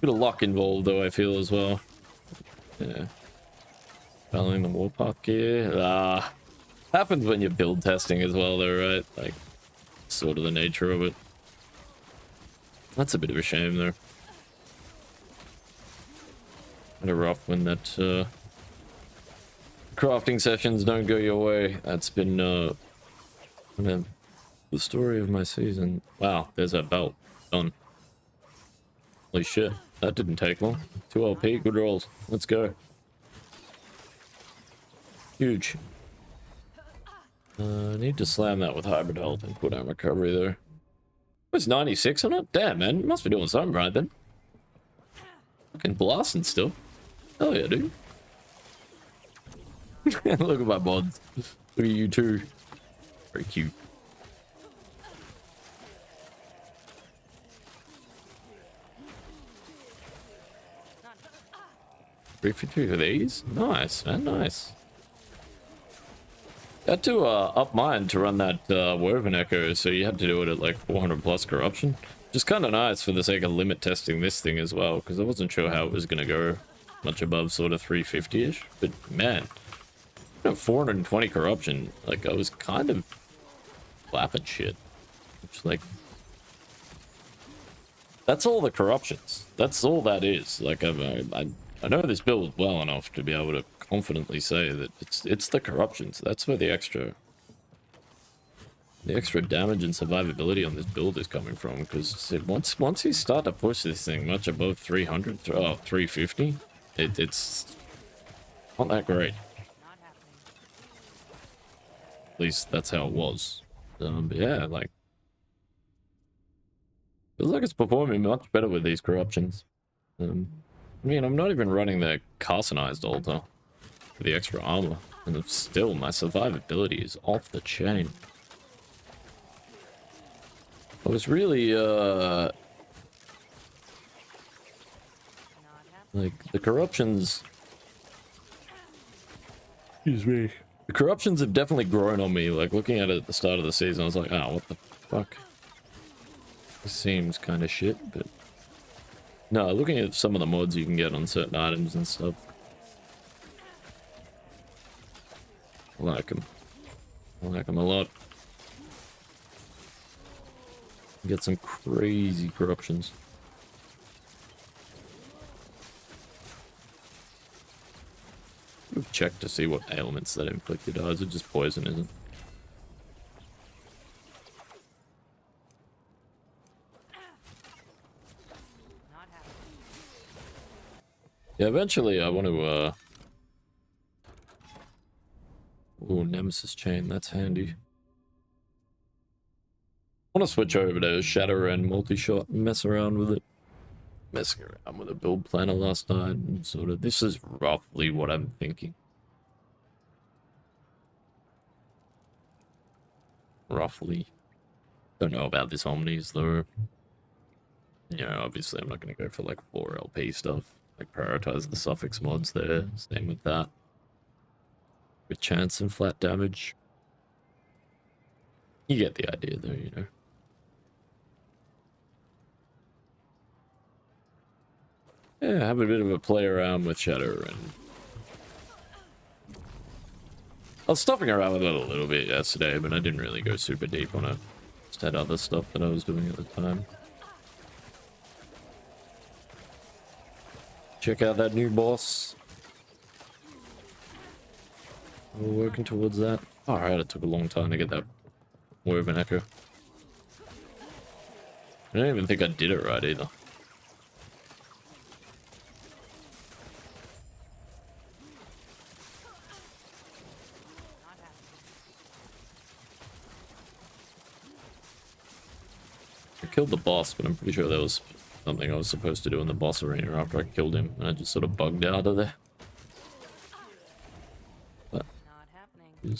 bit of luck involved, though, I feel, as well. Yeah. Battling the warpath gear. Happens when you're build testing as well, though, right? Like, sort of the nature of it. That's a bit of a shame, though. Kind of rough when that, crafting sessions don't go your way. That's been, the story of my season. Wow, there's that belt. Done. Holy shit, that didn't take long. 2 LP, good rolls. Let's go. Huge. I need to slam that with hybrid health and put out recovery there. It's 96 on it? Damn, man, you must be doing something right then. Fucking blasting still. Hell yeah, dude. Look at my mods. Look at you too. Very cute. $350 for these? Nice, man, nice. Had to up mine to run that Woven Echo, so you had to do it at like 400 plus corruption. Just kind of nice for the sake of limit testing this thing as well, because I wasn't sure how it was going to go much above sort of 350-ish. But man, 420 corruption, like I was kind of flapping shit. Which, like, that's all the corruptions. That's all that is. Like, I know this build well enough to be able to confidently say that it's the corruptions. That's where the extra damage and survivability on this build is coming from. Because once you start to push this thing much above 300, 350, it's not that great. At least that's how it was. But yeah, like, feels like it's performing much better with these corruptions. I mean, I'm not even running the carcinized altar for the extra armor, and still my survivability is off the chain. I was really like the corruptions. Excuse me. The corruptions have definitely grown on me. Like, looking at it at the start of the season, I was like, oh, what the fuck? This seems kind of shit, but no, looking at some of the mods you can get on certain items and stuff, I like them. I like them a lot. Get some crazy corruptions. check to see what ailments that inflicted are. Is it just poison, is it? Not happening. Yeah, eventually I want to, Ooh, Nemesis Chain, that's handy. I want to switch over to Shadow and multi-shot and mess around with it. Messing around with a build planner last night, and sort of, this is roughly what I'm thinking. Roughly. Don't know about this Omnis, though. You know, obviously I'm not going to go for, like, 4 LP stuff. Like, prioritize the suffix mods there. Same with that. With chance and flat damage. You get the idea, though, you know. Yeah, have a bit of a play around with Shadow, and I was stuffing around with it a little bit yesterday, but I didn't really go super deep on it. Just had other stuff that I was doing at the time. Check out that new boss. We're working towards that. Alright, it took a long time to get that Woven Echo. I don't even think I did it right either. Not happening. I killed the boss, but I'm pretty sure that was something I was supposed to do in the boss arena after I killed him, and I just sort of bugged out of there. But Not happening.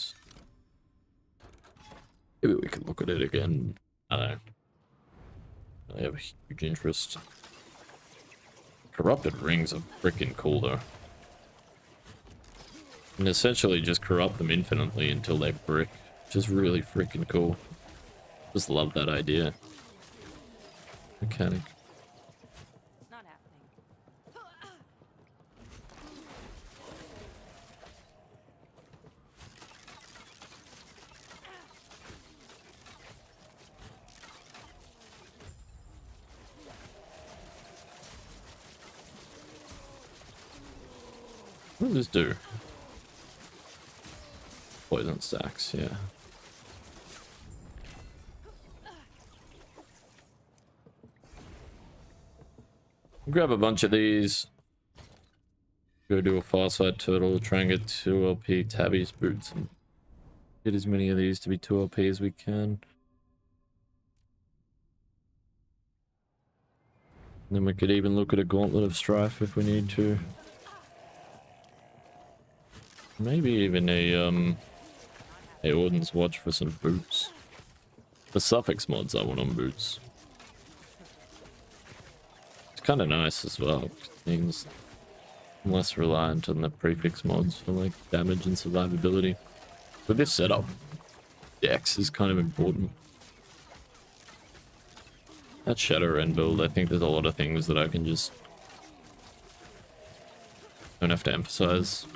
maybe we could look at it again. I don't know. I have a huge interest. Corrupted rings are freaking cool, though. And essentially just corrupt them infinitely until they brick, which is really freaking cool. Just love that idea. Mechanic. Not happening. What does this do? Poison stacks, yeah. Grab a bunch of these. Go do a Farsight Turtle, try and get 2 LP Tabby's boots, and get as many of these to be 2 LP as we can. And then we could even look at a Gauntlet of Strife if we need to. Maybe even a Orden's Watch for some boots. The suffix mods I want on boots. It's kind of nice as well. Things less reliant on the prefix mods for like damage and survivability. With this setup, Dex is kind of important. That Shadow End build, I think there's a lot of things that I can just don't have to emphasize.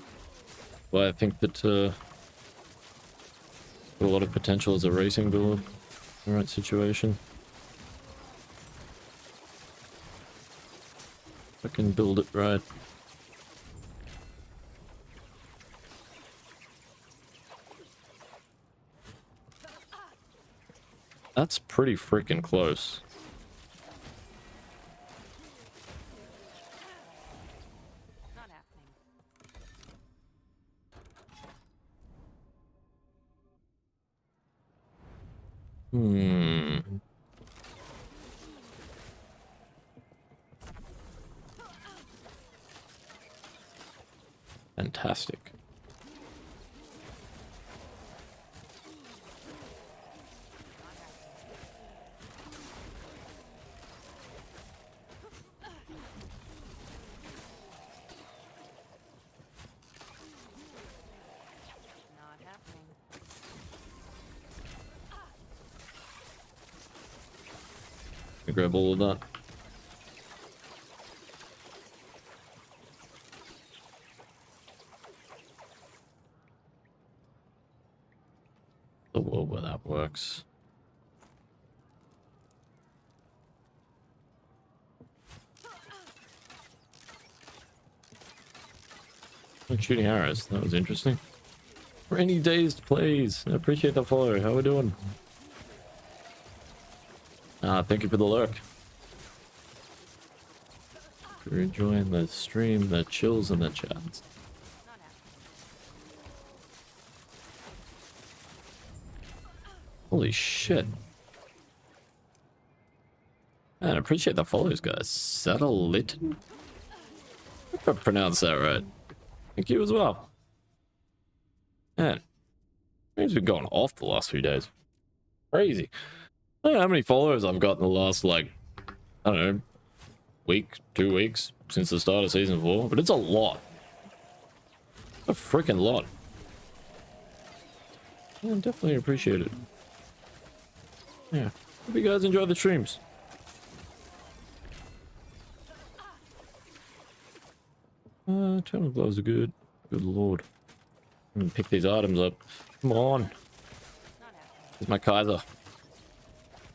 But I think that got a lot of potential as a racing build in the right situation. I can build it right. That's pretty freaking close. Not happening. Fantastic. Not happening. I grab all of that. The world where that works. Like shooting arrows. That was interesting. Rainy days, please. I appreciate the follow. How we doing? Thank you for the lurk. If you're enjoying the stream, the chills, and the chats. Holy shit. Man, I appreciate the follows, guys. Saddle-Litton? If I pronounced that right. Thank you as well. Man, it's been going off the last few days. Crazy. I don't know how many followers I've got in the last, like, I don't know, week, 2 weeks since the start of season 4, but it's a lot. A freaking lot. Yeah, definitely appreciate it. Yeah, hope you guys enjoy the streams. Eternal gloves are good. Good lord. I'm gonna pick these items up. Come on. Here's my Kaiser.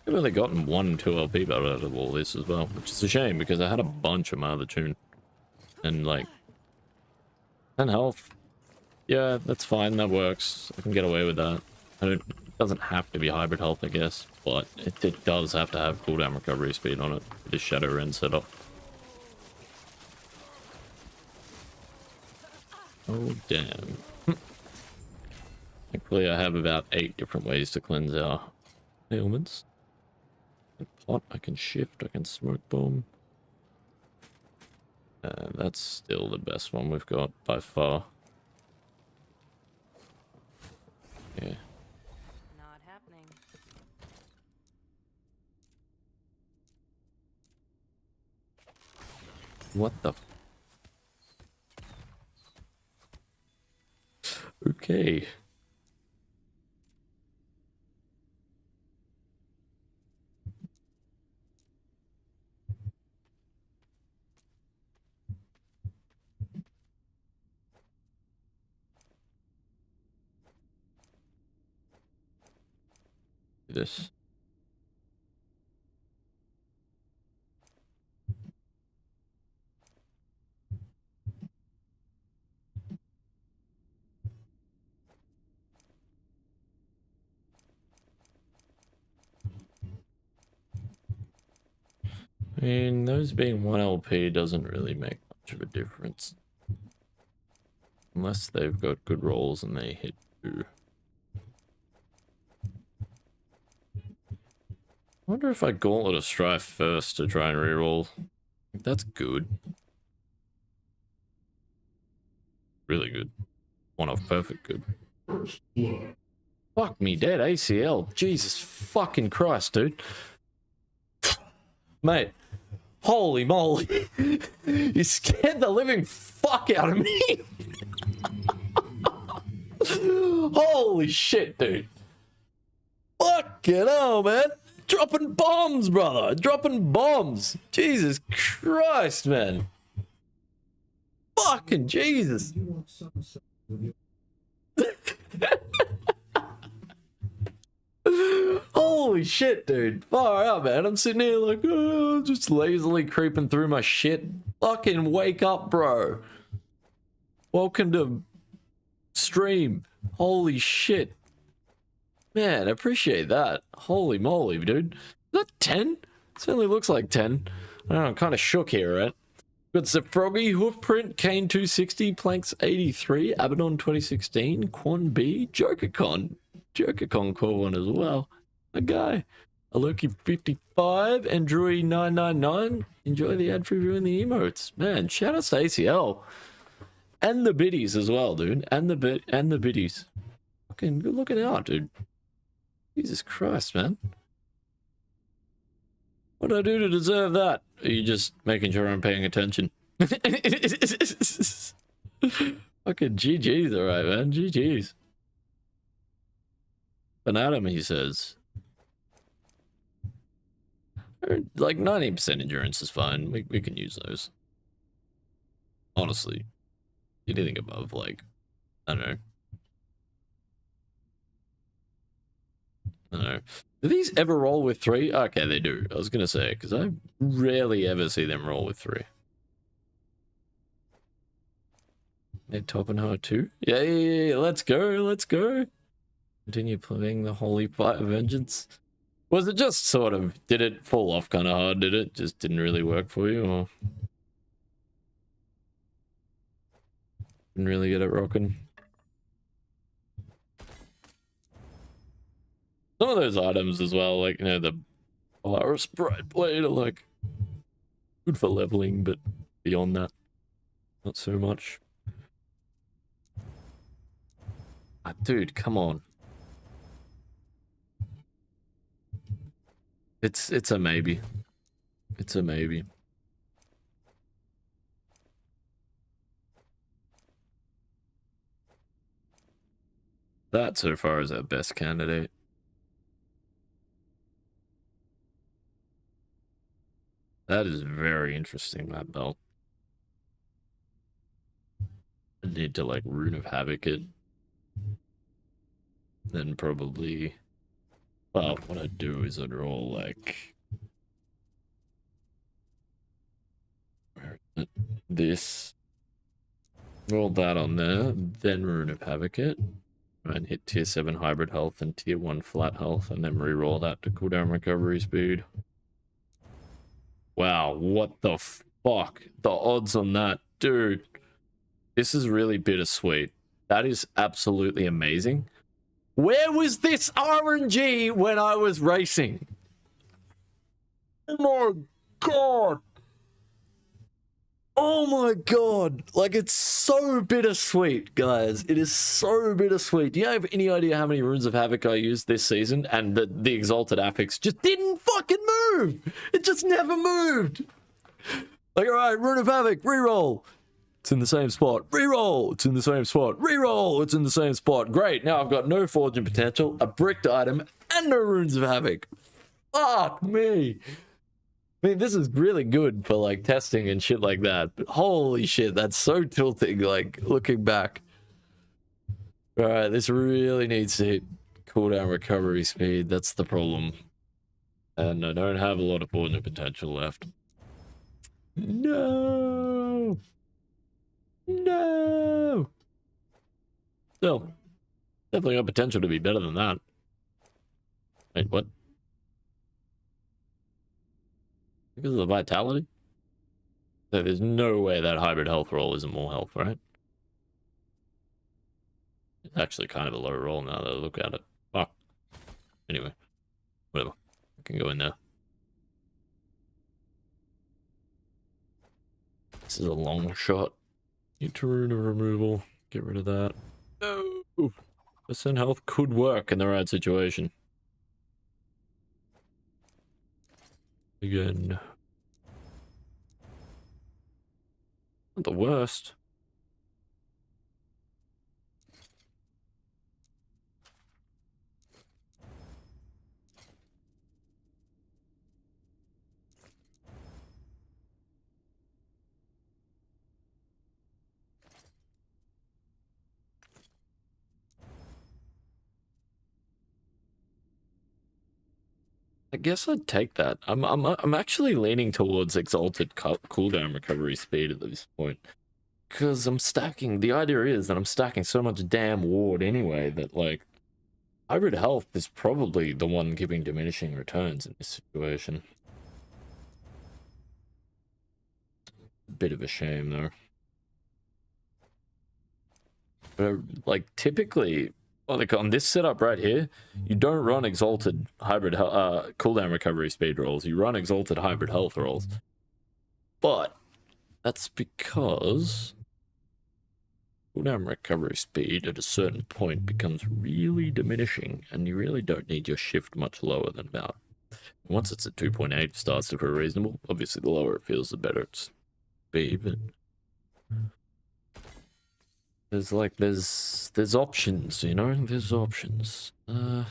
I've only gotten 1 and 2 LP out of all this as well, which is a shame because I had a bunch of my other tune. And like 10 health. Yeah, that's fine, that works. I can get away with that. It doesn't have to be hybrid health, I guess, but it does have to have cooldown recovery speed on it with the Shadow Ren setup. Oh, damn. Thankfully, I have about 8 different ways to cleanse our ailments. Pot, I can shift, I can smoke bomb. That's still the best one we've got by far. Yeah. Not happening. What the? Okay. This. I mean, those being 1 LP doesn't really make much of a difference. Unless they've got good rolls and they hit 2. I wonder if I Gauntlet of Strife first to try and reroll. That's good. Really good. One of perfect good. Fuck me dead, ACL. Jesus fucking Christ, dude. Mate. Holy moly. You scared the living fuck out of me. Holy shit, dude. Fucking hell, man. Dropping bombs, brother. Dropping bombs. Jesus Christ, man. Fucking Jesus. Holy shit, dude. Far out, man. I'm sitting here like, oh, just lazily creeping through my shit. Fucking wake up, bro. Welcome to stream. Holy shit. Man, I appreciate that. Holy moly, dude. Is that 10? Certainly looks like 10. I don't know, I'm kind of shook here, right? Got the Froggy, Hoofprint, Kane 260, Planks 83, Abaddon 2016, Quan B, JokerCon call one as well. A guy. Aloki 55, Android 999. Enjoy the ad free review and the emotes. Man, shout out to ACL. And the biddies as well, dude. And the biddies. Fucking good looking out, dude. Jesus Christ, man. What do I do to deserve that? Are you just making sure I'm paying attention? Fucking GG's, alright, man. GG's. Adam, he says. Like 90% endurance is fine. We can use those. Honestly. Anything above, like, I don't know. I don't know. Do these ever roll with 3? Okay, they do. I was gonna say, because I rarely ever see them roll with 3. Hey, Toppenhauer 2? Yeah, let's go. Continue playing the Holy Fire Vengeance. Was it just sort of, did it fall off kind of hard, did it? Just didn't really work for you, or? Didn't really get it rocking? Some of those items as well, like, you know, the Polaris Bright Blade are like good for leveling, but beyond that, not so much. Ah, dude, come on. It's a maybe. It's a maybe. That so far is our best candidate. That is very interesting, that belt. I need to like Rune of Havoc it. Then probably, well, what I'd do is I'd roll like this, roll that on there, then Rune of Havoc it, and hit tier 7 hybrid health and tier 1 flat health, and then re-roll that to cooldown recovery speed. Wow, what the fuck? The odds on that, dude. This is really bittersweet. That is absolutely amazing. Where was this RNG when I was racing? Oh my god. Oh my god. Like, it's so bittersweet, guys. It is so bittersweet. Do you have any idea how many Runes of Havoc I used this season? And the Exalted Affix just didn't fucking move. It just never moved. Like, alright, Rune of Havoc, reroll. It's in the same spot. Reroll. It's in the same spot. Reroll. It's in the same spot. Great. Now I've got no fortune potential, a bricked item, and no Runes of Havoc. Fuck me. I mean, this is really good for like testing and shit like that. But holy shit, that's so tilting. Like looking back. All right, this really needs to hit cooldown recovery speed. That's the problem. And I don't have a lot of fortune potential left. No. No. Still, definitely got potential to be better than that. Wait, what? Because of the vitality? So there's no way that hybrid health roll isn't more health, right? It's actually kind of a low roll now that I look at it. Fuck. Anyway, whatever. I can go in there. This is a long shot. Need to rune of removal. Get rid of that. No! Percent health could work in the right situation. Again. Not the worst. I guess I'd take that. I'm actually leaning towards exalted cooldown recovery speed at this point, because I'm stacking. The idea is that I'm stacking so much damn ward anyway that like hybrid health is probably the one giving diminishing returns in this situation. Bit of a shame though. But like typically, like on this setup right here, you don't run exalted hybrid cooldown recovery speed rolls. You run exalted hybrid health rolls. But that's because cooldown recovery speed at a certain point becomes really diminishing, and you really don't need your shift much lower than about. Once it's at 2.8, it starts to feel reasonable. Obviously, the lower it feels, the better it's be, but there's like there's options, you know. There's options. No,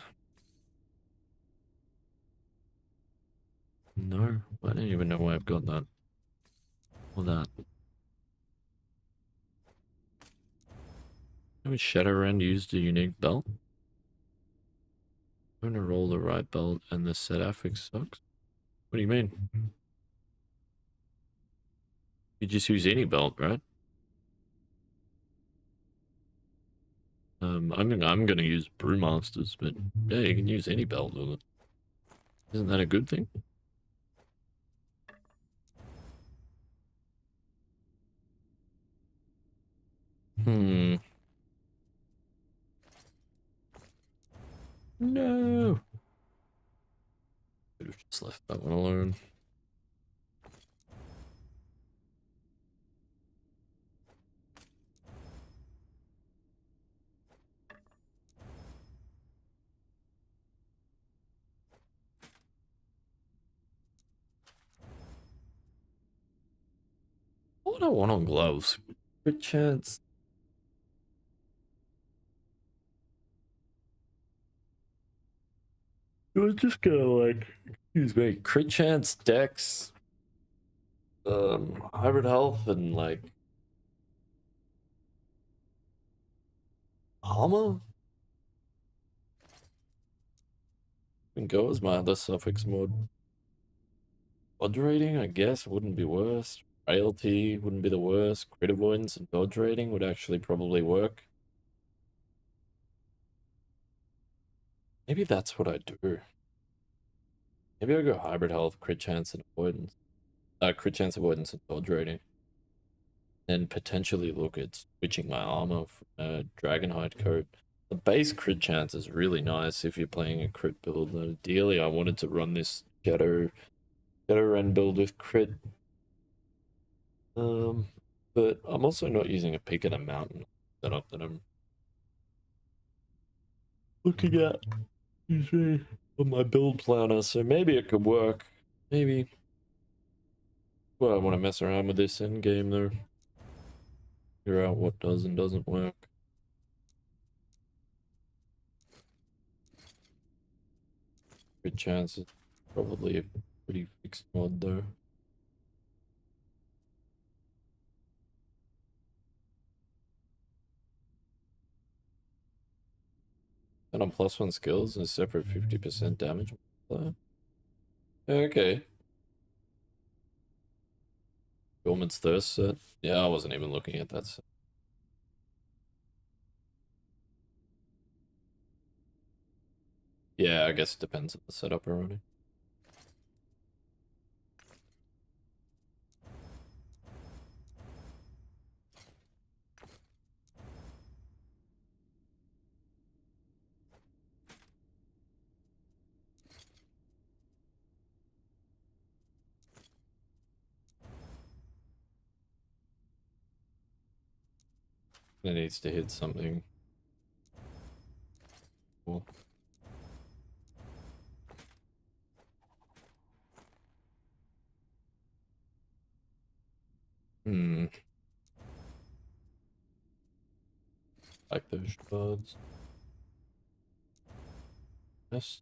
I don't even know why I've got that or that. Maybe Shadowrend used a unique belt. I'm gonna roll the right belt and the set affix sucks. What do you mean? You just use any belt, right? I'm gonna use Brewmasters, but yeah, you can use any belt with it. Isn't that a good thing? Hmm. No. Could have just left that one alone. What do I want on gloves? Good chance. We're just gonna like, excuse me, crit chance, dex, hybrid health, and like armor. Can go as my other suffix mod. Dodge rating, I guess, wouldn't be worse. Frailty wouldn't be the worst. Crit avoidance and dodge rating would actually probably work. Maybe that's what I do. Maybe I go hybrid health, crit chance, and avoidance. Crit chance, avoidance, and dodge rating. Then potentially look at switching my armor for a Dragonhide coat. The base crit chance is really nice if you're playing a crit build. Ideally, I wanted to run this Shadow Ren build with crit. But I'm also not using a peak at a mountain setup that I'm looking at, on my build planner, so maybe it could work. Maybe. Well, I want to mess around with this end game though. Figure out what does and doesn't work. Good chances. Probably a pretty fixed mod though. And on +1 skills and a separate 50% damage. Okay. Gorman's Thirst set. Yeah, I wasn't even looking at that set. Yeah, I guess it depends on the setup we're running. It needs to hit something. Cool. Like those shards. Yes.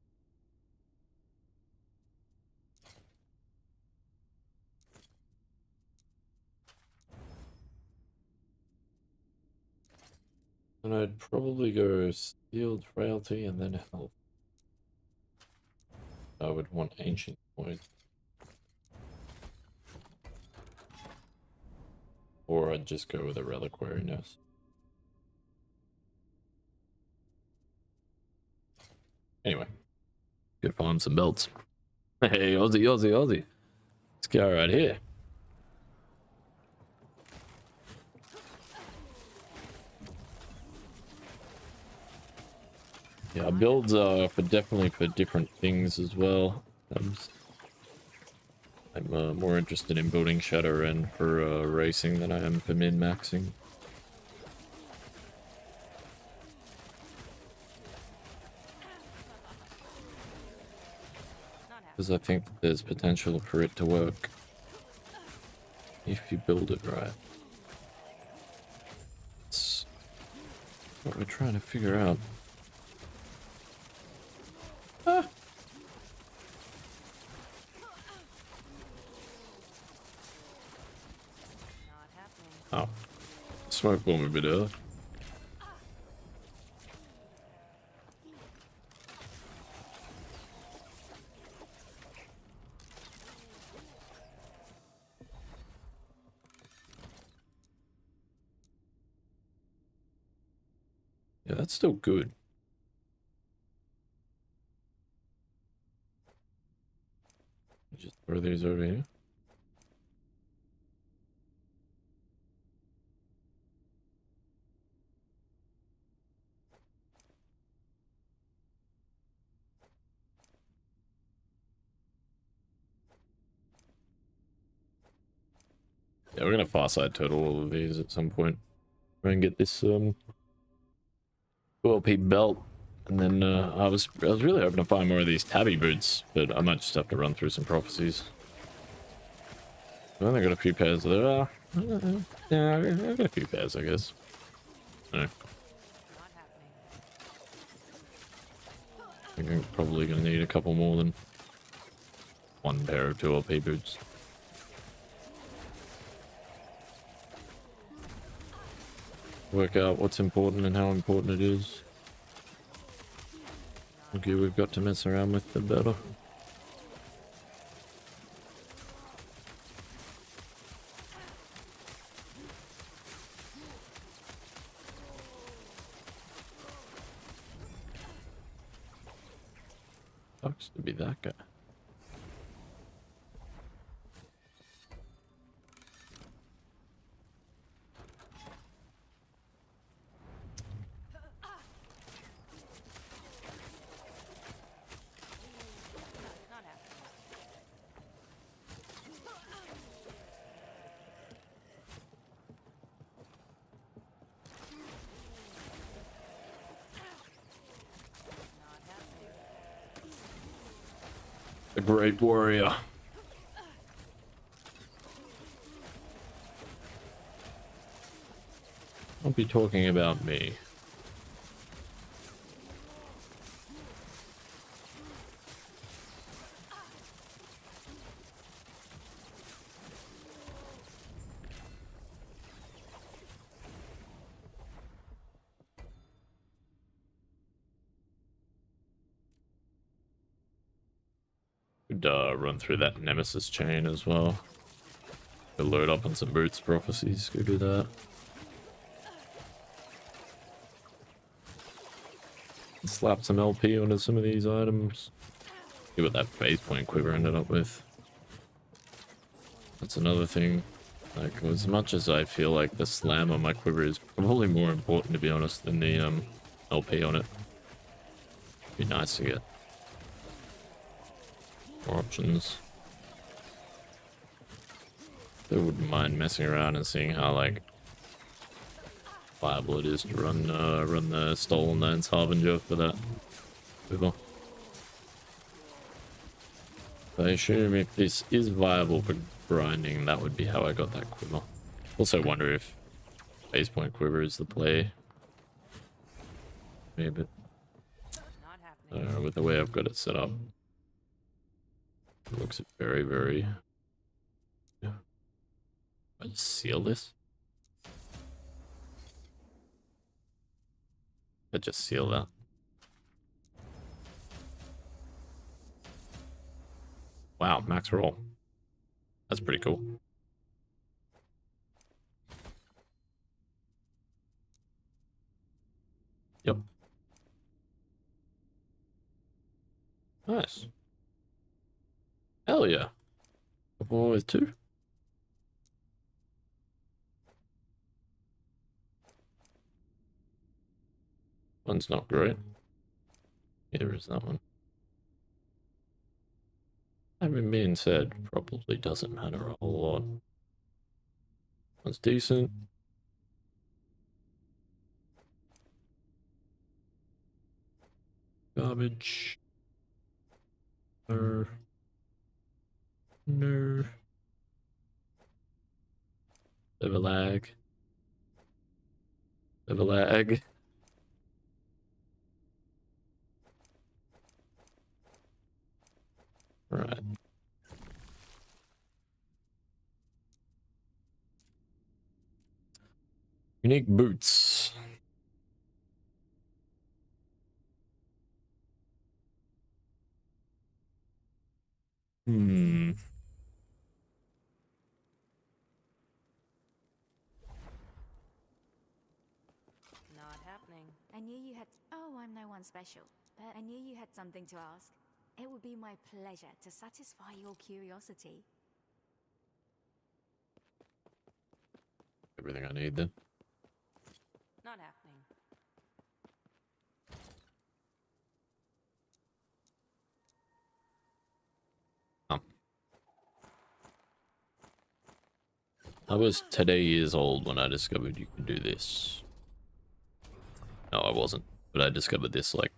And I'd probably go Sealed Frailty and then Health. I would want Ancient Point. Or I'd just go with a Reliquary Nest. Anyway. Good farm some belts. Hey, Aussie, Aussie, Aussie. Let's go right here. Yeah, builds are definitely for different things as well. I'm more interested in building Shadow Ren for racing than I am for min-maxing. Because I think that there's potential for it to work if you build it right. That's what we're trying to figure out. Ah. Oh, smoke bomb a bit early. Yeah, that's still good. Just throw these over here. Yeah, we're gonna far side total all of these at some point. Try and get this OLP belt. And then I was really hoping to find more of these tabby boots, but I might just have to run through some prophecies. I only got a few pairs there. Yeah, I got a few pairs, I guess. No. Not happening. I think I'm probably gonna need a couple more than one pair of 2LP boots. Work out what's important and how important it is. Okay, we've got to mess around with the better. Sucks to be that guy. Not happening. Not happening. A great warrior. Don't be talking about me. Could run through that Nemesis chain as well. Could load up on some Boots prophecies. Go do that. Slap some LP onto some of these items. See what that phase point quiver ended up with. That's another thing. Like, as much as I feel like the slam on my quiver is probably more important, to be honest, than the LP on it. Be nice to get more options. I wouldn't mind messing around and seeing how like viable it is to run the Stolen Lands Harbinger for that quiver. I assume if this is viable for grinding, that would be how I got that quiver. Also wonder if base point quiver is the play. Maybe. Not happening. With the way I've got it set up. It looks very, very... Yeah. I just seal this? I just seal that. Wow, max roll. That's pretty cool. Yep. Nice. Hell yeah. Couple with two. One's not great. Neither is that one. Having being said, probably doesn't matter a whole lot. One's decent. Garbage. No. No. Bit of a lag. Bit of a lag. Right. Unique boots. Hmm. Not happening. I knew you no one special, but I knew you had something to ask. It would be my pleasure to satisfy your curiosity. Everything I need then. Not happening. I was today years old when I discovered you could do this. No, I wasn't, but I discovered this like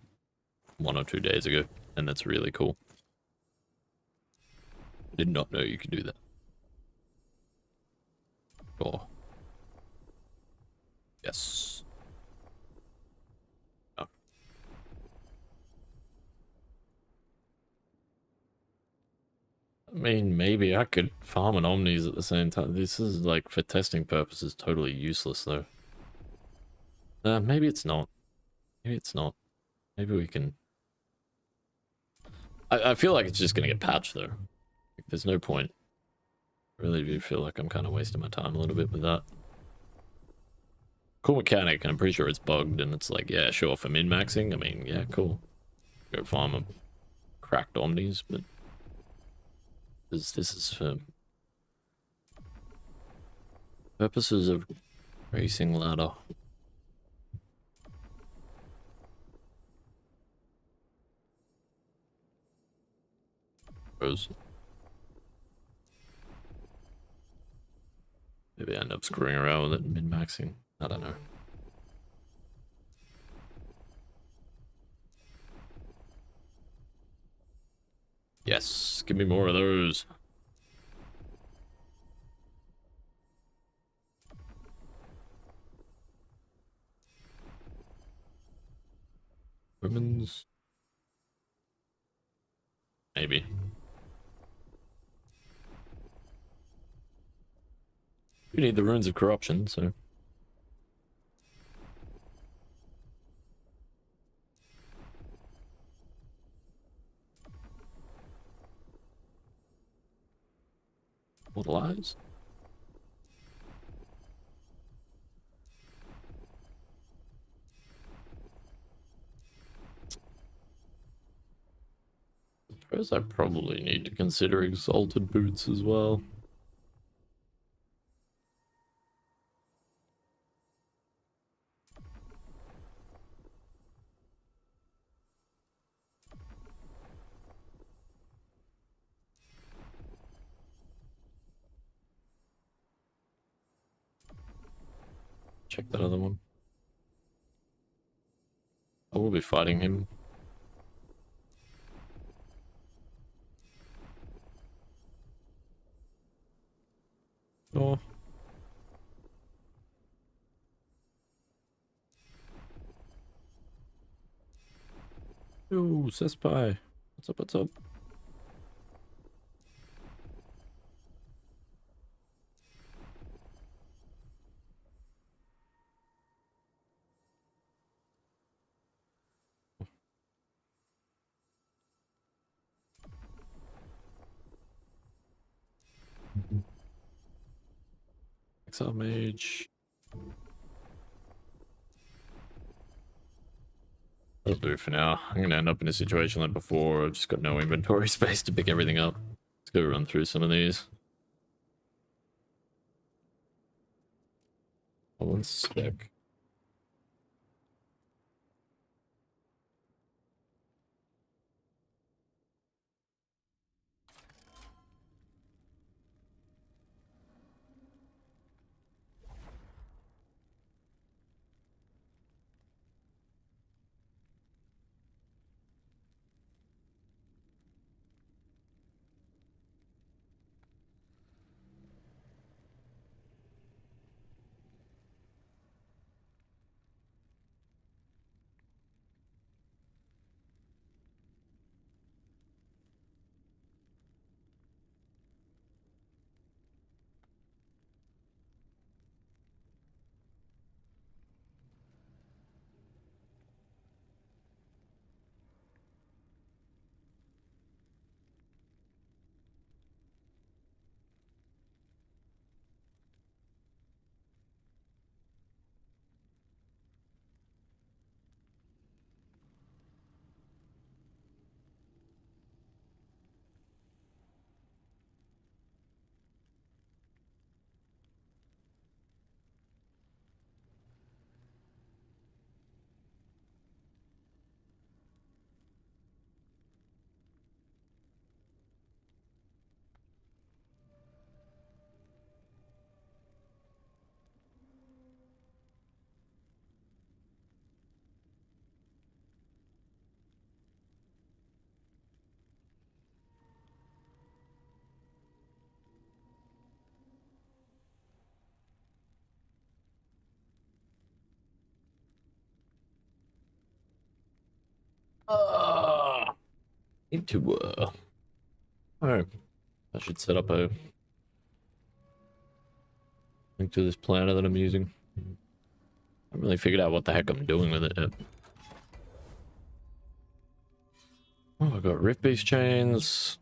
1 or 2 days ago, and that's really cool. I did not know you could do that. Oh. Yes. Oh. I mean, maybe I could farm an Omnis at the same time. This is, like, for testing purposes, totally useless, though. Maybe it's not. Maybe it's not. Maybe we can... I feel like it's just gonna get patched, though. Like, there's no point. I really do feel like I'm kind of wasting my time a little bit with that. Cool mechanic, and I'm pretty sure it's bugged, and it's like, yeah, sure, for min-maxing, I mean, yeah, cool. Go farm a cracked Omnis, but... This is for... purposes of racing ladder. Suppose. Maybe I end up screwing around with it and min-maxing. I don't know. Yes, give me more of those. Women's. Maybe. You need the runes of corruption, so. What lies? I suppose I probably need to consider exalted boots as well. Check that other one. I will be fighting him. Oh. Yo, Sespai. What's up, what's up? Exile Mage. That'll do for now. I'm gonna end up in a situation like before. I've just got no inventory space to pick everything up. Let's go run through some of these. One sec. Into oh, I should set up a link to this planner that I'm using. I haven't really figured out what the heck I'm doing with it yet. Oh, I got Rift Beast chains,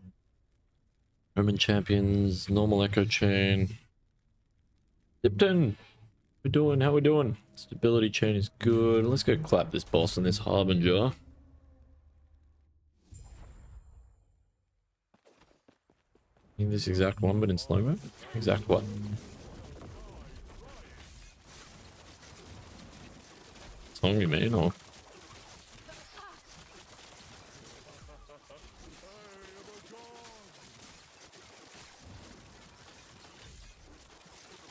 Roman champions, normal echo chain. Dipton, we doing? How we doing? Stability chain is good. Let's go clap this boss and this harbinger. In this exact one, but in slow mo. Exact what? Song you mean, or?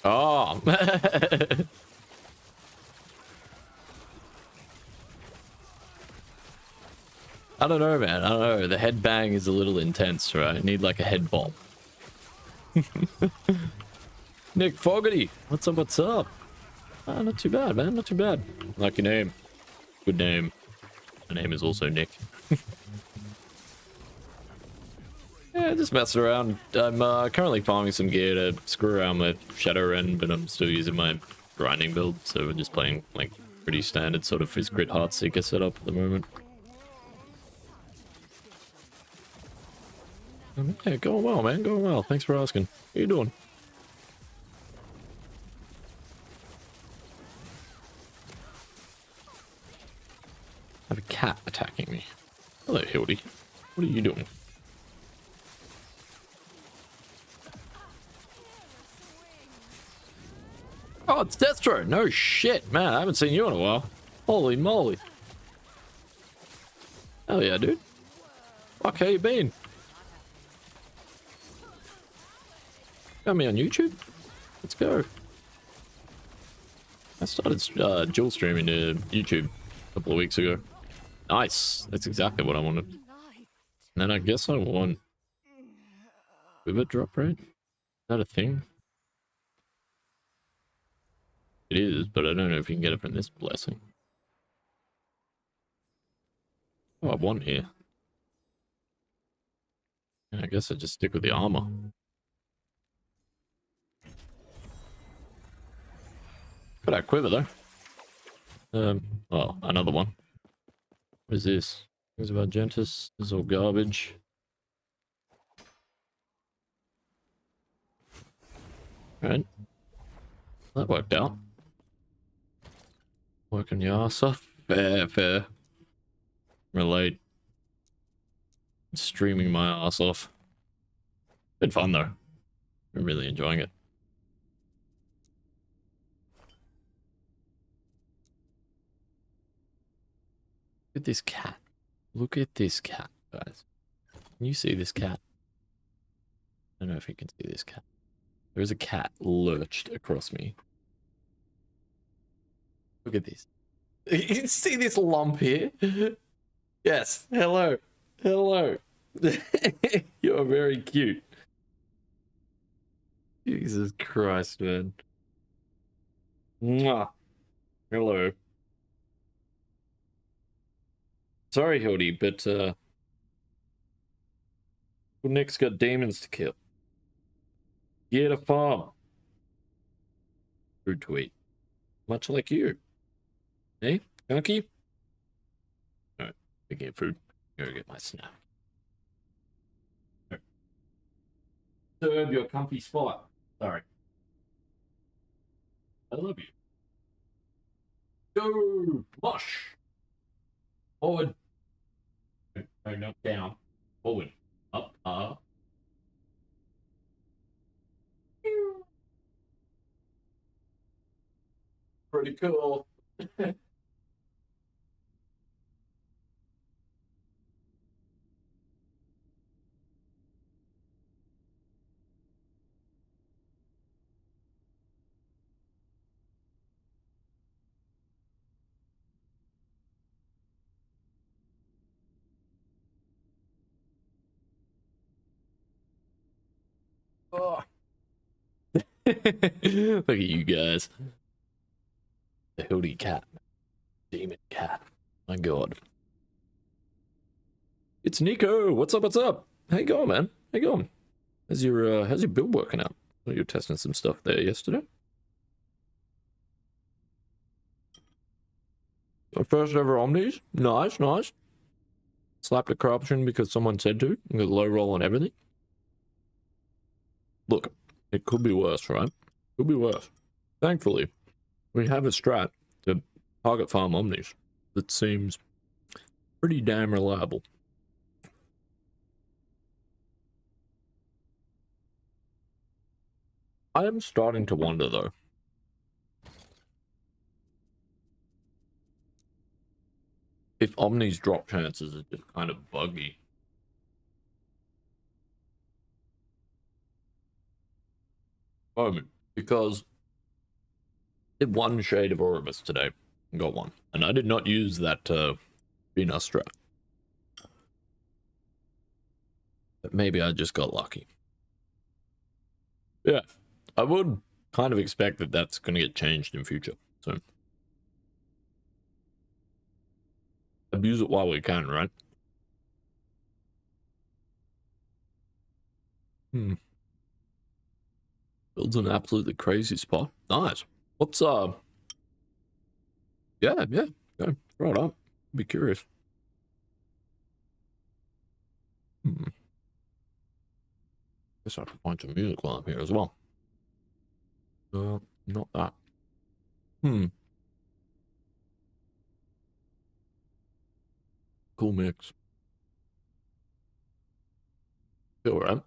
Oh! I don't know, man. I don't know. The head bang is a little intense, right? I need like a head bop. Nick Fogarty, what's up? What's up? Not too bad, man. Not too bad. Like your name. Good name. My name is also Nick. Yeah, just messing around. I'm currently farming some gear to screw around with Shadowrun, but I'm still using my grinding build, so we're just playing like pretty standard sort of Fizz Grid Heartseeker setup at the moment. Yeah, going well, man. Going well. Thanks for asking. How you doing? I have a cat attacking me. Hello, Hildy. What are you doing? Oh, it's Destro. No shit, man. I haven't seen you in a while. Holy moly. Hell yeah, dude. Fuck, how you been? Got me on YouTube? Let's go. I started dual streaming to YouTube a couple of weeks ago. Nice. That's exactly what I wanted. And then I guess I want Quiver drop rate? Is that a thing? It is, but I don't know if you can get it from this blessing. Oh, I won here. Yeah, I guess I just stick with the armor. Got that quiver though. Well, another one. What is this? Things about Gentis. This is all garbage. Right. That worked out. Working your ass off. Fair, fair. Relate. Streaming my ass off. Been fun though. I'm really enjoying it. Look at this cat. Look at this cat, guys. Can you see this cat? I don't know if you can see this cat. There's a cat lurched across me. Look at this. You can see this lump here? Yes. Hello. Hello. You're very cute. Jesus Christ, man. Mwah. Hello. Sorry, Hildy, but Nick's got demons to kill. Yeah, to farm. Rude tweet. Much like you. Hey, Gunky? Alright, picking up food. Go get my snack. Right. Serve your comfy spot. Sorry. I love you. Go! Mush! Forward. No, not down. Forward. Up. Pretty cool. Oh. Look at you guys. The Hildy cat. Demon cat. My god. It's Nico. What's up? What's up? How you going, man? How you going? How's your build working out? Well, you were testing some stuff there yesterday. First ever Omnis. Nice, nice. Slapped a corruption because someone said to. And got low roll on everything. Look, it could be worse, right? Could be worse. Thankfully, we have a strat to target farm Omnis that seems pretty damn reliable. I am starting to wonder, though. If Omni's drop chances are just kind of buggy. Because I did one shade of Oribus today. Got one. And I did not use that Venus strat. But maybe I just got lucky. Yeah. I would kind of expect that that's going to get changed in future. So abuse it while we can, right? Builds an absolutely crazy spot. Nice. What's yeah, go throw it up. Be curious. Guess I can find some music while I'm here as well. Not that. Cool mix. Feel right.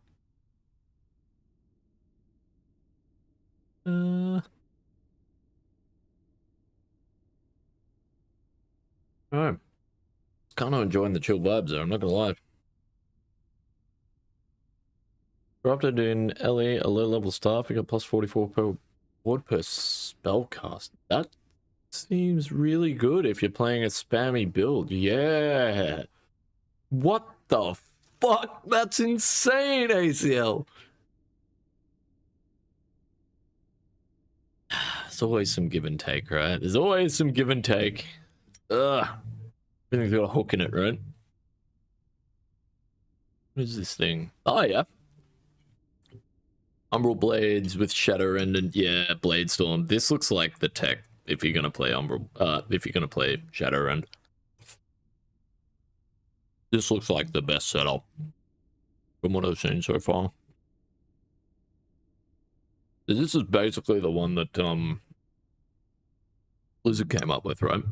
Alright. Kind of enjoying the chill vibes there, I'm not gonna lie. Corrupted in LE, a low level staff, you got plus 44 per ward per spellcast. That seems really good if you're playing a spammy build. Yeah. What the fuck? That's insane, ACL. There's always some give and take, right? There's always some give and take. Ugh. Everything's got a hook in it, right? What is this thing? Oh, yeah. Umbral Blades with Shadowrend and, yeah, Bladestorm. This looks like the tech if you're gonna play if you're gonna play Shadowrend. This looks like the best setup from what I've seen so far. This is basically the one that Blizzard came up with, right?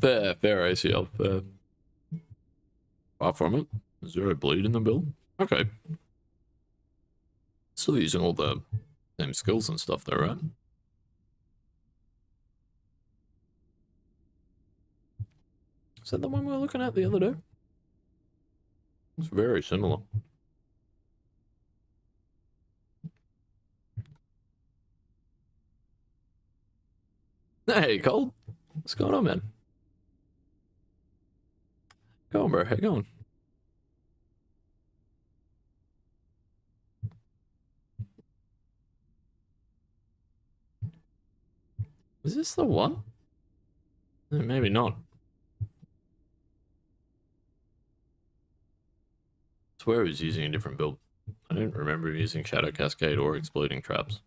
Fair ACL, fair. Apart from it, zero bleed in the build. Okay. Still using all the same skills and stuff though, right? Is that the one we were looking at the other day? It's very similar. Hey, Cole. What's going on, man? Go on, bro. How you going? Is this the one? Maybe not. I swear he was using a different build. I don't remember him using Shadow Cascade or Exploding Traps.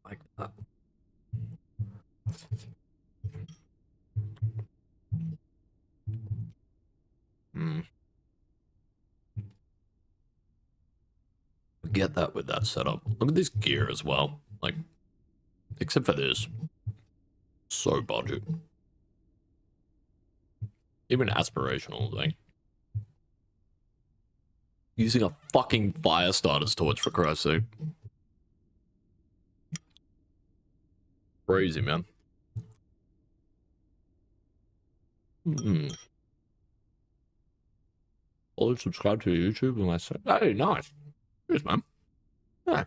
Like that. Get that with that setup. Look at this gear as well. Like, except for this. So budget. Even aspirational, like. Using a fucking fire starter's torch, for Christ's sake. Crazy, man. Follow, subscribe to YouTube, and I say, hey, nice. Cheers, man. Yeah.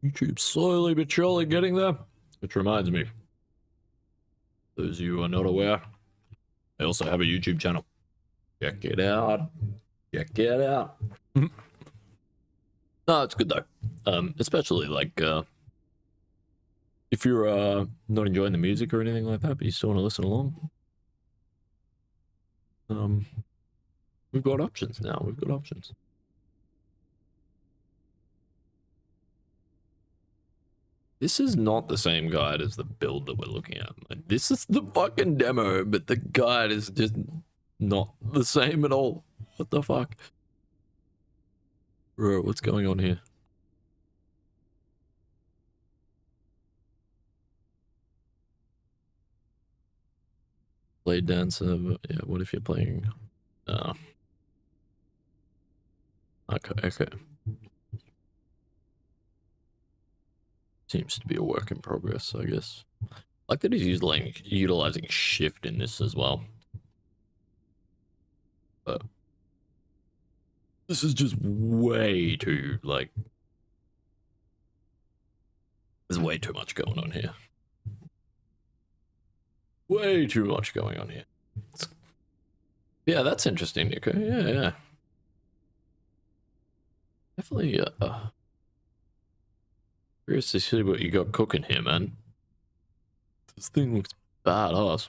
YouTube slowly but surely getting there. Which reminds me, those of you who are not aware, I also have a YouTube channel. Check it out. Check it out. No, it's good though. Especially like if you're not enjoying the music or anything like that, but you still want to listen along. We've got options now. We've got options. This is not the same guide as the build that we're looking at. Like, this is the fucking demo, but the guide is just not the same at all. What the fuck? Bro, what's going on here? Blade dancer, yeah, what if you're playing... Okay. Seems to be a work in progress, I guess. Like that he's utilizing shift in this as well. But this is just way too, like... There's way too much going on here. Way too much going on here. Yeah, that's interesting, Nico. Yeah. Definitely, curious to see what you got cooking here, man. This thing looks badass.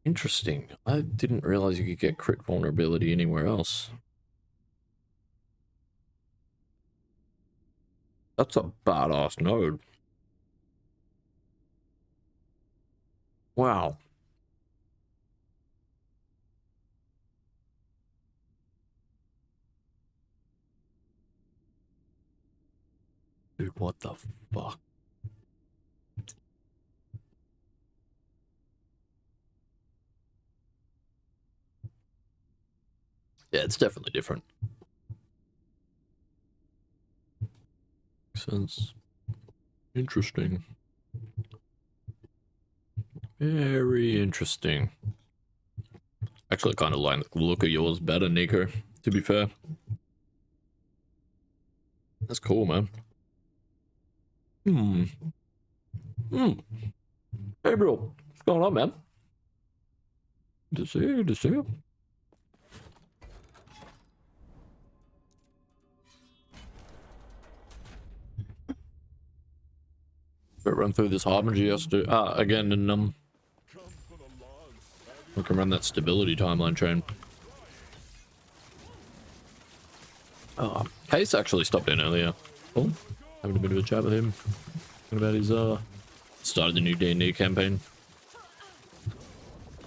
Interesting. I didn't realize you could get crit vulnerability anywhere else. That's a badass node. Wow. Dude, what the fuck? Yeah, it's definitely different. Makes sense. Interesting. Very interesting. Actually, kind of like the look of yours better, Nico, to be fair. That's cool, man. Hey, bro. What's going on, man? Good to see you, good to see you. Better run through this harbinger yesterday. Again, and we can run that stability timeline train. Case actually stopped in earlier. Oh, having a bit of a chat with him. Talking about his started the new D&D campaign.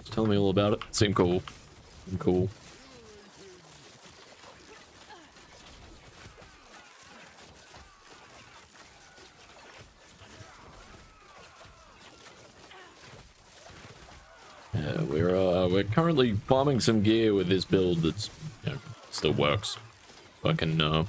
Just telling me all about it. Seemed cool. Cool. Yeah, we're currently farming some gear with this build that's, you know, still works. I can I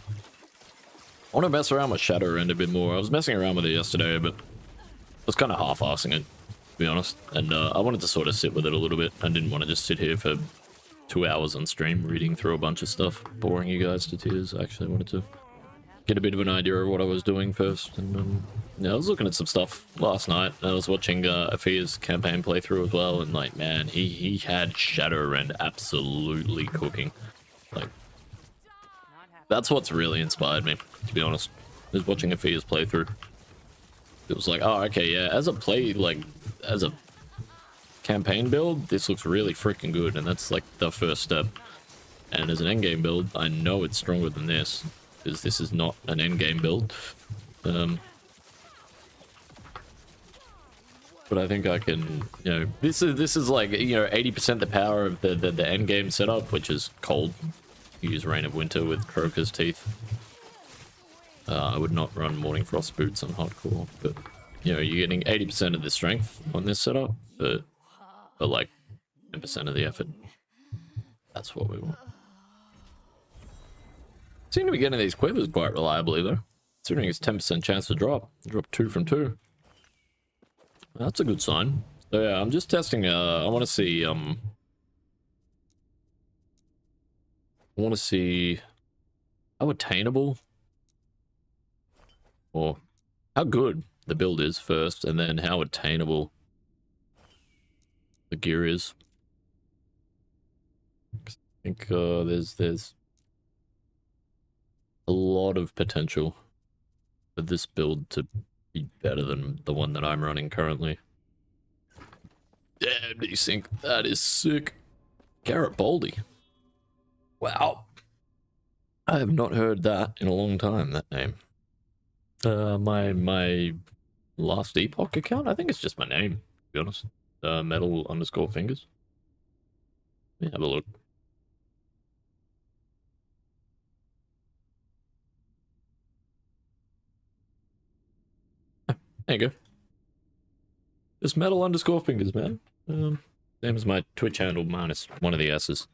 want to mess around with Shadowrend a bit more. I was messing around with it yesterday, but I was kind of half-assing it, to be honest. And I wanted to sort of sit with it a little bit. I didn't want to just sit here for 2 hours on stream reading through a bunch of stuff, boring you guys to tears. I actually wanted to get a bit of an idea of what I was doing first. And yeah, I was looking at some stuff last night. I was watching Afia's campaign playthrough as well, and like, man, he had Shadowrend absolutely cooking. Like, that's what's really inspired me, to be honest, is watching Afia's playthrough. It was like, oh, okay, yeah, as a campaign build, this looks really freaking good, and that's like the first step. And as an endgame build, I know it's stronger than this, because this is not an endgame build. But I think I can, you know, this is like, you know, 80% the power of the endgame setup, which is cold. You use Reign of Winter with Croaker's Teeth. I would not run Morning Frost boots on hardcore, but you know, you're getting 80% of the strength on this setup, but like 10% of the effort. That's what we want. Seem to be getting these quivers quite reliably though, considering it's 10% chance to drop. Drop 2 from 2. That's a good sign. So yeah, I'm just testing, I want to see, how attainable or how good the build is first, and then how attainable the gear is. I think there's a lot of potential for this build to be better than the one that I'm running currently. Damn, desync. That is sick. Garibaldi. Wow. I have not heard that in a long time, that name. My last Epoch account? I think it's just my name, to be honest. Metal_fingers. Let me have a look. There you go. Just metal_fingers, man. Same as my Twitch handle minus one of the S's.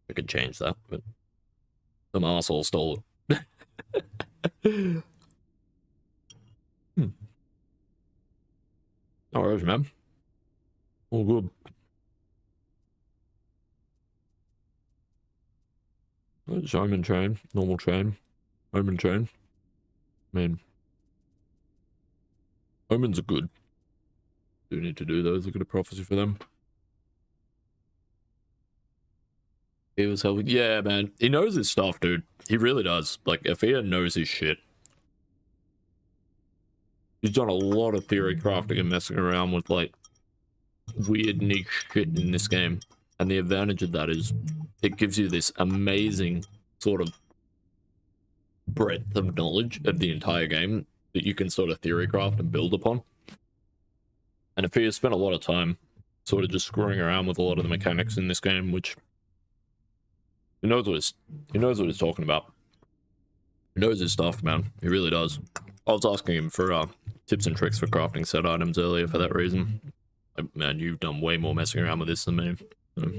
I could change that, but some arsehole stole it. No worries, man. All good. It's Omen train, normal train, Omen train. I mean, Omens are good. Do need to do those. Look at a prophecy for them. He was helping. Yeah, man. He knows his stuff, dude. He really does. Like, Afia knows his shit. He's done a lot of theory crafting and messing around with, like, weird niche shit in this game. And the advantage of that is it gives you this amazing sort of breadth of knowledge of the entire game that you can sort of theory craft and build upon. And if he has spent a lot of time sort of just screwing around with a lot of the mechanics in this game, which he knows what he's talking about. He knows his stuff, man. He really does. I was asking him for tips and tricks for crafting set items earlier for that reason. Like, man, you've done way more messing around with this than me. So.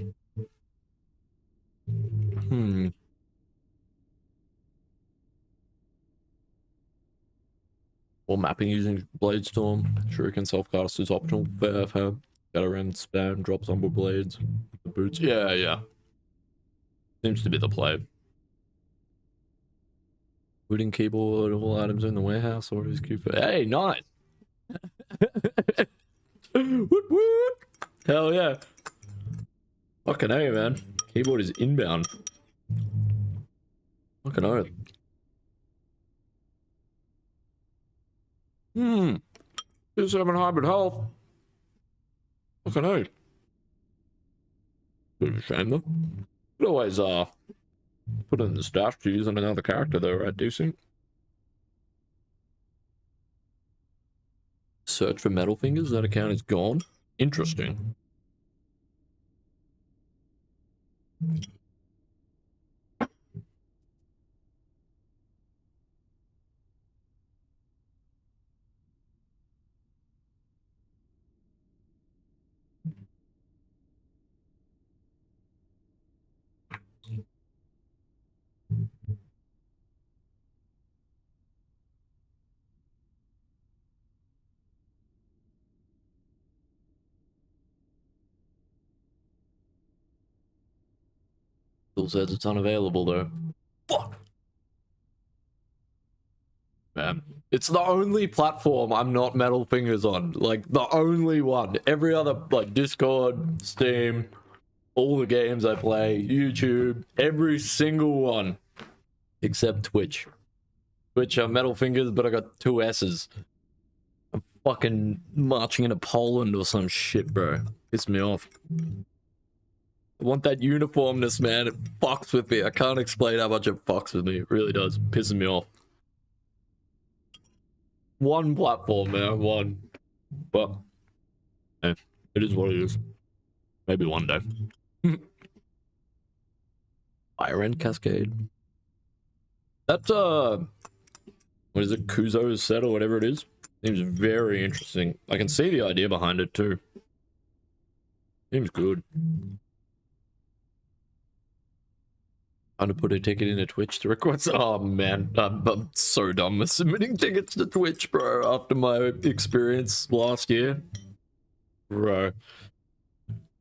Or mapping using Bladestorm. Shuriken self-cast is optional. Fair. Shadowrend spam drops on blades. The boots. Yeah. Seems to be the play. Wooden keyboard, all items in the warehouse, or his queue for. Hey, nice! Woot! Hell yeah. Fucking A, man. Keyboard is inbound. Fucking oath. 7 hybrid health. Fucking A. Bit of a shame, though. Could always, put it in the stash to use on another character, though, right, Decent? Search for metal fingers. That account is gone. Interesting. Still says it's unavailable, though. Fuck! Man, it's the only platform I'm not metal fingers on. Like, the only one. Every other, like, Discord, Steam, all the games I play, YouTube, every single one. Except Twitch. Twitch are metal fingers, but I got 2 S's. I'm fucking marching into Poland or some shit, bro. Piss me off. I want that uniformness, man. It fucks with me. I can't explain how much it fucks with me. It really does. Pisses me off. One platform, man. One. But, yeah, it is what it is. Maybe one day. Fire End Cascade. That, what is it? Kuzo's set or whatever it is? Seems very interesting. I can see the idea behind it, too. Seems good. Trying to put a ticket into Twitch to request. Oh man, I'm so dumb with submitting tickets to Twitch, bro. After my experience last year, bro.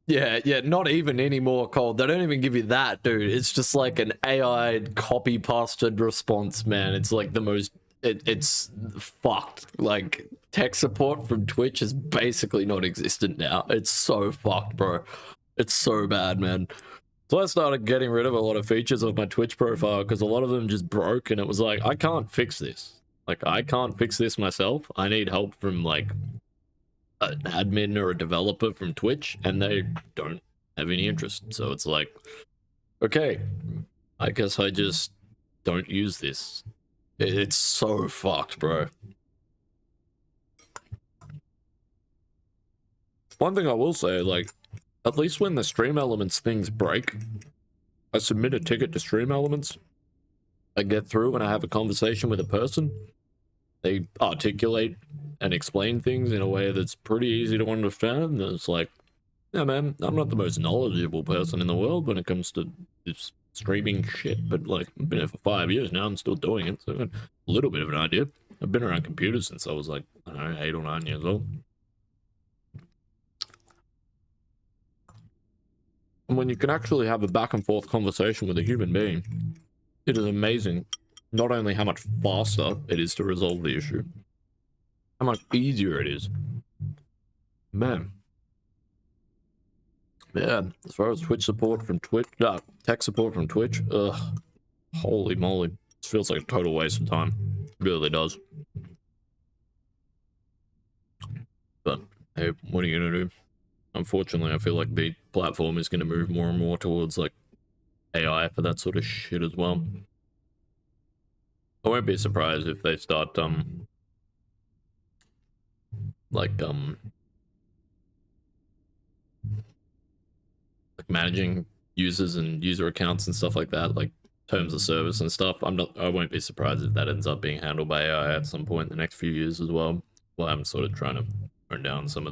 Yeah, not even anymore, Cole. They don't even give you that, dude. It's just like an AI copy pasted response, man. It's like the most. It's fucked. Like tech support from Twitch is basically not existent now. It's so fucked, bro. It's so bad, man. So I started getting rid of a lot of features of my Twitch profile because a lot of them just broke, and it was like, I can't fix this. Like, I can't fix this myself. I need help from, like, an admin or a developer from Twitch, and they don't have any interest. So it's like, okay, I guess I just don't use this. It's so fucked, bro. One thing I will say, like, at least when the Stream Elements things break, I submit a ticket to Stream Elements. I get through and I have a conversation with a person. They articulate and explain things in a way that's pretty easy to understand. And it's like, yeah, man, I'm not the most knowledgeable person in the world when it comes to this streaming shit, but like, I've been here for 5 years now. I'm still doing it, so I've got a little bit of an idea. I've been around computers since I was like, I don't know, 8 or 9 years old. And when you can actually have a back and forth conversation with a human being, it is amazing not only how much faster it is to resolve the issue, how much easier it is. Man. Yeah, as far as Twitch support from Twitch, tech support from Twitch, ugh, holy moly. This feels like a total waste of time. It really does. But, hey, what are you gonna do? Unfortunately, I feel like the platform is going to move more and more towards, like, AI for that sort of shit as well. I won't be surprised if they start, like managing users and user accounts and stuff like that, like terms of service and stuff. I won't be surprised if that ends up being handled by AI at some point in the next few years as well. Well, I'm sort of trying to turn down some of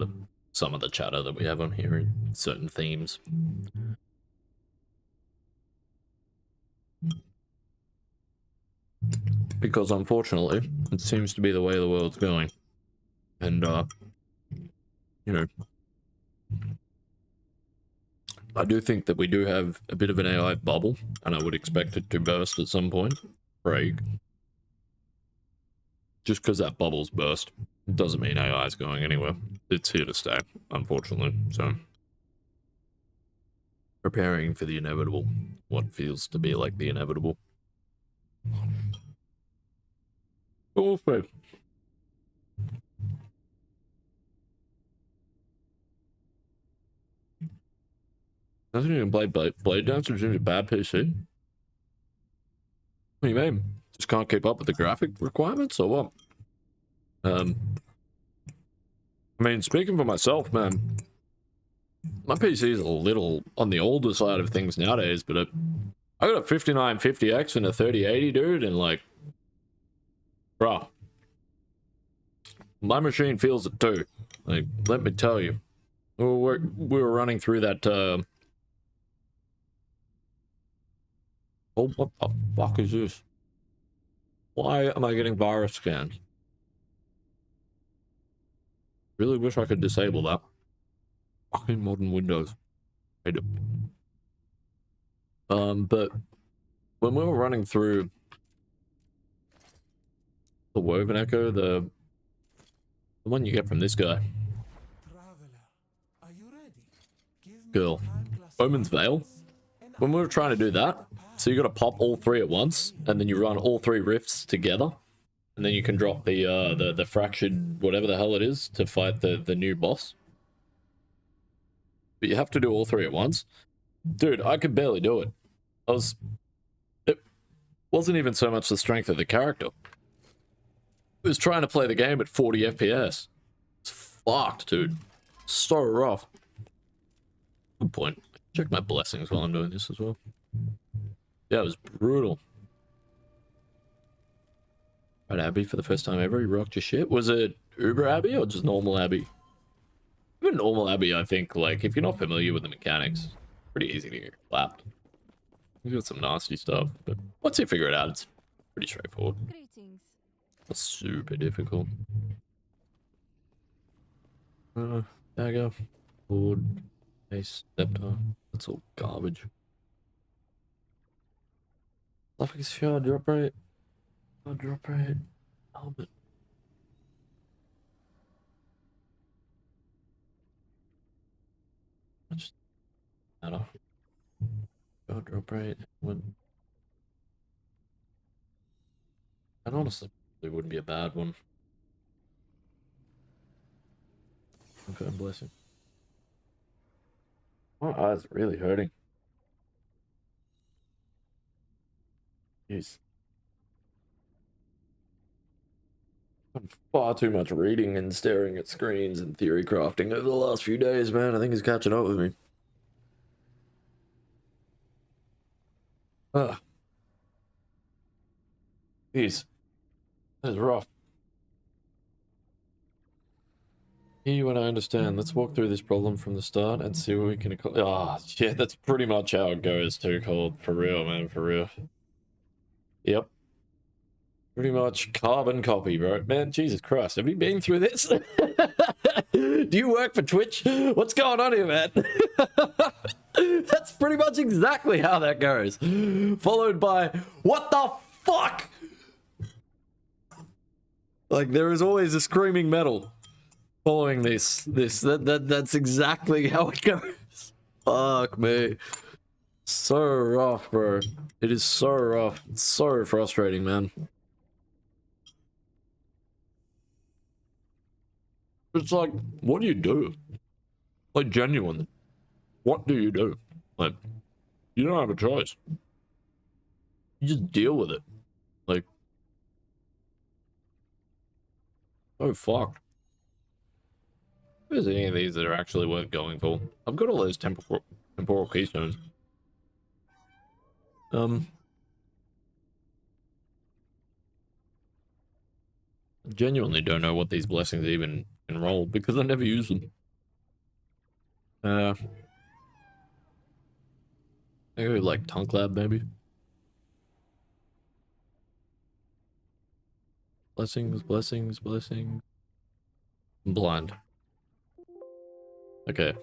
the chatter that we have on here in certain themes. Because unfortunately, it seems to be the way the world's going. And, you know, I do think that we do have a bit of an AI bubble, and I would expect it to burst at some point. Craig. Just because that bubble's burst doesn't mean AI is going anywhere. It's here to stay, unfortunately. So, preparing for the inevitable. What feels to be like the inevitable. But we'll see. Doesn't even play Blade Dancer seems a bad PC. What do you mean? Just can't keep up with the graphic requirements, or what? I mean, speaking for myself, man, my PC is a little on the older side of things nowadays, but I got a 5950X and a 3080, dude, and like, bruh, my machine feels it too. Like, let me tell you, we were running through that. Oh, what the fuck is this? Why am I getting virus scans? Really wish I could disable that. Fucking modern Windows. I do. But when we were running through the Woven Echo, the one you get from this guy. Girl. Omen's Veil. When we were trying to do that, so you gotta pop all three at once, and then you run all three rifts together, and then you can drop the fractured whatever the hell it is to fight the new boss. But you have to do all three at once. Dude, I could barely do it. It wasn't even so much the strength of the character. I was trying to play the game at 40 FPS. It's fucked, dude. So rough. Good point. Check my blessings while I'm doing this as well. Yeah, it was brutal. Right, Abby, for the first time ever, you rocked your shit. Was it Uber Abby or just normal Abby? Even normal Abby, I think, like, if you're not familiar with the mechanics, pretty easy to get clapped. You got some nasty stuff, but once you figure it out, it's pretty straightforward. Greetings. Not super difficult. Dagger, board, ace, scepter. That's all garbage. Suffix shard, drop rate. Oh, drop rate. Helmet. Just matter. Oh, drop rate. When that honestly probably wouldn't be a bad one. Okay, blessing. My eyes are really hurting. Jeez. Far too much reading and staring at screens and theory crafting over the last few days, man. I think he's catching up with me. Ah. Jeez. That is rough. Hear you when I understand. Let's walk through this problem from the start and see what we can accomplish. Ah, yeah, that's pretty much how it goes too, Cold. For real, man, for real. Yep. Pretty much carbon copy, bro. Man, Jesus Christ, have you been through this? Do you work for Twitch? What's going on here, man? That's pretty much exactly how that goes. Followed by, what the fuck? Like, there is always a screaming metal following that's exactly how it goes. Fuck me. So rough, bro. It is so rough. It's so frustrating, man. It's like, what do you do? Like, genuinely. What do you do? Like, you don't have a choice. You just deal with it. Like, oh, fuck. If there's any of these that are actually worth going for. I've got all those temporal keystones. Genuinely don't know what these blessings even enroll because I never use them. Maybe like Tunk Lab, maybe. Blessings, blessings, blessings. I'm blind. Okay.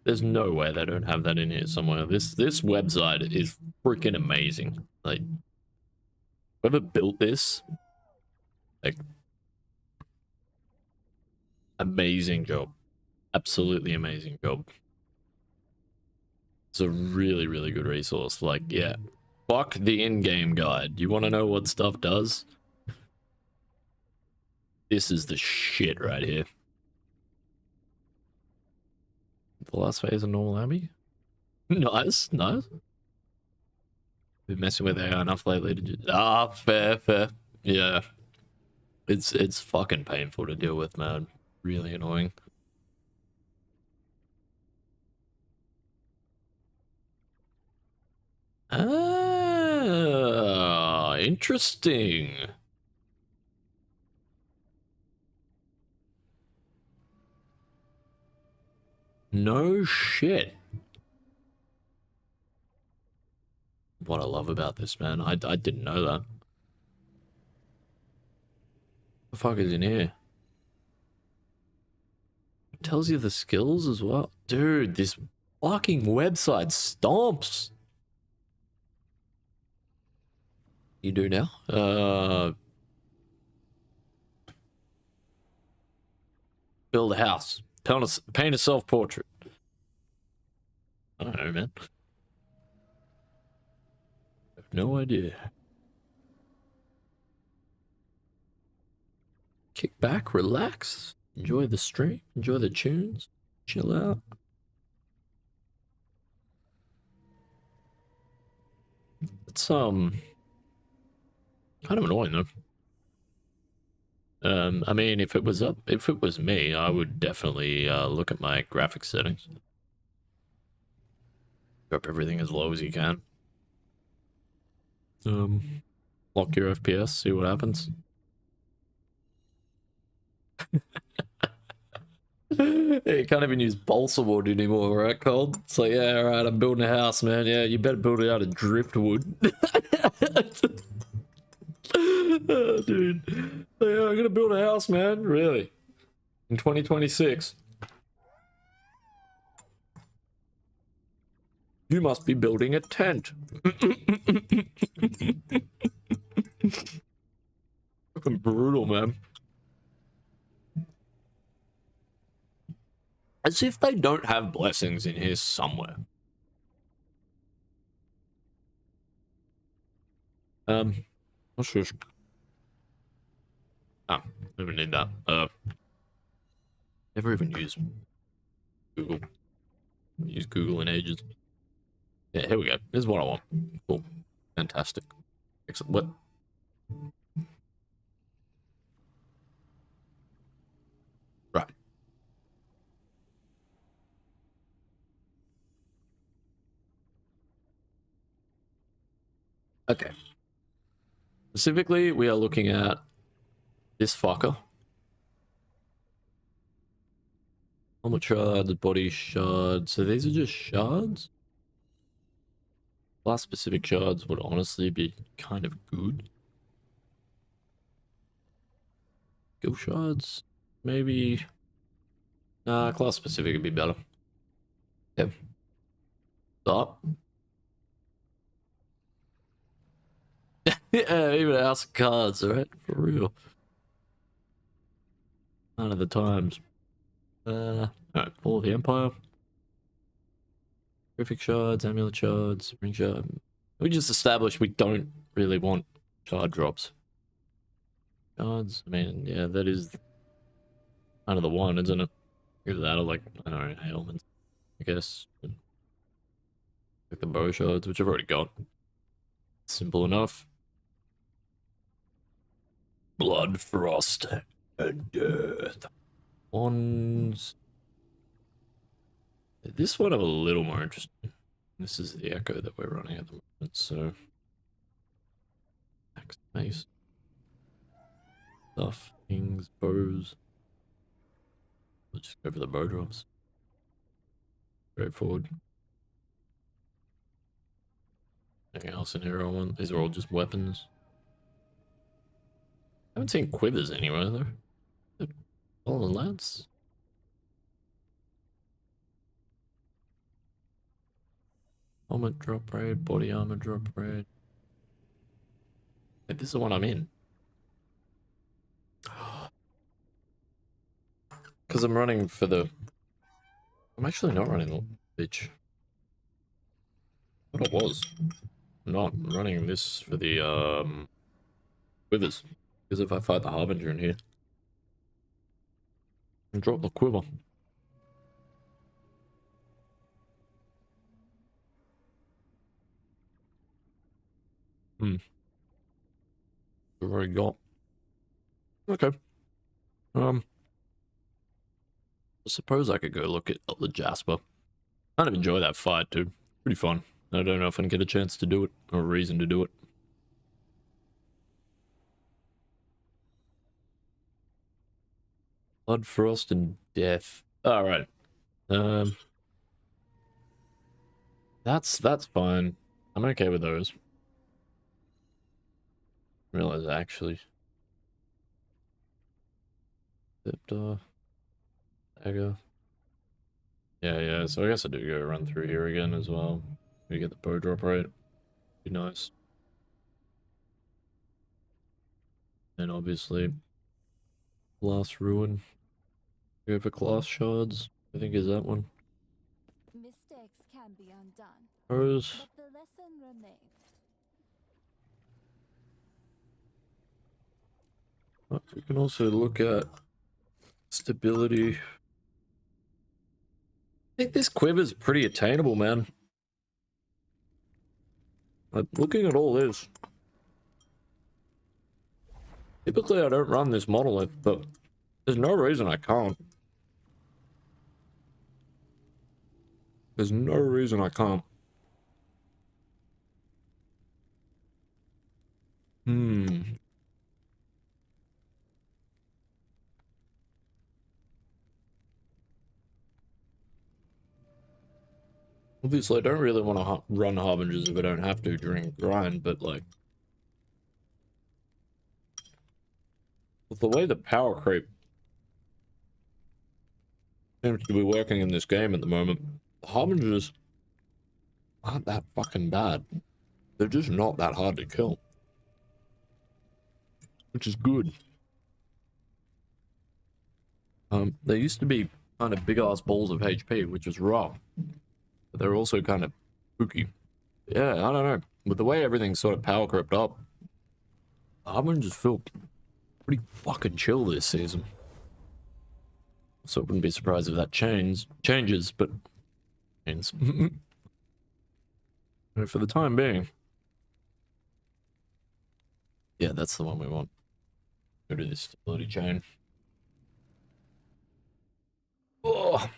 There's no way they don't have that in here somewhere. This website is freaking amazing. Like, whoever built this, like, amazing job. Absolutely amazing job. It's a really, really good resource. Like, yeah. Fuck the in-game guide. You want to know what stuff does? This is the shit right here. The last phase of normal Abbey? Nice, nice. Been messing with AI enough lately to just... Ah, fair. Yeah. It's fucking painful to deal with, man. Really annoying. Ah, interesting. No shit. What I love about this, man. I didn't know that. The fuck is in here? It tells you the skills as well. Dude, this fucking website stomps. You do now? Build a house. Paint a self-portrait. I don't know, man. I have no idea. Kick back, relax, enjoy the stream, enjoy the tunes, chill out. It's kind of annoying though. I mean, if it was me, I would definitely look at my graphics settings. Drop everything as low as you can. Lock your FPS, see what happens. Yeah, you can't even use balsa wood anymore, right, Cold? It's like, yeah, alright, I'm building a house, man. Yeah, you better build it out of driftwood. Oh, dude. Yeah, I'm gonna build a house, man. Really? In 2026. You must be building a tent. Fucking brutal, man. As if they don't have blessings in here somewhere. Not sure. Ah, never need that. Never even use Google. Haven't used Google in ages. Yeah, here we go. This is what I want. Cool. Fantastic. Excellent. What? Right. Okay. Specifically, we are looking at this fucker. Armor shards, body shards. So these are just shards? Class specific shards would honestly be kind of good. Skill shards? Maybe. Nah, class specific would be better. Okay. Stop. Yeah, even House of Cards, right? For real. None of the times. Alright, Fall of the Empire. Terrific shards, amulet shards, ring shard. We just established we don't really want shard drops. Shards, I mean, yeah, that is kind of the one, isn't it? Either that or like, I don't know, ailments, I guess. Like the bow shards, which I've already got. Simple enough. Blood, frost, and death. Wands. This one I'm a little more interested in. This is the echo that we're running at the moment, so. Axe, mace. Stuff, things, bows. We'll just go for the bow drops. Straightforward. Anything else in here I want? These are all just weapons. I haven't seen quivers anywhere though. All the lance. Helmet drop rate, body armor drop rate. Wait, this is the one I'm in. Because I'm running for the... I'm actually not running the bitch. What it was. I'm not running this for the quivers. Because if I fight the Harbinger in here, I drop the quiver. I've already got. Okay. I suppose I could go look at the Jasper. Kind of enjoy that fight too. Pretty fun. I don't know if I can get a chance to do it or a reason to do it. Blood, frost, and death. All right. That's fine. I'm okay with those. Realize actually. Scepter. Dagger. Yeah. So I guess I do go run through here again as well. We get the bow drop right. Be nice. And obviously, Glass Ruin. Go for class shards. I think is that one. Mistakes can be undone, Rose. but the lesson remains. We can also look at stability. I think this quiver's pretty attainable, man. Like, looking at all this. Typically, I don't run this monolith, but there's no reason I can't. There's no reason I can't. Obviously, I don't really want to run Harbingers if I don't have to during grind, but like, with the way the power creep seems to be working in this game at the moment, the Harbingers aren't that fucking bad. They're just not that hard to kill, which is good. They used to be kind of big ass balls of HP, which was rough, but they're also kind of spooky. Yeah, I don't know. With the way everything's sort of power crept up, Harbingers feel pretty fucking chill this season. So I wouldn't be surprised if that changes, but for the time being, yeah, that's the one we want. Go to this stability chain. Oh,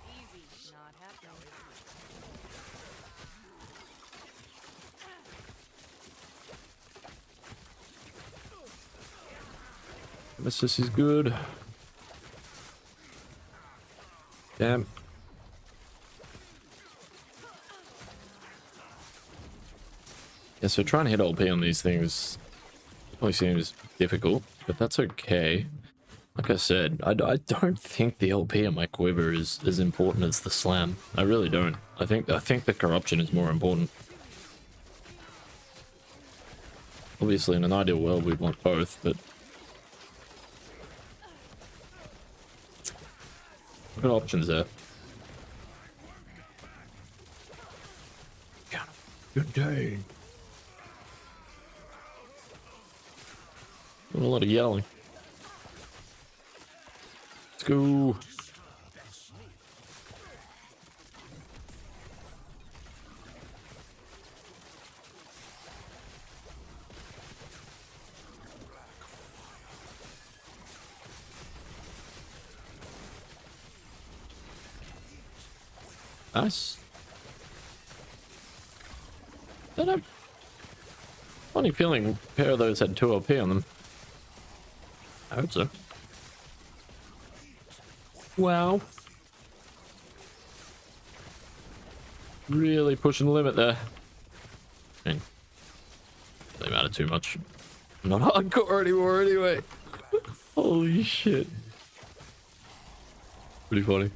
Easy, not happening. Nemesis is good. Damn. Yeah, so trying to hit LP on these things always seems difficult, but that's okay. Like I said, I don't think the LP on my quiver is as important as the slam. I really don't. I think the corruption is more important. Obviously, in an ideal world, we'd want both, but what options there? Good day. Doing a lot of yelling. Let's go. Nice. I don't know. Funny feeling a pair of those had 2 LP on them. I hope so. Wow. Really pushing the limit there. I mean, doesn't matter too much. I'm not hardcore anymore anyway. Holy shit. Pretty funny.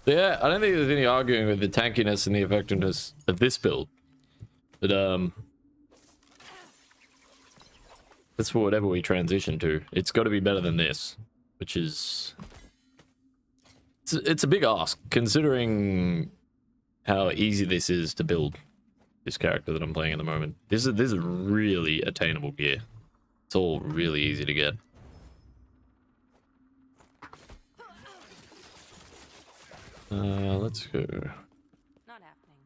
Yeah, I don't think there's any arguing with the tankiness and the effectiveness of this build. But, that's for whatever we transition to. It's got to be better than this, which is... It's a big ask, considering how easy this is to build this character that I'm playing at the moment. This is really attainable gear. It's all really easy to get. Let's go. Not happening.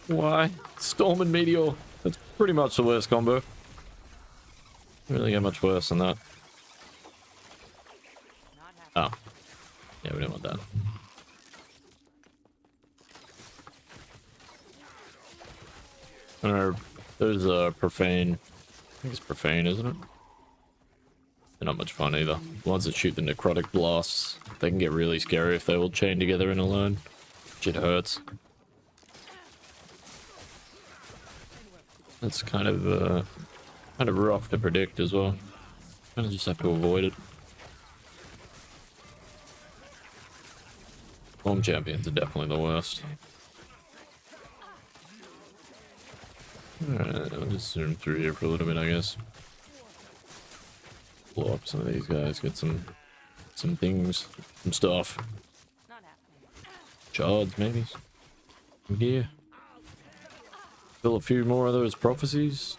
Why? Storm and Meteor. That's pretty much the worst combo. Don't really get much worse than that. Not happening. Oh. Yeah, we don't want that. I don't know. There's a profane. I think it's profane, isn't it? They're not much fun either. The ones that shoot the necrotic blasts, they can get really scary if they all chain together in a line. Shit hurts. That's kind of rough to predict as well. Kind of just have to avoid it. Home champions are definitely the worst. Alright, I'll just zoom through here for a little bit, I guess. Blow up some of these guys, get some things, some stuff. Not happening. Shards, maybe. Some gear. Fill a few more of those prophecies.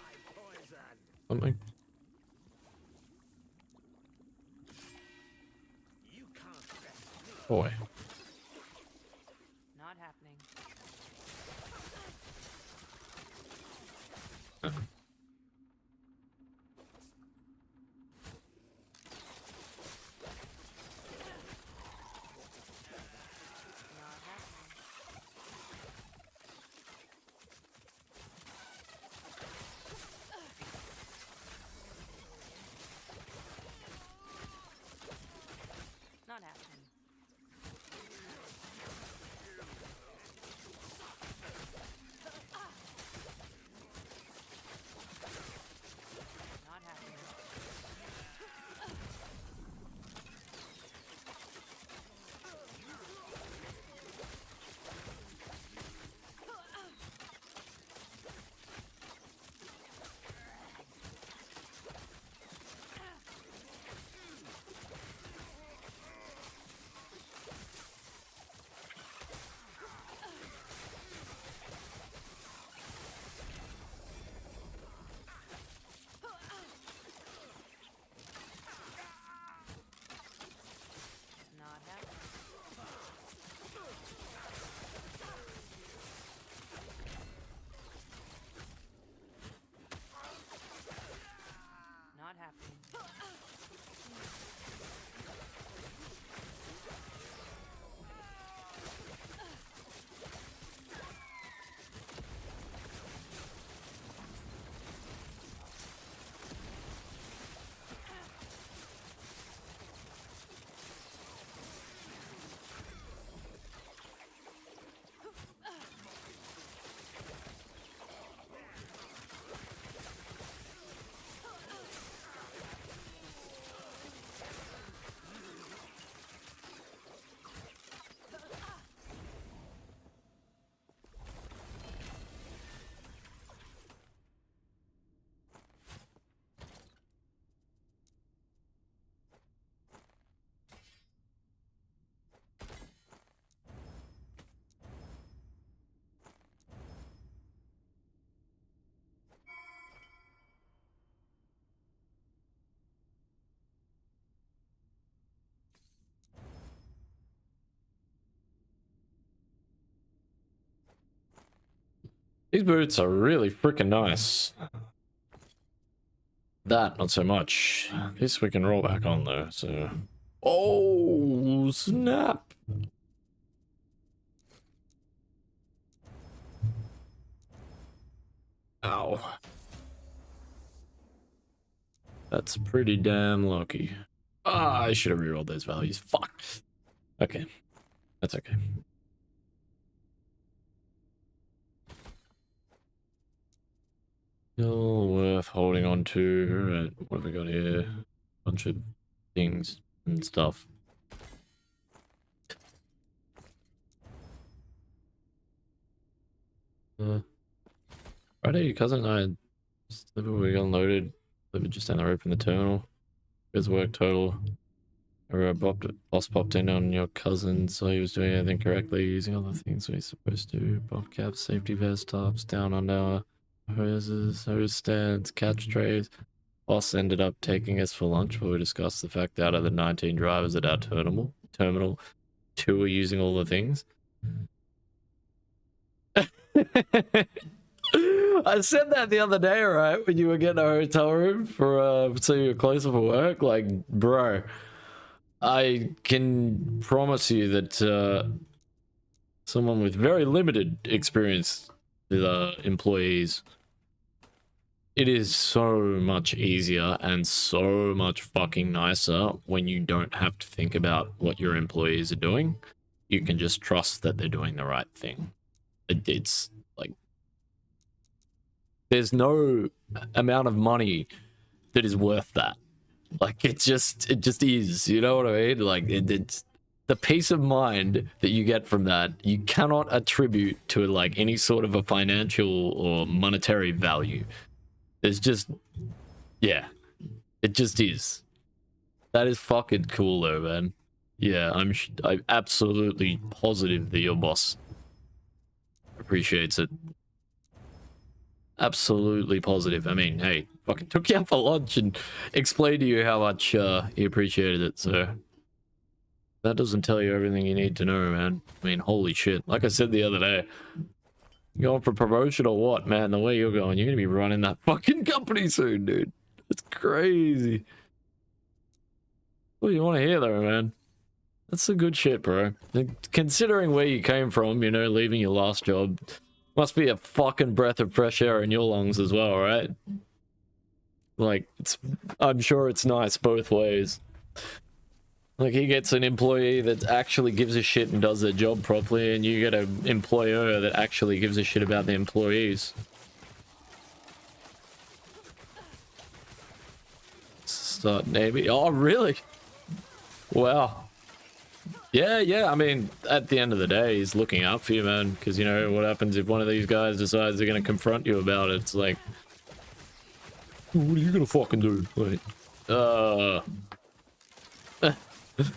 Something. Boy. Not happening. Not happening. Not happening. Not happening. Not happening. These boots are really freaking nice. That, not so much. This we can roll back on though, so... Oh, snap! Ow. That's pretty damn lucky. Ah, I should have rerolled those values. Fuck. Okay. That's okay. Still worth holding on to. Right, what have we got here? Bunch of things and stuff. Friday, your cousin and I we got unloaded. Lived just down the road from the terminal. His work total. Boss popped in on your cousin, so he was doing everything correctly, using all the things he's supposed to. Bob caps, safety vest tops, down under hoses, hose stands, catch trays. Boss ended up taking us for lunch where we discussed the fact that out of the 19 drivers at our terminal, 2 were using all the things. I said that the other day, right? When you were getting a hotel room for so you were closer for work. Like, bro, I can promise you that someone with very limited experience with employees, it is so much easier and so much fucking nicer when you don't have to think about what your employees are doing. You can just trust that they're doing the right thing. It's like, there's no amount of money that is worth that. Like, it just is, you know what I mean? Like, it's the peace of mind that you get from that, you cannot attribute to like any sort of a financial or monetary value. It's just, yeah, it just is. That is fucking cool though, man. Yeah, I'm absolutely positive that your boss appreciates it. Absolutely positive. I mean, hey, fucking took you out for lunch and explained to you how much he appreciated it, so that doesn't tell you everything you need to know, man. I mean, holy shit. Like I said the other day, You going for promotion or what, man? The way you're going, you're gonna be running that fucking company soon, dude. It's crazy. What do you want to hear, though, man? That's some good shit, bro. Considering where you came from, you know, leaving your last job, must be a fucking breath of fresh air in your lungs as well, right? Like, I'm sure it's nice both ways. Like, he gets an employee that actually gives a shit and does their job properly, and you get an employer that actually gives a shit about the employees. Start naming. Oh, really? Wow. Yeah, I mean, at the end of the day, he's looking out for you, man, because, you know, what happens if one of these guys decides they're going to confront you about it? It's like, what are you going to fucking do? Like,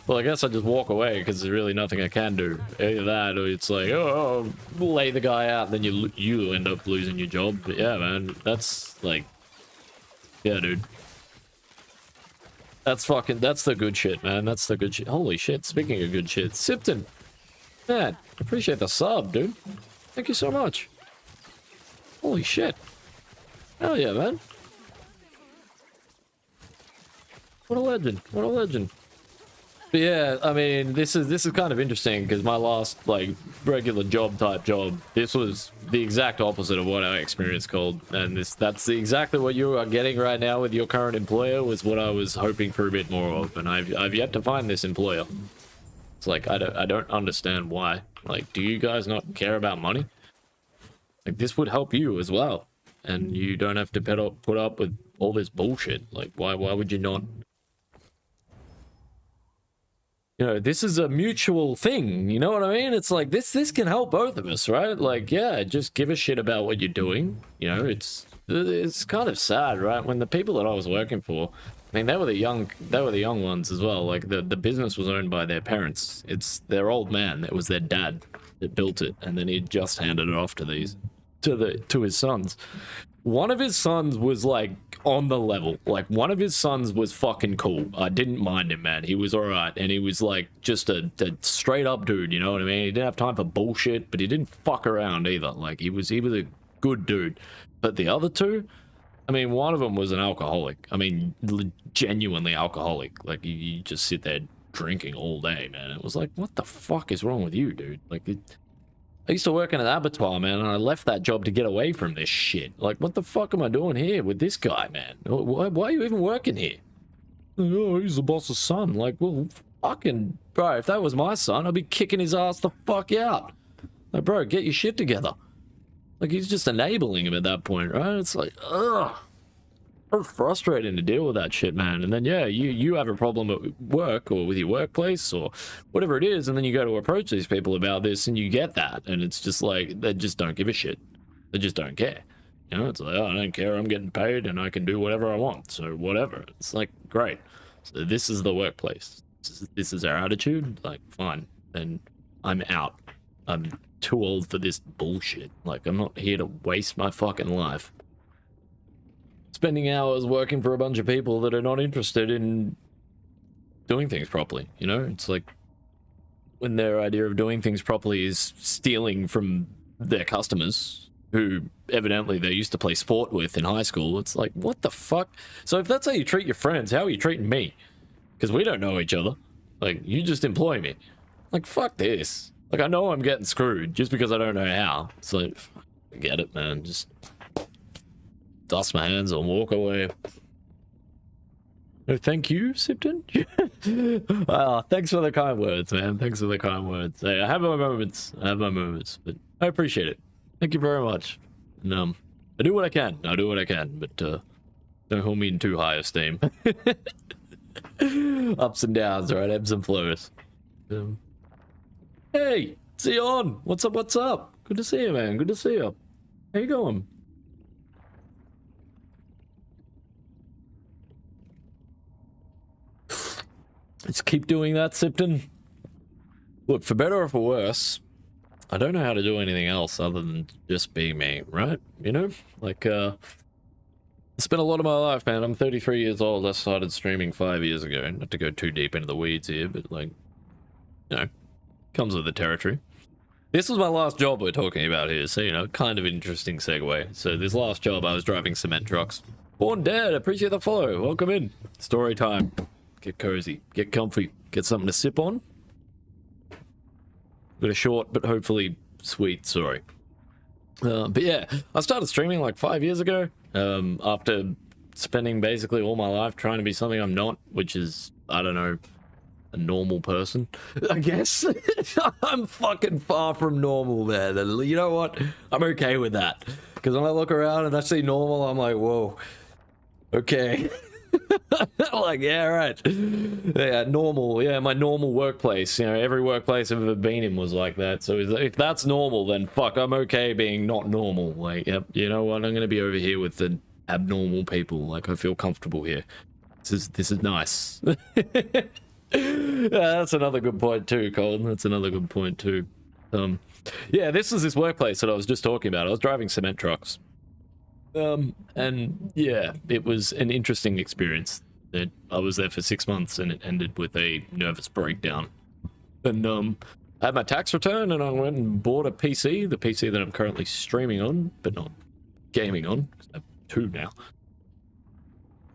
well, I guess I just walk away because there's really nothing I can do. Either that, or it's like, oh, lay the guy out, then you end up losing your job. But yeah, man, that's like, yeah, dude. That's the good shit, man. That's the good shit. Holy shit, speaking of good shit. Sipton, man, appreciate the sub, dude. Thank you so much. Holy shit. Hell yeah, man. What a legend. What a legend. But yeah, I mean, this is kind of interesting because my last, like, regular job, this was the exact opposite of what I experienced, Cold. And that's exactly what you are getting right now with your current employer was what I was hoping for a bit more of. And I've yet to find this employer. It's like, I don't understand why. Like, do you guys not care about money? Like, this would help you as well. And you don't have to put up with all this bullshit. Like, why would you not? You know, this is a mutual thing, you know what I mean? It's like, this can help both of us, right? Like, yeah, just give a shit about what you're doing. You know, it's kind of sad, right? When the people that I was working for, I mean, they were the young ones as well. Like, the business was owned by their parents. It's their old man. It was their dad that built it, and then he just handed it off to his sons. One of his sons was, like, on the level. Like, one of his sons was fucking cool. I didn't mind him, man. He was alright. And he was, like, just a straight up dude, you know what I mean? He didn't have time for bullshit, but he didn't fuck around either. Like, he was a good dude. But the other two, I mean, one of them was an alcoholic. I mean, genuinely alcoholic. Like, you just sit there drinking all day, man. It was like, what the fuck is wrong with you, dude? Like, I used to work in an abattoir, man, and I left that job to get away from this shit. Like, what the fuck am I doing here with this guy, man? Why are you even working here? Oh, he's the boss's son. Like, well, fucking, bro, if that was my son, I'd be kicking his ass the fuck out. Like, bro, get your shit together. Like, he's just enabling him at that point, right? It's like, ugh. So frustrating to deal with that shit, man. And then, yeah, you have a problem at work or with your workplace or whatever it is, and then you go to approach these people about this and you get that, and it's just like, they just don't give a shit. They just don't care. You know, it's like, oh, I don't care, I'm getting paid and I can do whatever I want, so whatever. It's like, great. So this is the workplace. This is our attitude? Like, fine. And I'm out. I'm too old for this bullshit. Like, I'm not here to waste my fucking life spending hours working for a bunch of people that are not interested in doing things properly, you know? It's like when their idea of doing things properly is stealing from their customers, who evidently they used to play sport with in high school. It's like, what the fuck? So if that's how you treat your friends, how are you treating me? Because we don't know each other. Like, you just employ me. Like, fuck this. Like, I know I'm getting screwed just because I don't know how. It's like, forget it, man. Just dust my hands and walk away. Oh, thank you, Sipton. Thanks for the kind words, man. Thanks for the kind words. Hey, I have my moments, but I appreciate it. Thank you very much. And I do what I can. But don't hold me in too high esteem. Ups and downs, right? Ebbs and flows. Hey, Sion, what's up? What's up? Good to see you, man. Good to see you. How you going? Let's keep doing that, Sipton. Look, for better or for worse, I don't know how to do anything else other than just be me, right? You know? Like, I spent a lot of my life, man. I'm 33 years old. I started streaming 5 years ago. Not to go too deep into the weeds here, but, like, you know, comes with the territory. This was my last job we're talking about here, so, you know, kind of interesting segue. So this last job, I was driving cement trucks. Born Dead, appreciate the follow. Welcome in. Story time. Get cozy. Get comfy. Get something to sip on. Got a short, but hopefully sweet story. But yeah, I started streaming like 5 years ago, after spending basically all my life trying to be something I'm not, which is, I don't know, a normal person, I guess. I'm fucking far from normal, man. And you know what? I'm okay with that. Because when I look around and I see normal, I'm like, whoa, okay. Like, yeah, right. Yeah, normal. Yeah, my normal workplace. You know, every workplace I've ever been in was like that. So if that's normal, then fuck, I'm okay being not normal. Like, yep, you know what? I'm going to be over here with the abnormal people. Like, I feel comfortable here. This is nice. Yeah, that's another good point too, Colin. That's another good point too. Yeah, this is this workplace that I was just talking about. I was driving cement trucks. And yeah, it was an interesting experience. I was there for 6 months and it ended with a nervous breakdown. And I had my tax return and I went and bought a PC, the PC that I'm currently streaming on, but not gaming on, because I have 2 now.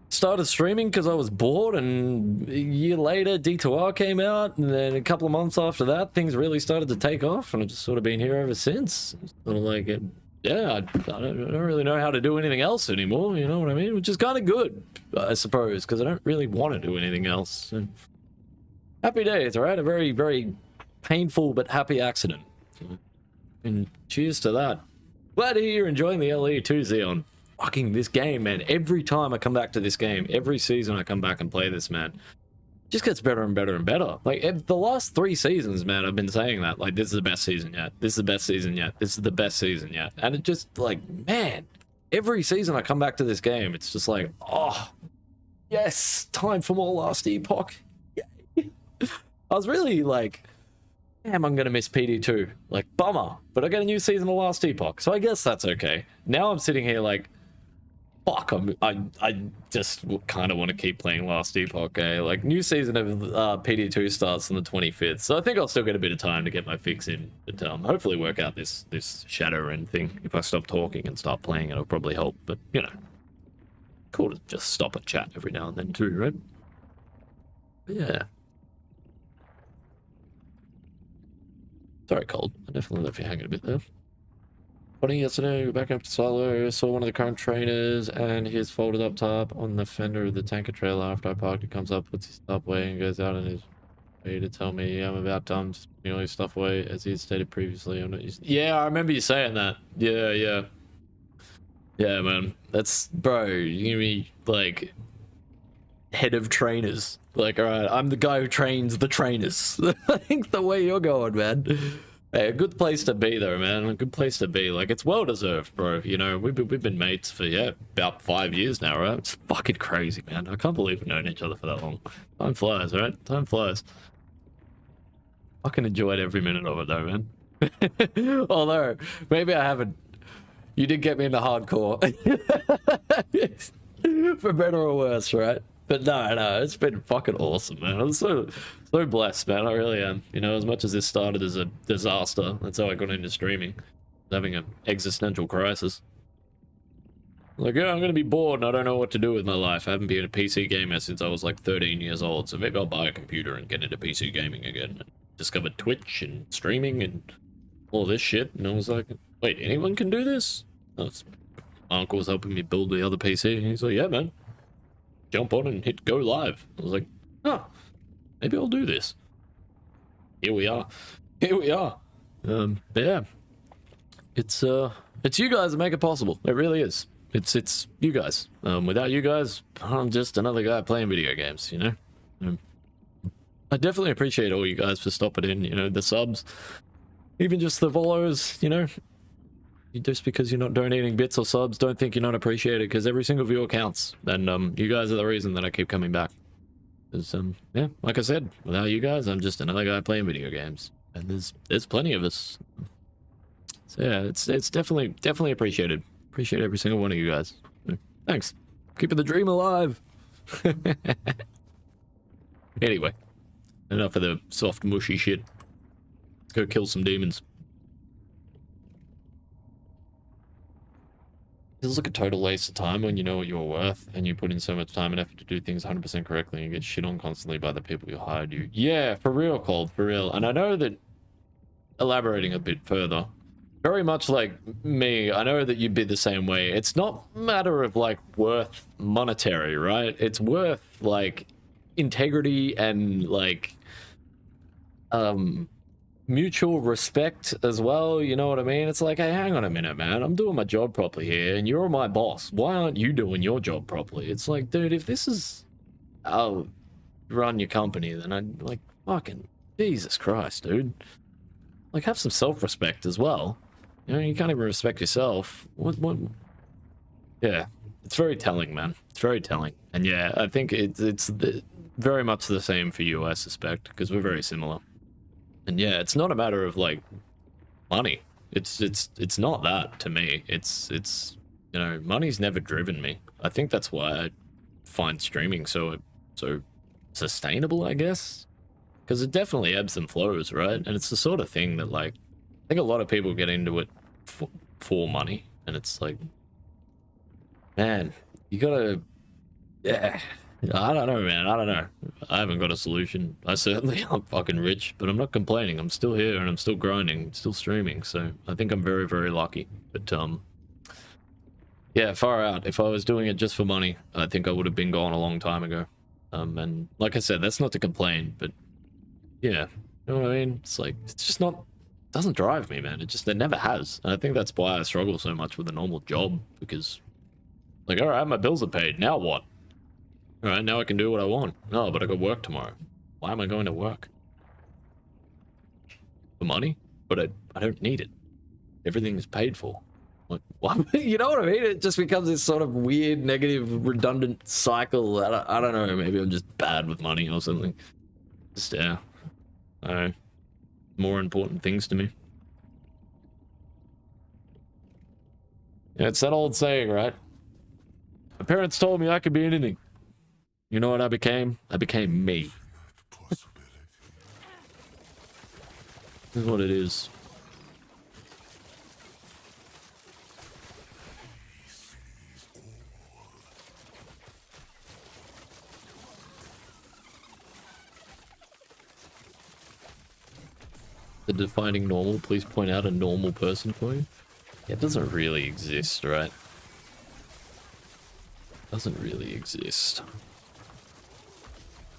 Started streaming because I was bored, and a year later D2R came out, and then a couple of months after that things really started to take off, and I've just sort of been here ever since. Sort of like, yeah, I don't really know how to do anything else anymore, you know what I mean? Which is kind of good, I suppose, because I don't really want to do anything else. And happy days, all right? A very, very painful but happy accident. And cheers to that. Glad to hear you're enjoying the LE too, Xeon. Fucking this game, man. Every time I come back to this game, every season I come back and play this, man, it just gets better and better and better. Like, the last 3 seasons, man, I've been saying that. Like, this is the best season yet. This is the best season yet. This is the best season yet. And it just, like, man, every season I come back to this game, it's just like, oh, yes, time for more Last Epoch. Yay. I was really like, damn, I'm gonna miss PD2. Like, bummer. But I get a new season of Last Epoch, so I guess that's okay. Now I'm sitting here like, fuck, I just kind of want to keep playing Last Epoch, eh? Like, new season of PD2 starts on the 25th, so I think I'll still get a bit of time to get my fix in, but hopefully work out this Shadowrun thing. If I stop talking and start playing, it'll probably help, but, you know, cool to just stop and chat every now and then too, right? But yeah. Sorry, Cold. I definitely left you hanging a bit there. Funny, yesterday, back up to Silo, saw one of the current trainers, and he's folded up top on the fender of the tanker trailer. After I parked, he comes up, puts his stuff away, and goes out on his way to tell me, yeah, I'm about done, just putting all his stuff away, as he had stated previously. I'm not used. Yeah, I remember you saying that. Yeah. Yeah, man. That's, bro, you give me, like, head of trainers. Like, alright, I'm the guy who trains the trainers. I think the way you're going, man. Hey, a good place to be, though, man. A good place to be. Like, it's well deserved, bro. You know, we've been mates for, yeah, about 5 years now, right? It's fucking crazy, man. I can't believe we've known each other for that long. Time flies, right? Time flies. Fucking enjoyed every minute of it, though, man. Although, maybe I haven't. You did get me into hardcore. For better or worse, right? But no, it's been fucking awesome, man. I'm so blessed, man. I really am. You know, as much as this started as a disaster, that's how I got into streaming. Having an existential crisis. Like, yeah, I'm gonna be bored and I don't know what to do with my life. I haven't been a PC gamer since I was like 13 years old, so maybe I'll buy a computer and get into PC gaming again. Discovered Twitch and streaming and all this shit, and I was like, wait, anyone can do this? My uncle was helping me build the other PC, and he's like, yeah, man. Jump on and hit go live. I was like, oh, maybe I'll do this. Here we are. Yeah. It's you guys that make it possible. It really is. It's you guys. Without you guys, I'm just another guy playing video games, you know? I definitely appreciate all you guys for stopping in, you know, the subs, even just the follows, you know? Just because you're not donating bits or subs, don't think you're not appreciated, because every single viewer counts. And you guys are the reason that I keep coming back. Because, yeah, like I said, without you guys, I'm just another guy playing video games. And there's plenty of us. So yeah, it's definitely appreciated. Appreciate every single one of you guys. Thanks. Keeping the dream alive. Anyway, enough of the soft, mushy shit. Let's go kill some demons. feels like a total waste of time when you know what you're worth and you put in so much time and effort to do things 100% correctly and you get shit on constantly by the people who hired you. Yeah, for real, Cold, for real. And I know that, elaborating a bit further, very much like me, I know that you'd be the same way. It's not a matter of like worth monetary, right? It's worth like integrity and like mutual respect as well, you know what I mean? It's like, hey, hang on a minute, man, I'm doing my job properly here and you're my boss. Why aren't you doing your job properly? It's like, dude, if this is how you run your company, then I'd like, fucking Jesus Christ, dude. Like, have some self-respect as well. You know, you can't even respect yourself. What? Yeah, it's very telling, man. It's very telling. And yeah, I think it's very much the same for you, I suspect, because we're very similar. And yeah, it's not a matter of like money. It's not that to me. It's you know, money's never driven me. I think that's why I find streaming so sustainable, I guess, because it definitely ebbs and flows, right? And it's the sort of thing that like I think a lot of people get into it for money, and it's like, man, you gotta, yeah. I don't know, man. I don't know. I haven't got a solution. I certainly am fucking rich, but I'm not complaining. I'm still here and I'm still grinding, still streaming. So I think I'm very, very lucky. But yeah, far out. If I was doing it just for money, I think I would have been gone a long time ago. And like I said, that's not to complain, but yeah, you know what I mean? It's like, it's just not, doesn't drive me, man. It never has. And I think that's why I struggle so much with a normal job, because like, all right, my bills are paid. Now what? All right, now I can do what I want. No, but I got work tomorrow. Why am I going to work? For money? But I don't need it. Everything's paid for. Like, what? You know what I mean? It just becomes this sort of weird, negative, redundant cycle. I don't know. Maybe I'm just bad with money or something. Just, yeah. I don't know. More important things to me. Yeah, it's that old saying, right? My parents told me I could be anything. You know what I became? I became me. This is what it is. The defining normal, please point out a normal person for you. Yeah, it doesn't really exist, right? Doesn't really exist.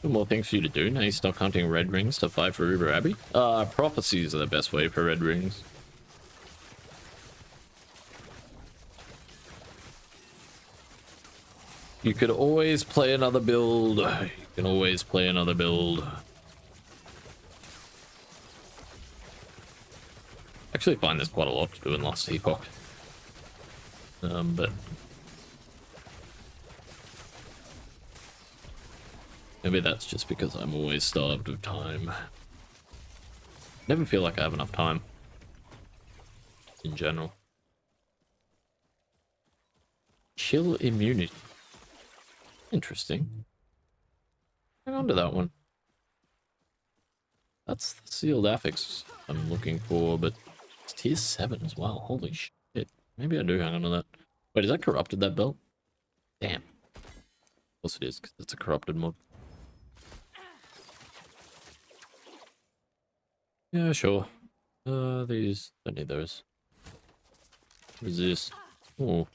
More things for you to do. Now you start hunting red rings to fight for Uber Abbey. Prophecies are the best way for red rings. You could always play another build. You can always play another build. Actually find there's quite a lot to do in Lost Epoch. But maybe that's just because I'm always starved of time. Never feel like I have enough time. In general. Chill immunity. Interesting. Hang on to that one. That's the sealed affix I'm looking for, but it's tier 7 as well. Holy shit. Maybe I do hang on to that. Wait, is that corrupted, that belt? Damn. Of course it is, because it's a corrupted mod. Yeah, sure. These, don't need those. What is this? Oh.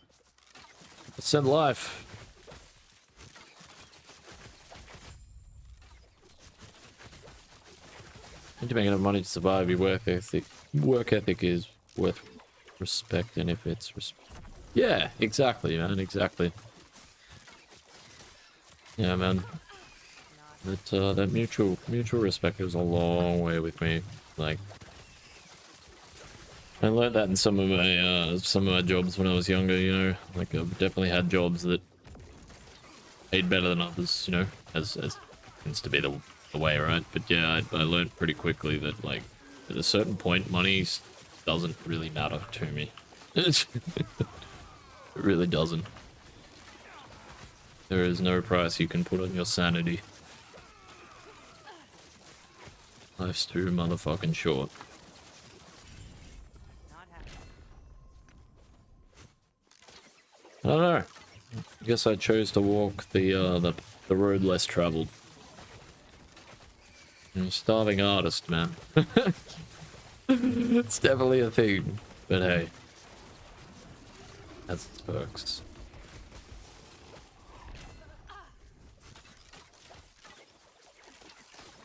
Ascend life. Need to make enough money to survive. Your work ethic is worth respect, and if it's yeah, exactly, man, exactly. Yeah, man. That mutual respect goes a long way with me. Like, I learned that in some of my jobs when I was younger. You know, like I've definitely had jobs that paid better than others. You know, as tends to be the way, right? But yeah, I learned pretty quickly that like at a certain point, money doesn't really matter to me. It really doesn't. There is no price you can put on your sanity. Life's too motherfucking short. don't know. I guess I chose to walk the road less traveled. I'm a starving artist, man. It's definitely a thing, but hey, that's its perks.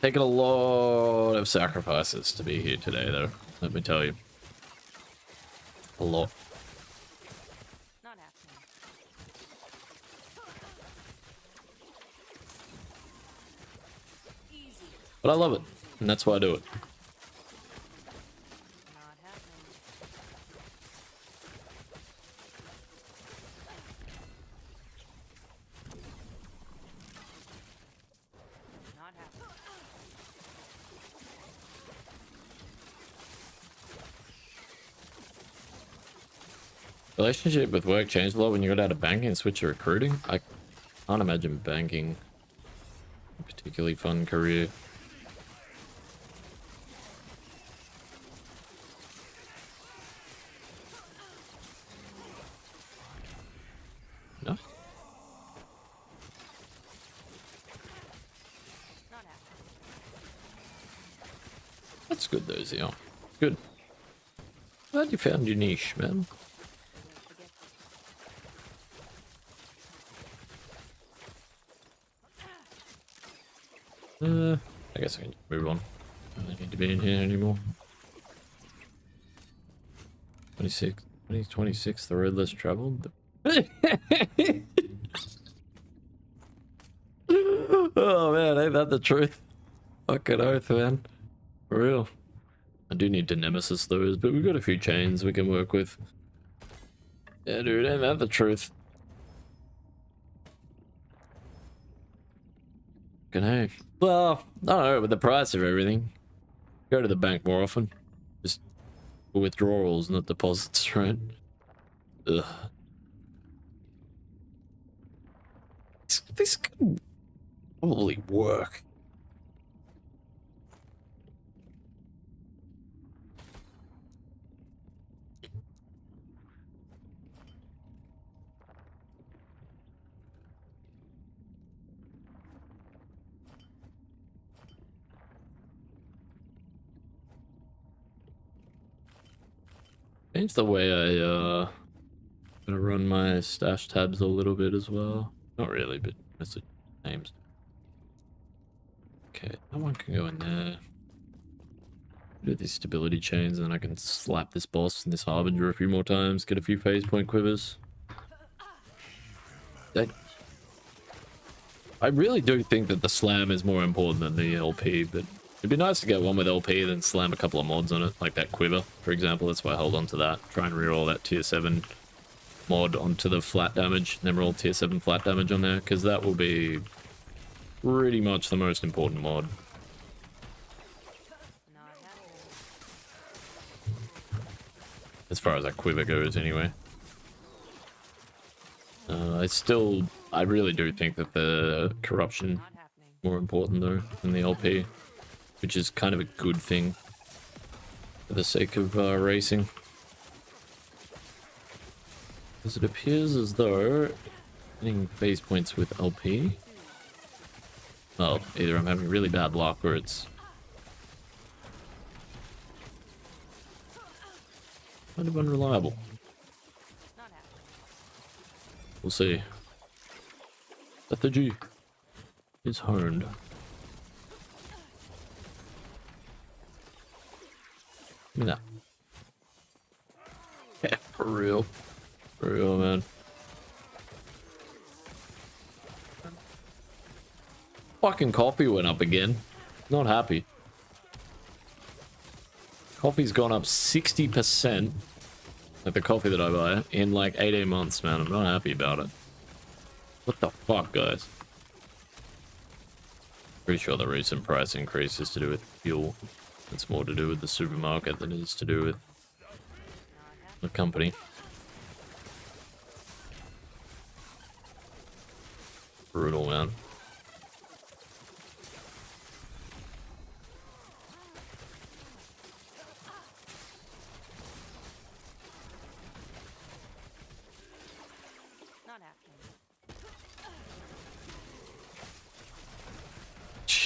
Taking a lot of sacrifices to be here today, though. Let me tell you, a lot. Not happening. Easy. But I love it, and that's why I do it. Not happening. Not happening. Relationship with work changed a lot when you got out of banking and switched to recruiting. I can't imagine banking a particularly fun career. No? Not happening. That's good though, Zion. Good. Glad you found your niche, man. Forget. I guess I can move on. I don't need to be in here anymore. 26, 26, the road less traveled. Oh man, ain't that the truth? Fucking oath, man. For real. I do need to nemesis those, but we've got a few chains we can work with. Yeah, dude, ain't that the truth? Fucking hey. Well, I don't know, with the price of everything, go to the bank more often. Just for withdrawals, not deposits, right? Ugh. This could probably work. Change the way I gonna run my stash tabs a little bit as well. Not really, but that's the names. Okay, that one can go in there. Do these stability chains, and then I can slap this boss and this harbinger a few more times, get a few phase point quivers. I really do think that the slam is more important than the LP, but it'd be nice to get one with LP, then slam a couple of mods on it, like that quiver, for example. That's why I hold on to that. Try and reroll that tier 7 mod onto the flat damage, then roll tier 7 flat damage on there, because that will be pretty much the most important mod. Not happening. As far as that quiver goes, anyway. I really do think that the corruption Not happening. more important though than the LP, which is kind of a good thing for the sake of racing. Because it appears as though getting phase points with LP, well, either I'm having really bad luck or it's kind of unreliable. Not happening. We'll see. Strategy is honed. Give me that. Yeah, for real. For real, man. Fucking coffee went up again. Not happy. Coffee's gone up 60%. Like the coffee that I buy in like 18 months, man. I'm not happy about it. What the fuck, guys? Pretty sure the recent price increase is to do with fuel. It's more to do with the supermarket than it is to do with the company. Brutal, man.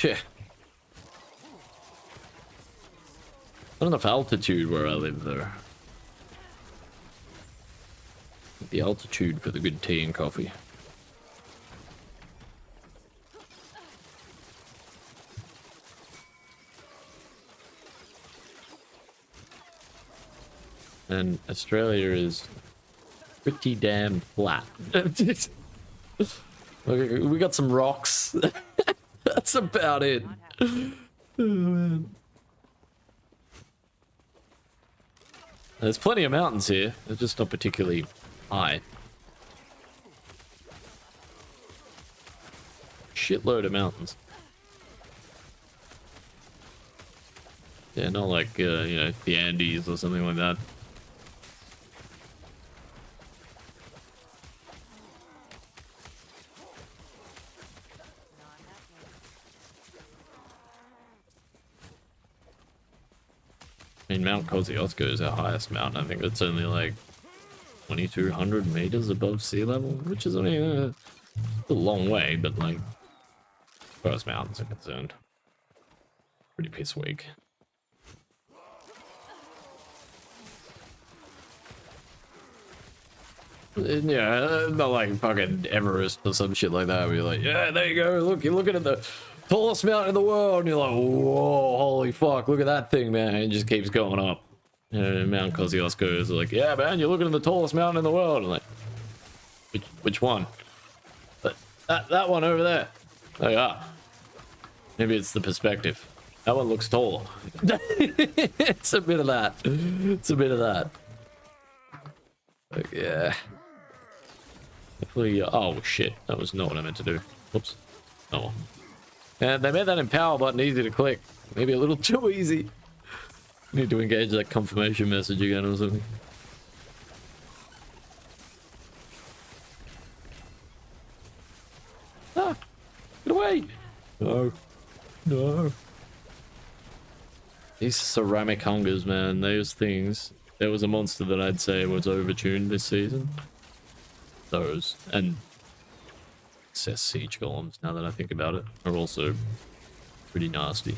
Yeah. Not enough altitude where I live there. The altitude for the good tea and coffee. And Australia is pretty damn flat. We got some rocks. That's about it. Oh, man. There's plenty of mountains here. They're just not particularly high. Shitload of mountains. Yeah, not like, you know, the Andes or something like that. I mean, Mount Kosciuszko is our highest mountain. I think it's only like 2,200 meters above sea level, which is only a long way, but like, as far as mountains are concerned, pretty piss weak. Yeah, not like fucking Everest or some shit like that, where you're like, yeah, there you go, look, you're looking at the tallest mountain in the world, and you're like, whoa, holy fuck, look at that thing, man. It just keeps going up. You know, Mount Kosciuszko is like, yeah, man, you're looking at the tallest mountain in the world. And like, which one? But that one over there. Like, maybe it's the perspective. That one looks tall. It's a bit of that. It's a bit of that. Like, yeah. Definitely. Oh shit, that was not what I meant to do. Whoops. Oh. And they made that empower button easy to click. Maybe a little too easy. Need to engage that confirmation message again or something. Ah! Get away! No. No. These ceramic hungers, man. Those things. There was a monster that I'd say was overtuned this season. Those. And Cess Siege Golems, now that I think about it, are also pretty nasty.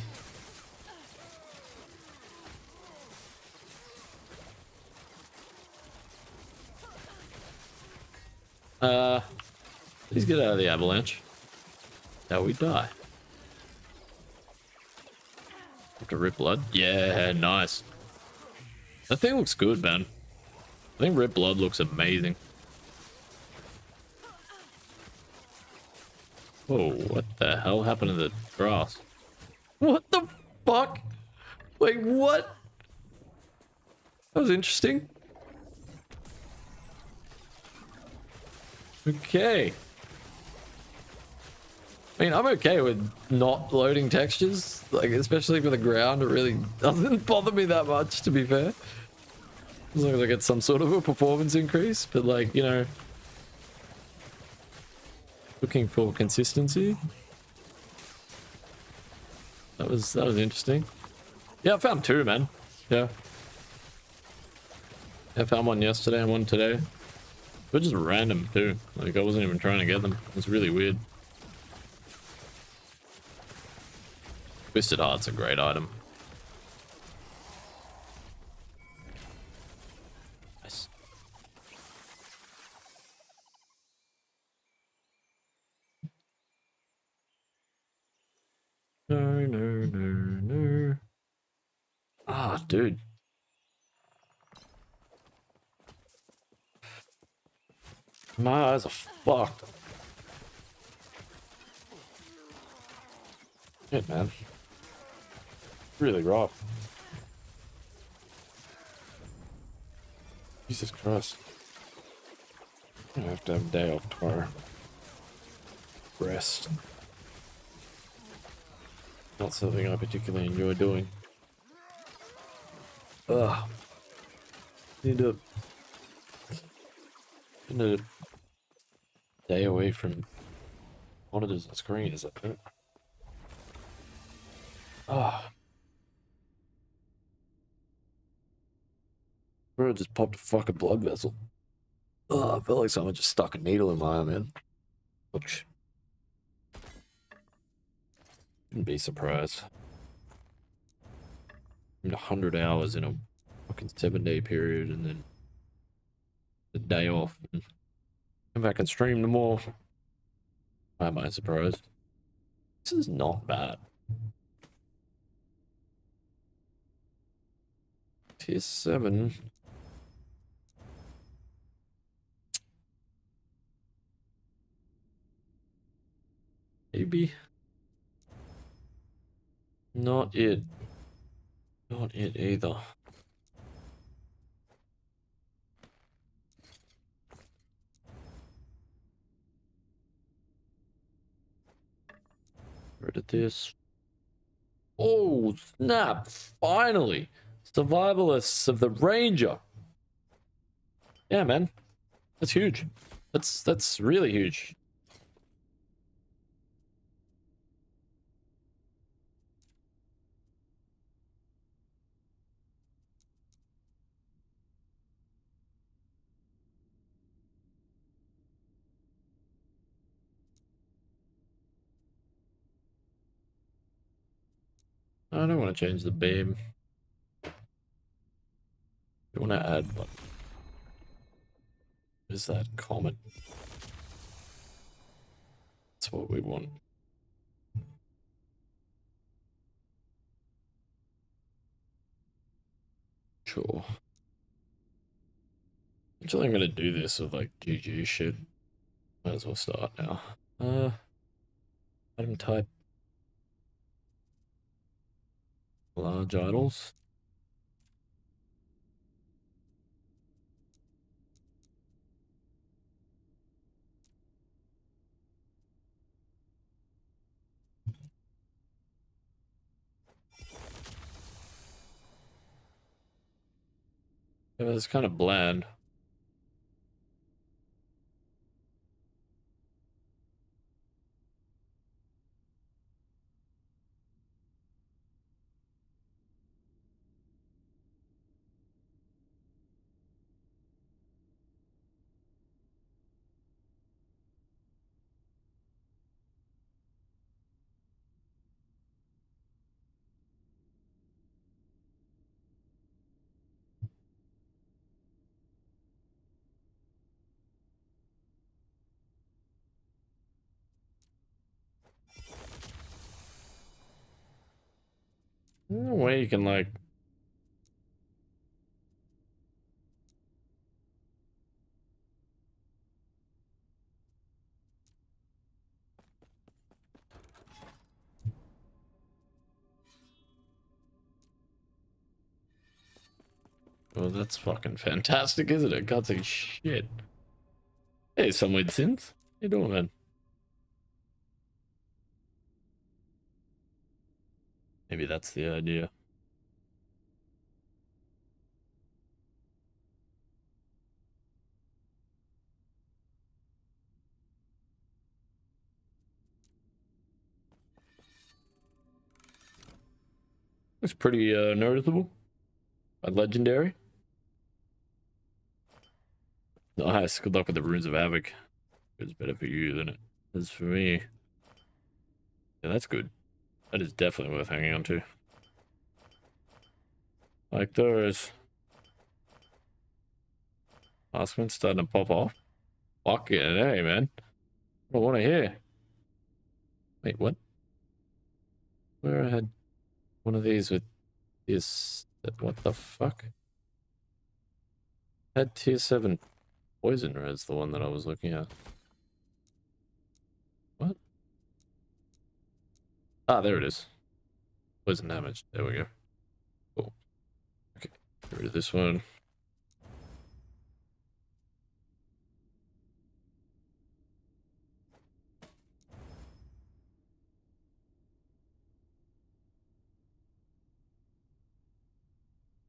Please get out of the avalanche. Now we die. Have to rip blood? Yeah, nice. That thing looks good, man. I think rip blood looks amazing. Whoa, what the hell happened to the grass? What the fuck? Wait, what? That was interesting. Okay. I mean, I'm okay with not loading textures, like, especially for the ground. It really doesn't bother me that much, to be fair. As long as I get some sort of a performance increase, but like, you know, looking for consistency. That was interesting. Yeah, I found two, man. Yeah. I found one yesterday and one today. They're just random too. Like, I wasn't even trying to get them. It's really weird. Twisted Heart's a great item. Nice. No. Ah, dude. My eyes are fucked. Shit, man. Really rough. Jesus Christ. I have to have a day off tomorrow. Rest. Not something I particularly enjoy doing. Ugh. Need a day away from monitors and screens. Ah. Bro, I just popped a fucking blood vessel. Oh, I felt like someone just stuck a needle in my arm, man. Ouch. Wouldn't be surprised. 100 hours in a fucking 7-day period and then the day off and come back and stream them more. Why am I surprised? This is not bad. Tier 7. Maybe. Not it. Not it either. Rid of this. Oh, snap. Finally. Survivalists of the Ranger. Yeah, man. That's huge. That's really huge. I don't want to change the beam. You want to add what? Is that comet? That's what we want. Sure. Actually, I'm gonna do this with like GG shit. Might as well start now. Item type. Large idols. Yeah, it's kind of bland. No way you can like. Well, that's fucking fantastic, isn't it? Can't say shit. Hey, some weird synth. How you doing, man? Maybe that's the idea. Looks pretty noticeable. Legendary. Nice. Good luck with the Runes of Havoc. It's better for you than it is for me. Yeah, that's good. That is definitely worth hanging on to. Like those. Marksman starting to pop off. Fucking hey, man. I don't want to hear. Wait, what? Where I had one of these with this. What the fuck? Had tier 7 poison red's the one that I was looking at. What? Ah, there it is. Poison damage. There we go. Cool. Okay. Get rid of this one.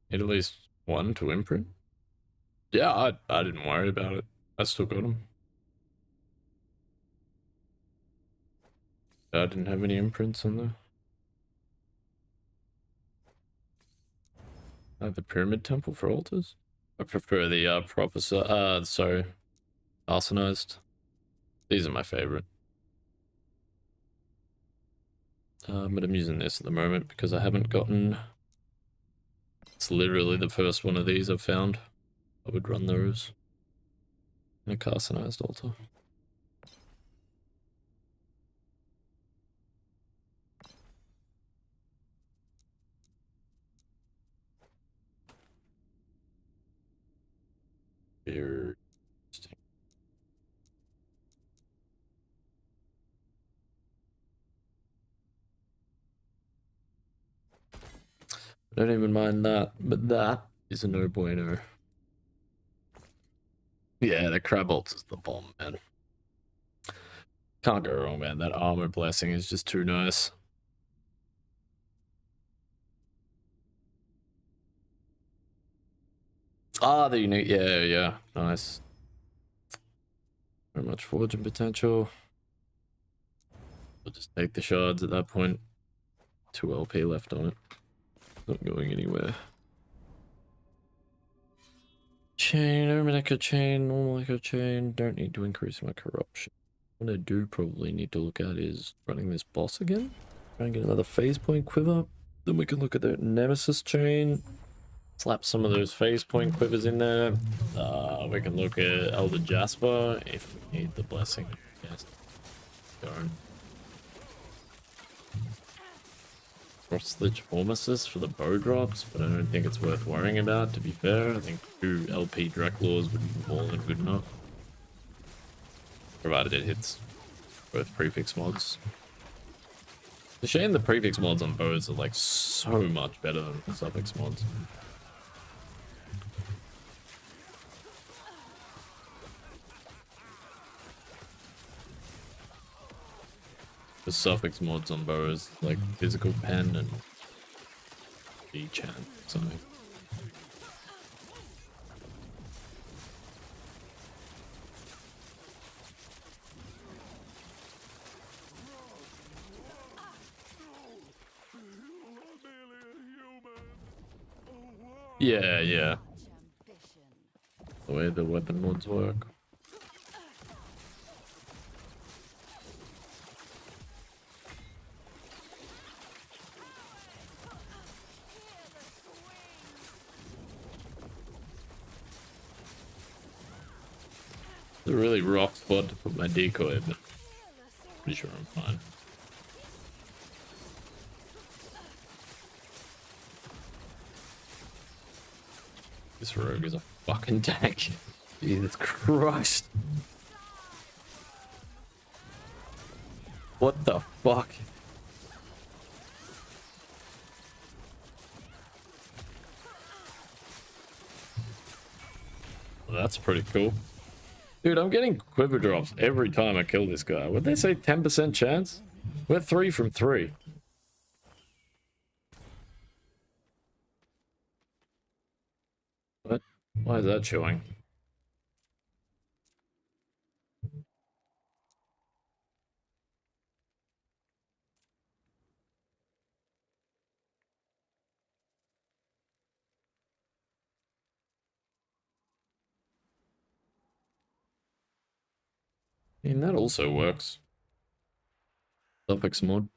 Need at least one to imprint. Yeah, I didn't worry about it. I still got them. I didn't have any imprints on there. The Pyramid Temple for altars? I prefer the Professor, sorry, Arsonized. These are my favorite. But I'm using this at the moment because I haven't gotten... It's literally the first one of these I've found. I would run those in a carcinized altar. Very interesting. I don't even mind that, but that is a no bueno. Yeah, the crab bolts is the bomb, man. Can't go wrong, man. That armor blessing is just too nice. Ah, the unique. Yeah. Nice. Very much forging potential. We'll just take the shards at that point. 2 LP left on it. Not going anywhere. Chain, Omen Echo Chain, Normal Echo Chain. Don't need to increase my corruption. What I do probably need to look at is running this boss again. Try and get another phase point quiver. Then we can look at the Nemesis Chain. Slap some of those phase point quivers in there. We can look at Elder Jasper if we need the blessing. Yes. Darn. Frostlich Formasis for the bow drops, but I don't think it's worth worrying about, to be fair. I think 2 LP Dreklors would be more than good enough. Provided it hits both prefix mods. It's a shame the prefix mods on bows are like so much better than the suffix mods. The suffix mods on bows like physical pen and D-chan something. Yeah. The way the weapon mods work. It's a really rough spot to put my decoy, but pretty sure I'm fine. This rogue is a fucking tank. Jesus Christ. What the fuck? Well, that's pretty cool. Dude, I'm getting quiver drops every time I kill this guy. Would they say 10% chance? We're 3 from 3. What? Why is that showing? I mean, that also works. Suffix mod.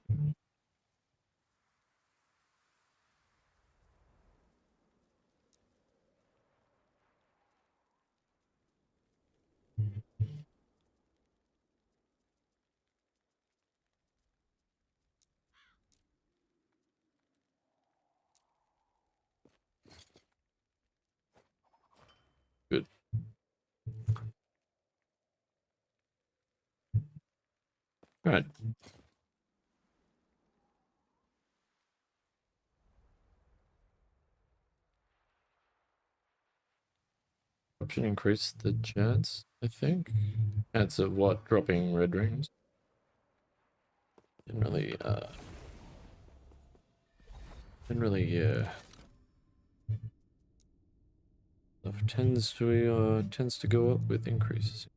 Good. Alright. Option increase the chance, I think. Chance of what? Dropping red rings. Didn't really, stuff tends to go up with increases.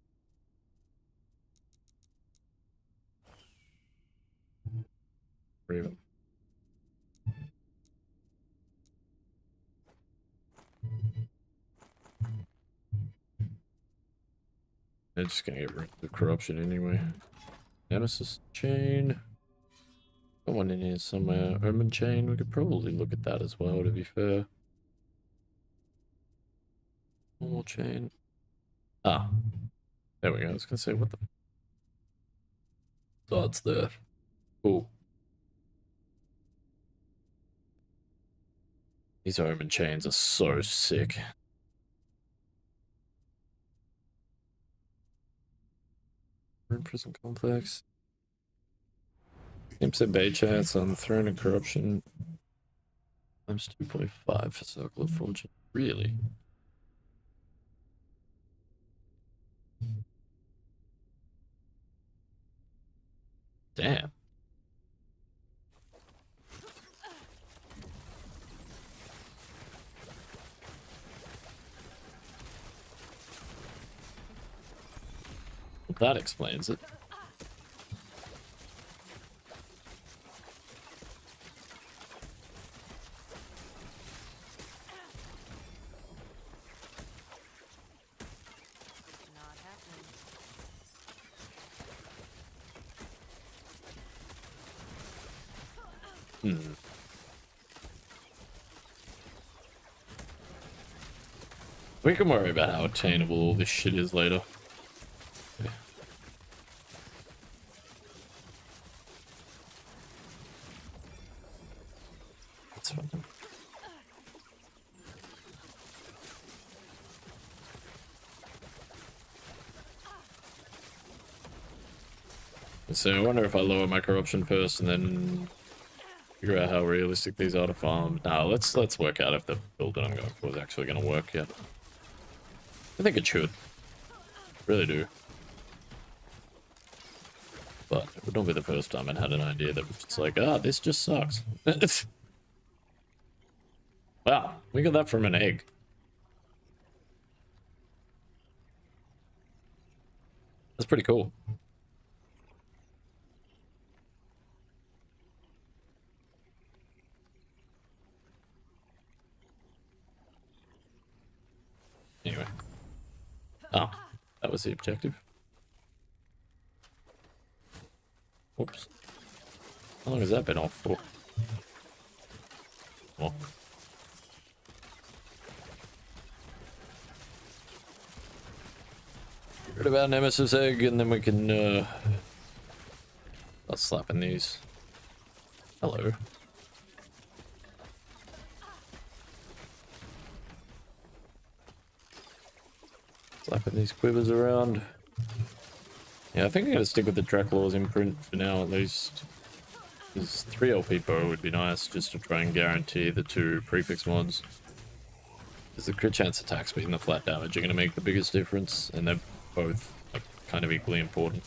Raven. I'm just gonna get rid of the corruption anyway. Nemesis chain. Got one in here somewhere. Omen chain. We could probably look at that as well, to be fair. Normal chain. Ah. There we go. I was gonna say, what the... Dots there. Cool. These Omen chains are so sick. Prison complex. Imps at Bay chance on Throne of Corruption. Times 2.5 for Circle of Fortune. Really? Damn. Well, that explains it. Not happening. Hmm. We can worry about how attainable all this shit is later. Yeah. That's fine. So I wonder if I lower my corruption first and then figure out how realistic these are to farm. Now let's work out if the build that I'm going for is actually going to work yet. I think it should. Really do. But it would not be the first time I'd had an idea that was just like, ah, this just sucks. Wow, we got that from an egg. That's pretty cool. Anyway. Oh, that was the objective. Whoops. How long has that been off for? Oh. Get rid of our Nemesis egg and then we can start slapping these. Hello. Slapping these quivers around. Yeah, I think I'm gonna stick with the Draculaw's imprint for now at least. Because 3 LP bow would be nice just to try and guarantee the 2 prefix mods. Because the crit chance attack speed and the flat damage are gonna make the biggest difference, and they're both like, kind of equally important.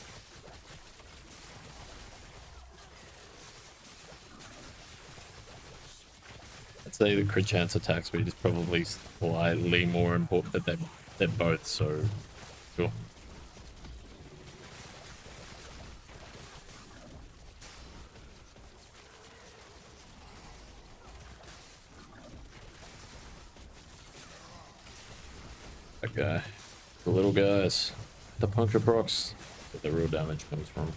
I'd say the crit chance attack speed is probably slightly more important, but they're both so cool. That guy. The little guys. The puncture procs. Where the real damage comes from.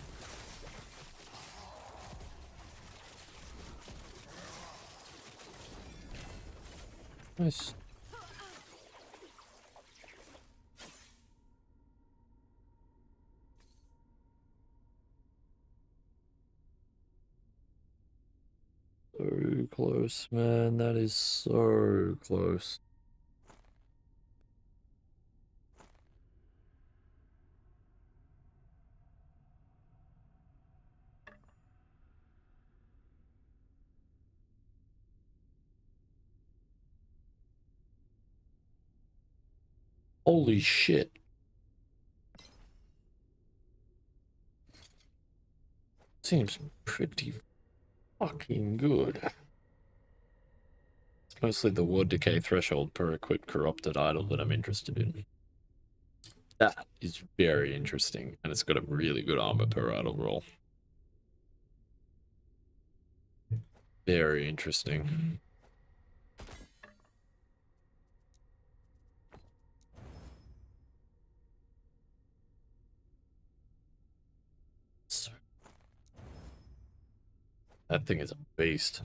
Nice. So close, man. That is so close. Holy shit. Seems pretty fucking good. It's mostly the ward decay threshold per equipped corrupted idol that I'm interested in. That is very interesting, and it's got a really good armor per idol roll. Very interesting. That thing is a beast.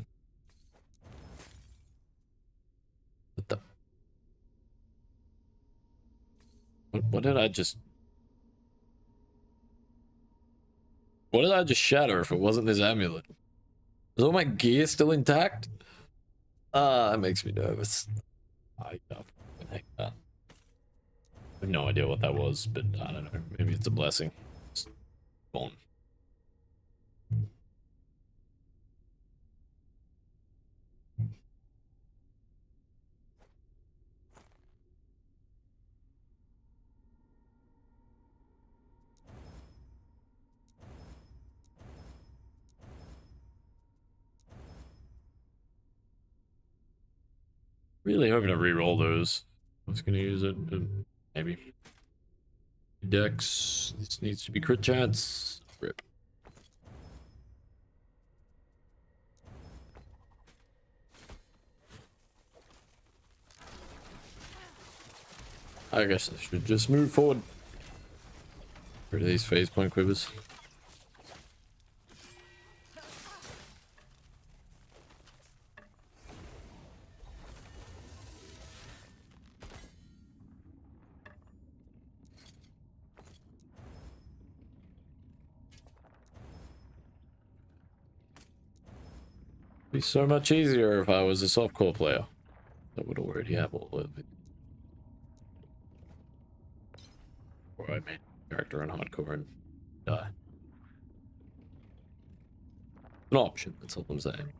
What the? What did I just... What did I just shatter if it wasn't this amulet? Is all my gear still intact? That makes me nervous. I hate that. I have no idea what that was, but I don't know. Maybe it's a blessing. It's gone. Really hoping to re-roll those. I was gonna use it, but maybe. Dex. This needs to be crit chance. Rip. I guess I should just move forward. Rid of these phase point quivers. Be so much easier if I was a softcore player. I would already have all of it. Or I made a character on hardcore and die. An option, that's all I'm saying.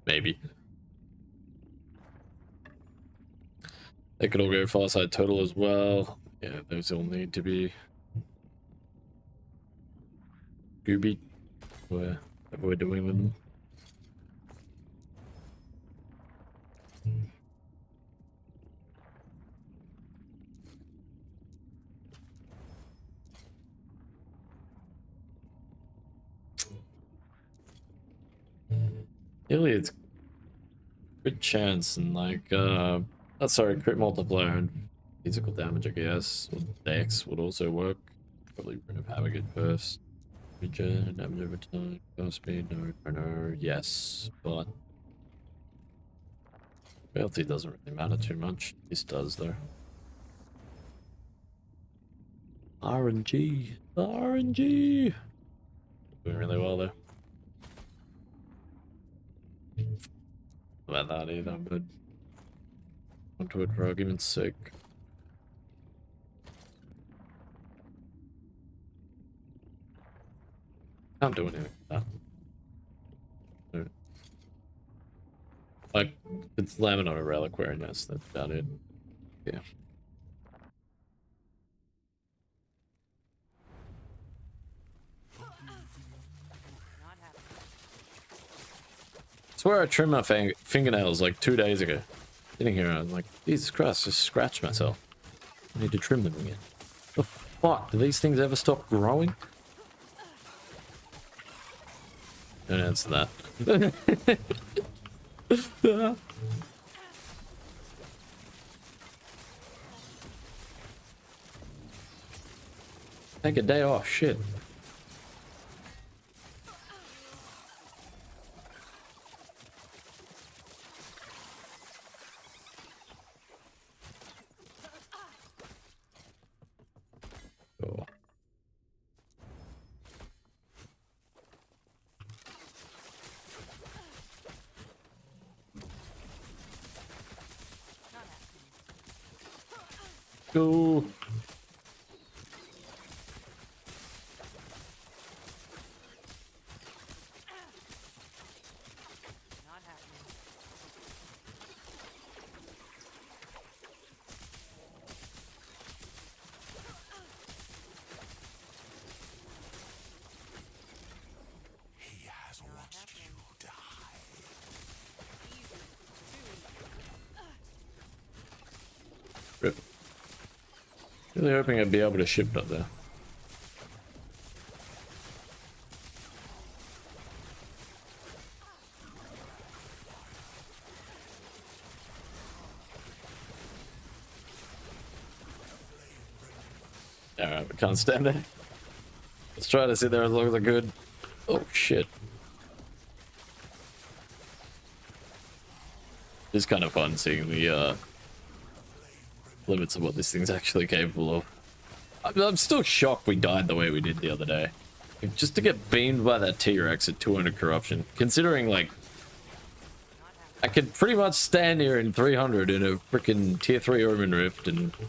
Maybe. They could all go far side total as well. Yeah, those all need to be Gooby. Whatever we're doing with them. Really, it's crit chance and like sorry, crit multiplier and physical damage, I guess. Or dex would also work. Probably Ring of Havoc at first. Regen, damage over time, go speed, no, yes, but frailty doesn't really matter too much. This does though. RNG, RNG, doing really well there. Not about that either, but onto it for argument's sake. Can't do anything with that. No. Like, it's Laminin or Reliquary, and yes, that's about it. Yeah. I swear I trimmed my fingernails like 2 days ago. Sitting here, I'm like, Jesus Christ, just scratched myself. I need to trim them again. The fuck? Do these things ever stop growing? Don't answer that. Take a day off, shit. Oh. Go. He has watched you die. Rip. Really hoping I'd be able to ship up there. Alright, we can't stand there. Let's try to sit there as long as I could. Oh shit. It's kind of fun seeing the limits of what this thing's actually capable of. I'm still shocked we died the way we did the other day. Like, just to get beamed by that T-Rex at 200 corruption, considering like I could pretty much stand here in 300 in a freaking tier 3 Omen Rift, and for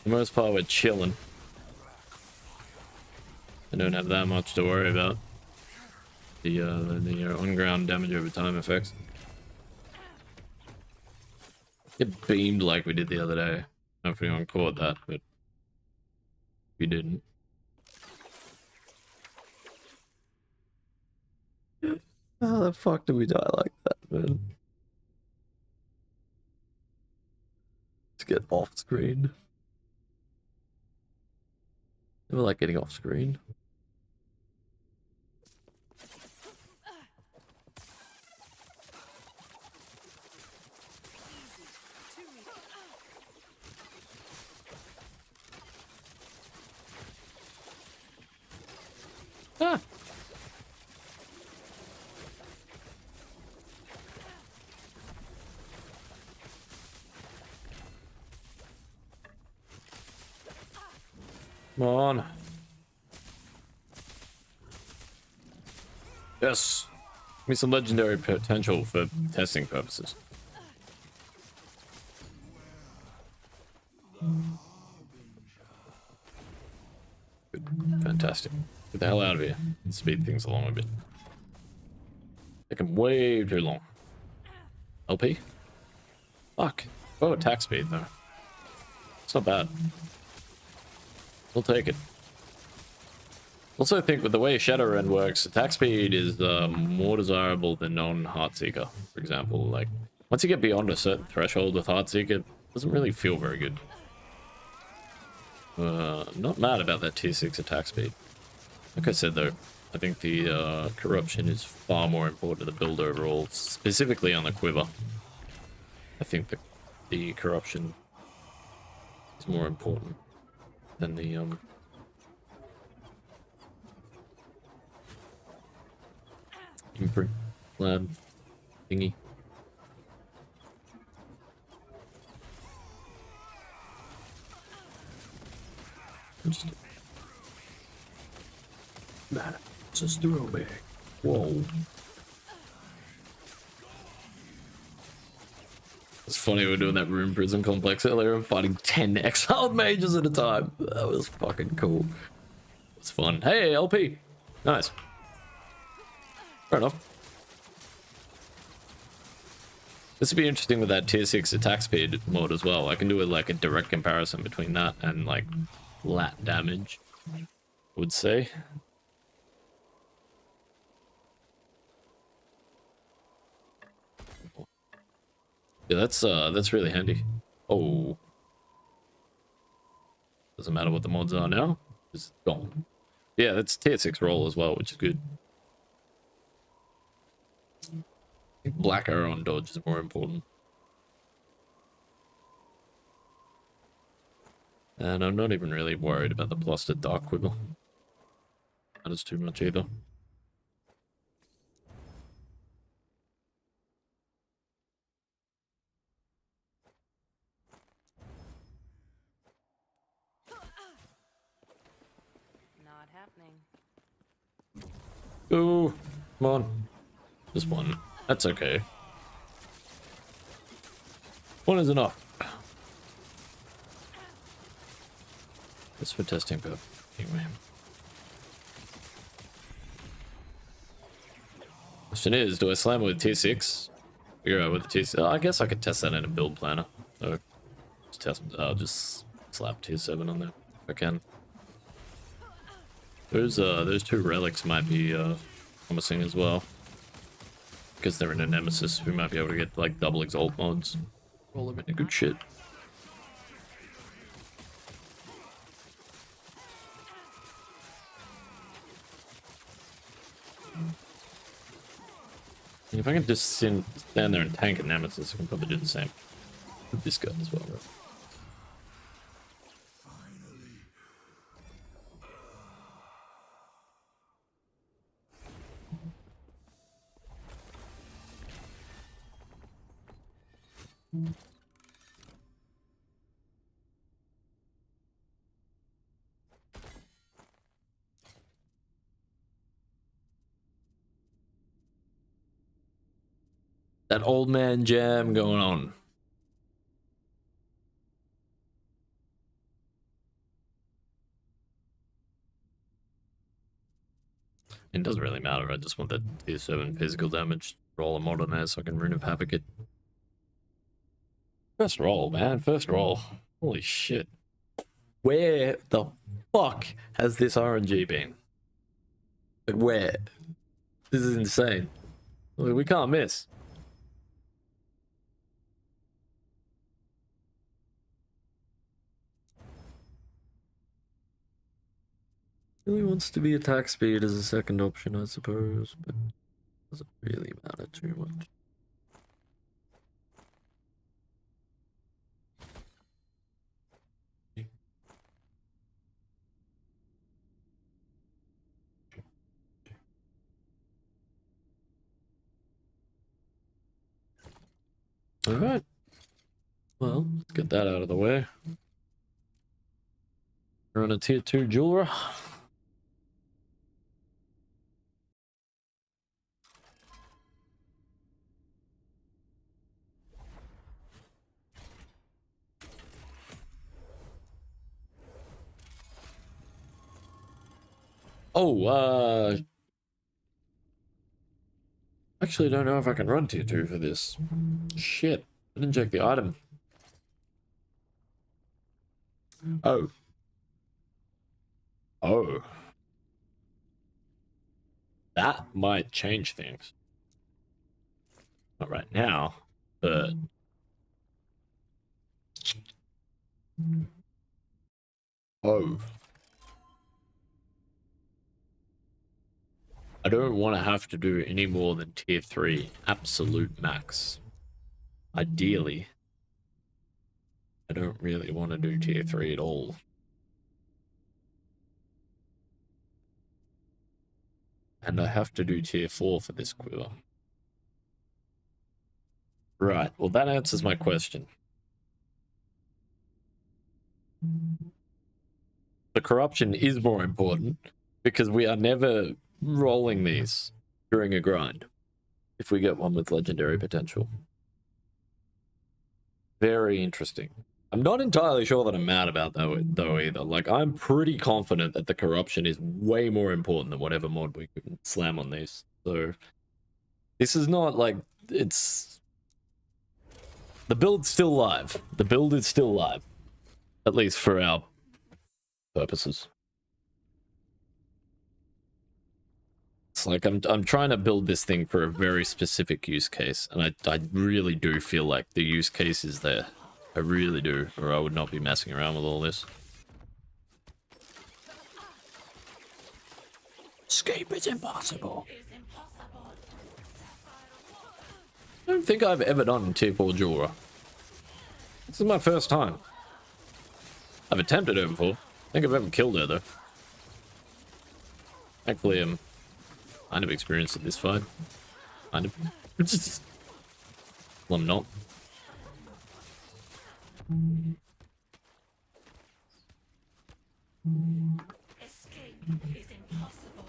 the most part we're chilling. I don't have that much to worry about. The on-ground damage over time effects. Get beamed like we did the other day. I don't know if anyone caught that, but we didn't. How the fuck did we die like that, man? Let's get off screen. Never like getting off screen. Ah. Come on. Yes. Give me some legendary potential for testing purposes. Good. Fantastic. Get the hell out of here. Speed things along a bit. Taking way too long. LP? Fuck. Oh, attack speed though. It's not bad. We'll take it. Also, I think with the way Shadowrun works, attack speed is more desirable than non-Heartseeker. For example, like once you get beyond a certain threshold with Heartseeker, it doesn't really feel very good. Not mad about that tier 6 attack speed. Like I said though, I think the corruption is far more important to the build overall, specifically on the quiver. I think the corruption is more important than the imprint lab thingy. Man, it's a throwback. Whoa. It's funny we were doing that room prison complex earlier and fighting 10 exiled mages at a time. That was fucking cool. It's fun. Hey, LP. Nice. Fair enough. This would be interesting with that tier 6 attack speed mode as well. I can do like a direct comparison between that and like flat damage, I would say. Yeah, that's really handy. Oh. Doesn't matter what the mods are now. It's gone. Yeah, that's tier 6 roll as well, which is good. I think black arrow on dodge is more important. And I'm not even really worried about the plus to dark quiver. That is too much either. Not happening. Go. Come on. Just one. That's okay. One is enough. Just for testing purposes. Anyway. Question is, do I slam it with tier 6? Figure out with the tier 6. I guess I could test that in a build planner. So just test. I'll just slap tier 7 on there if I can. Those 2 relics might be promising as well. Because they're in a nemesis, we might be able to get like double exalt mods. Roll them into good shit. If I can just stand there and tank a nemesis, I can probably do the same with this guy as well, right? That old man jam going on. It doesn't really matter. I just want that tier 7 physical damage. Roll a mod on there so I can Rune of Havoc it. First roll, man. First roll. Holy shit. Where the fuck has this RNG been? Like, where? This is insane. Like, we can't miss. Really wants to be attack speed as a second option, I suppose, but doesn't really matter too much. Alright. Well, let's get that out of the way. We're on a tier 2 jeweler. Oh, actually don't know if I can run tier 2 for this. Shit, I didn't check the item. Oh. Oh. That might change things. Not right now, but... Oh. I don't want to have to do any more than tier 3 absolute max. Ideally. I don't really want to do tier 3 at all. And I have to do tier 4 for this quiver. Right, well that answers my question. The corruption is more important because we are never rolling these during a grind if we get one with legendary potential. Very interesting. I'm not entirely sure that I'm mad about that though either. Like, I'm pretty confident that the corruption is way more important than whatever mod we can slam on these. So this is not like it's... The build's still live. The build is still live. At least for our purposes. It's like I'm trying to build this thing for a very specific use case, and I really do feel like the use case is there. I really do, or I would not be messing around with all this. Escape is impossible. I don't think I've ever done tier 4 Jura. This is my first time. I've attempted her before. I think I've ever killed her though. Thankfully I'm kind of experienced at this fight. Kind of. Well, I'm not. Escape is impossible.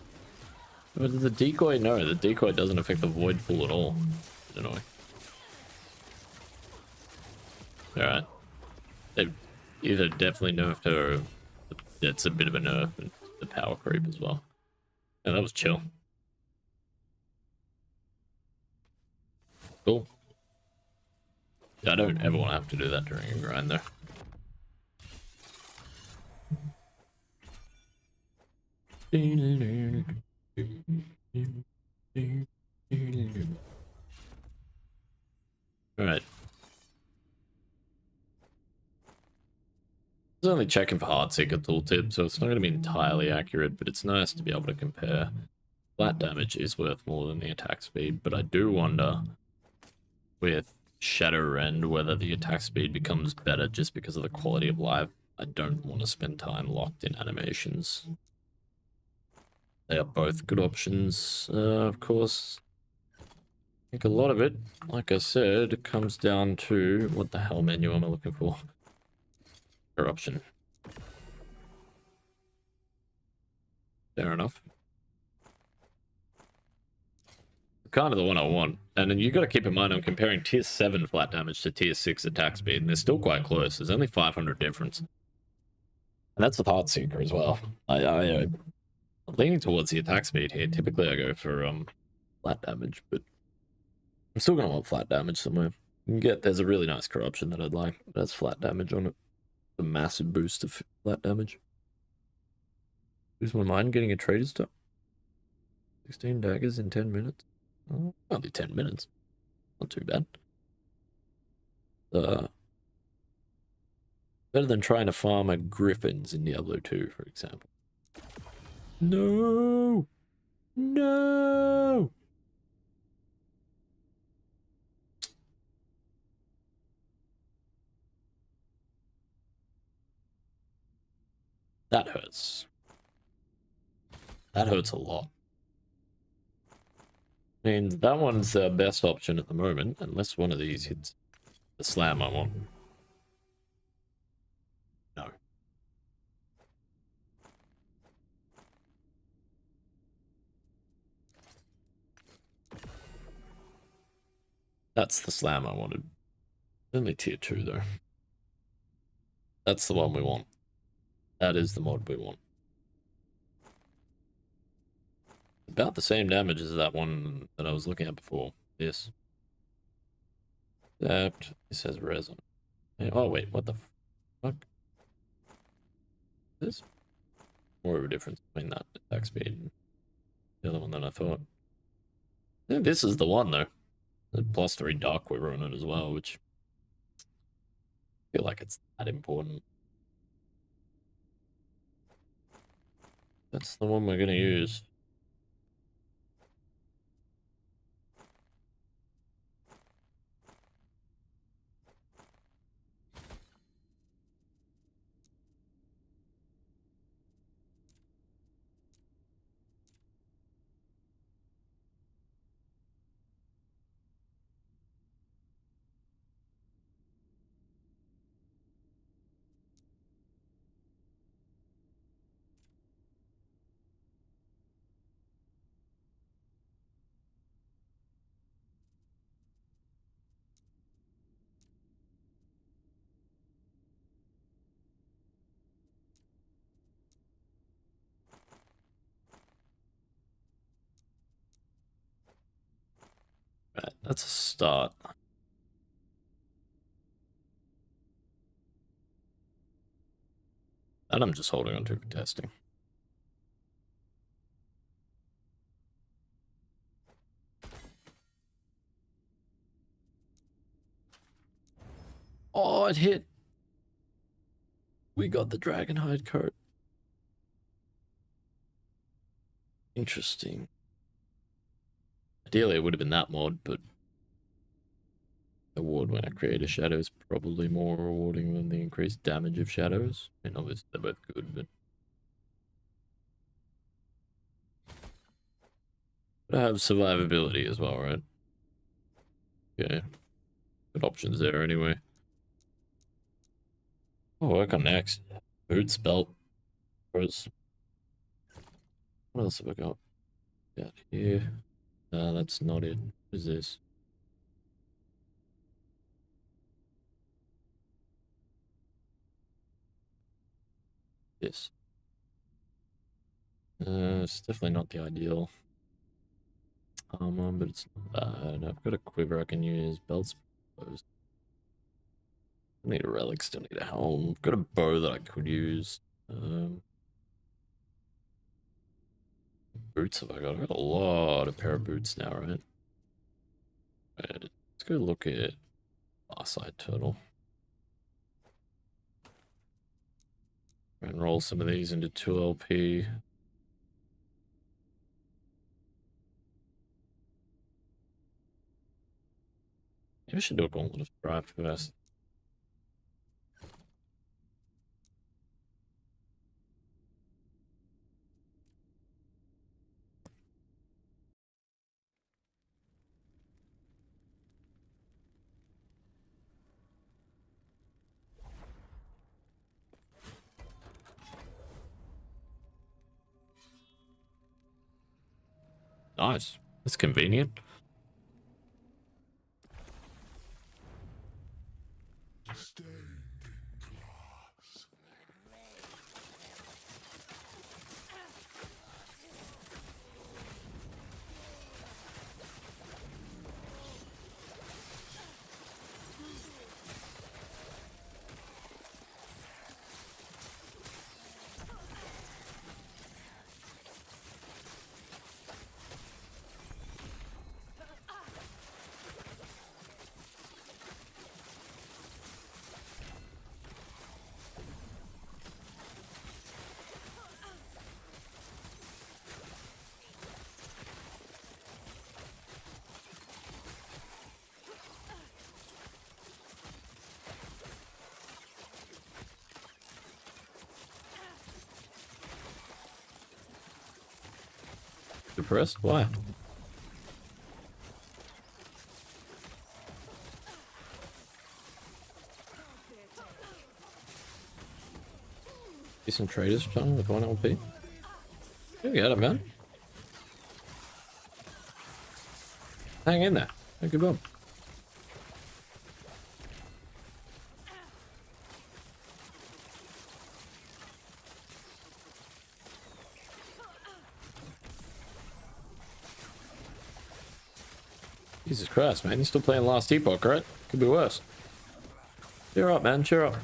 But the decoy, no, the decoy doesn't affect the void pool at all. It's annoying. Alright. They've either definitely nerfed her or it's a bit of a nerf and the power creep as well. Yeah, that was chill. Cool. Yeah, I don't ever want to have to do that during a grind though. Alright. I was only checking for Heartseeker tooltip, so it's not going to be entirely accurate, but it's nice to be able to compare. Flat damage is worth more than the attack speed, but I do wonder with Shadowrend whether the attack speed becomes better just because of the quality of life. I don't want to spend time locked in animations. They are both good options, of course. I think a lot of it, like I said, comes down to what the hell menu am I looking for? Corruption. Fair enough. Kind of the one I want. And then you got to keep in mind I'm comparing tier 7 flat damage to tier 6 attack speed, and they're still quite close. There's only 500 difference. And that's with Heartseeker as well. I'm leaning towards the attack speed here. Typically I go for flat damage, but I'm still going to want flat damage somewhere. You can get, there's a really nice corruption that I'd like. That's flat damage on it. A massive boost of flat damage. Lose my mind getting a trader's top. 16 daggers in 10 minutes. Oh, only 10 minutes. Not too bad. Better than trying to farm a Griffins in Diablo 2, for example. No! No! That hurts. That hurts a lot. I mean, that one's the best option at the moment, unless one of these hits the slam I want. No. That's the slam I wanted. Only tier 2 though. That's the one we want. That is the mod we want. About the same damage as that one that I was looking at before. This. Except it says resin. Oh wait, what the fuck? There's more of a difference between that attack speed and the other one than I thought. I think this is the one though. The +3 Dark Quiver on it as well, which I feel like it's that important. That's the one we're gonna use. Right, that's a start. And I'm just holding on to for testing. Oh, it hit. We got the Dragonhide coat. Interesting. Ideally, it would have been that mod, but the award when I create a shadow is probably more rewarding than the increased damage of shadows. I mean, obviously they're both good, but I have survivability as well, right? Yeah, good options there anyway. Oh, work on next. Boots, belt, pros. What else have I got? Out here. That's not it. What is this? This. It's definitely not the ideal armor, but it's not bad. I've got a quiver I can use. Belts. Bows. I need a relic, still need a helm. I've got a bow that I could use. Boots have I got? I've got a lot of pair of boots now, right? Right, let's go look at Farside Turtle. And roll some of these into 2LP. Maybe I should do a Gauntlet of Strife first. Nice. That's convenient. Stained in glass. Depressed? Why? Decent traders, John, with 1 LP. You got it, man. Hang in there. Don't give up. Jesus Christ, man. You're still playing Last Epoch, right? Could be worse. Cheer up, man. Cheer up.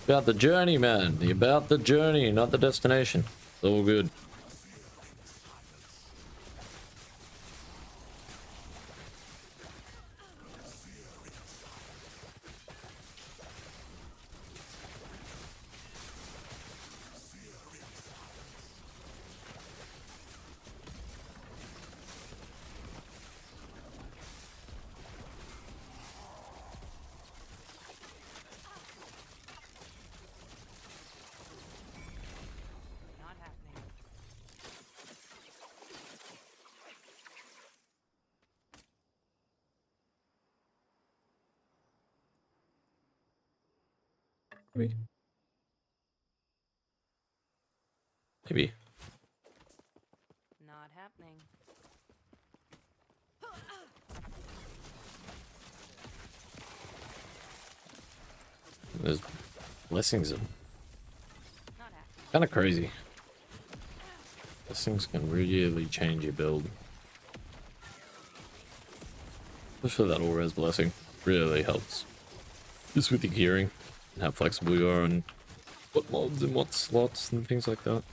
About the journey, man. About the journey, not the destination. It's all good. Not happening. Maybe. Maybe. Not happening. There's blessings of Not happening. kind of crazy. This things can really change your build. Especially that all-res blessing really helps. Just with your gearing and how flexible you are and what mods and what slots and things like that.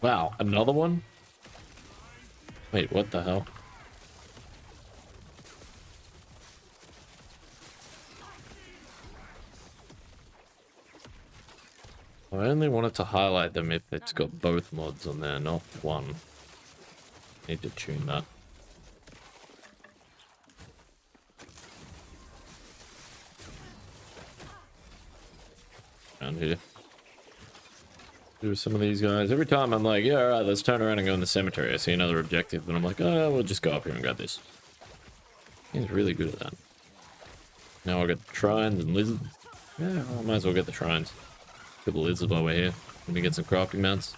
Wow, another one? Wait, what the hell? I only wanted to highlight them if it's got both mods on there, not one. Need to tune that. Around here. Do some of these guys. Every time I'm like, yeah, alright, let's turn around and go in the cemetery. I see another objective, and I'm like, oh, we'll just go up here and grab this. He's really good at that. Now I'll get the shrines and lizards. Yeah, I might as well get the shrines. Get the lizards while we're here. Let me get some crafting mounts.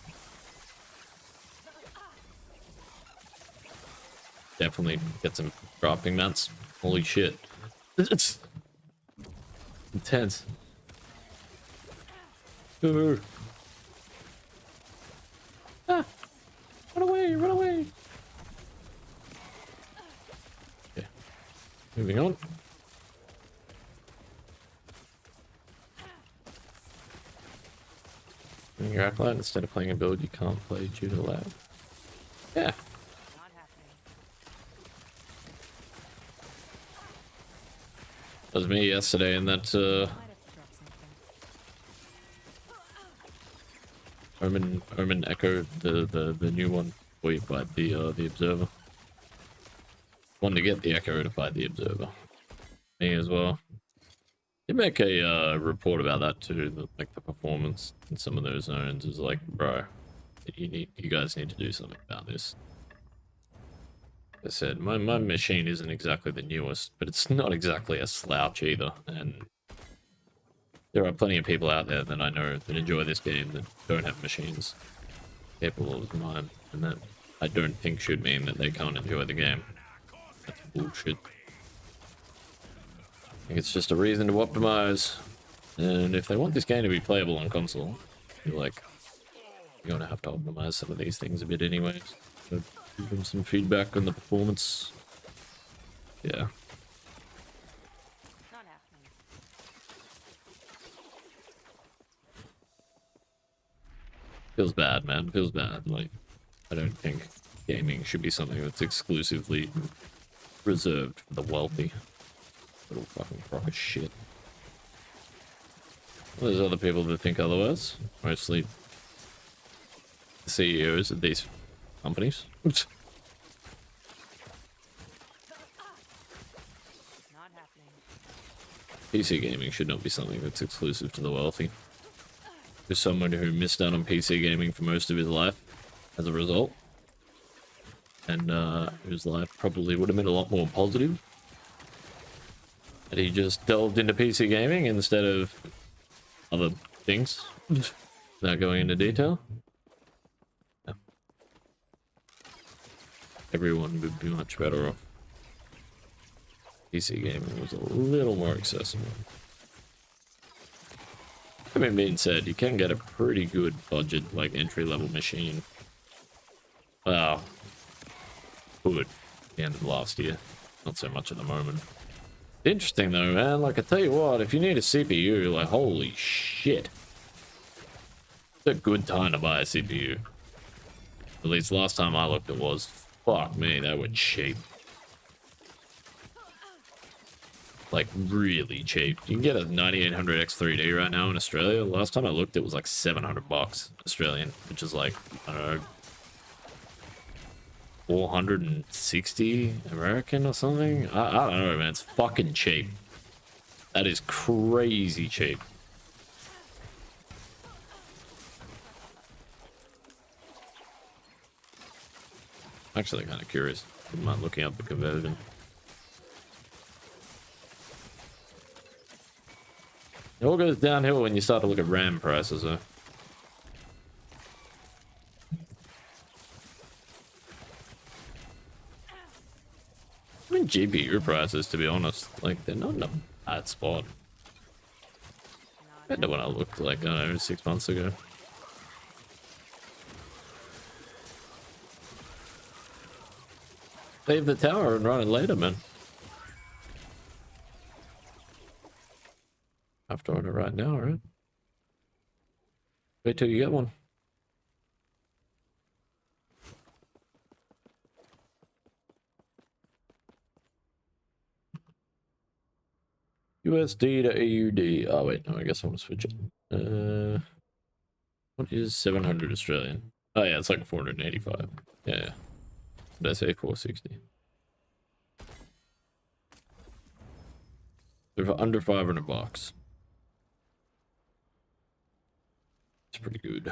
Definitely get some crafting mounts. Holy shit. It's intense. Ooh. Ah! Run away, run away! Okay. Moving on. Playing your acolyte instead of playing a build you can't play due to lag. Yeah. Not happening. That was me yesterday in that Might have to drop something. Omen Echo, the new one, where you fight the Observer. Wanted to get the Echo to fight the Observer. Me as well. You make a report about that too, like the performance in some of those zones is like, bro, you guys need to do something about this. Like I said, my machine isn't exactly the newest, but it's not exactly a slouch either, and there are plenty of people out there that I know that enjoy this game that don't have machines capable of mine, and that I don't think should mean that they can't enjoy the game. That's bullshit. I think it's just a reason to optimize. And if they want this game to be playable on console, I feel like you're gonna have to optimize some of these things a bit anyways. So give them some feedback on the performance. Yeah. Not happening. Feels bad, man. Feels bad. Like, I don't think gaming should be something that's exclusively reserved for the wealthy. Little fucking crock of shit. Well, there's other people that think otherwise. Mostly the CEOs of these companies. Not happening. PC gaming should not be something that's exclusive to the wealthy. There's someone who missed out on PC gaming for most of his life as a result, and whose life probably would have been a lot more positive had he just delved into PC gaming instead of other things, without going into detail. Yeah. Everyone would be much better off. PC gaming was a little more accessible. I mean, being said, you can get a pretty good budget, like, entry-level machine. Wow. Good. At the end of last year. Not so much at the moment. Interesting, though, man. Like, I tell you what, if you need a CPU, like, holy shit. It's a good time to buy a CPU. At least last time I looked, it was. Fuck me, they were cheap. Like, really cheap. You can get a 9800 X3D right now in Australia. Last time I looked, it was like $700 Australian, which is like, I don't know, 460 American or something. I don't know, man. It's fucking cheap. That is crazy cheap. I'm actually kind of curious. Wouldn't mind looking up the conversion. It all goes downhill when you start to look at RAM prices, though. I mean, GPU prices, to be honest, like, they're not in a bad spot. Compared to when I looked, like, I don't know, 6 months ago. Leave the tower and run it later, man. Have to order right now, right? Wait till you get one. USD to AUD. Oh wait, no, I guess I want to switch it. What is 700 Australian? Oh yeah, it's like 485. Yeah. Did I say 460? They're for under $500. It's pretty good.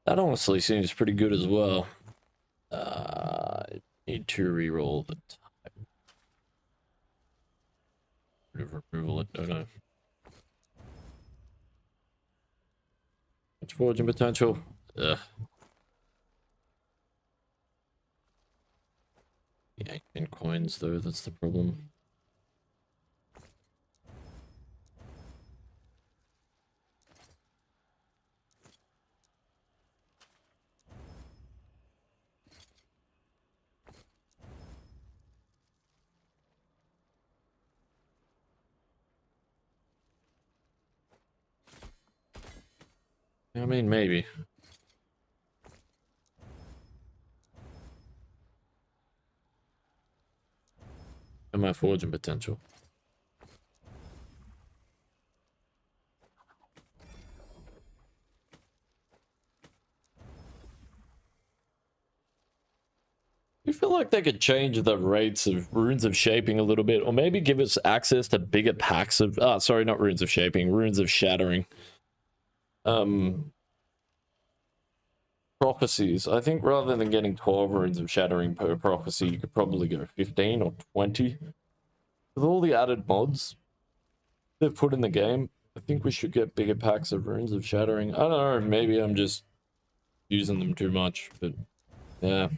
That honestly seems pretty good as well. I need to reroll the type. Removal it, don't I? Much forging potential. Ugh. Yeah, in coins though, that's the problem. I mean, maybe. And my forging potential. You feel like they could change the rates of runes of shaping a little bit, or maybe give us access to bigger packs of sorry, not runes of shaping, runes of shattering. Prophecies. I think rather than getting 12 runes of shattering per prophecy, you could probably go 15 or 20. With all the added mods, they've put in the game. I think we should get bigger packs of runes of shattering. I don't know, maybe I'm just using them too much, but yeah.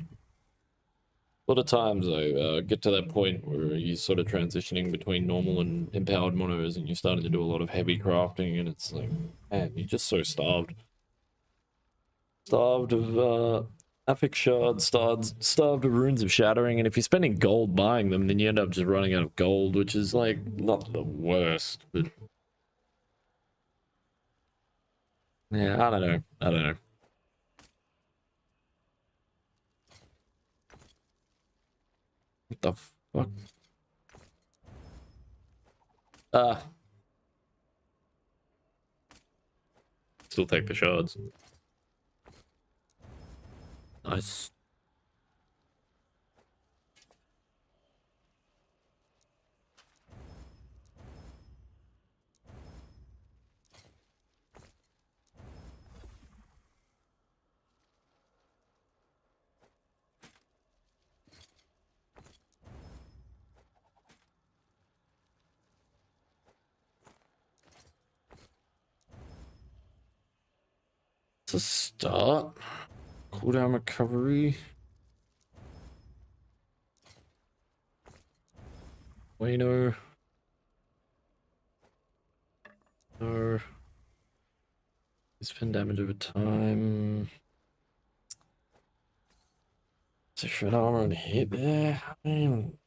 A lot of times I get to that point where you're sort of transitioning between normal and empowered monos and you're starting to do a lot of heavy crafting and it's like, man, you're just so starved. Starved of affix shards, starved of runes of shattering, and if you're spending gold buying them, then you end up just running out of gold, which is like not the worst, but yeah, I don't know. I don't know. What the fuck? Still take the shards. Nice. To start. Cooldown recovery. Wayno. No. Spend damage over time. So shred armor and hit there. I mean,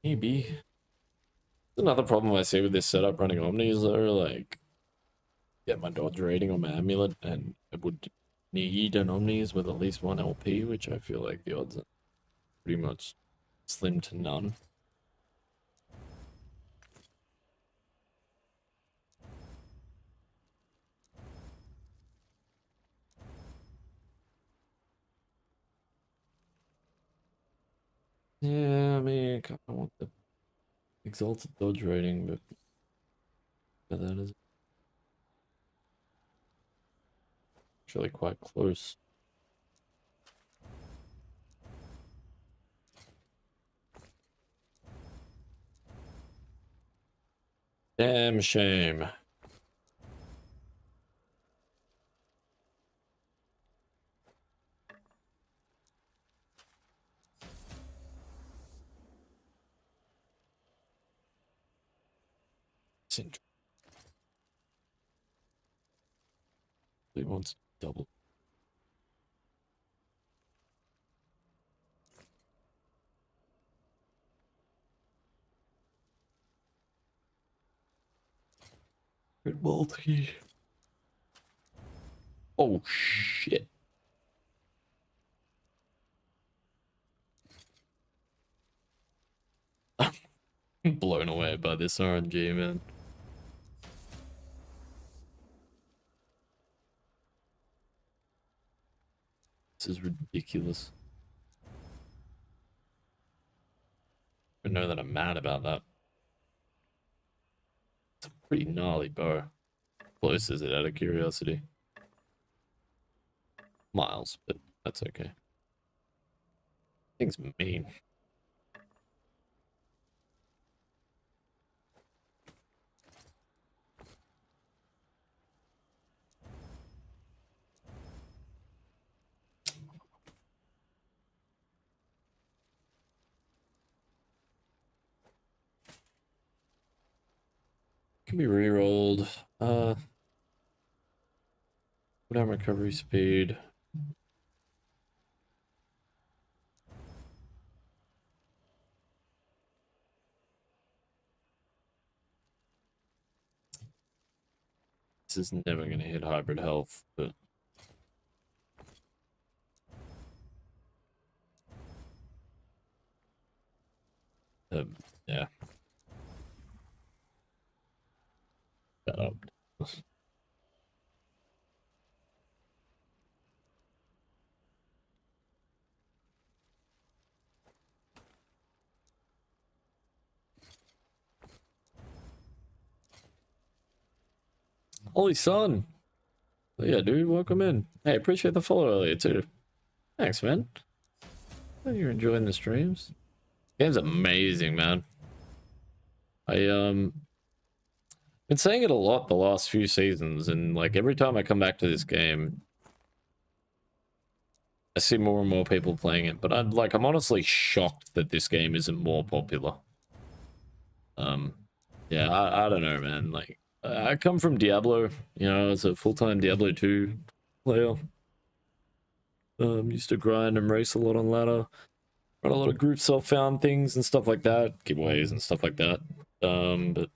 maybe. Another problem I see with this setup running Omnis though, like, get my dodge rating on my amulet, and it would need an Omnis with at least 1 LP, which I feel like the odds are pretty much slim to none. Yeah, I mean, I kind of want the exalted dodge rating, but that is actually quite close. Damn shame. He wants double. Good multi. Oh shit. I'm blown away by this RNG, man. This is ridiculous. I know that I'm mad about that. It's a pretty gnarly bow. How close is it out of curiosity? Miles, but that's okay. Thing's mean. Can be re-rolled. Cooldown recovery speed. This is never gonna hit hybrid health, but yeah. Shut up. Holy son. Yeah, dude, welcome in. Hey, appreciate the follow earlier too. Thanks, man. Glad you're enjoying the streams. Game's amazing, man. I been saying it a lot the last few seasons, and like every time I come back to this game, I see more and more people playing it. But I'm honestly shocked that this game isn't more popular. Yeah, I don't know, man. Like, I come from Diablo, you know, as a full-time Diablo 2 player. Used to grind and race a lot on ladder, run a lot of group self-found things and stuff like that, giveaways and stuff like that. But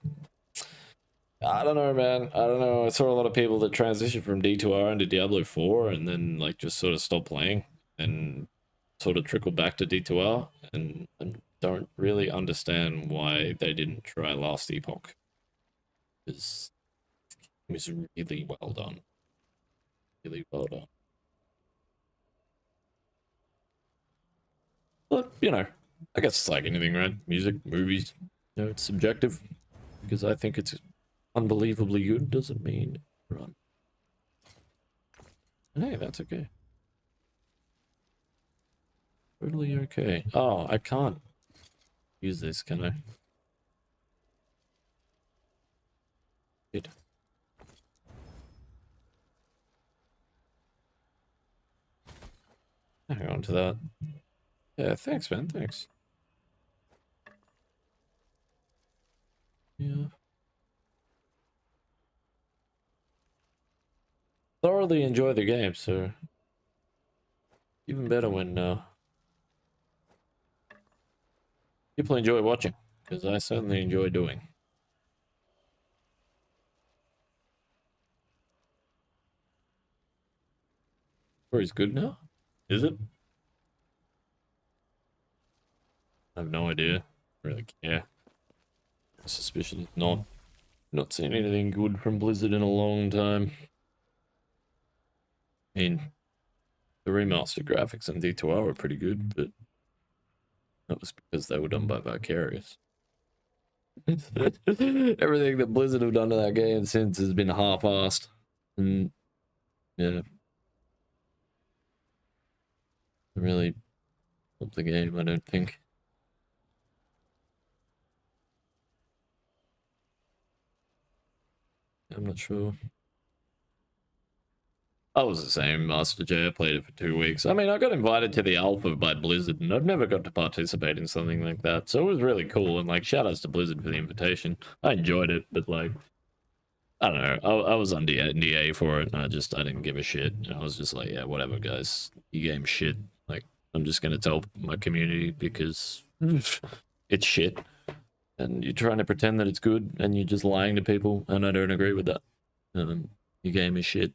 I don't know, man. I don't know. I saw a lot of people that transitioned from D2R into Diablo 4 and then like just sort of stopped playing and sort of trickled back to D2R and don't really understand why they didn't try Last Epoch. It was really well done. Really well done. But, you know, I guess it's like anything, right? Music, movies, you know, it's subjective. Because I think it's unbelievably good doesn't mean run. And hey, that's okay. Totally okay. Oh, I can't use this, can I? Shit. Hang on to that. Yeah, thanks, man. Thanks. Yeah. Thoroughly enjoy the game, so even better when people enjoy watching, because I certainly enjoy doing. Story's good now? Is it? I have no idea. I really care. Suspicion is not seen anything good from Blizzard in a long time. I mean, the remastered graphics on D2R were pretty good, but that was because they were done by Vicarious. Everything that Blizzard have done to that game since has been half-assed. And, yeah. Really helped the game, I don't think. I'm not sure. I was the same, Master J. I played it for 2 weeks. I mean, I got invited to the alpha by Blizzard, and I've never got to participate in something like that. So it was really cool, and like, shout outs to Blizzard for the invitation. I enjoyed it, but like, I don't know. I was on NDA for it, and I didn't give a shit. And I was just like, yeah, whatever, guys. You game shit. Like, I'm just gonna tell my community because it's shit. And you're trying to pretend that it's good, and you're just lying to people, and I don't agree with that. Your game is shit.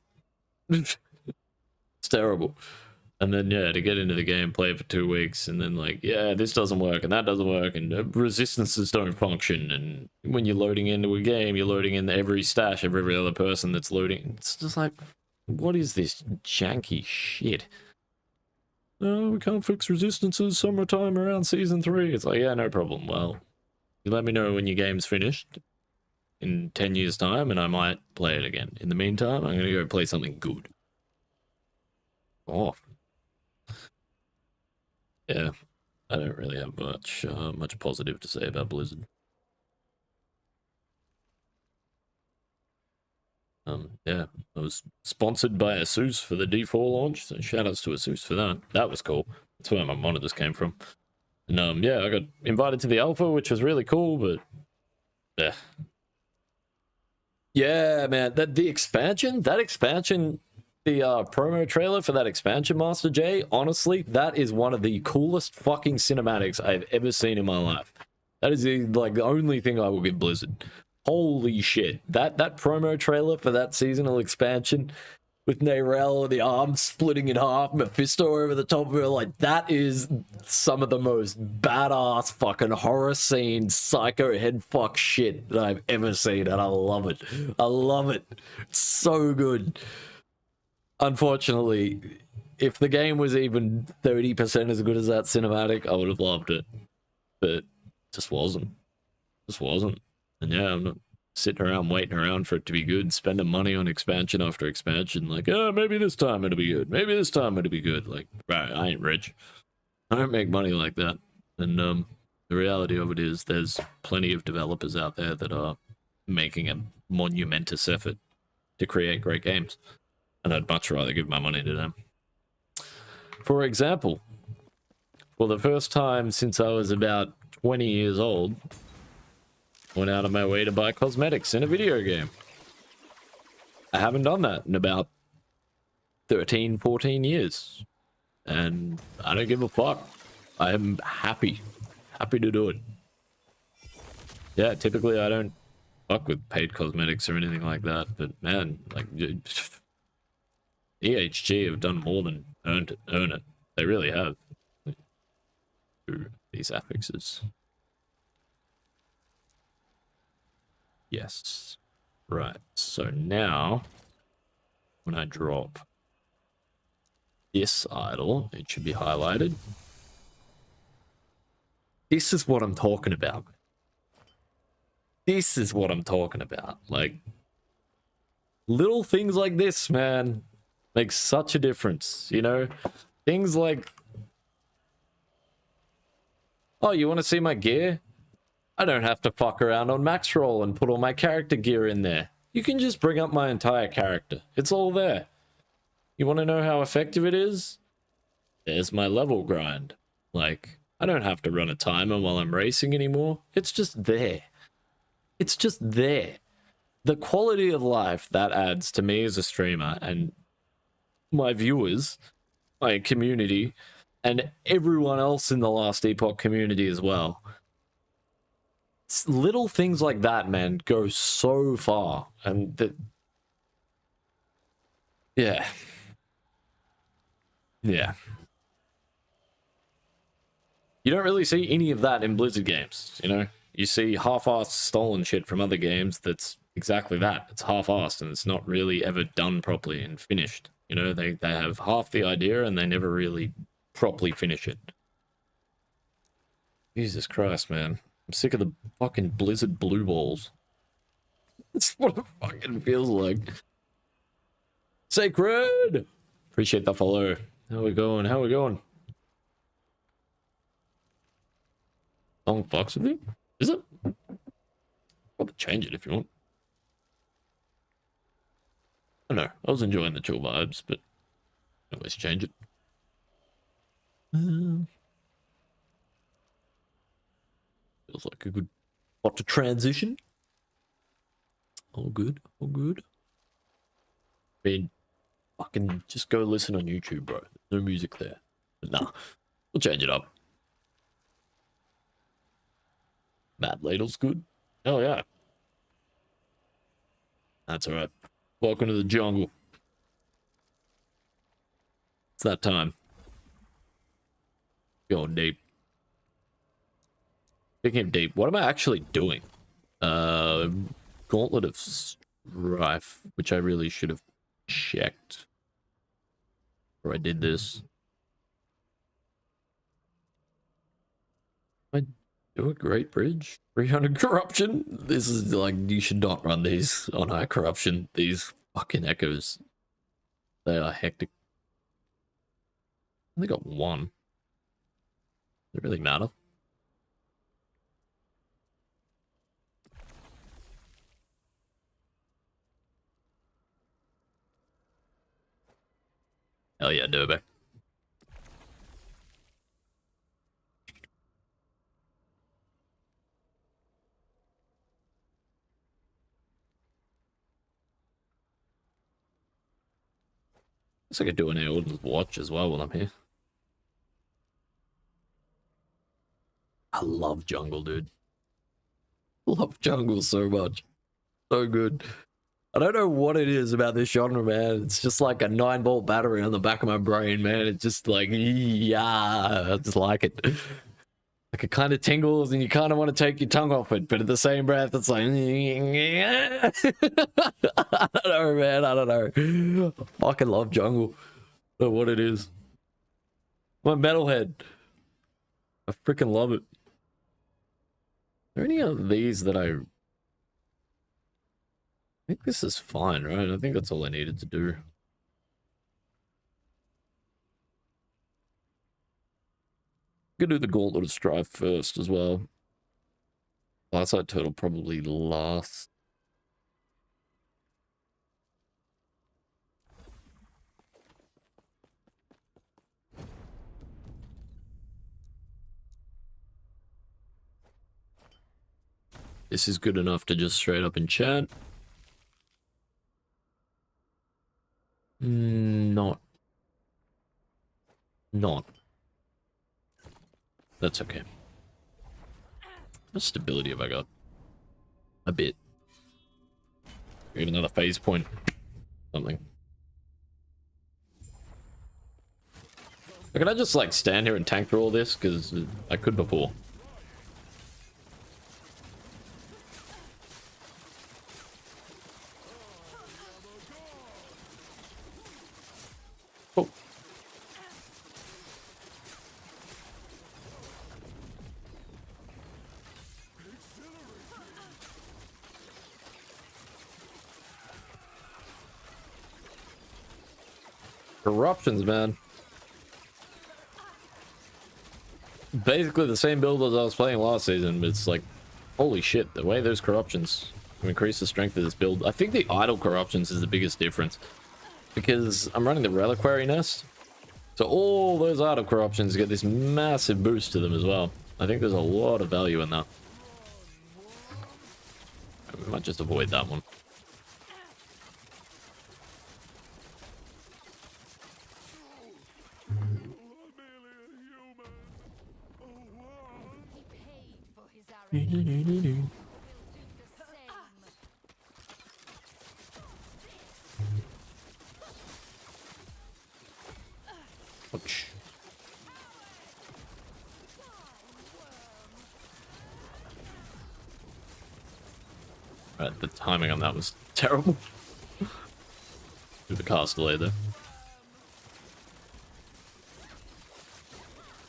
It's terrible. And then, yeah, to get into the game, play it for 2 weeks, and then, like, yeah, this doesn't work, and that doesn't work, and resistances don't function, and when you're loading into a game, you're loading in every stash of every other person that's loading. It's just like, what is this janky shit? No, we can't fix resistances summertime around Season 3. It's like, yeah, no problem. Well, you let me know when your game's finished in 10 years' time, and I might play it again. In the meantime, I'm going to go play something good. Oh. Yeah, I don't really have much positive to say about Blizzard. Yeah, I was sponsored by Asus for the D4 launch, so shoutouts to Asus for that. That was cool. That's where my monitors came from. And yeah, I got invited to the alpha, which was really cool, but yeah. Yeah, man, the expansion, the promo trailer for that expansion, Master J, honestly, that is one of the coolest fucking cinematics I've ever seen in my life. That is the only thing I will give Blizzard. Holy shit. That promo trailer for that seasonal expansion with Neyrelle, the arms splitting in half, Mephisto over the top of her, like, that is some of the most badass fucking horror scene, psycho headfuck shit that I've ever seen, and I love it. I love it. It's so good. Unfortunately, if the game was even 30% as good as that cinematic, I would have loved it. But it just wasn't. Just wasn't. And yeah, I'm not sitting around waiting around for it to be good, spending money on expansion after expansion, like, oh, maybe this time it'll be good. Maybe this time it'll be good. Like, right, I ain't rich. I don't make money like that. And The reality of it is there's plenty of developers out there that are making a monumentous effort to create great games. And I'd much rather give my money to them. For example, for the first time since I was about 20 years old, I went out of my way to buy cosmetics in a video game. I haven't done that in about 13, 14 years. And I don't give a fuck. I am happy to do it. Yeah, typically I don't fuck with paid cosmetics or anything like that, but man, like EHG have done more than earn it. They really have. Ooh, these affixes. Yes. Right. So now when I drop this idol, it should be highlighted. This is what I'm talking about. This is what I'm talking about. Like, little things like this, man, make such a difference, you know? Things like, oh, you want to see my gear? I don't have to fuck around on max roll and put all my character gear in there. You can just bring up my entire character. It's all there. You want to know how effective it is? There's my level grind. Like, I don't have to run a timer while I'm racing anymore. It's just there. It's just there. The quality of life that adds to me as a streamer and my viewers, my community, and everyone else in the Last Epoch community as well. It's little things like that, man, go so far. And that, yeah. Yeah. You don't really see any of that in Blizzard games, you know? You see half-assed stolen shit from other games that's exactly that. It's half-assed and it's not really ever done properly and finished. You know, they have half the idea and they never really properly finish it. Jesus Christ, man. I'm sick of the fucking Blizzard blue balls. That's what it fucking feels like. Sacred! Appreciate the follow. How we going? How we going? Long fucks with me? Is it? Probably change it if you want. I don't know. I was enjoying the chill vibes, but always change it. Feels like a good spot to transition. All good. All good. I mean, fucking just go listen on YouTube, bro. There's no music there. But nah, we'll change it up. Mad Ladle's good. Oh, yeah. That's alright. Welcome to the jungle. It's that time. Going deep. Speaking of deep, what am I actually doing? Gauntlet of Strife, which I really should have checked before I did this. I do a great bridge. 300 corruption. This is like, you should not run these on high corruption. These fucking echoes. They are hectic. I only got one. Does it really matter? Hell yeah, Durbe. Guess I could do an Eldon's watch as well while I'm here. I love jungle, dude. Love jungle so much. So good. I don't know what it is about this genre, man. It's just like a 9-volt battery on the back of my brain, man. It's just like, yeah, I just like it. Like, it kind of tingles and you kind of want to take your tongue off it, but at the same breath, it's like, I don't know, man. I don't know. I fucking love jungle. I don't know what it is. I'm a metalhead. I freaking love it. Are there any of these that I think this is fine, right? I think that's all I needed to do. Could do the Gauntlet of Strife first as well. Glassite Turtle probably last. This is good enough to just straight up enchant. Not. That's okay. What stability have I got? A bit. Get another phase point. Something. Can I just like stand here and tank through all this? Because I could before. Oh. Corruptions, man. Basically the same build as I was playing last season, but it's like, holy shit, the way those corruptions increase the strength of this build. I think the idle corruptions is the biggest difference. Because I'm running the Reliquary Nest. So all those idle corruptions get this massive boost to them as well. I think there's a lot of value in that. We might just avoid that one. Ouch. Right, the timing on that was terrible. Do the cast delay there.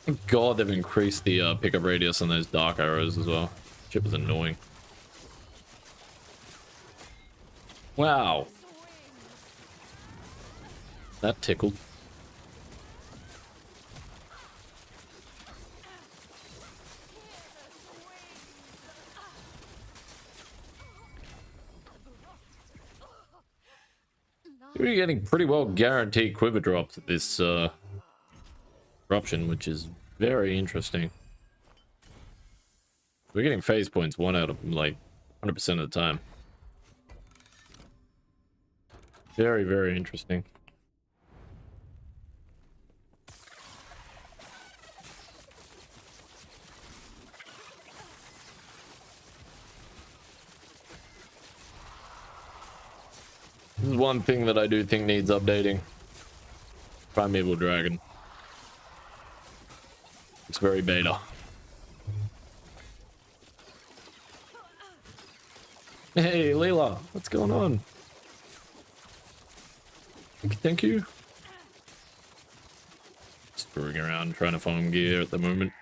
Thank God they've increased the pickup radius on those dark arrows as well. Shit was annoying. Wow. That tickled. We're getting pretty well guaranteed quiver drops at this corruption, which is very interesting. We're getting phase points 1 out of like 100% of the time. Very, very interesting. This is one thing that I do think needs updating. Primeval Dragon. It's very beta. Hey, Leela, what's going on? Thank you. Screwing around trying to farm gear at the moment.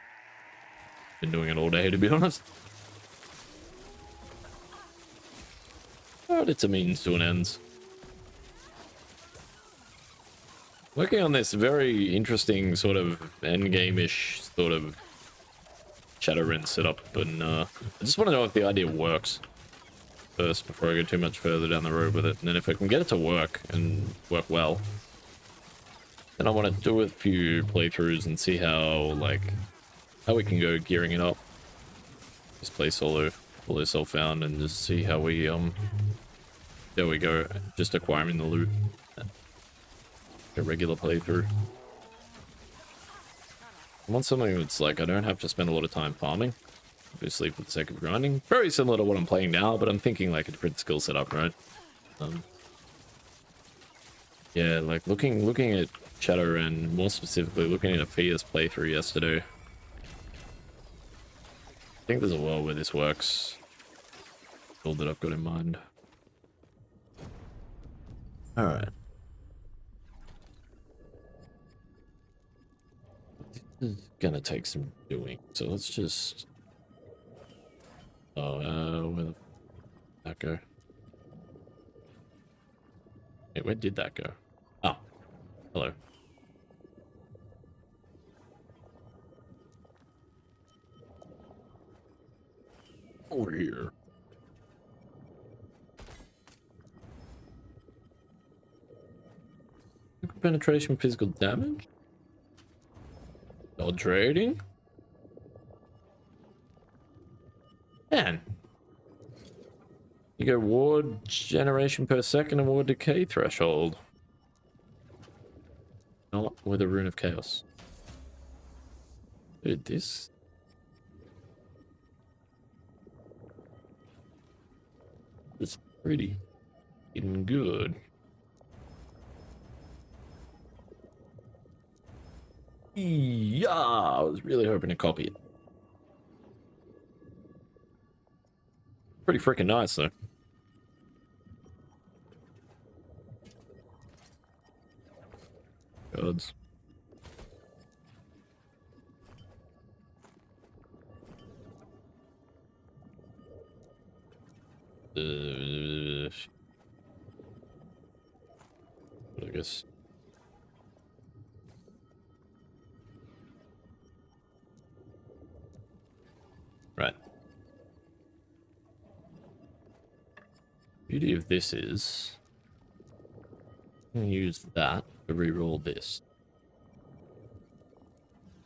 Been doing it all day, to be honest. But it's a means to an end. Working on this very interesting sort of endgame-ish sort of Shadowrun setup, and I just want to know if the idea works first before I go too much further down the road with it. And then if I can get it to work and work well, then I want to do a few playthroughs and see how we can go gearing it up. Just play solo self-found and just see how we there we go, just acquiring the loot. A regular playthrough. I want something that's like I don't have to spend a lot of time farming, obviously for the sake of grinding. Very similar to what I'm playing now, but I'm thinking like a different skill setup, right? Yeah, like looking at Shadowrun, more specifically looking at a Fia's playthrough yesterday. I think there's a world where this works. Build that I've got in mind. All right. This is gonna take some doing, so let's just. Oh, where did that go? Wait, where did that go? Oh, hello. Penetration, physical damage. Dodge rating. Man. You go ward generation per second and ward decay threshold. Not with a rune of chaos. Dude, this. It's pretty fucking good. Yeah, I was really hoping to copy it. Pretty freaking nice, though. Gods. I guess. Right. Beauty of this is I'm gonna use that to re-roll this.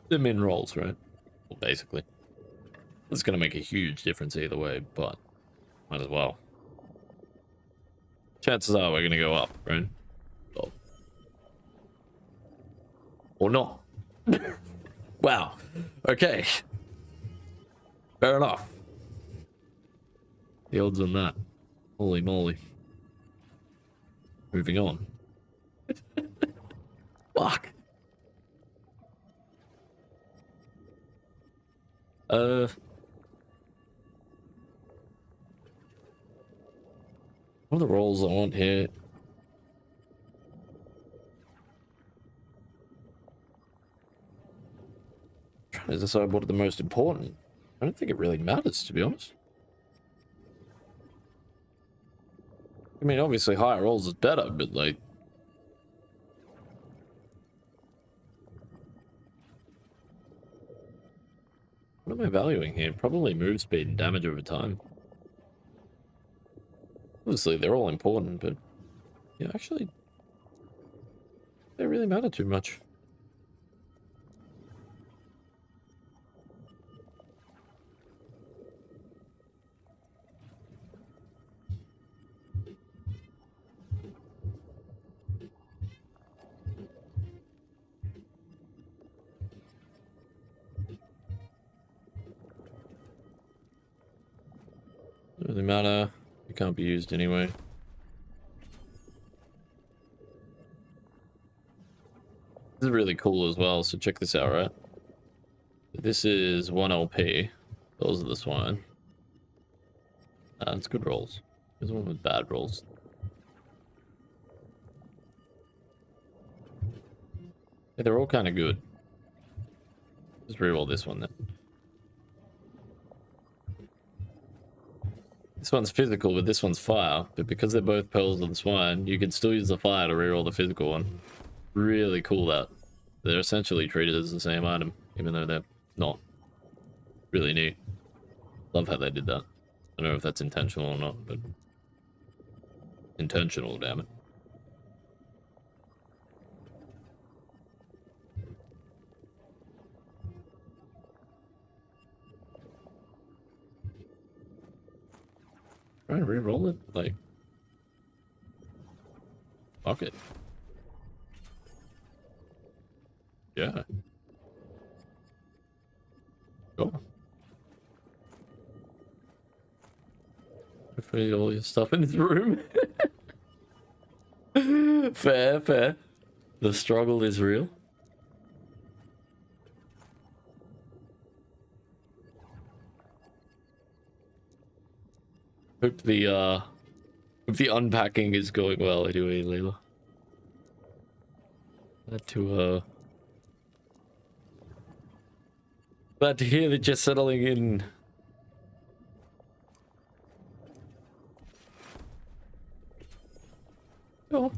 The min rolls, right? Well, basically. It's gonna make a huge difference either way, but might as well. Chances are we're gonna go up, right? Oh. Or not. Wow. Okay. Fair enough. The odds on that. Holy moly. Moving on. Fuck. What are the rolls I want here? Trying to decide what are the most important. I don't think it really matters, to be honest. I mean, obviously higher rolls is better, but like... What am I valuing here? Probably move speed and damage over time. Obviously, they're all important, but... Yeah, actually... They don't really matter too much. Doesn't really matter. It can't be used anyway. This is really cool as well, so check this out, right? This is 1 LP. Those are the swine. It's good rolls. There's one with bad rolls. Yeah, they're all kind of good. Just reroll this one then. This one's physical, but this one's fire. But because they're both pearls of the swine, you can still use the fire to reroll the physical one. Really cool that. They're essentially treated as the same item, even though they're not. Really neat. Love how they did that. I don't know if that's intentional or not, but... Intentional, damn it. Try and re-roll it, like... Fuck it. Yeah. Go. Hopefully all your stuff in this room. Fair, fair. The struggle is real. Hope the unpacking is going well anyway, Layla. Glad to hear that you're settling in. Oh,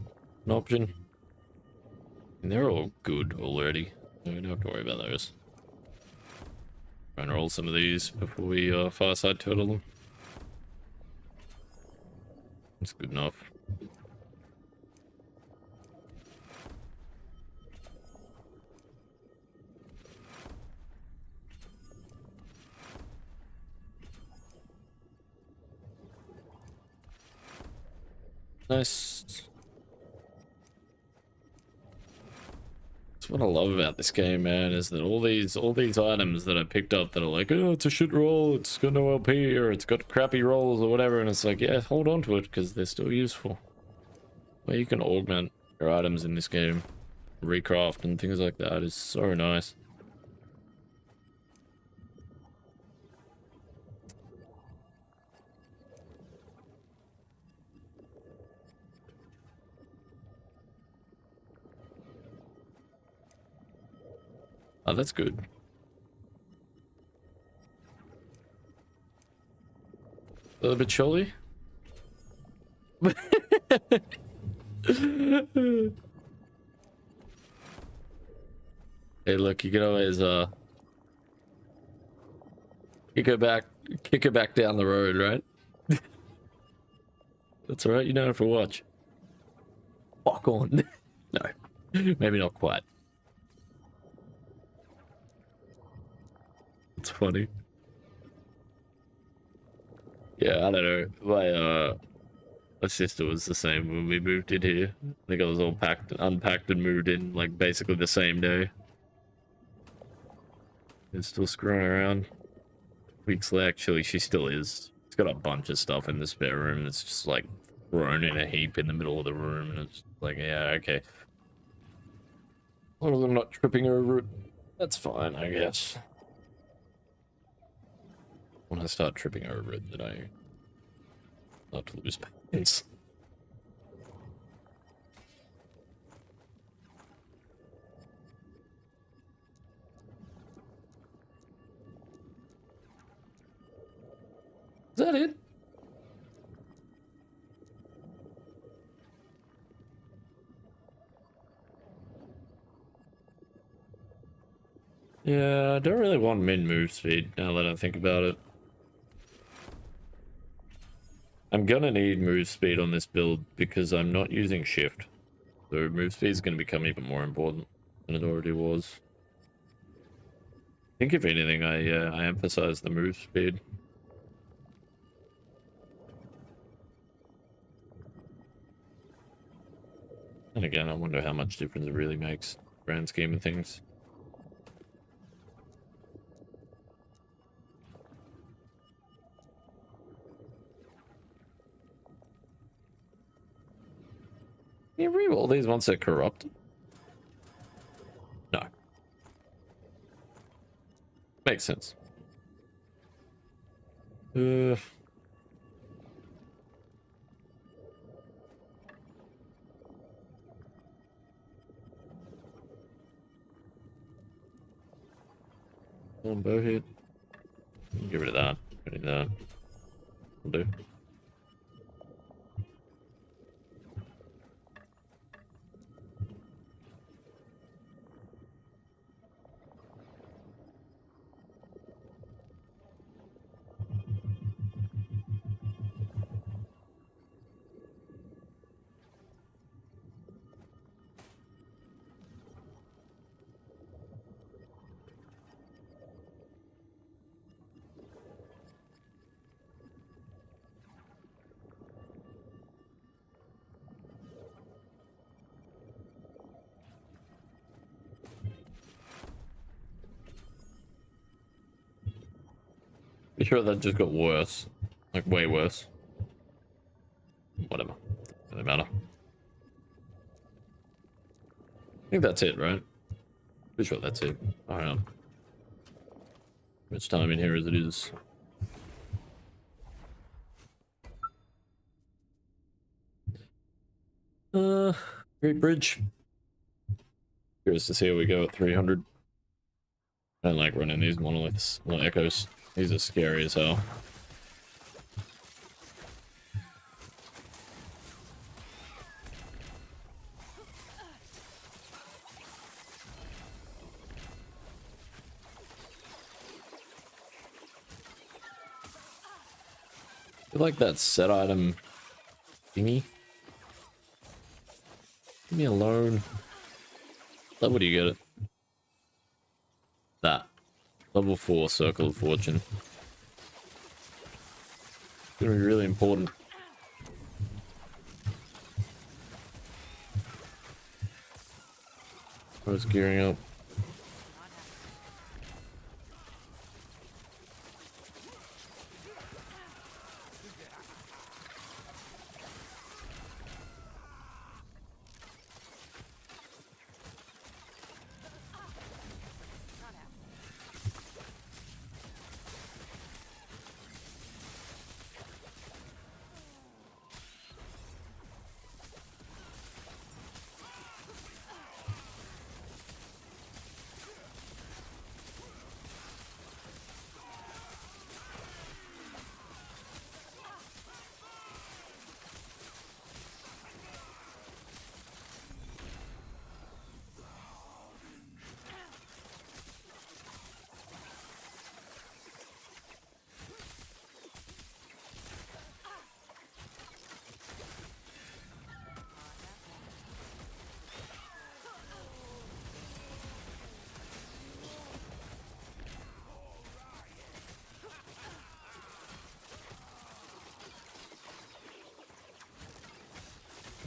an option. And they're all good already. So we don't have to worry about those. Try and roll some of these before we far side turtle them. That's good enough. Nice. That's what I love about this game, man, is that all these items that I picked up that are like, oh, it's a shit roll, it's got no LP, or it's got crappy rolls or whatever, and it's like, yeah, hold on to it because they're still useful. Well, you can augment your items in this game, recraft and things like that is so nice. Oh, that's good. A little bit chilly. Hey, look, you can always kick her back down the road, right? That's all right. You don't have to watch. Fuck on. No, maybe not quite. It's funny. Yeah, I don't know. My sister was the same when we moved in here. I think I was all unpacked and moved in like basically the same day. And still screwing around. Weeks later, actually, she still is. She's got a bunch of stuff in the spare room. It's just like thrown in a heap in the middle of the room, and it's like, yeah, okay. As long as I'm not tripping over it, that's fine, I guess. When I start tripping over it, then I start to lose patience. Is that it? Yeah, I don't really want min move speed now that I think about it. I'm gonna need move speed on this build because I'm not using shift. So move speed is gonna become even more important than it already was. I think if anything, I emphasize the move speed. And again, I wonder how much difference it really makes, grand scheme of things. Can you reroll these once they're corrupted? No. Makes sense. On bow hit. Get rid of that. Get rid of that. Will do. You sure that just got worse? Like, way worse? Whatever. Doesn't matter. I think that's it, right? Pretty sure that's it. I don't know. Much time in here as it is. Great bridge. Curious to see how we go at 300. I don't like running these monoliths. Well, echoes. These are scary as hell. I like that set item thingy. Leave me alone. Level do you get it? That. Level 4 Circle of Fortune. It's gonna be really important. I was gearing up.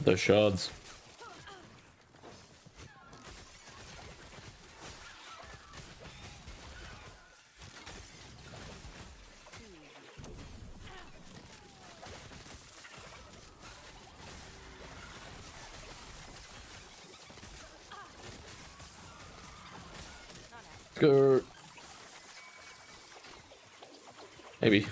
The shards. Go. Maybe.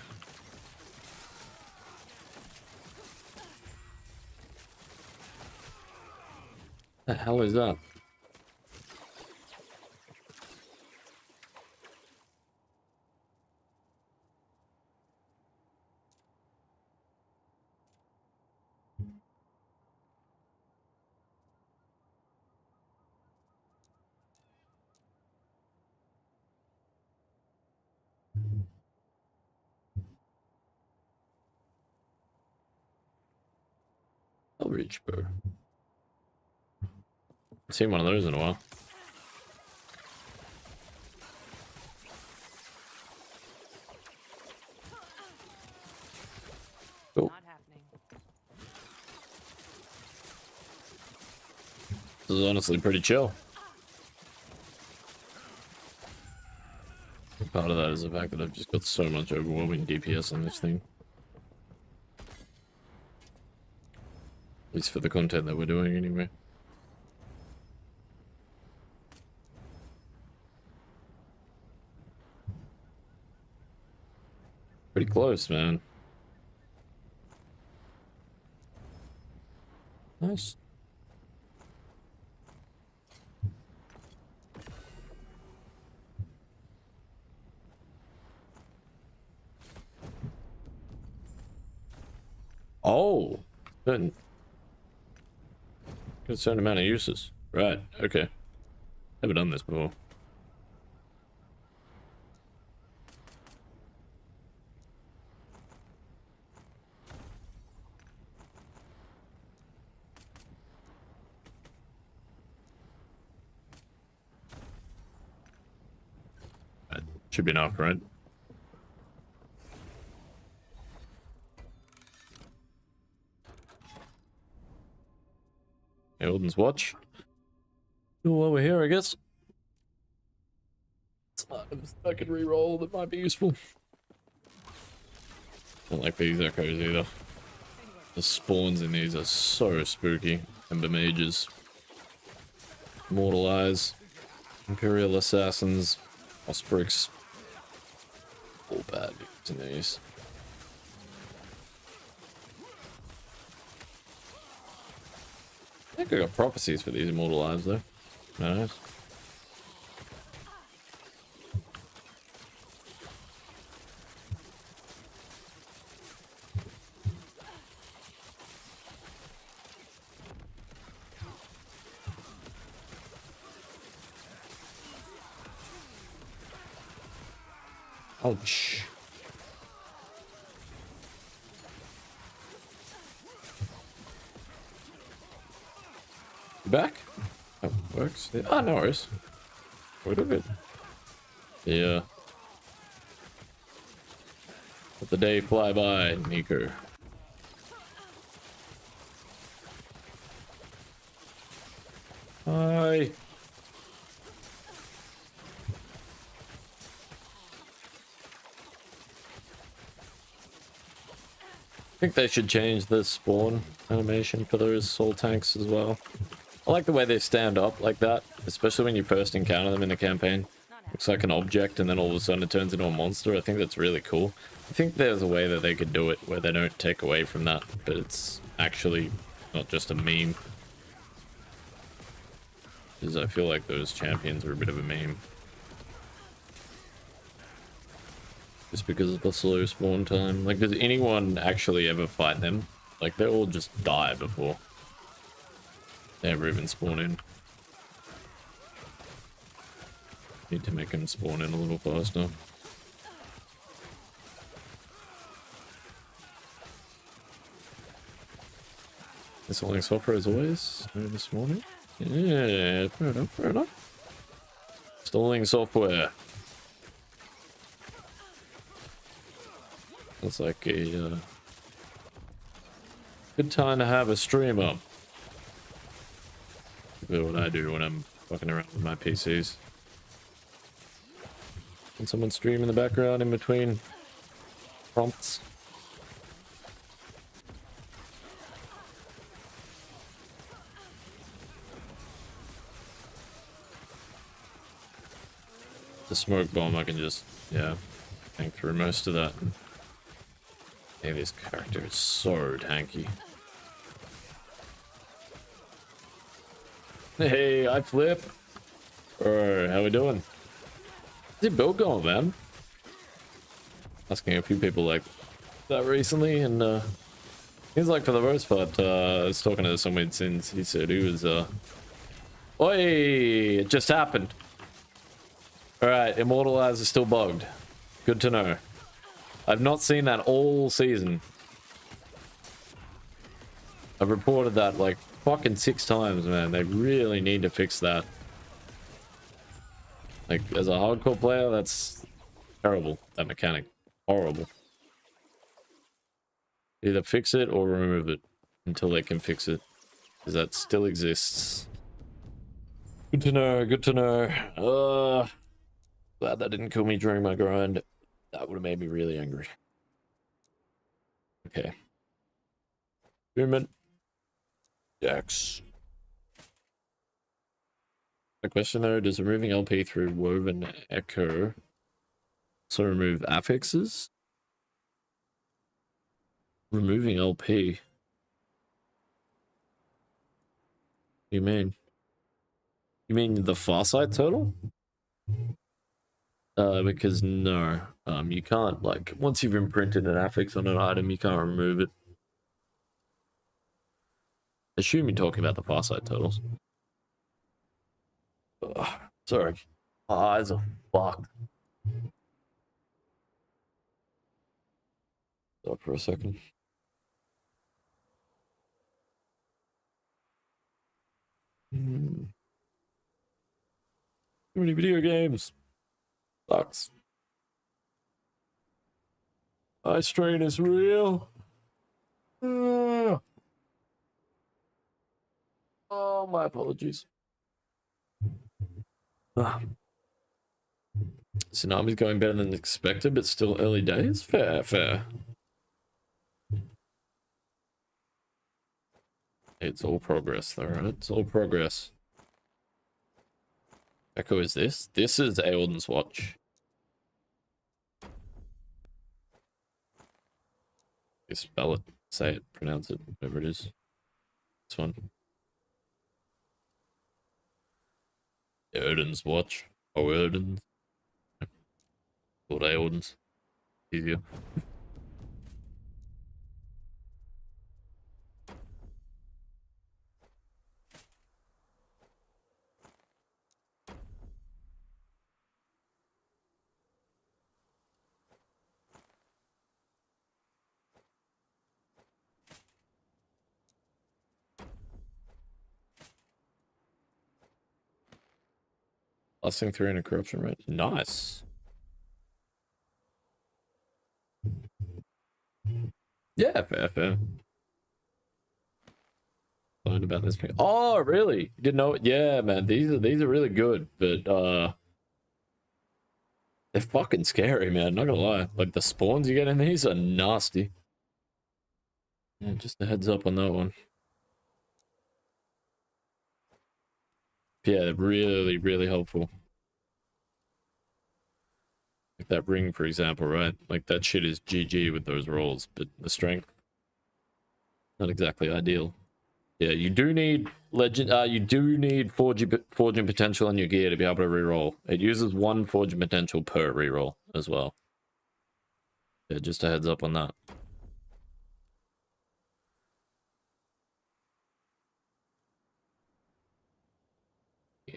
The hell is that? Outreach bow. I've seen one of those in a while. Cool. Not happening. This is honestly pretty chill. Part of that is the fact that I've just got so much overwhelming DPS on this thing. At least for the content that we're doing anyway. Pretty close, man. Nice. Oh, good. Got a certain amount of uses. Right, okay. Never done this before. That should be enough, right? Elden's Watch. Cool, while we're here, I guess. I could re-roll that might be useful. Don't like these echoes either. The spawns in these are so spooky. Ember Mages. Mortal Eyes. Imperial Assassins. Osprix. All bad in these. I think I got prophecies for these Immortal Eyes though. Nice. Ouch. You back? Oh, works. Yeah. Ah, no worries. We're good. Yeah. Let the day fly by, Nico. Hi. think they should change the spawn animation for those soul tanks as well. I like the way they stand up like that, especially when you first encounter them in the campaign. Looks like an object and then all of a sudden it turns into a monster. I think that's really cool. I think there's a way that they could do it where they don't take away from that, but it's actually not just a meme. Because I feel like those champions are a bit of a meme. Just because of the slow spawn time. Like, does anyone actually ever fight them? Like, they all just die before they ever even spawn in. Need to make them spawn in a little faster. Installing software as always. This morning. Yeah, fair enough, fair enough. Installing software. It's like a good time to have a stream up. That's what I do when I'm fucking around with my PCs. And someone stream in the background in between prompts. The smoke bomb, I can just, yeah, tank through most of that. Hey, this character is so tanky. Hey, I flip. Alright, how we doing? How's your build going, man? Asking a few people like that recently, and he's like, for the most part, I was talking to someone since he said he was, Oi, it just happened. Alright, Immortalize is still bugged. Good to know. I've not seen that all season. I've reported that like fucking 6 times, man. They really need to fix that. Like, as a hardcore player, that's terrible. That mechanic. Horrible. Either fix it or remove it until they can fix it. Because that still exists. Good to know, good to know. Glad that didn't kill me during my grind. That would have made me really angry. Okay. Movement. Dex. The question though, does removing LP through woven echo also remove affixes? Removing LP? What do you mean? You mean the Farsight turtle? Because no, you can't, like, once you've imprinted an affix on an item, you can't remove it. Assume you're talking about the Farsight turtles. Ugh, sorry. My eyes are fucked. Stop for a second. Too many video games. Sucks. Eye strain is real. Oh, my apologies. Tsunami's going better than expected, but still early days. Fair, fair. It's all progress, though, right? It's all progress. Echo is this? This is Aeolden's watch. You spell it, say it, pronounce it, whatever it is. This one. Aeolden's watch. Oh, Aeolden's. Called Aeolden's. Easier. Lasting 300 corruption rate. Nice. Yeah, fair, fair. Learned about this. Oh, really? You didn't know it? Yeah, man. These are really good, but they're fucking scary, man. Not gonna lie. Like the spawns you get in these are nasty. Yeah, just a heads up on that one. Yeah, really, really helpful. Like that ring, for example, right? Like that shit is GG with those rolls, but the strength, not exactly ideal. Yeah, you do need legend. You do need forging potential on your gear to be able to reroll. It uses one forging potential per reroll as well. Yeah, just a heads up on that.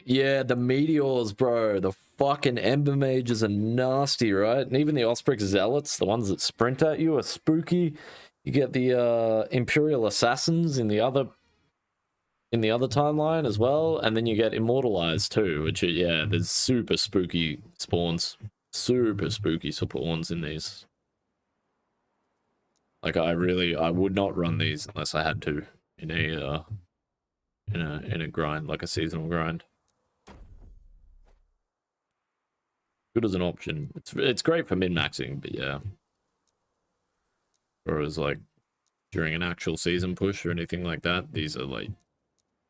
Yeah, the meteors, bro. The fucking ember mages are nasty, right? And even the Osprey zealots, the ones that sprint at you, are spooky. You get the Imperial assassins in the other timeline as well, and then you get immortalized too, which are, yeah, there's super spooky spawns, super spooky spawns in these. Like I would not run these unless I had to in a grind, like a seasonal grind. Good as an option. It's great for min-maxing, but yeah. Whereas like during an actual season push or anything like that, these are like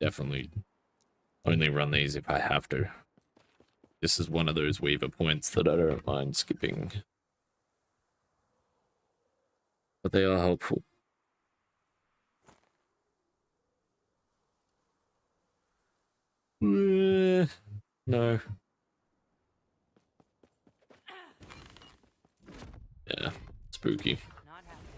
definitely only run these if I have to. This is one of those Weaver points that I don't mind skipping. But they are helpful. No. Yeah, spooky. Not happening.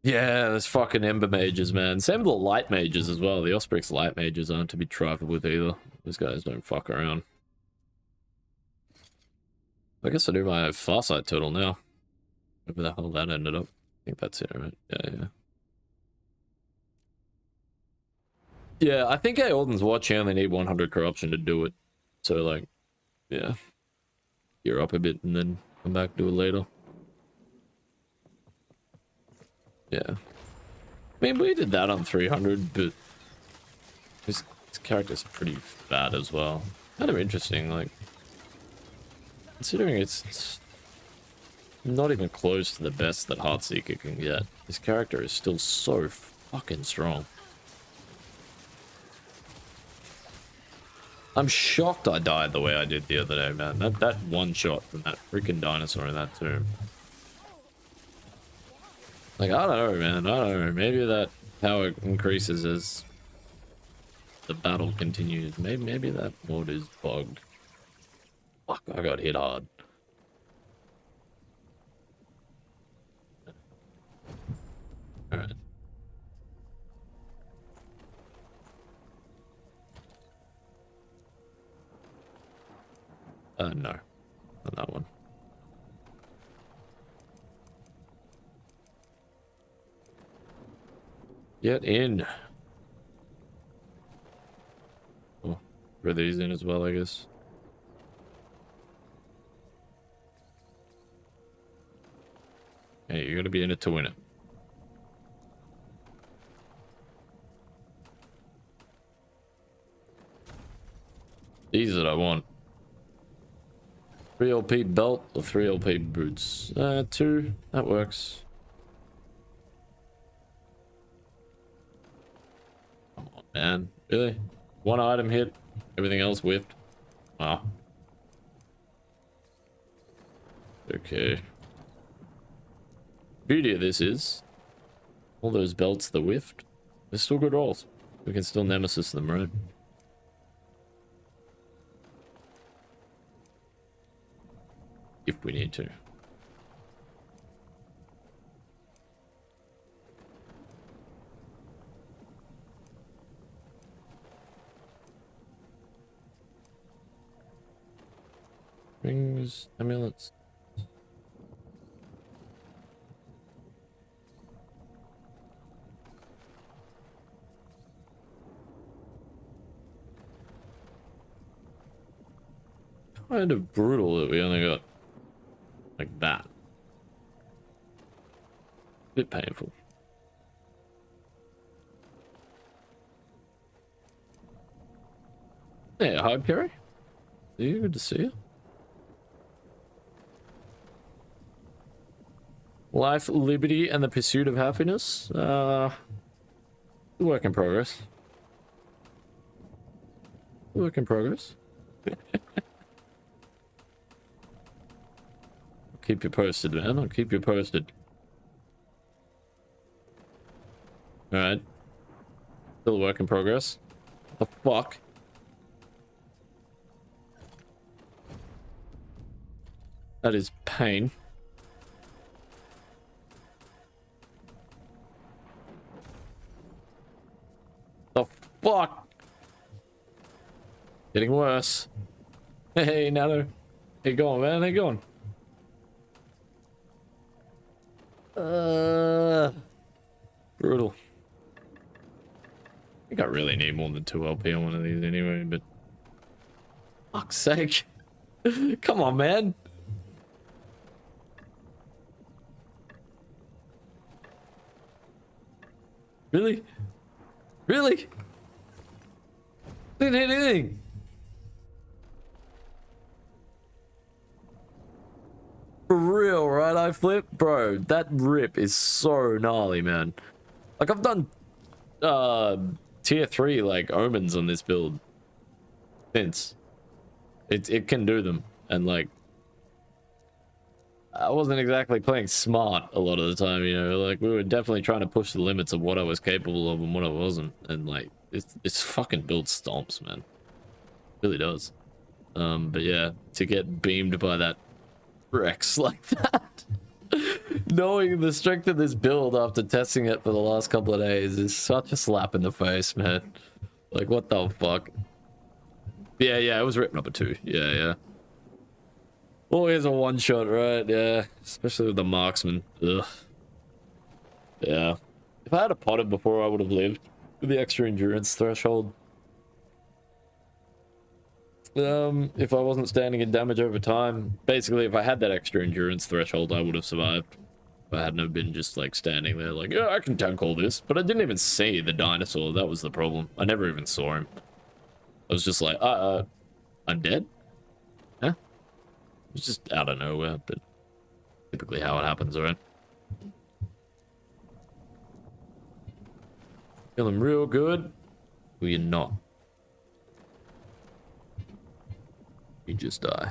Yeah, there's fucking Ember Mages, man. Same with the Light Mages as well. The Osprey's Light Mages aren't to be trifled with either. Those guys don't fuck around. I guess I do my Farsight total now. Whatever the hell that ended up. I think that's it, right? Yeah. Yeah, I think Aeoldan's Watch, you only need 100 corruption to do it. So, like, yeah. Gear up a bit and then come back, do it later. Yeah. I mean, we did that on 300, but his character's pretty bad as well. Kind of interesting, like, considering it's not even close to the best that Heartseeker can get. His character is still so fucking strong. I'm shocked I died the way I did the other day, man. That one shot from that freaking dinosaur in that tomb. Like, I don't know, man. I don't know. Maybe that power increases as the battle continues. Maybe that mod is bugged. Fuck, I got hit hard. Alright. No. Not that one. Get in. Oh, throw these in as well, I guess. Hey, you're gonna be in it to win it. These that I want. 3 LP belt or 3 LP boots? 2. That works. Come on, man. Really? One item hit, everything else whiffed. Wow. Okay. Beauty of this is all those belts that whiffed, they're still good rolls. We can still nemesis them, right? If we need to. Rings, amulets. Kind of brutal that we only got like that. Bit painful. Hey, hi, Perry. Good to see you. Life, liberty, and the pursuit of happiness. Work in progress. Work in progress. I'll keep you posted, man. I'll keep you posted. Alright. Still a work in progress. What the fuck? That is pain. The fuck? Getting worse. Hey, Nether. How you going, man? How you going? Brutal. I think I really need more than 2 LP on one of these anyway, but... Fuck's sake. Come on, man. Really? Really? Didn't hit anything. For real, right? I flip? Bro, that rip is so gnarly, man. Like, I've done tier 3 like omens on this build since. It can do them, and like I wasn't exactly playing smart a lot of the time, you know, like we were definitely trying to push the limits of what I was capable of and what I wasn't, and like it's fucking build stomps, man. It really does. But yeah, to get beamed by that Rex like that, knowing the strength of this build after testing it for the last couple of days is such a slap in the face, man. Like, what the fuck? Yeah, it was rip number 2. Yeah. Always a one-shot, right? Yeah, especially with the Marksman. Ugh. Yeah. If I had a potted before, I would have lived with the extra endurance threshold. If I wasn't standing in damage over time, basically, if I had that extra endurance threshold, I would have survived. If I hadn't have been just like standing there, like, yeah, I can tank all this, but I didn't even see the dinosaur. That was the problem. I never even saw him. I was just like, I'm dead? Huh? It was just out of nowhere, but typically how it happens, right? Feeling real good? Or you're not? You just die.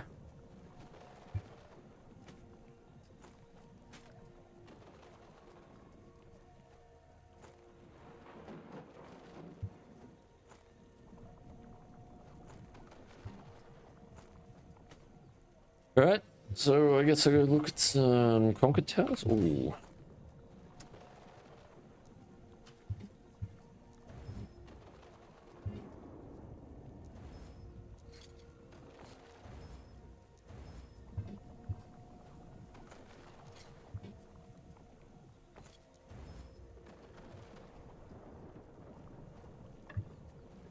Alright, so I guess I gotta look at some Conquered Towers. Ooh.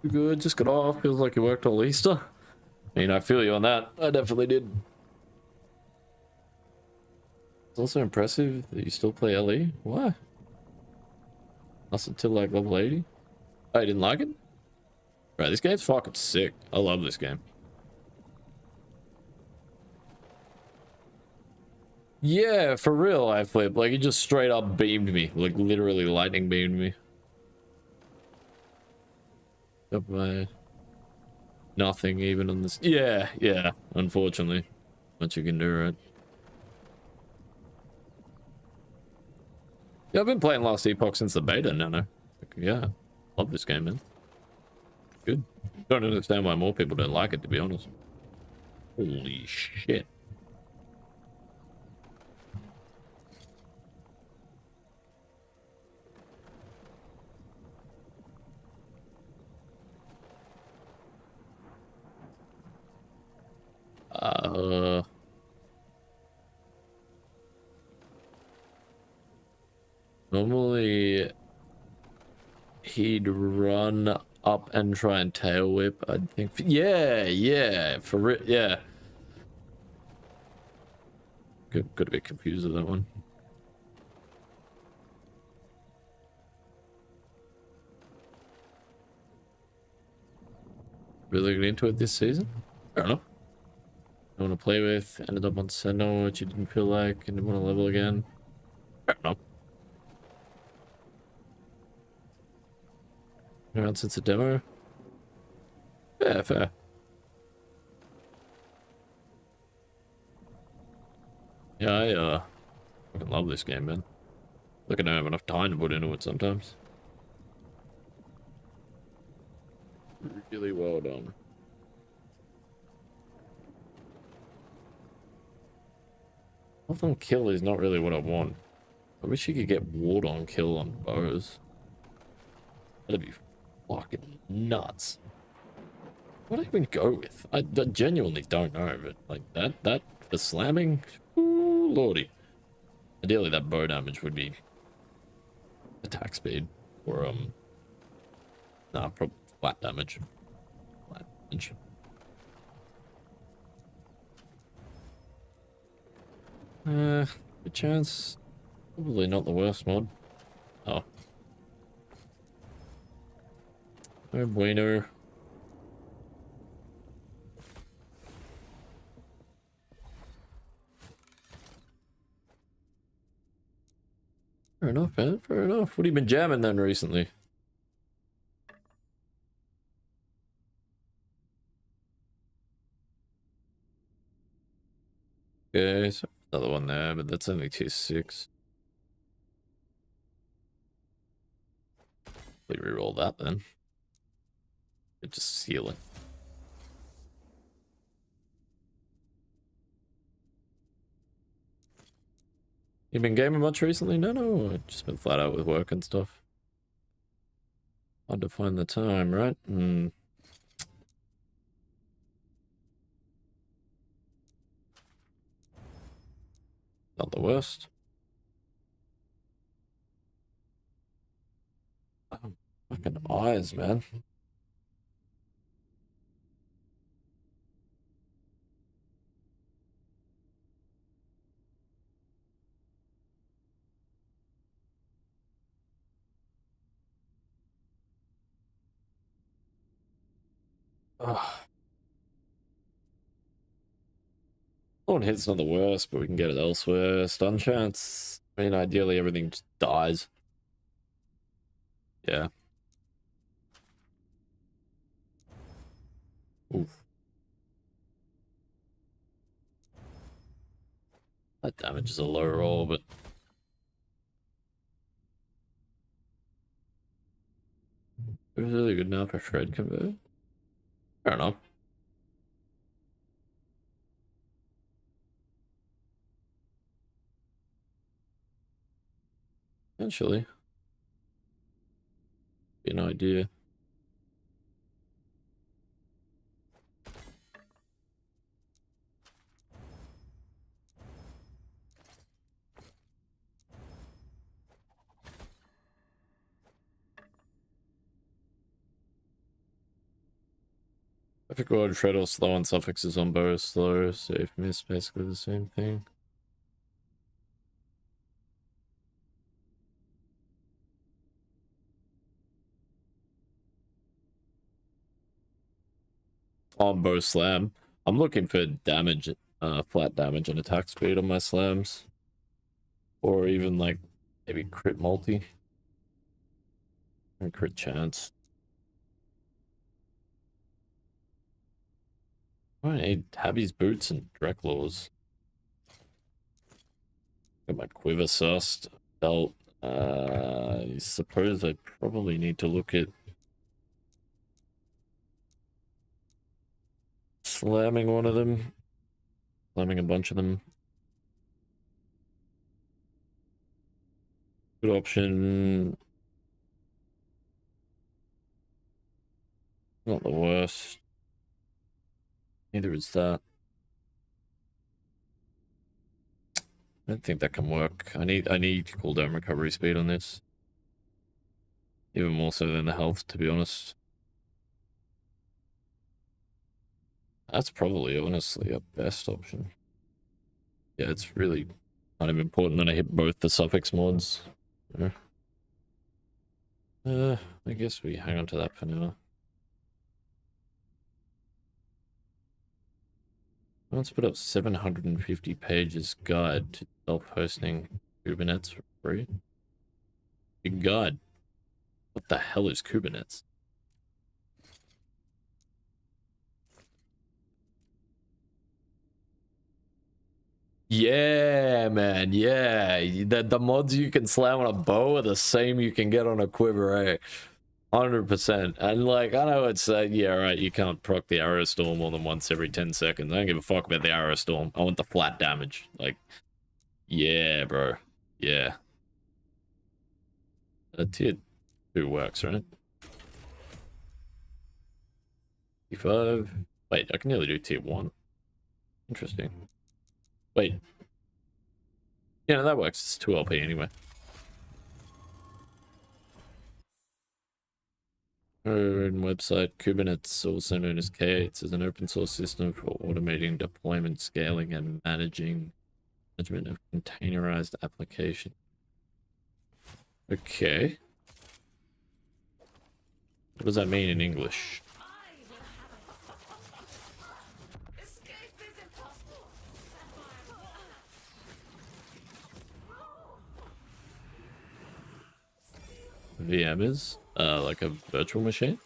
Good, just got off. Feels like you worked all Easter. I mean, I feel you on that. I definitely did. It's also impressive that you still play LE. Why? That's until like level 80. Oh, you didn't like it? Right, this game's fucking sick. I love this game. Yeah, for real, I flip. Like, he just straight up beamed me. Like, literally lightning beamed me. Up by nothing even on this. Yeah, unfortunately. What you can do, right? Yeah, I've been playing Last Epoch since the beta, no. Like, yeah, love this game, man. Good. Don't understand why more people don't like it, to be honest. Holy shit. Normally he'd run up and try and tail whip, I think. Yeah, for it, yeah. Got a bit confused with that one. Really get into it this season? I don't know. I want to play with, ended up on Sentinel, which you didn't feel like, and didn't want to level again. around since the demo. Yeah, fair. Yeah, I fucking love this game, man. Look, I don't have enough time to put into it sometimes. Really well done. Health on kill is not really what I want. I wish you could get ward on kill on bows. That'd be fucking nuts. What do I even go with? I genuinely don't know, but like that for slamming, ooh, lordy. Ideally, that bow damage would be attack speed, or nah, probably flat damage. Flat damage. Good chance. Probably not the worst mod. Oh. No bueno. Fair enough, man. Fair enough. What have you been jamming then recently? Okay, so another one there, but that's only tier 6. We reroll that then. It just seal it. You been gaming much recently? No, I've just been flat out with work and stuff. Hard to find the time, right? Not the worst. Oh, fucking eyes, man. Ugh. One hit's not the worst, but we can get it elsewhere. Stun chance. I mean, ideally everything just dies. Yeah. Oof. That damage is a low roll, but it was really good now for shred convert. Fair enough. Potentially. Be an idea. Perfect word, shred or slow on suffixes on both slow, safe, miss, basically the same thing. On bow slam. I'm looking for damage, flat damage and attack speed on my slams. Or even like maybe crit multi. And crit chance. I need Tabby's boots and Drecklaws. Got my quiver sussed. Belt. I suppose I probably need to look at slamming one of them. Slamming a bunch of them. Good option. Not the worst. Neither is that. I don't think that can work. I need cooldown recovery speed on this. Even more so than the health, to be honest. That's probably honestly a best option. Yeah, it's really kind of important that I hit both the suffix mods. I guess we hang on to that for now. Let's put up 750 pages guide to self-hosting Kubernetes for free. Big guide. What the hell is Kubernetes? Yeah, man. Yeah, the mods you can slam on a bow are the same you can get on a quiver, eh? 100%. And like, I know it's yeah, right. You can't proc the arrow storm more than once every 10 seconds. I don't give a fuck about the arrow storm. I want the flat damage. Like, yeah, bro. Yeah. Tier 2 works, right? T5. Wait, I can nearly do tier 1. Interesting. Wait. Yeah, no, that works. It's 2 LP anyway. Website Kubernetes, also known as K8, is an open source system for automating deployment, scaling, and management of containerized applications. Okay. What does that mean in English? VM is like a virtual machine.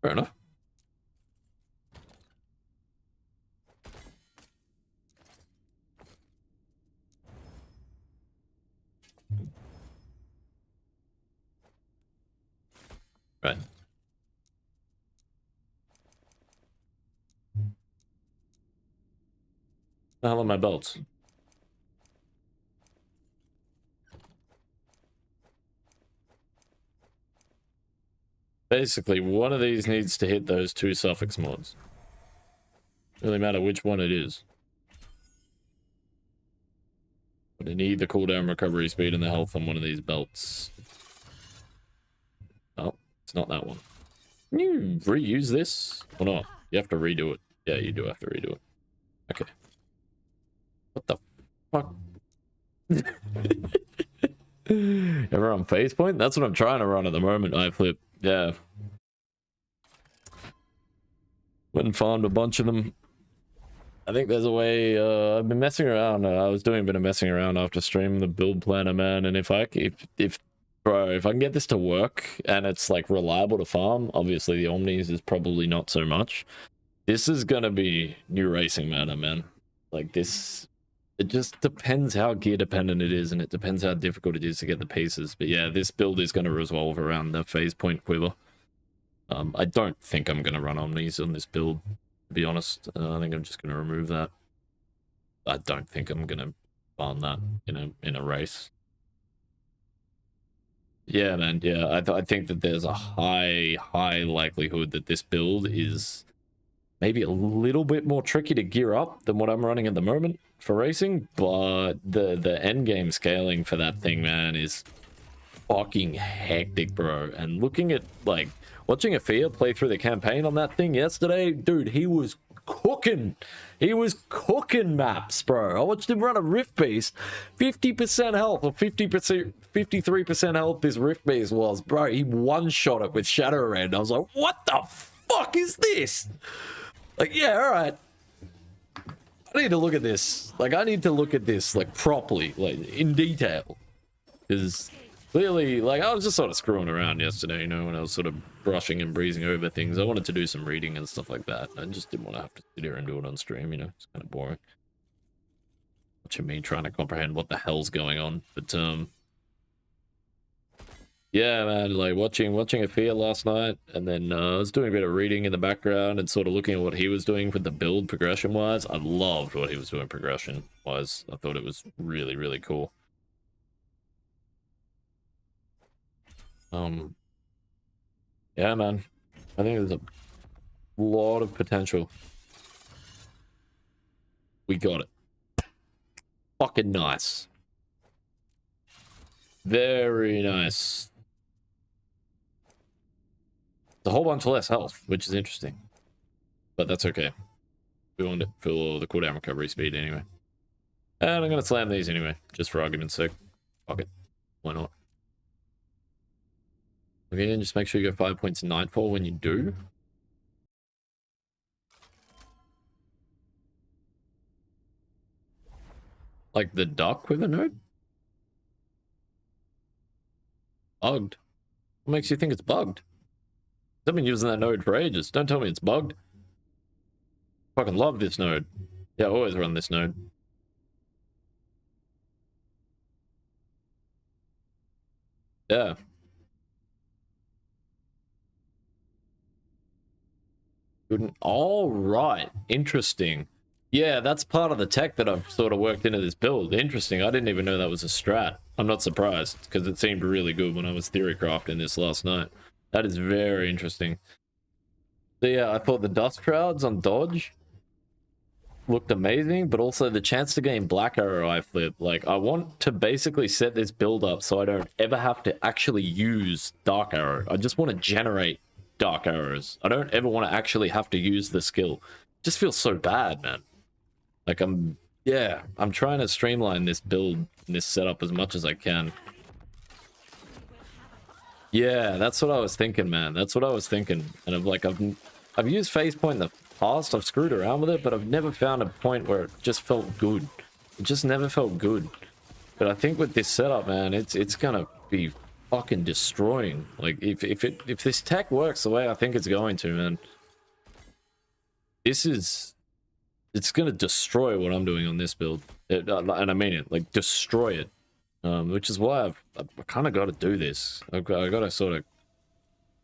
Fair enough. Right. The hell are my belts? Basically, one of these needs to hit those 2 suffix mods. Really matter which one it is. But I need the cooldown, recovery speed, and the health on one of these belts. Oh, it's not that one. Can you reuse this? Or not? You have to redo it. Yeah, you do have to redo it. Okay. What the fuck? Everyone face point? That's what I'm trying to run at the moment, I flip. Yeah. Went and farmed a bunch of them. I think there's a way, I've been messing around. I was doing a bit of messing around after streaming the build planner, man. And if I can get this to work and it's like reliable to farm, obviously the Omnis is probably not so much. This is gonna be new racing matter, man. Like this, it just depends how gear dependent it is, and it depends how difficult it is to get the pieces. But yeah, this build is gonna revolve around the phase point quiver. I don't think I'm gonna run Omnis on this build, to be honest. I think I'm just gonna remove that. I don't think I'm gonna farm that in a race. Yeah, man. Yeah, I think that there's a high likelihood that this build is maybe a little bit more tricky to gear up than what I'm running at the moment for racing, but the end game scaling for that thing, man, is fucking hectic, bro. And looking at, like, watching Afia play through the campaign on that thing yesterday, dude, he was cooking. He was cooking maps, bro. I watched him run a Rift Beast. 50% health, or 50%, 53% health this Rift Beast was, bro. He one-shot it with Shadow Red. I was like, what the fuck is this? Like, yeah, alright. I need to look at this. Like, I need to look at this, like, properly, like, in detail. Because clearly, like, I was just sort of screwing around yesterday, you know, when I was sort of brushing and breezing over things. I wanted to do some reading and stuff like that. I just didn't want to have to sit here and do it on stream, you know. It's kind of boring. Watching me trying to comprehend what the hell's going on. But, yeah, man, like watching Afia last night, and then I was doing a bit of reading in the background and sort of looking at what he was doing with the build progression-wise. I loved what he was doing progression-wise. I thought it was really, really cool. Yeah, man. I think there's a lot of potential. We got it. Fucking nice. Very nice. A whole bunch less health, which is interesting. But that's okay. We want it for the cooldown recovery speed anyway. And I'm going to slam these anyway, just for argument's sake. Fuck it. Why not? Okay, and just make sure you go 5 points Nightfall when you do. Like the Dark Quiver node? Bugged. What makes you think it's bugged? I've been using that node for ages. Don't tell me it's bugged. Fucking love this node. Yeah, I always run this node. Yeah. All right. Interesting. Yeah, that's part of the tech that I've sort of worked into this build. Interesting. I didn't even know that was a strat. I'm not surprised, because it seemed really good when I was theory crafting this last night. That is very interesting. So yeah, I thought the dust shrouds on dodge looked amazing, but also the chance to gain black arrow eye flip. Like, I want to basically set this build up so I don't ever have to actually use dark arrow. I just want to generate dark arrows. I don't ever want to actually have to use the skill. It just feels so bad, man. Like, I'm trying to streamline this build, this setup as much as I can. Yeah, that's what I was thinking, man. That's what I was thinking. And I've used phase point in the past. I've screwed around with it, but I've never found a point where it just felt good. It just never felt good. But I think with this setup, man, it's gonna be fucking destroying. Like, if this tech works the way I think it's going to, man, it's gonna destroy what I'm doing on this build. And I mean it, like, destroy it. Which is why I've kind of got to do this. I got to sort of at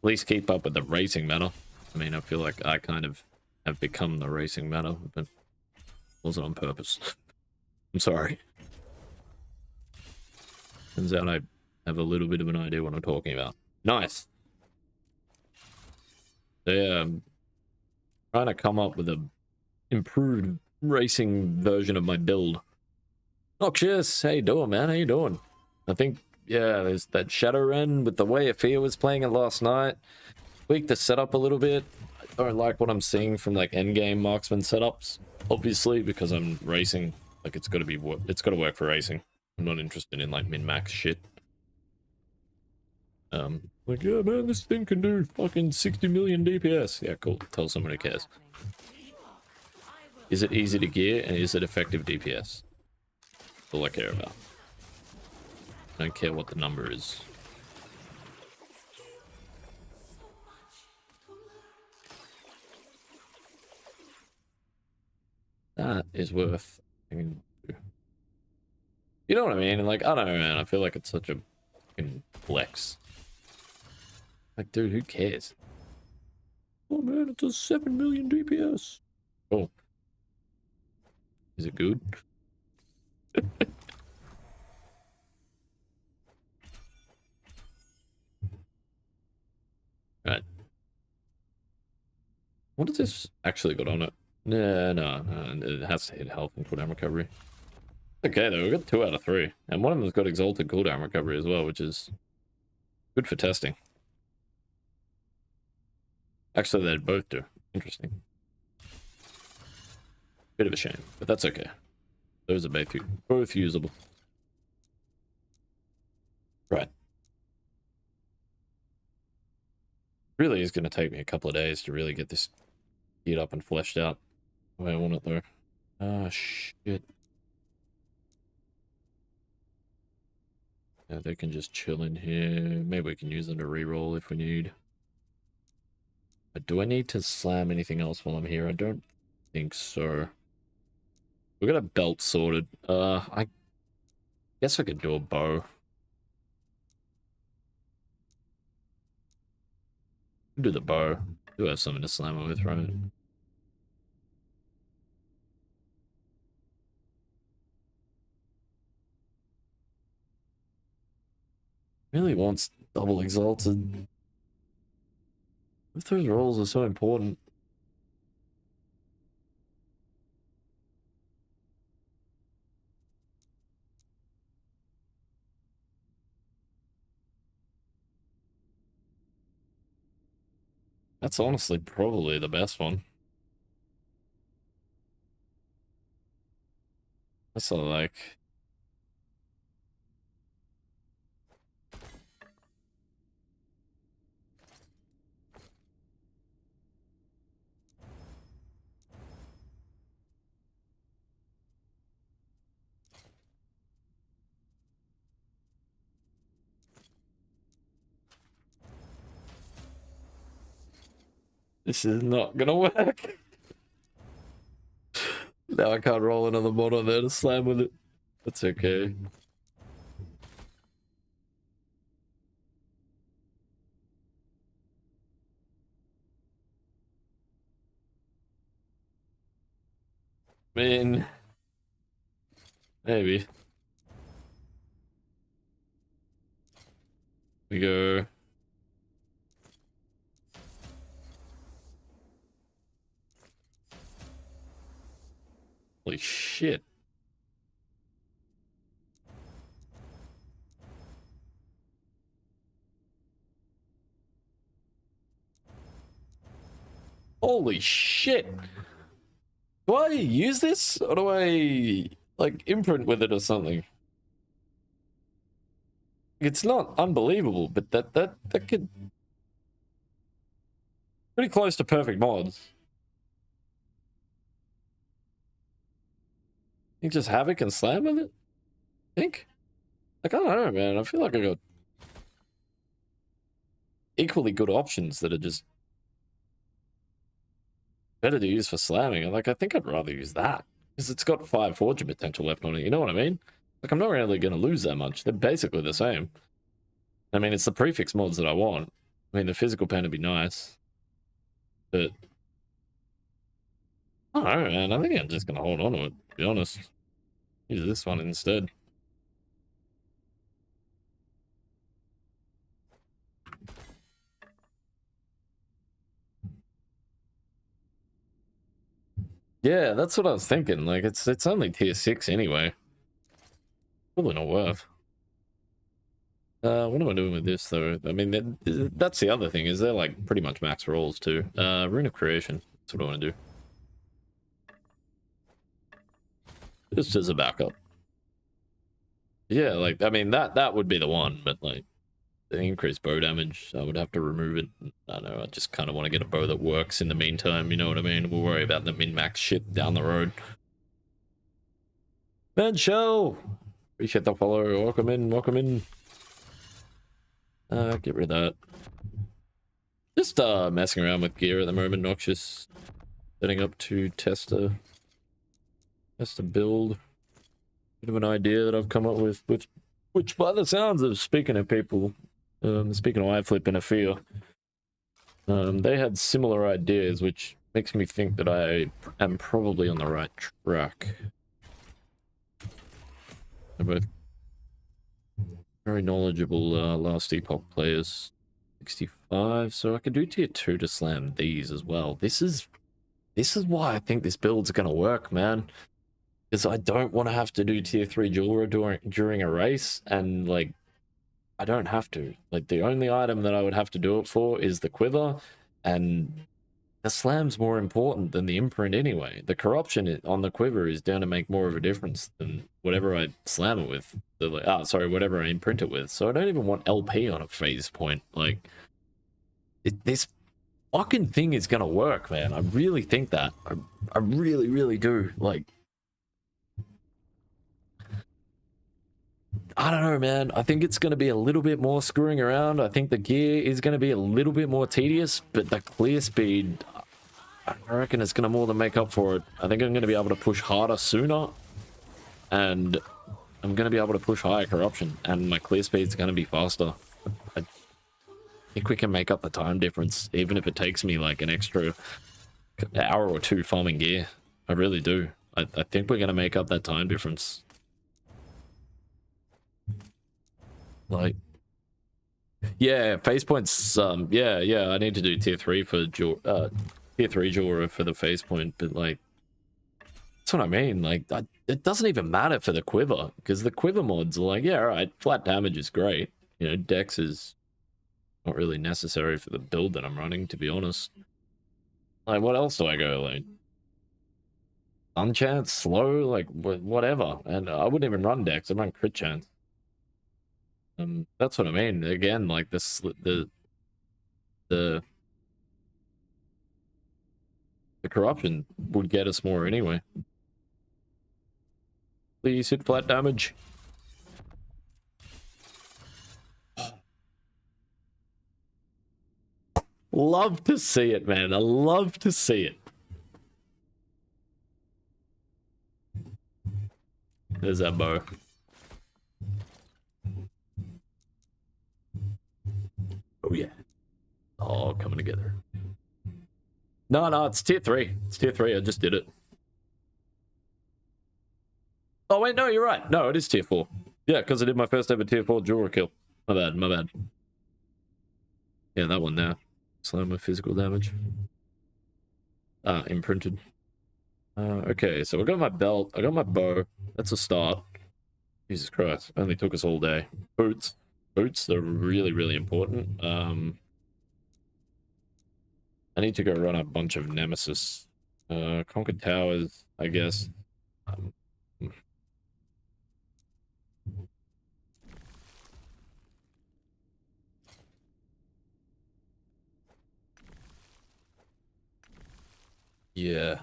least keep up with the racing meta. I mean, I feel like I kind of have become the racing meta, but it wasn't on purpose. I'm sorry. Turns out I have a little bit of an idea what I'm talking about. Nice. So yeah, I'm trying to come up with a improved racing version of my build. Noxious, how you doing, man? How you doing? I think, yeah, there's that Shadowrun with the way Afia was playing it last night. Tweaked the setup a little bit. I don't like what I'm seeing from, like, endgame Marksman setups, obviously, because I'm racing. Like, it's got to work for racing. I'm not interested in, like, min-max shit. Like, yeah, man, this thing can do fucking 60 million DPS. Yeah, cool. Tell someone who cares. Is it easy to gear, and is it effective DPS? That's all I care about. I don't care what the number is. That is worth... You know what I mean? Like, I don't know, man. I feel like it's such a fucking flex. Like, dude, who cares? Oh, man, it does 7 million DPS. Oh. Is it good? Right. What does this actually got on it? No. It has to hit health and cooldown recovery. Okay, though, we got 2 out of 3. And one of them's got exalted cooldown recovery as well, which is good for testing. Actually, they both do. Interesting. Bit of a shame, but that's okay. Those are both usable. Right. Really is going to take me a couple of days to really get this geared up and fleshed out the way I want it, though. Ah, shit. Yeah, they can just chill in here. Maybe we can use them to reroll if we need. But do I need to slam anything else while I'm here? I don't think so. We got a belt sorted. I guess I could do a bow. Do the bow. Do have something to slam it with, right? Really wants double exalted. If those rolls are so important. That's honestly probably the best one. That's all like... This is not gonna work. Now I can't roll another mod on there to slam with it. That's okay. I mean, maybe. We go. Holy shit. Holy shit. Do I use this? Or do I, like, imprint with it or something? It's not unbelievable, but that could... Pretty close to perfect mods. You just Havoc and Slam with it? I think? Like, I don't know, man. I feel like I got equally good options that are just better to use for slamming. Like, I think I'd rather use that. Because it's got 5 fortune potential left on it, you know what I mean? Like, I'm not really going to lose that much. They're basically the same. I mean, it's the prefix mods that I want. I mean, the physical pen would be nice. But... I don't know, man. I think I'm just going to hold on to it, to be honest. Use this one instead. Yeah, that's what I was thinking. Like, it's only tier 6 anyway. Probably not worth. What am I doing with this, though? I mean, that's the other thing, is they're, like, pretty much max rolls, too. Rune of Creation. That's what I want to do. Just as a backup. Yeah, like, I mean, that would be the one, but, like, the increased bow damage, I would have to remove it. I don't know, I just kind of want to get a bow that works in the meantime, you know what I mean? We'll worry about the min-max shit down the road. Man, show! Appreciate the follow. Welcome in, welcome in. Get rid of that. Just messing around with gear at the moment, Noxious. Setting up to test a build. Bit of an idea that I've come up with, which by the sounds of speaking of people, speaking of iFlip and Afia, they had similar ideas, which makes me think that I am probably on the right track. They're both very knowledgeable last epoch players. 65, so I could do tier 2 to slam these as well. This is why I think this build's gonna work, man. Because I don't want to have to do tier 3 jewelry during a race, and like I don't have to. Like, the only item that I would have to do it for is the quiver, and the slam's more important than the imprint anyway. The corruption on the quiver is going to make more of a difference than whatever I slam it with. Whatever I imprint it with. So I don't even want LP on a phase point. Like, this fucking thing is going to work, man. I really think that. I really, really do. Like, I don't know, man. I think it's going to be a little bit more screwing around. I think the gear is going to be a little bit more tedious, but the clear speed, I reckon it's going to more than make up for it. I think I'm going to be able to push harder sooner, and I'm going to be able to push higher corruption, and my clear speed's going to be faster. I think we can make up the time difference, even if it takes me like an extra hour or 2 farming gear. I really do. I think we're going to make up that time difference. Like, yeah, phase points. Yeah, I need to do tier 3 for tier 3 Jura for the phase point, but like, that's what I mean. Like, it doesn't even matter for the quiver, because the quiver mods are like, yeah, all right, flat damage is great. You know, dex is not really necessary for the build that I'm running, to be honest. Like, what else do I go like? Stun chance, slow, like whatever. And I wouldn't even run dex. I run crit chance. That's what I mean. Again, like the corruption would get us more anyway. Please hit flat damage. love to see it, man. I love to see it. There's that bow. Oh yeah. All coming together. No, it's tier 3. It's tier 3. I just did it. Oh wait, no, you're right. No, it is tier 4. Yeah, because I did my first ever tier 4 jewelry kill. My bad. Yeah, that one there. Slam with physical damage. Imprinted. Okay, so I got my belt. I got my bow. That's a start. Jesus Christ, only took us all day. Boots. Boots are really, really important. I need to go run a bunch of Nemesis. Conquered Towers, I guess. Yeah.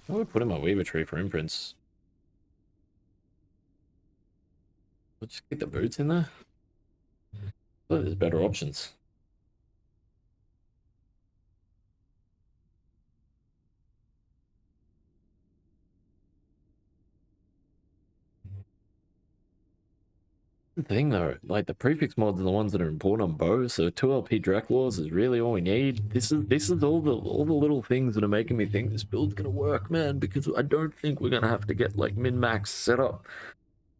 I would put in my Weaver tree for imprints. We'll just get the boots in there. But there's better options. The thing though, like the prefix mods are the ones that are important on bows, so 2LP Drek Laws is really all we need. This is all the little things that are making me think this build's gonna work, man, because I don't think we're gonna have to get like min-max set up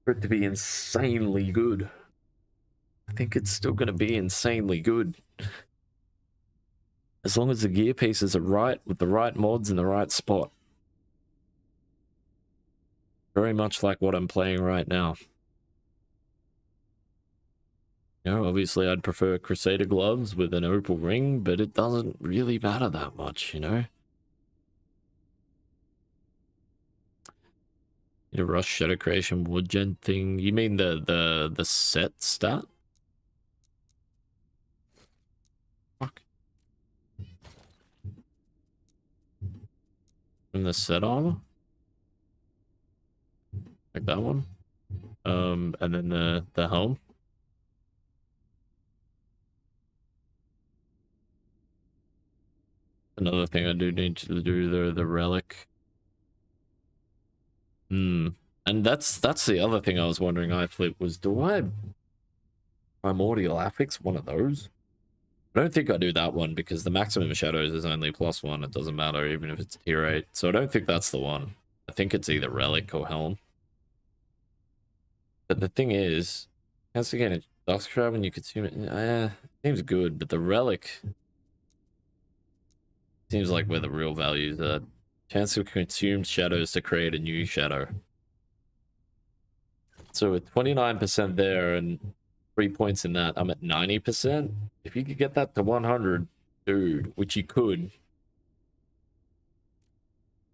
for it to be insanely good. I think it's still gonna be insanely good. As long as the gear pieces are right, with the right mods in the right spot. Very much like what I'm playing right now. You know, obviously I'd prefer Crusader gloves with an opal ring, but it doesn't really matter that much, you know? Need a rush shadow creation wood gen thing. You mean the set stat? Fuck. From the set armor? Like that one? And then the helm? Another thing I do need to do, the relic. And that's the other thing I was wondering, iFlip, was do I Primordial Affix one of those? I don't think I do that one because the maximum shadows is only +1. It doesn't matter even if it's tier 8. So I don't think that's the one. I think it's either relic or helm. But the thing is, has to get a Dusk Crab when you consume it. Seems good, but the relic seems like where the real values are. Chance to consume shadows to create a new shadow. So with 29% there and 3 points in that, I'm at 90%. If you could get that to 100, dude, which you could.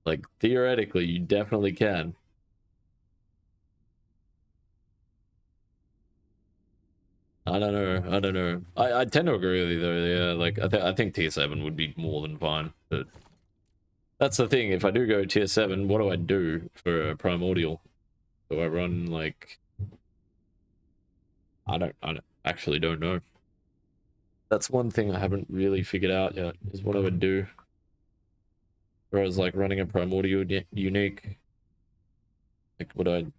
Like, theoretically, you definitely can. I don't know. I tend to agree with you though. Yeah, like I think tier 7 would be more than fine. But that's the thing. If I do go tier 7, what do I do for a primordial? Do I run like? I actually don't know. That's one thing I haven't really figured out yet. Is what I would do. Whereas like running a primordial unique. Like would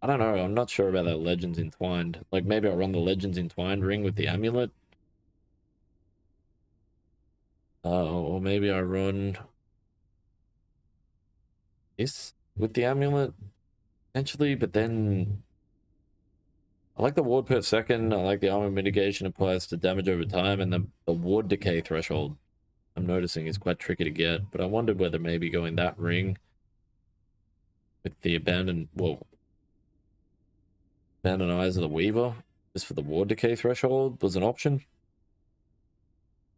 I don't know. I'm not sure about that Legends Entwined. Like, maybe I'll run the Legends Entwined ring with the amulet. Or maybe I run this with the amulet, potentially, but then I like the ward per second. I like the armor mitigation applies to damage over time, and the ward decay threshold I'm noticing is quite tricky to get. But I wondered whether maybe going that ring with the abandoned, Abandoned Eyes of the Weaver, just for the ward decay threshold, was an option.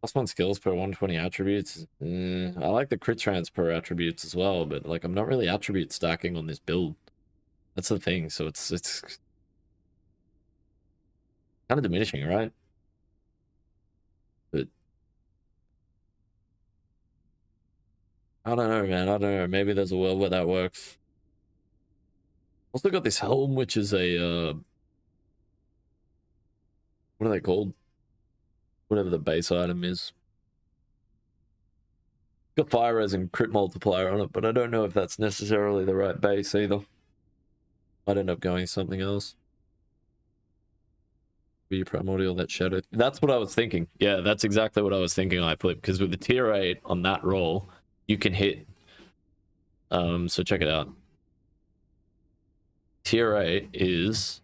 +1 skills per 120 attributes. I like the crit trans per attributes as well, but like I'm not really attribute stacking on this build. That's the thing, so it's kind of diminishing, right? But I don't know, man. I don't know. Maybe there's a world where that works. Also got this helm, which is a What are they called? Whatever the base item is. Got fire res and crit multiplier on it, but I don't know if that's necessarily the right base either. I'd end up going something else. Be primordial, that shadow. That's what I was thinking. Yeah, that's exactly what I was thinking. I flipped because with the tier 8 on that roll, you can hit. So check it out. Tier 8 is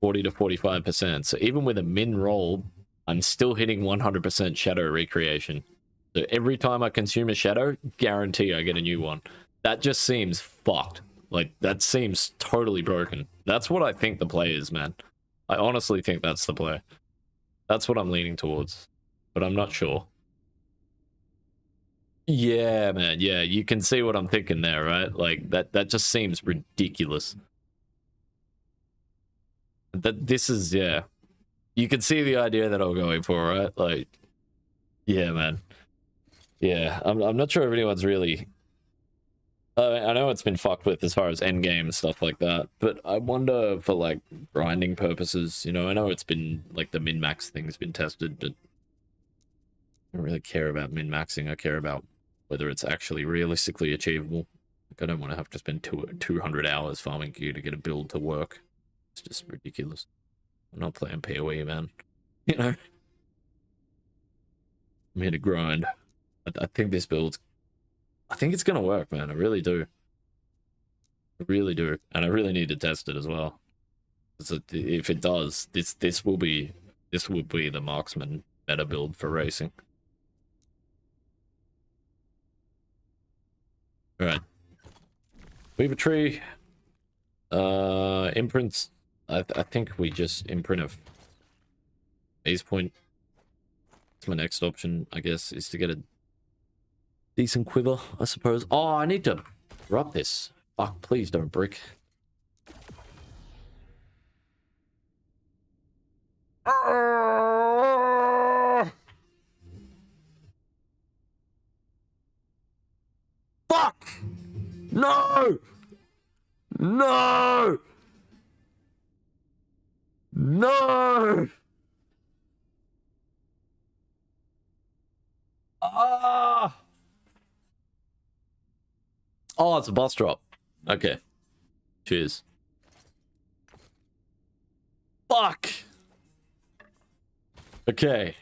40 to 45%. So even with a min roll, I'm still hitting 100% shadow recreation. So every time I consume a shadow, guarantee I get a new one. That just seems fucked. Like, that seems totally broken. That's what I think the play is, man. I honestly think that's the play. That's what I'm leaning towards. But I'm not sure. Yeah, man. Yeah, you can see what I'm thinking there, right? Like, that just seems ridiculous. This is, yeah. You can see the idea that I'm going for, right? Like, yeah, man. Yeah, I'm not sure if anyone's really... I know it's been fucked with as far as endgame and stuff like that, but I wonder for, like, grinding purposes, you know, I know it's been, like, the min-max thing's been tested, but I don't really care about min-maxing. I care about whether it's actually realistically achievable. Like, I don't want to have to spend 200 hours farming gear to get a build to work. It's just ridiculous. I'm not playing PoE, man. You know? I'm here to grind. I think this build's... I think it's gonna work, man. I really do. I really do. And I really need to test it as well. So if it does, this will be the Marksman meta build for racing. Alright. Weaver tree. Imprints. I think we just imprint a base point. That's my next option, I guess, is to get a decent quiver, I suppose. Oh, I need to drop this. Fuck, please don't brick. Fuck! No! No! No! Ah! Oh, it's a boss drop. Okay. Cheers. Fuck! Okay.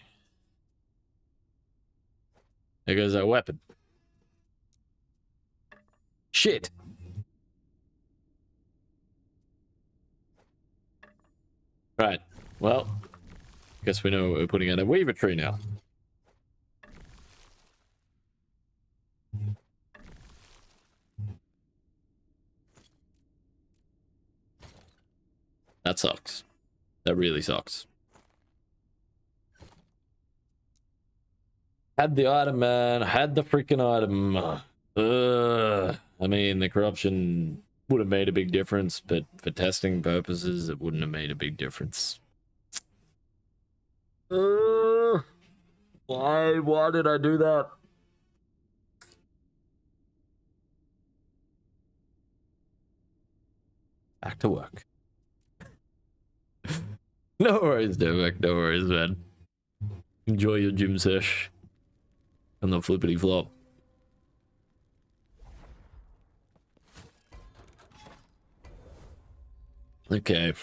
There goes our weapon. Shit. Right. Well, guess we know what we're putting in a weaver tree now. That sucks. That really sucks. Had the item, man. Had the freaking item. I mean, the corruption would have made a big difference, but for testing purposes, it wouldn't have made a big difference. Why? Why did I do that? Back to work. No worries, Derek. No worries, man. Enjoy your gym sesh. And the flippity flop. Okay.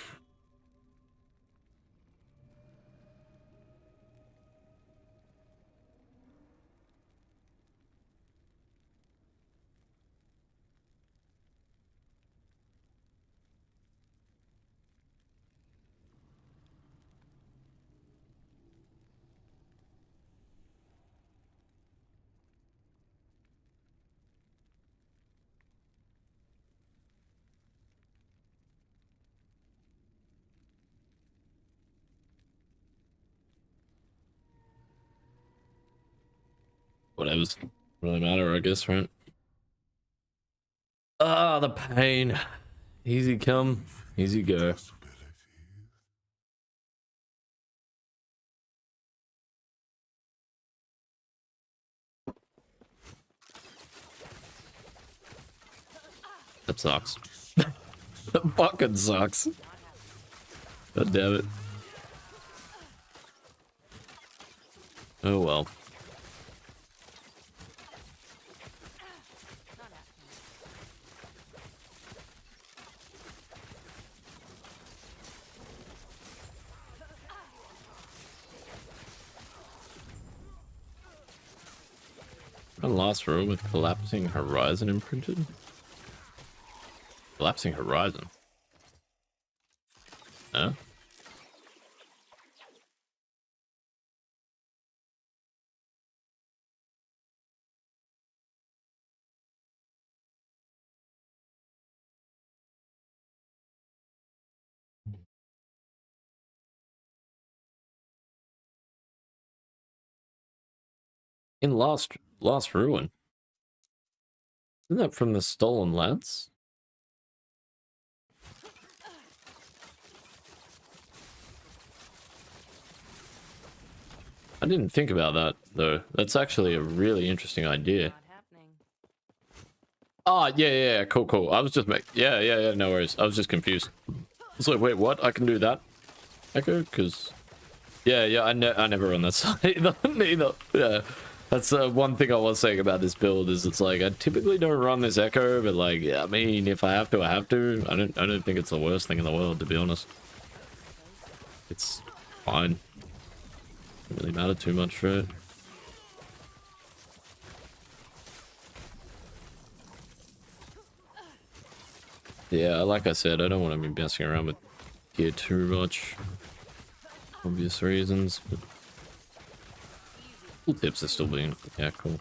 Whatever's really matter, I guess, right? Ah, the pain. Easy come, easy go. That sucks. That fucking sucks. God damn it. Oh well. Not happening. A last row with collapsing horizon imprinted. Collapsing horizon. Huh? In Lost Ruin. Isn't that from the Stolen Lance? I didn't think about that though. That's actually a really interesting idea. Not happening. Oh yeah, cool. I was just yeah, no worries. I was just confused. It's like, wait, what? I can do that? Echo? Because yeah, I never run that side either. Yeah, that's one thing I was saying about this build is it's like I typically don't run this Echo, but like, yeah, I mean, if I have to, I have to. I don't think it's the worst thing in the world, to be honest. It's fine. Doesn't really matter too much, right? Yeah, like I said, I don't want to be messing around with gear too much. Obvious reasons, but cool tips are still being, yeah, cool.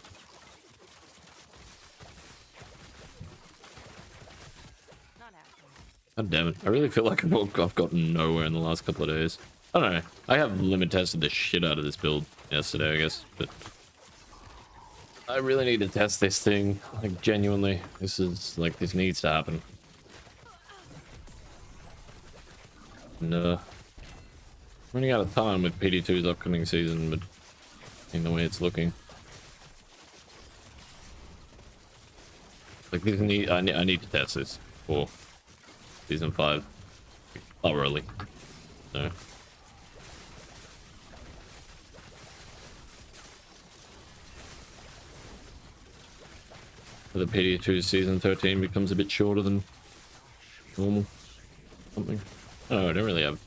Not happening. God damn it. I really feel like I've gotten nowhere in the last couple of days. I don't know. I have limit tested the shit out of this build yesterday, I guess, but I really need to test this thing. Like, genuinely. This needs to happen. And, running out of time with PD2's upcoming season, but in the way it's looking. Like, I need to test this for season 5 thoroughly. So. The PD2 season 13 becomes a bit shorter than normal. Something. Oh, I don't really have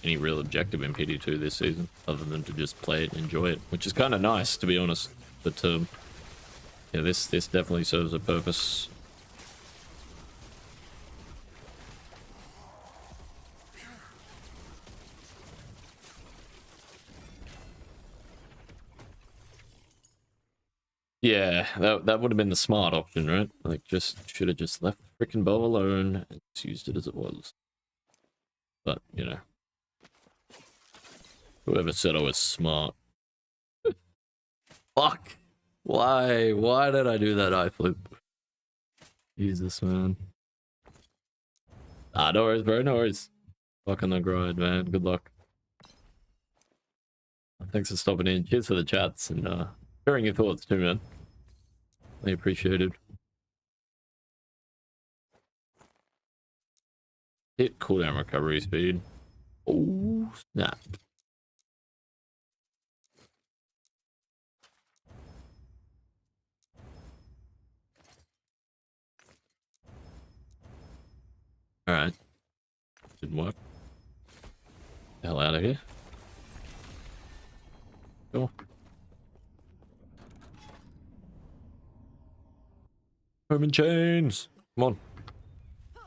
any real objective in PD2 this season, other than to just play it and enjoy it, which is kind of nice, to be honest. But yeah, this definitely serves a purpose. Yeah, that would have been the smart option, right? Like, should have just left the freaking bow alone and just used it as it was. But, you know. Whoever said I was smart. Fuck! Why? Why did I do that eye flip? Jesus, man. Ah, no worries, bro, no worries. Fucking the grind, man. Good luck. Thanks for stopping in. Cheers for the chats and sharing your thoughts too, man. I appreciate it. Hit cooldown recovery speed. Oh, snap. Alright. Didn't work. Hell out of here. Go. Home in chains. Come on. Not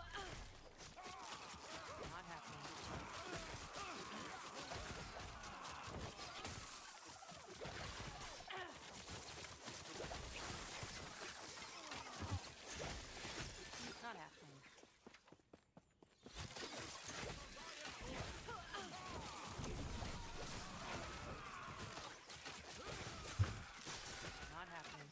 happening. Not happening. Not happening.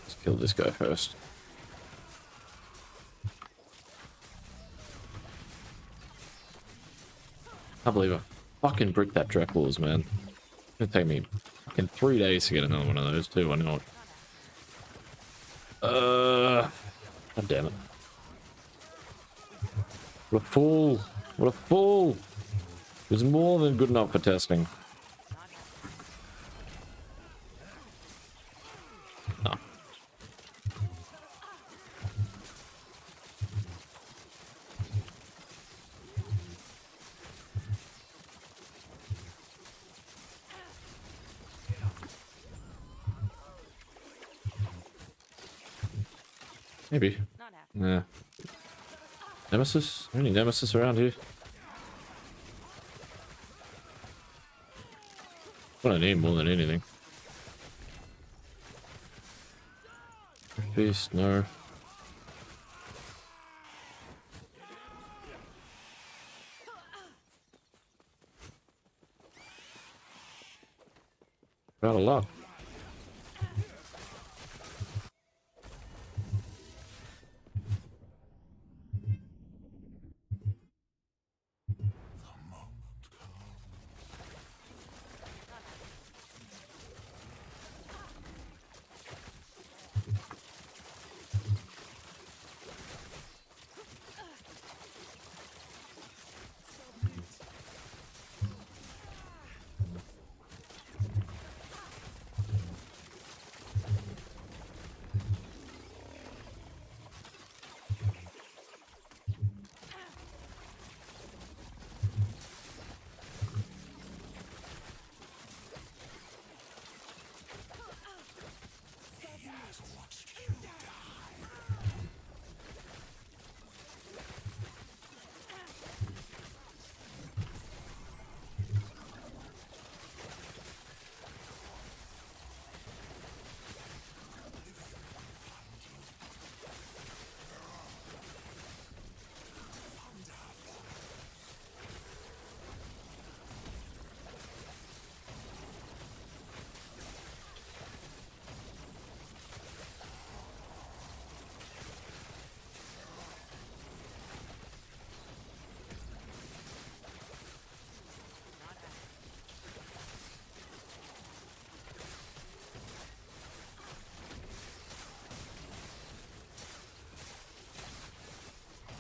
Let's kill this guy first. I can't believe I fucking bricked that Dracula's, man. It'll take me fucking 3 days to get another one of those too. I know it. God damn it. What a fool. What a fool. It was more than good enough for testing. No. Maybe. Nah. Nemesis? Any Nemesis around here? What I need more than anything. Beast, no. Got a lot.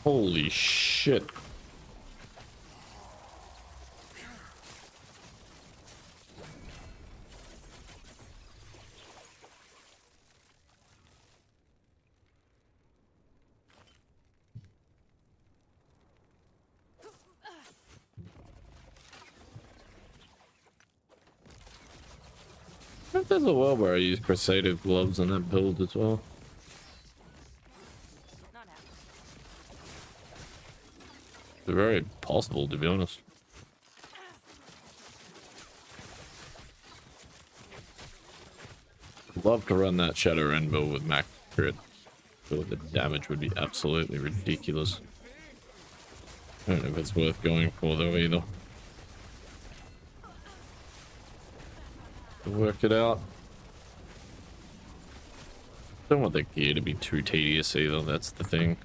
Holy shit. I think there's a world where I use Crusader gloves on that build as well. It's very possible, to be honest. Love to run that Shadow End build with Max Crit. I feel like the damage would be absolutely ridiculous. I don't know if it's worth going for though either. To work it out. Don't want the gear to be too tedious either, that's the thing.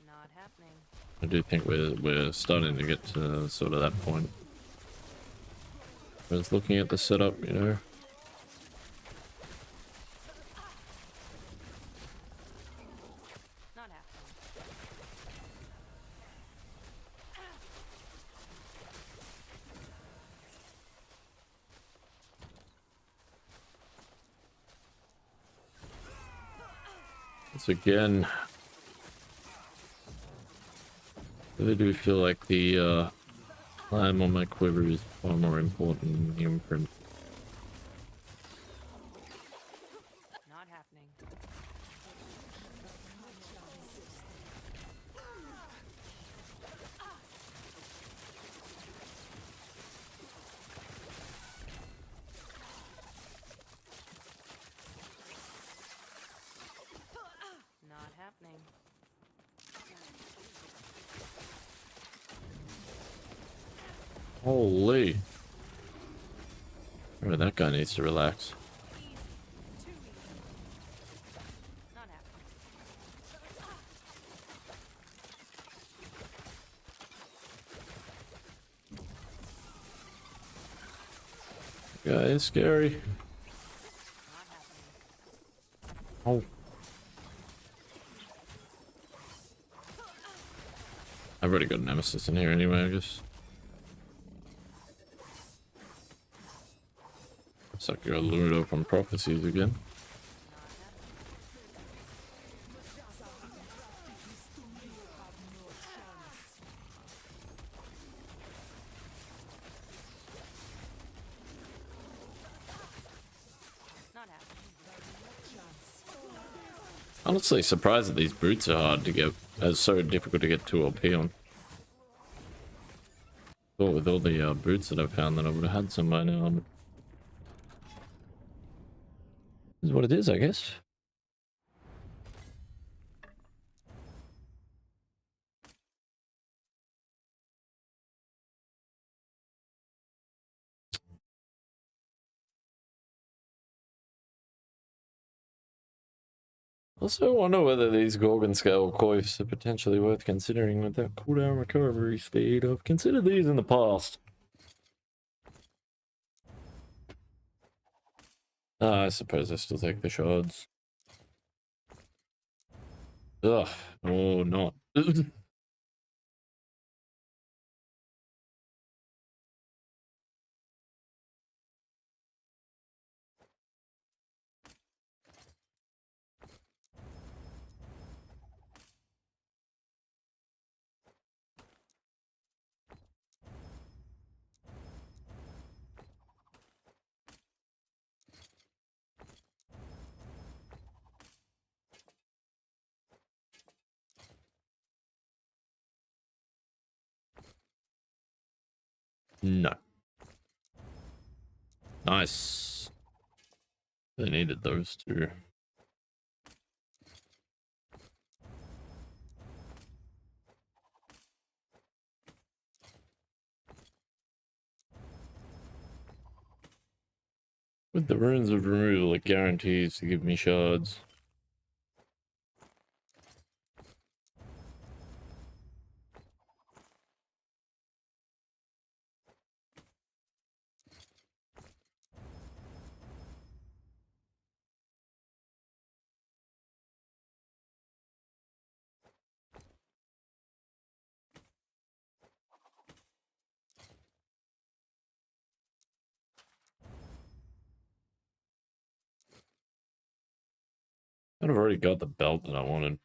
Not happening. I do think we're starting to get to sort of that point. I was looking at the setup, you know. Not happening. Once again, I really do feel like the climb on my quiver is far more important than the imprint. Not happening. Not happening. Holy. Oh, that guy needs to relax. Not happening. Guy is scary. Oh. I've already got an nemesis in here anyway, I guess. Looks like I got lured up on prophecies again. Honestly, surprised that these brutes are hard to get. It's so difficult to get 2 LP on. Thought with all the brutes that I've found that I would have had some by now. But this is what it is, I guess. Also, I wonder whether these Gorgon scale coifs are potentially worth considering with that cooldown recovery speed. I've considered these in the past. I suppose I still take the shards. Ugh, or not. No. Nice. They needed those two. With the runes of removal, it guarantees to give me shards. I've already got the belt that I wanted.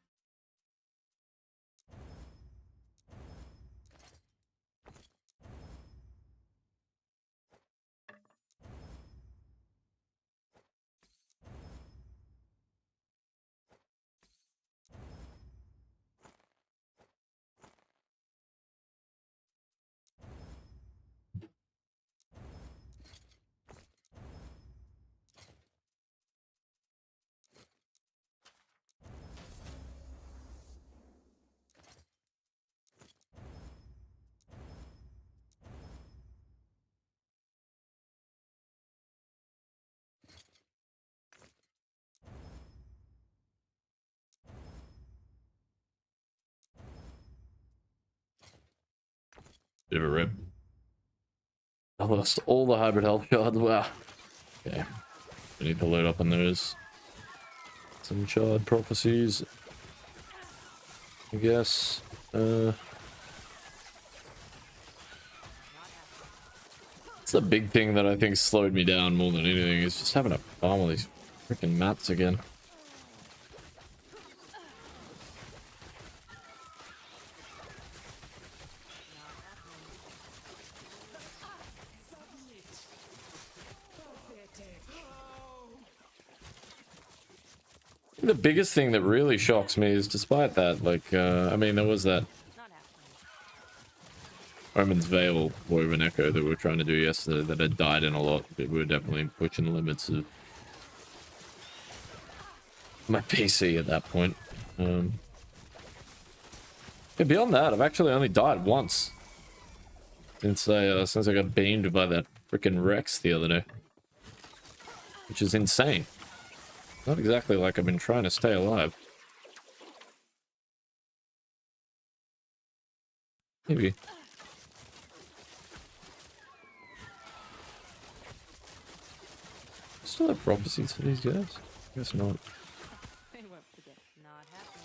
Bit of a rip. I lost all the hybrid health shards. Wow. Okay. We need to load up on those. Some shard prophecies. I guess. It's the big thing that I think slowed me down more than anything is just having to farm all these freaking mats again. The biggest thing that really shocks me is despite that, like, I mean, there was that Omen's Veil Woven Echo that we were trying to do yesterday that had died in a lot. We were definitely pushing the limits of my PC at that point. Yeah, beyond that, I've actually only died once since I got beamed by that freaking Rex the other day, which is insane. Not exactly like I've been trying to stay alive. Maybe. still have prophecies for these guys? Guess not. They won't forget. Not happening.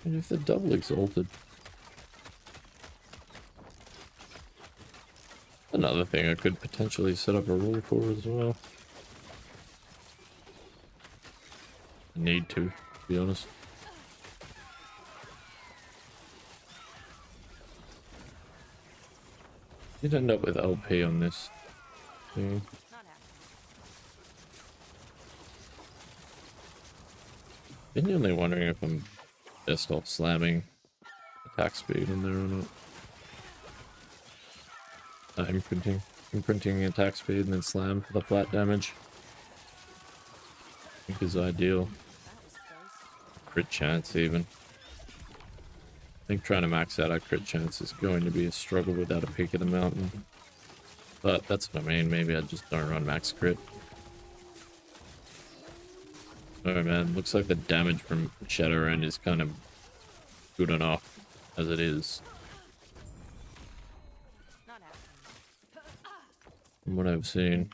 And if they're double exalted. Another thing I could potentially set up a rule for as well. I need to be honest. You'd end up with LP on this thing. Not happening. Genuinely wondering if I'm best off slamming attack speed in there or not. Imprinting attack speed and then slam for the flat damage. I think is ideal. That was close. Crit chance even. I think trying to max out our crit chance is going to be a struggle without a peak of the mountain. But that's what I mean, maybe I just don't run max crit. Oh man, looks like the damage from Shadowrun is kind of good enough as it is. Not happening. From what I've seen.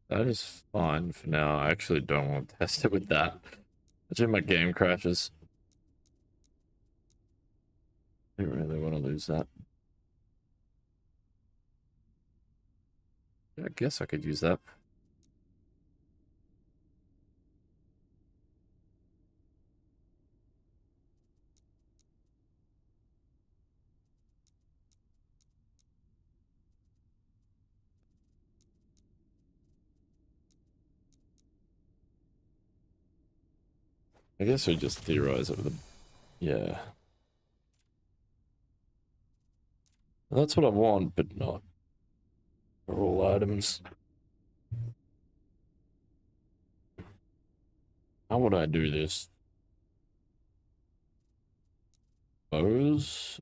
That is fine for now. I actually don't want to test it with that. Imagine my game crashes. I don't really want to lose that. Yeah, I guess I could use that. I guess we just theorize over the... Yeah. That's what I want, but not for all items. How would I do this? Bows?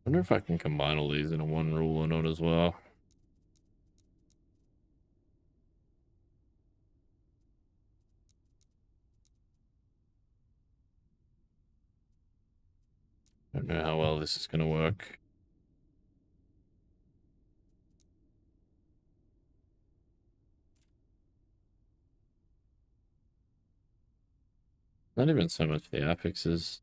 I wonder if I can combine all these into one rule or not as well. I don't know how well this is going to work. Not even so much the affixes.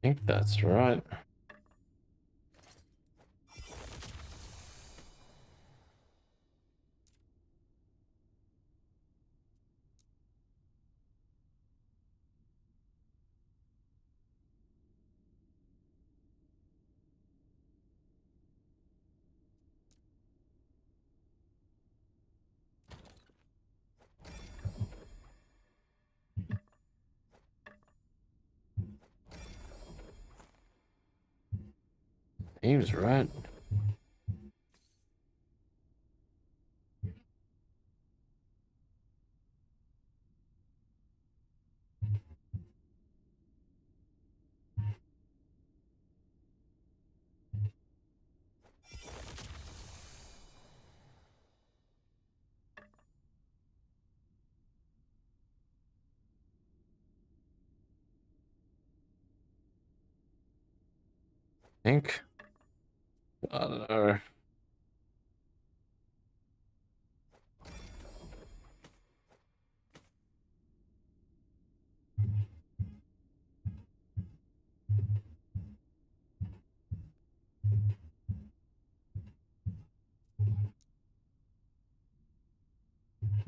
think that's right. Seems right. Think. I don't know.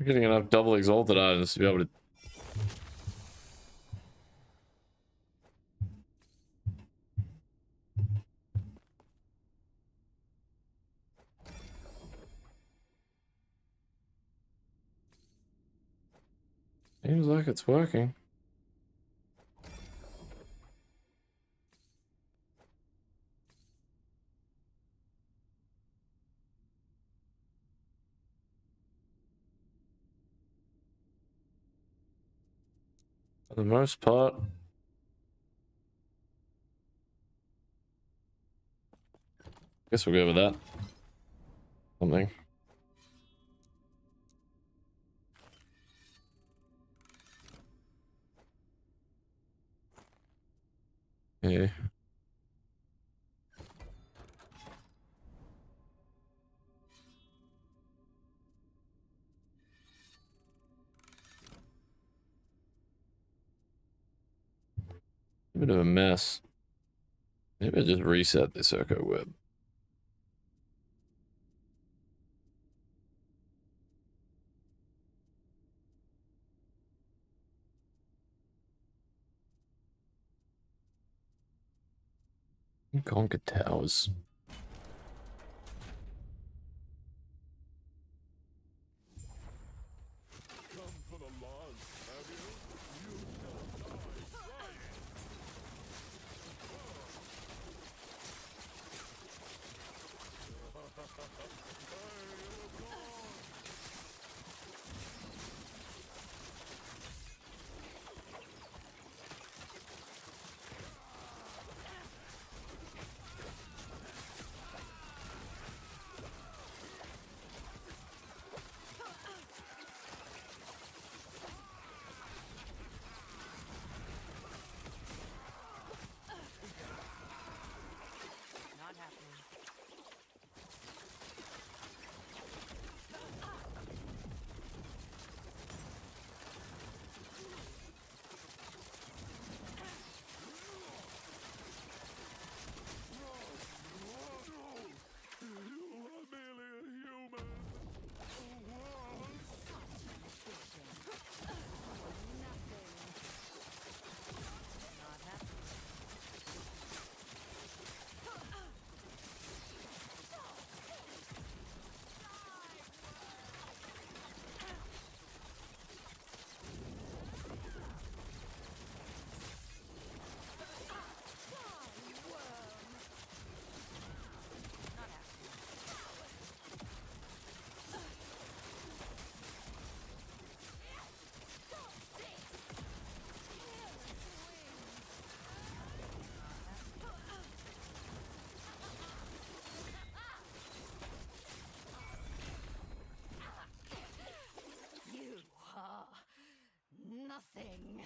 We're getting enough double exalted items to be able to. Seems like it's working. For the most part. Guess we'll go with that. Something. Yeah. A bit of a mess. Maybe I just reset this Echo Web. Conquer Towers. Come for the lance, have you? You shall die trying. Not happening. You are merely a human. Not happening. Not happening. You are nothing.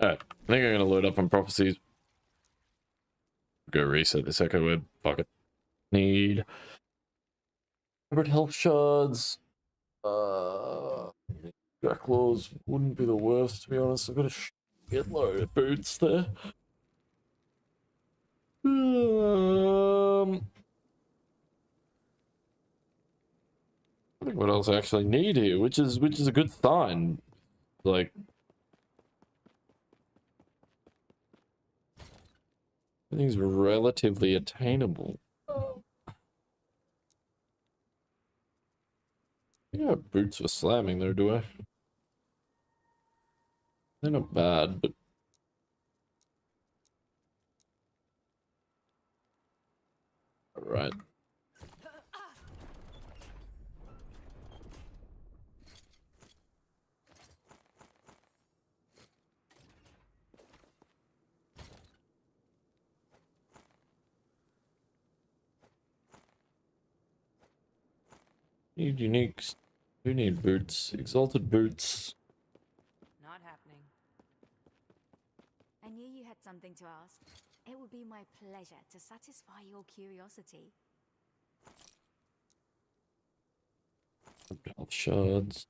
Alright, I think I'm gonna load up on prophecies. Go reset this Echo Web. Fuck it. Need 100 health shards. Jacklaws wouldn't be the worst, to be honest. I've got a shitload of boots there. I think what else I actually need here, which is a good sign. Like, everything's relatively attainable. I think I have boots for slamming though, do I? They're not bad, but alright. Need uniques. Who need boots? Exalted boots. Not happening. I knew you had something to ask. It would be my pleasure to satisfy your curiosity. Health shards.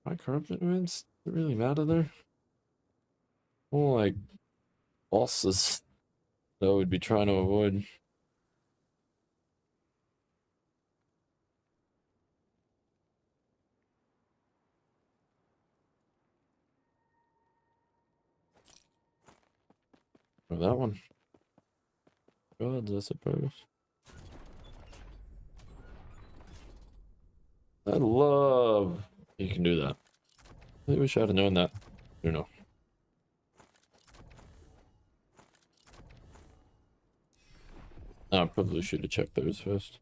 My corruption events really matter there. More like bosses that I would be trying to avoid. Or that one. Gods, I suppose. I love you can do that. I wish I'd have known that. You know. I probably should have checked those first.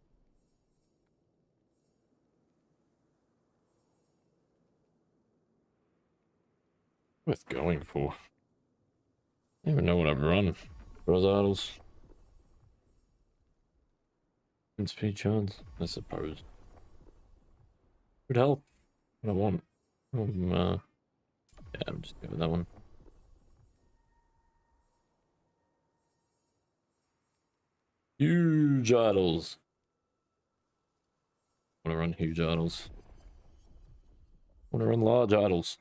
Worth going for. I don't even know what I've run. Bros idols. And speed chance, I suppose. Would help. What I want. Yeah, I'm just giving that one. Huge idols. I want to run huge idols. I want to run large idols.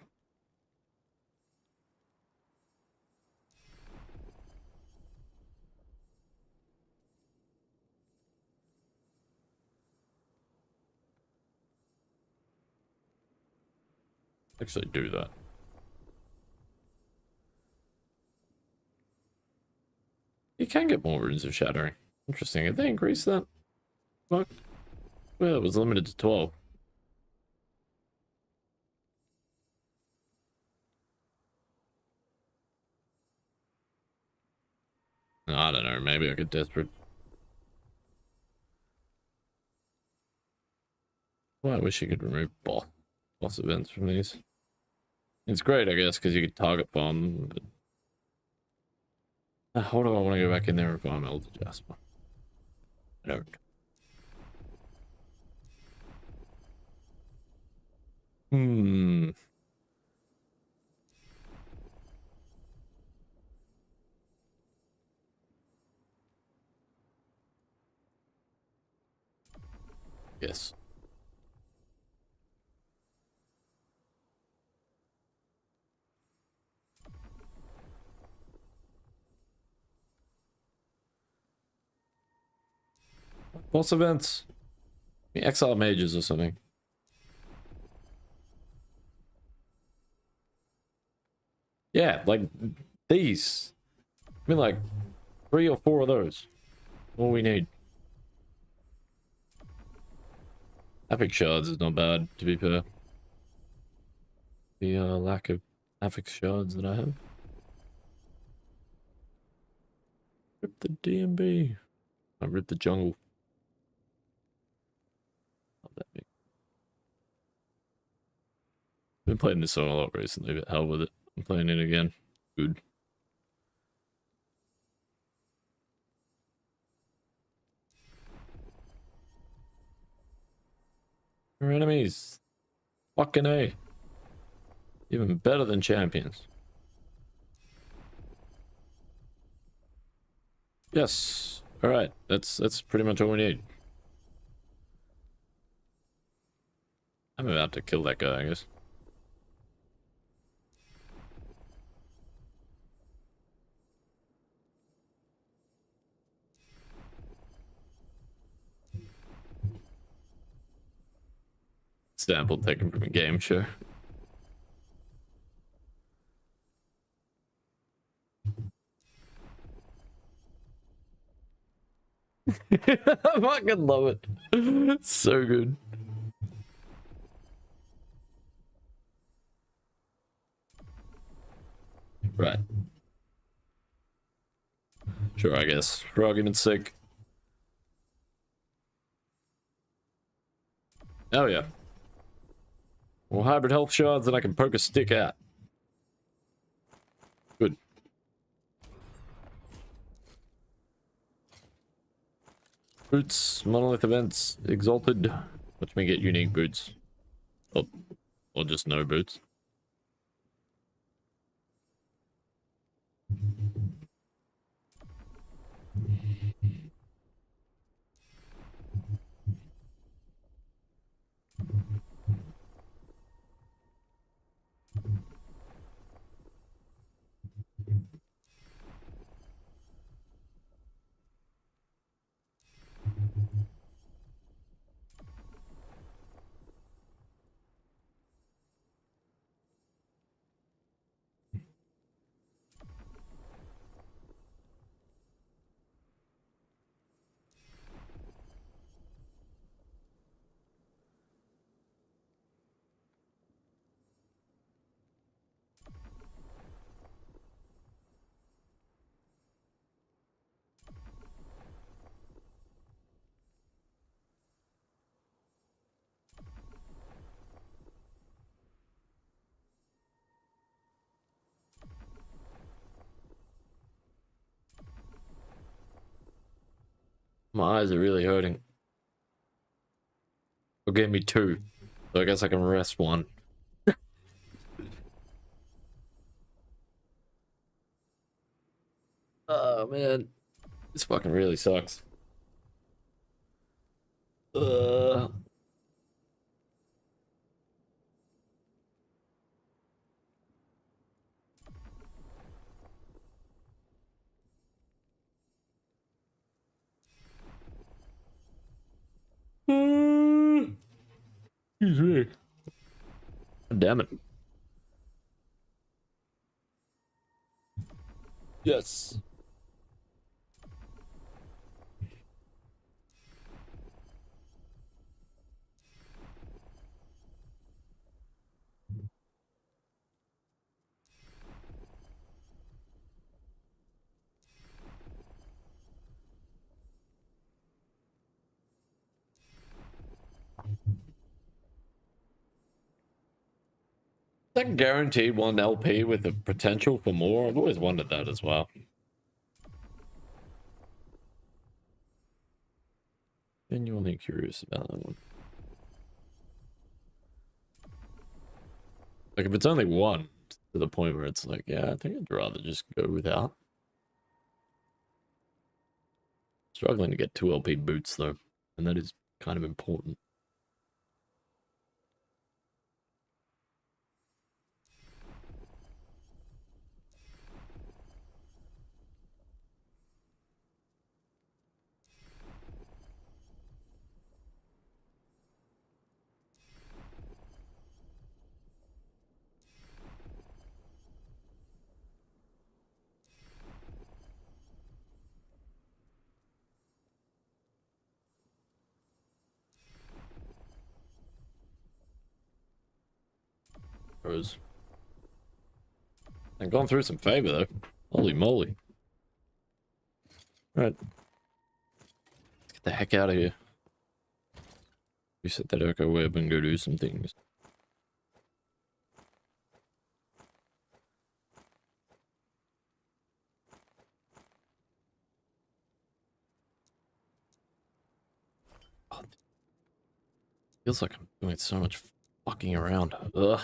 Actually do that. You can get more runes of shattering. Interesting. Have they increased that? Fuck. Well, it was limited to 12. I don't know. Maybe I get desperate. Well, I wish you could remove boss events from these. It's great, I guess, because you could target bomb. But... how do I want to go back in there if I'm Elder Jasper? I don't. Yes. Boss events. Exile mages or something. Yeah, like these. I mean, like 3 or 4 of those. All we need. Epic shards is not bad, to be fair. The lack of epic shards that I have. Rip the DMB. I ripped the jungle. Not that big. Been playing this one a lot recently, but hell with it. I'm playing it again. Good. Your enemies. Fucking A. Even better than champions. Yes. Alright. That's pretty much all we need. I'm about to kill that guy, I guess. Sample taken from a game, sure. I fucking love it. So good. Right. Sure, I guess. For argument's sake. Oh yeah. Well, hybrid health shards that I can poke a stick at. Good. Boots, monolith events, exalted. Watch me get unique boots. Oh, or just no boots. My eyes are really hurting. It gave me 2, so I guess I can rest 1. Oh man, this fucking really sucks. Uh. Excuse me. Damn it. Yes. That guaranteed 1 LP with the potential for more? I've always wondered that as well. Genuinely curious about that one. Like, if it's only 1, to the point where it's like, yeah, I think I'd rather just go without. Struggling to get 2 LP boots, though, and that is kind of important. Rose. And gone through some favor though. Holy moly. Right. Let's get the heck out of here. Reset that echo web and go do some things. Oh, feels like I'm doing so much fucking around. Ugh.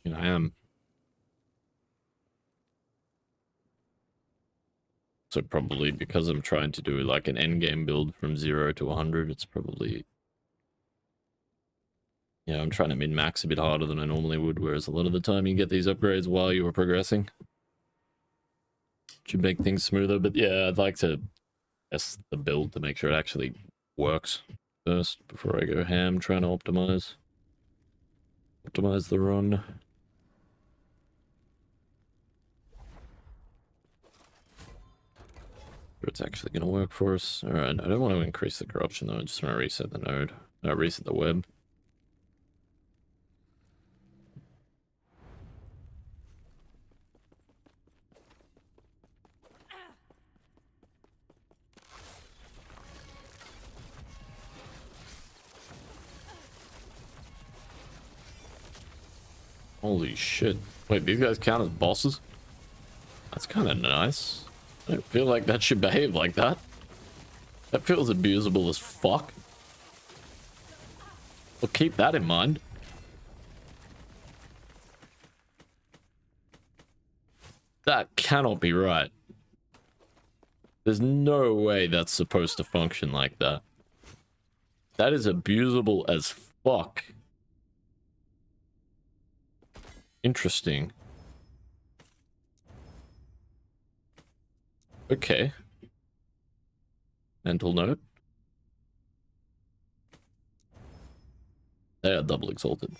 And I am. So probably because I'm trying to do like an endgame build from 0 to 100, it's probably... Yeah, I'm trying to min-max a bit harder than I normally would, whereas a lot of the time you get these upgrades while you are progressing. Should make things smoother, but yeah, I'd like to test the build to make sure it actually works first before I go ham trying to optimize the run. It's actually going to work for us. Alright, I don't want to increase the corruption though, I just want to reset the node. Reset the web. Holy shit. Wait, these guys count as bosses? That's kind of nice. I don't feel like that should behave like that. That feels abusable as fuck. Well, keep that in mind. That cannot be right. There's no way that's supposed to function like that. That is abusable as fuck. Interesting. Okay. Mental note. They are double exalted.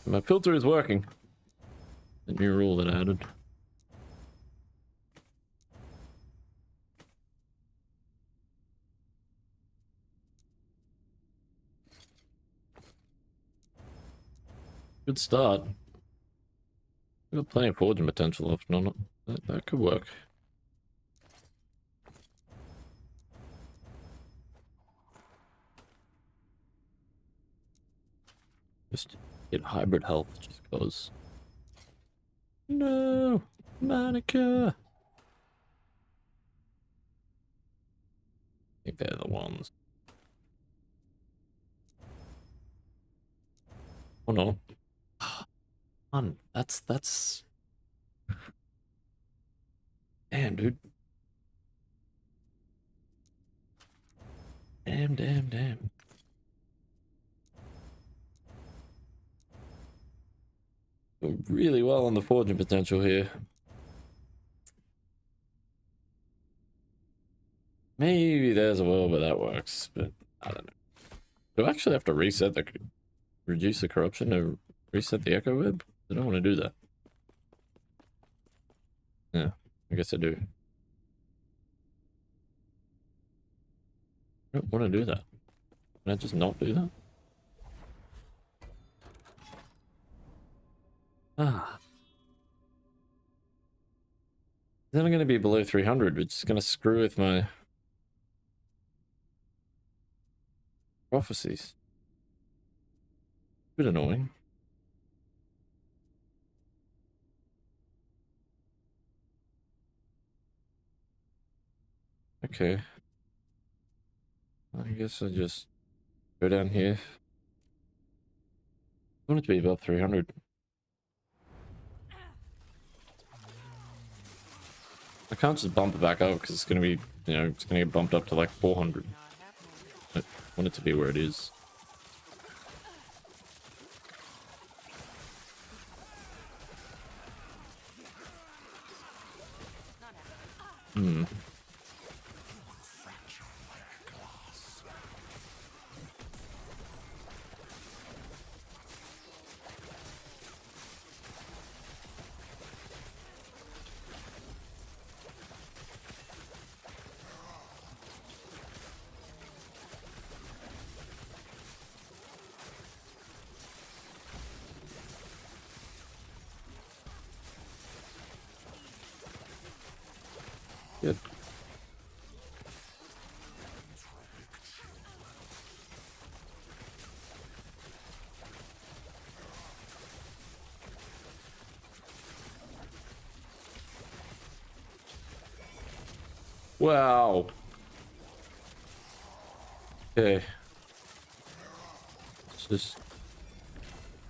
My filter is working. The new rule that I added. Good start. We've got plenty of forging potential left on it. That could work. Just get hybrid health just cause. No, Monica. I think they're the ones. Oh no. Man, that's. Damn, dude. Damn. Doing really well on the forging potential here. Maybe there's a world where that works, but I don't know. Do I actually have to reset the... reduce the corruption or reset the echo web? I don't want to do that. Yeah, I guess I do. I don't want to do that. Can I just not do that? Ah. Then I'm going to be below 300, which is going to screw with my prophecies. Bit annoying. Okay. I guess I just go down here. I want it to be above 300. I can't just bump it back up because it's going to be, you know, it's going to get bumped up to like 400. I want it to be where it is. Hmm. Good. Wow. Okay. Let's just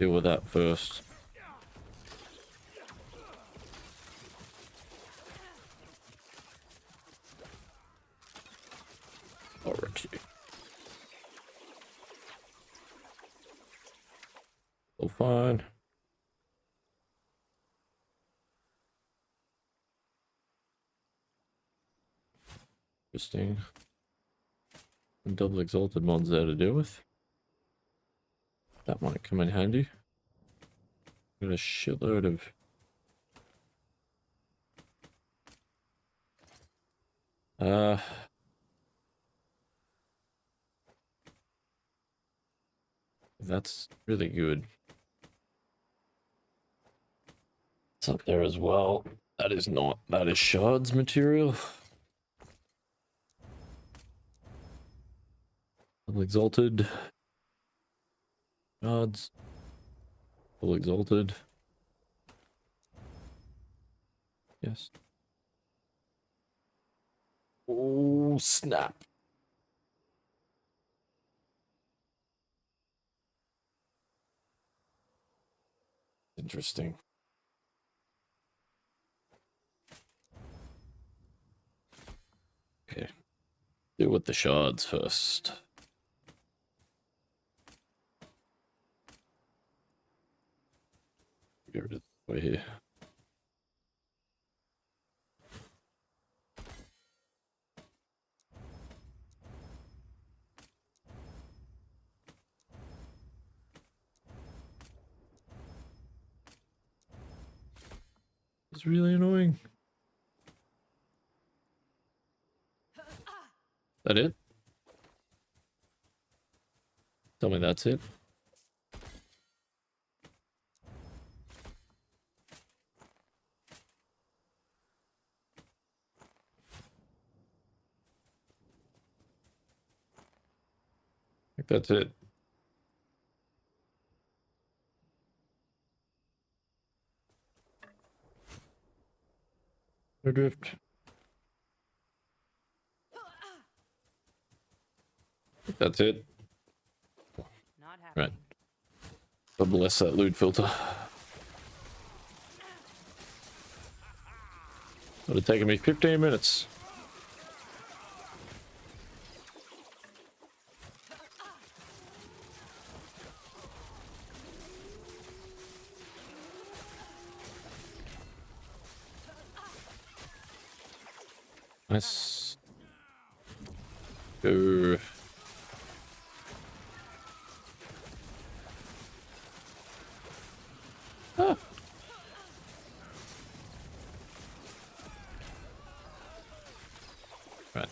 deal with that first. Alright. So fine. Interesting. Double exalted mods there to deal with. That might come in handy. Got a shitload of that's really good. It's up there as well. That is not. That is shards material. Double exalted. Shards. Double exalted. Yes. Oh, snap. Interesting. Okay. Deal with the shards first. Get rid of the way here. It's really annoying. That it? Tell me that's it. I think that's it. No drift. I think that's it. Not happening. Right. God bless that loot filter. Would have taken me 15 minutes. Nice. Go. Ah. Right.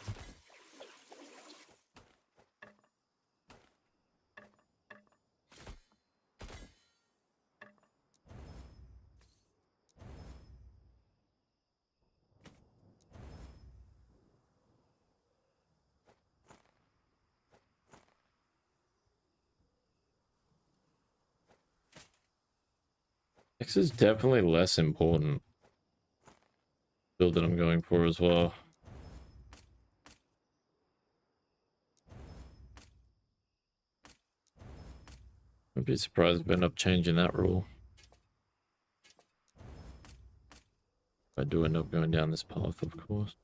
X is definitely less important build that I'm going for as well. I'd be surprised if I end up changing that rule. If I do end up going down this path, of course.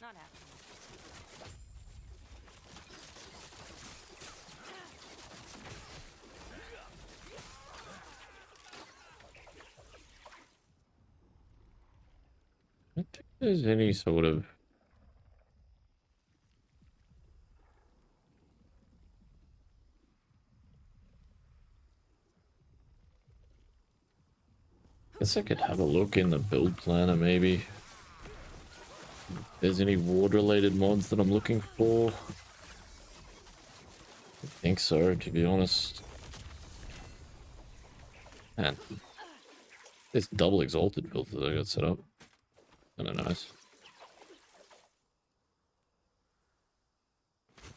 Not happening. I don't think there's any sort of... Guess I could have a look in the build planner, maybe. there's any ward-related mods that I'm looking for. I think so, to be honest. Man, this double exalted filter that I got set up. Kinda nice.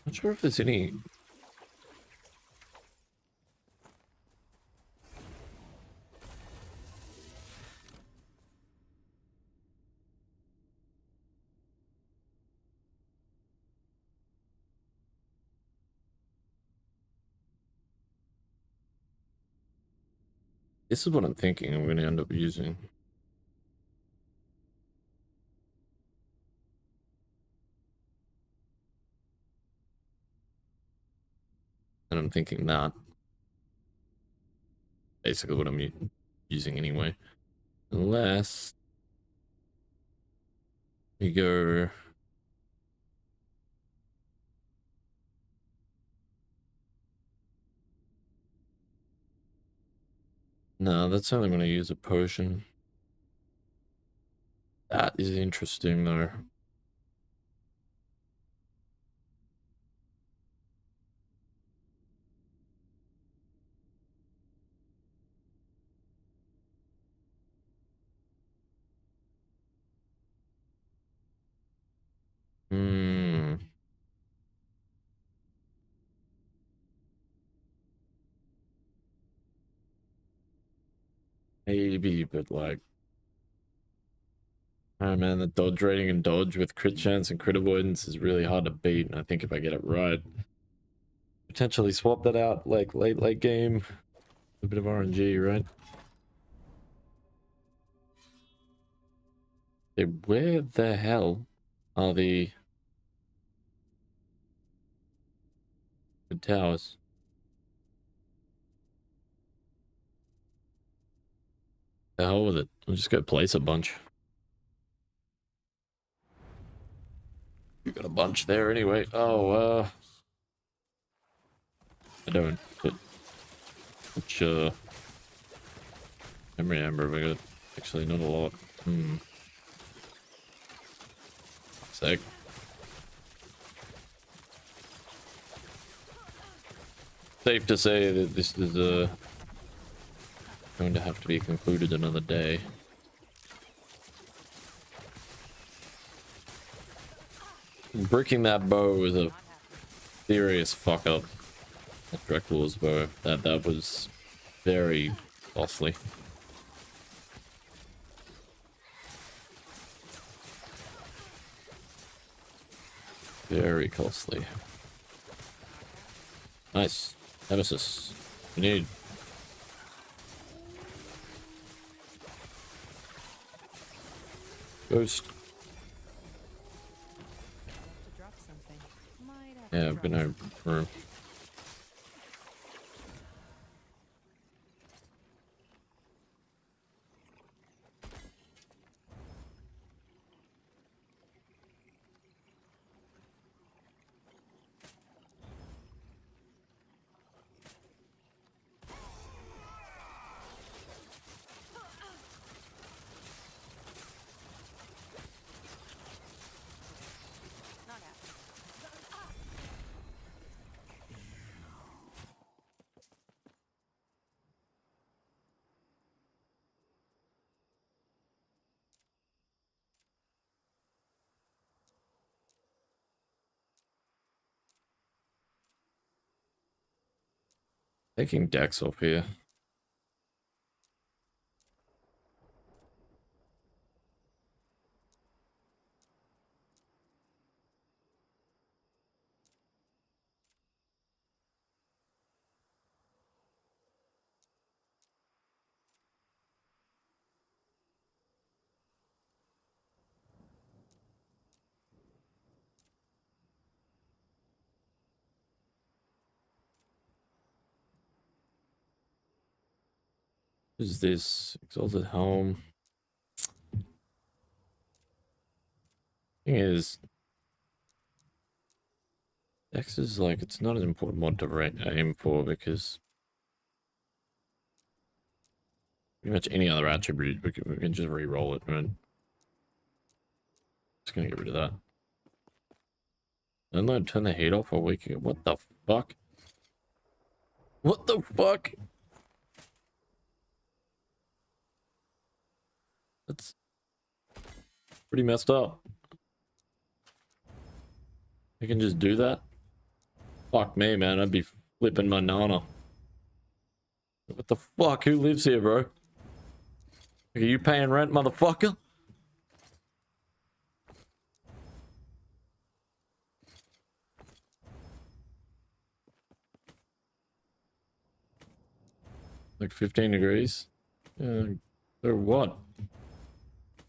Not sure if there's any. This is what I'm thinking I'm going to end up using. And I'm thinking that. Basically what I'm using anyway. Unless we go... No, that's only when I use a potion. That is interesting though. Hmm. Maybe, but like... Oh man, the dodge rating and dodge with crit chance and crit avoidance is really hard to beat, and I think if I get it right, potentially swap that out like late game. A bit of RNG, right? Okay, where the hell are the towers? The hell with it. I'll just go place a bunch. You got a bunch there anyway. Oh, I don't. But which memory amber have I got? Actually, not a lot. Sec. Safe to say that this is going to have to be concluded another day. Bricking that bow was a serious fuck up. That Dracula's bow. That was very costly. Very costly. Nice. Nemesis. We need. Ghost. Yeah, I've been over. Taking Dex off here. What is this? Exalted Helm. Thing is, Dex is like, it's not an important mod to aim for because pretty much any other attribute we can just re-roll it, right? Just gonna get rid of that. And then turn the heat off while waking up. What the fuck? What the fuck? That's pretty messed up. I can just do that? Fuck me, man. I'd be flipping my nana. What the fuck? Who lives here, bro? Are you paying rent, motherfucker? Like 15 degrees? Or what?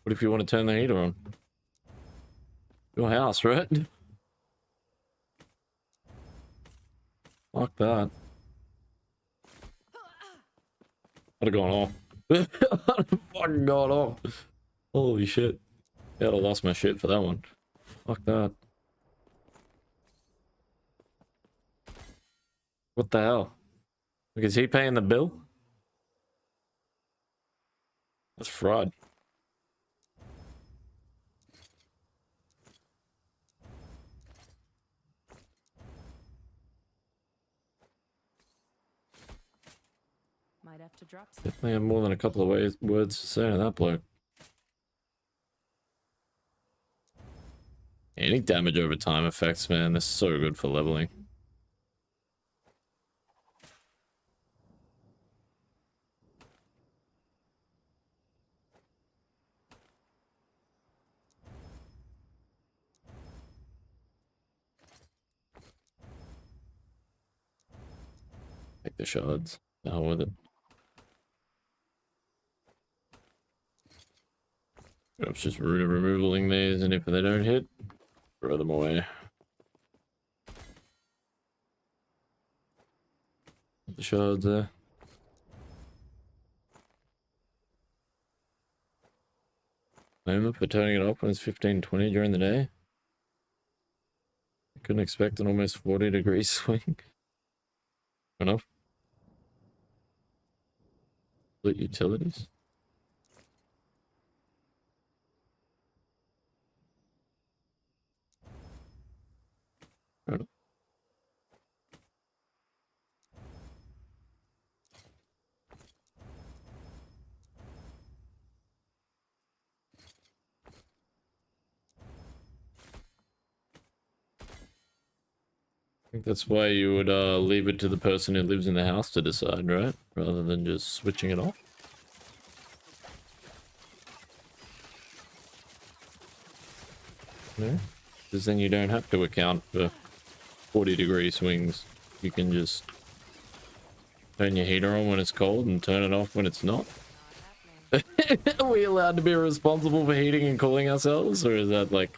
What if you want to turn the heater on? Your house, right? Fuck that. I'd have gone off. I'd have fucking gone off. Holy shit. Yeah, I'd have lost my shit for that one. Fuck that. What the hell? Like, is he paying the bill? That's fraud. Might have to drop some. Definitely have more than a couple of words to say to that bloke. Any damage over time effects, man. They're so good for leveling. Take the shards. The hell with it. It's just removaling these, and if they don't hit, throw them away. Put the shards there. Blame them for turning it off when it's 15-20 during the day. I couldn't expect an almost 40-degree swing. Fair enough. Split utilities. Fair enough. I think that's why you would leave it to the person who lives in the house to decide, right? Rather than just switching it off. No? Because then you don't have to account for 40-degree swings. You can just turn your heater on when it's cold and turn it off when it's not. Are we allowed to be responsible for heating and cooling ourselves? Or is that, like,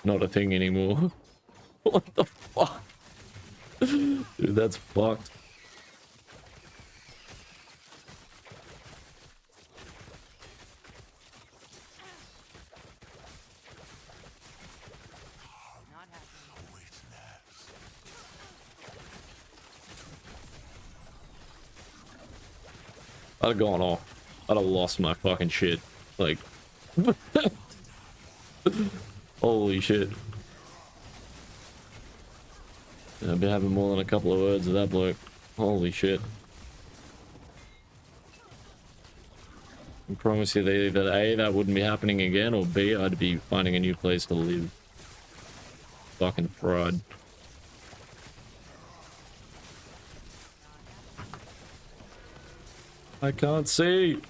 not a thing anymore? What the fuck? Dude, that's fucked. Not happening. I'd have gone off. I'd have lost my fucking shit. Like, holy shit. I've been having more than a couple of words with that bloke. Holy shit. I promise you that either A, that wouldn't be happening again, or B, I'd be finding a new place to live. Fucking fraud. I can't see.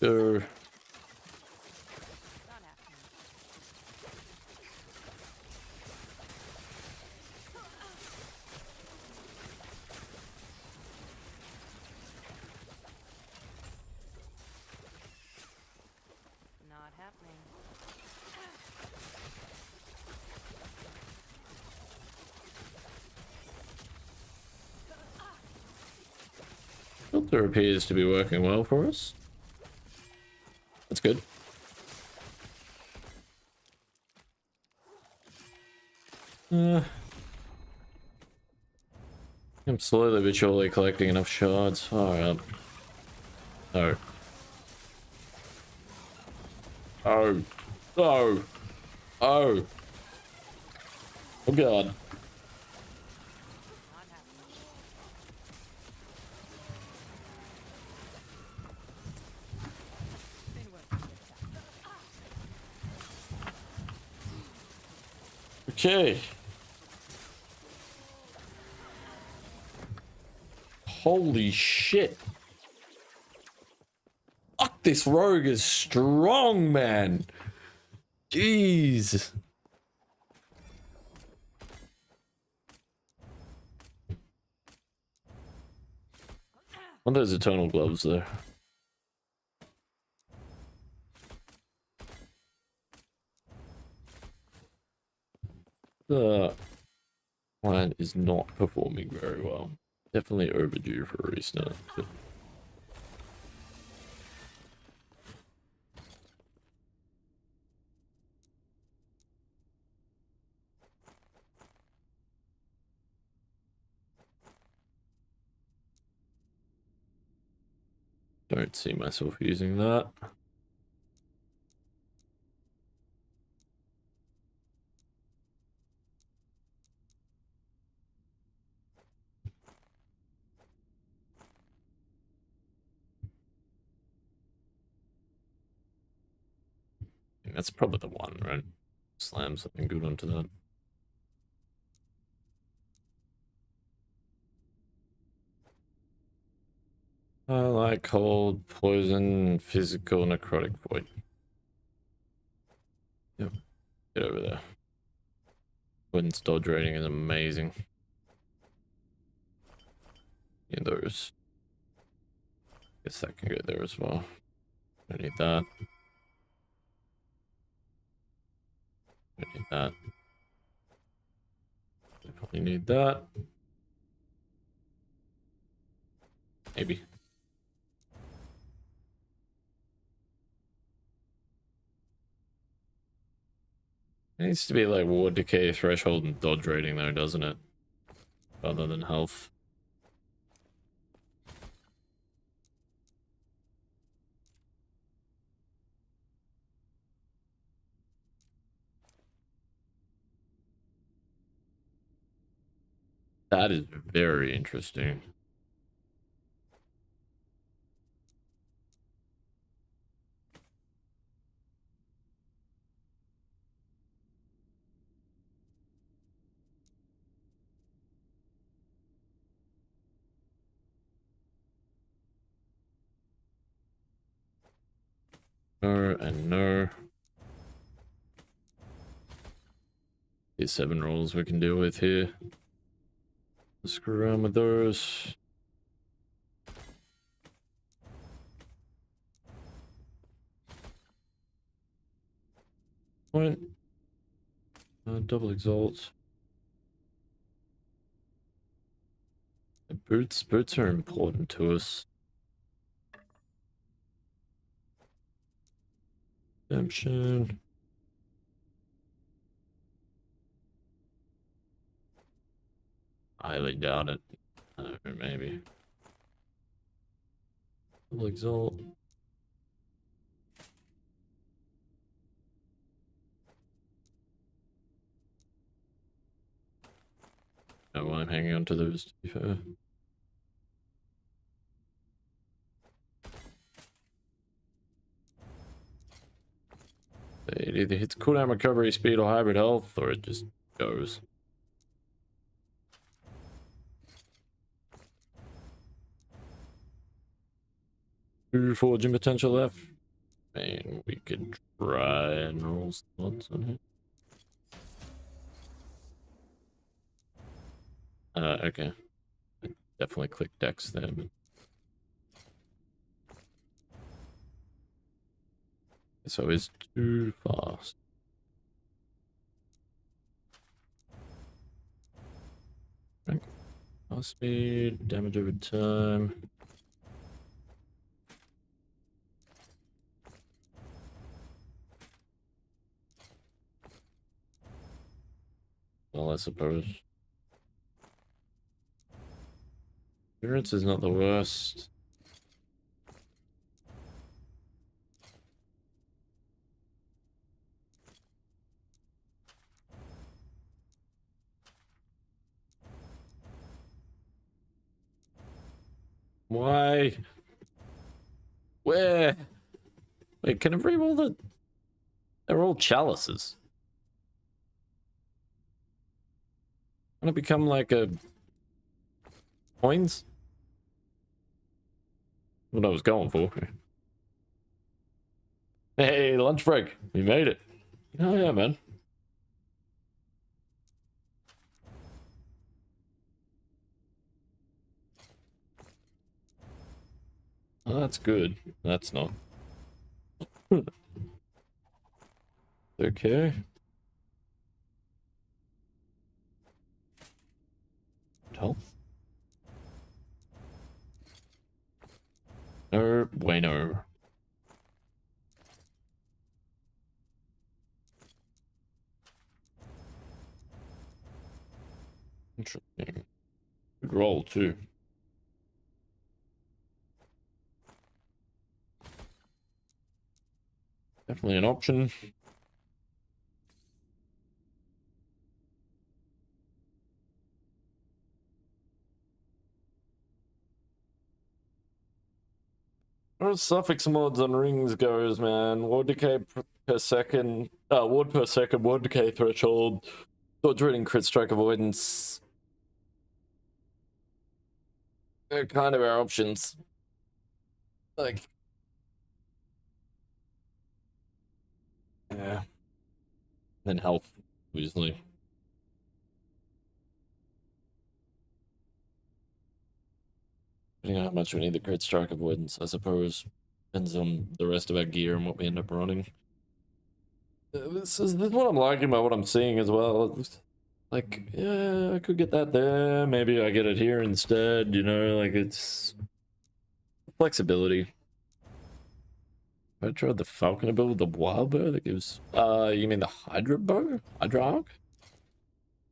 Sure. Not happening. Not happening. Filter appears to be working well for us. That's good. I'm slowly but surely collecting enough shards. Alright. Oh. Oh. Oh. Oh. Oh god. Okay. Holy shit. Fuck, this rogue is strong, man. Jeez. What are those eternal gloves there? The client is not performing very well. Definitely overdue for a restart. But... don't see myself using that. I think that's probably the one, right? Slam something good onto that. I like cold, poison, physical, necrotic void. Yep. Get over there. Wooden's dodge rating is amazing. Need those. Guess that can go there as well. Don't need that. Don't need that. Definitely need that. Maybe. It needs to be like ward decay, threshold, and dodge rating though, doesn't it? Rather than health. That is very interesting. No and no. Here's 7 rolls we can deal with here. Screw around with those. Point. Double exalt. The boots are important to us. Redemption. Highly doubt it. Or maybe. Double exalt. Oh, well, I'm hanging on to those, to be fair. It either hits cooldown recovery speed or hybrid health, or it just goes. Two forging potential left. Man, we could try and roll slots on here. Okay. I definitely click Dex there, but... So it's too fast. Right. Fast speed, damage over time. well, I suppose. Appearance is not the worst. Why? Where? Wait, can I read all the... They're all chalices. Wanna become like a... Coins? What I was going for. Hey, lunch break. We made it. Oh yeah, man. Oh, that's good. That's not. Okay. Health. No bueno. Interesting. Good roll too. Definitely an option. As suffix mods on rings goes, man. Ward decay per second. Ward per second. Ward decay threshold. Dodge rating, crit strike avoidance. They're kind of our options. Like, yeah. Then health, obviously. Depending on how much we need the crit strike avoidance, I suppose. Depends on the rest of our gear and what we end up running. This is what I'm liking about what I'm seeing as well. It's like, yeah, I could get that there. Maybe I get it here instead, you know, like it's flexibility. I tried the falconer bow with the wild bow that gives you mean the hydra bow? Hydra arc?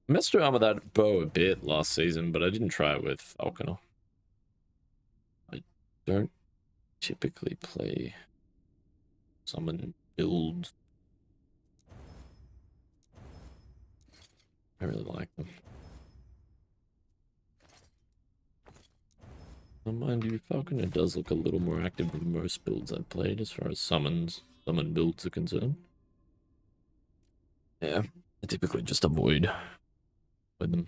I messed around with that bow a bit last season, but I didn't try it with falconer. I don't typically play summon builds. I really like them. Mind you, Falconer does look a little more active than most builds I've played as far as summon builds are concerned. Yeah, I typically just avoid with them.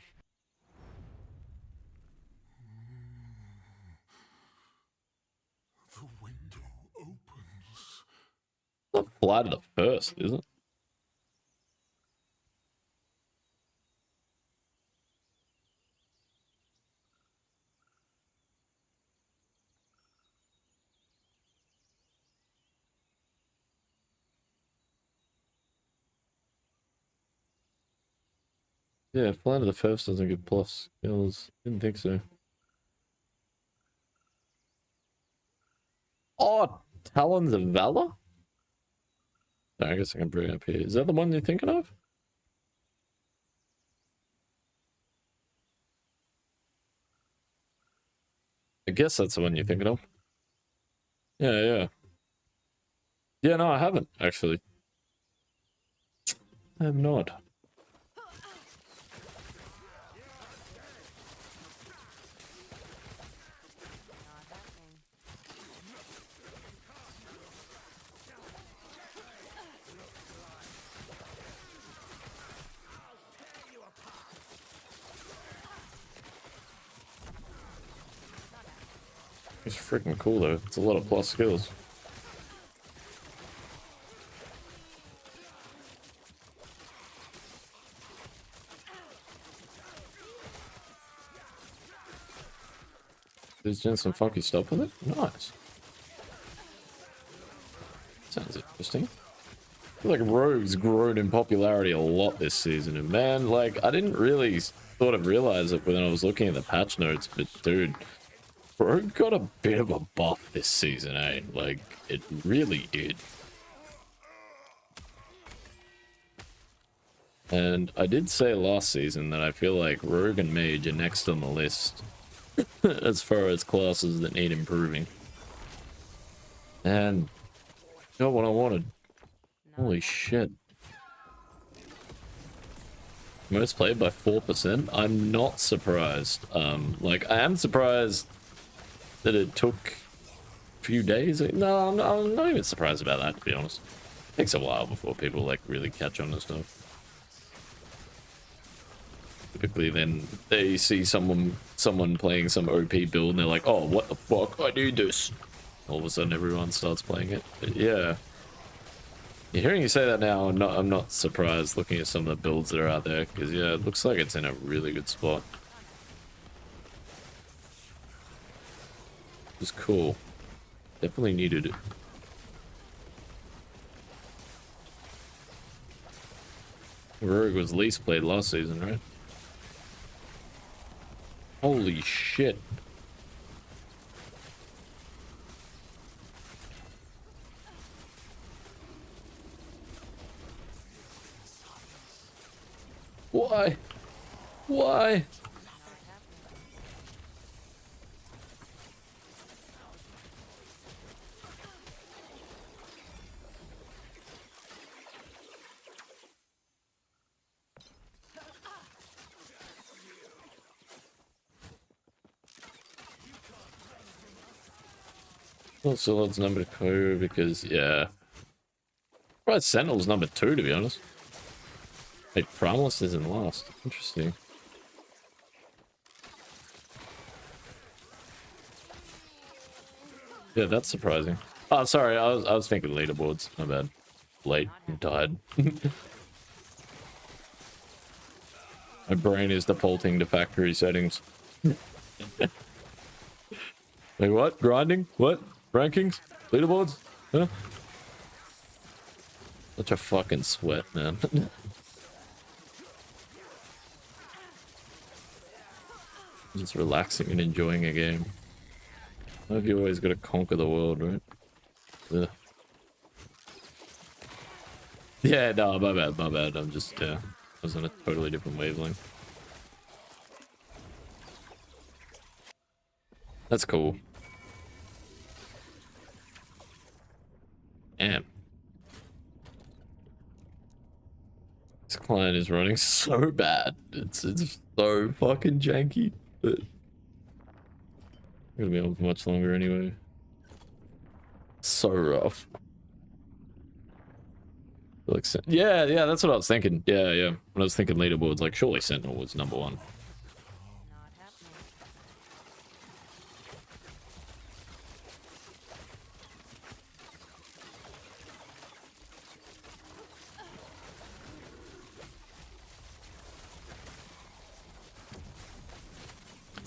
The window opens. Not flat at the first, is it? Yeah, flat of the first doesn't give plus skills. Didn't think so. Oh, Talons of Valor? I guess I can bring it up here. Is that the one you're thinking of? I guess that's the one you're thinking of. Yeah, yeah. Yeah, no, I haven't, actually. I have not. It's freaking cool though. It's a lot of plus skills. He's doing some funky stuff with it. Nice. Sounds interesting. I feel like Rogue's grown in popularity a lot this season, and man, like I didn't really sort of realize it when I was looking at the patch notes, but dude, Rogue got a bit of a buff this season, eh? Like, it really did. And I did say last season that I feel like Rogue and Mage are next on the list as far as classes that need improving. And got what I wanted. Holy shit. Most played by 4%. I'm not surprised. Like, I am surprised that it took a few days. No, I'm not even surprised about that, to be honest. It takes a while before people, like, really catch on to stuff. Typically, then they see someone playing some OP build, and they're like, oh, what the fuck? I need this. All of a sudden, everyone starts playing it. But yeah. You're hearing you say that now, I'm not surprised looking at some of the builds that are out there, because yeah, it looks like it's in a really good spot. It's cool. Definitely needed it. Rogue was least played last season, right? Holy shit. Why? Why? Well, Sword's number 2 because, yeah. Probably Sentinel's number 2, to be honest. Wait, Primalist isn't last. Interesting. Yeah, that's surprising. Oh, sorry, I was thinking leaderboards. My bad. Late and tired. My brain is defaulting to factory settings. Wait, what? Grinding? What? Rankings? Leaderboards? Huh? Such a fucking sweat, man. Just relaxing and enjoying a game. I hope you always gotta conquer the world, right? Ugh. Yeah, no, my bad. I'm just, yeah, I was on a totally different wavelength. That's cool. Damn. This client is running so bad. It's so fucking janky. But I'm gonna be on for much longer anyway. So rough. Like, yeah, that's what I was thinking. Yeah. When I was thinking leaderboards, like, surely Sentinel was number 1.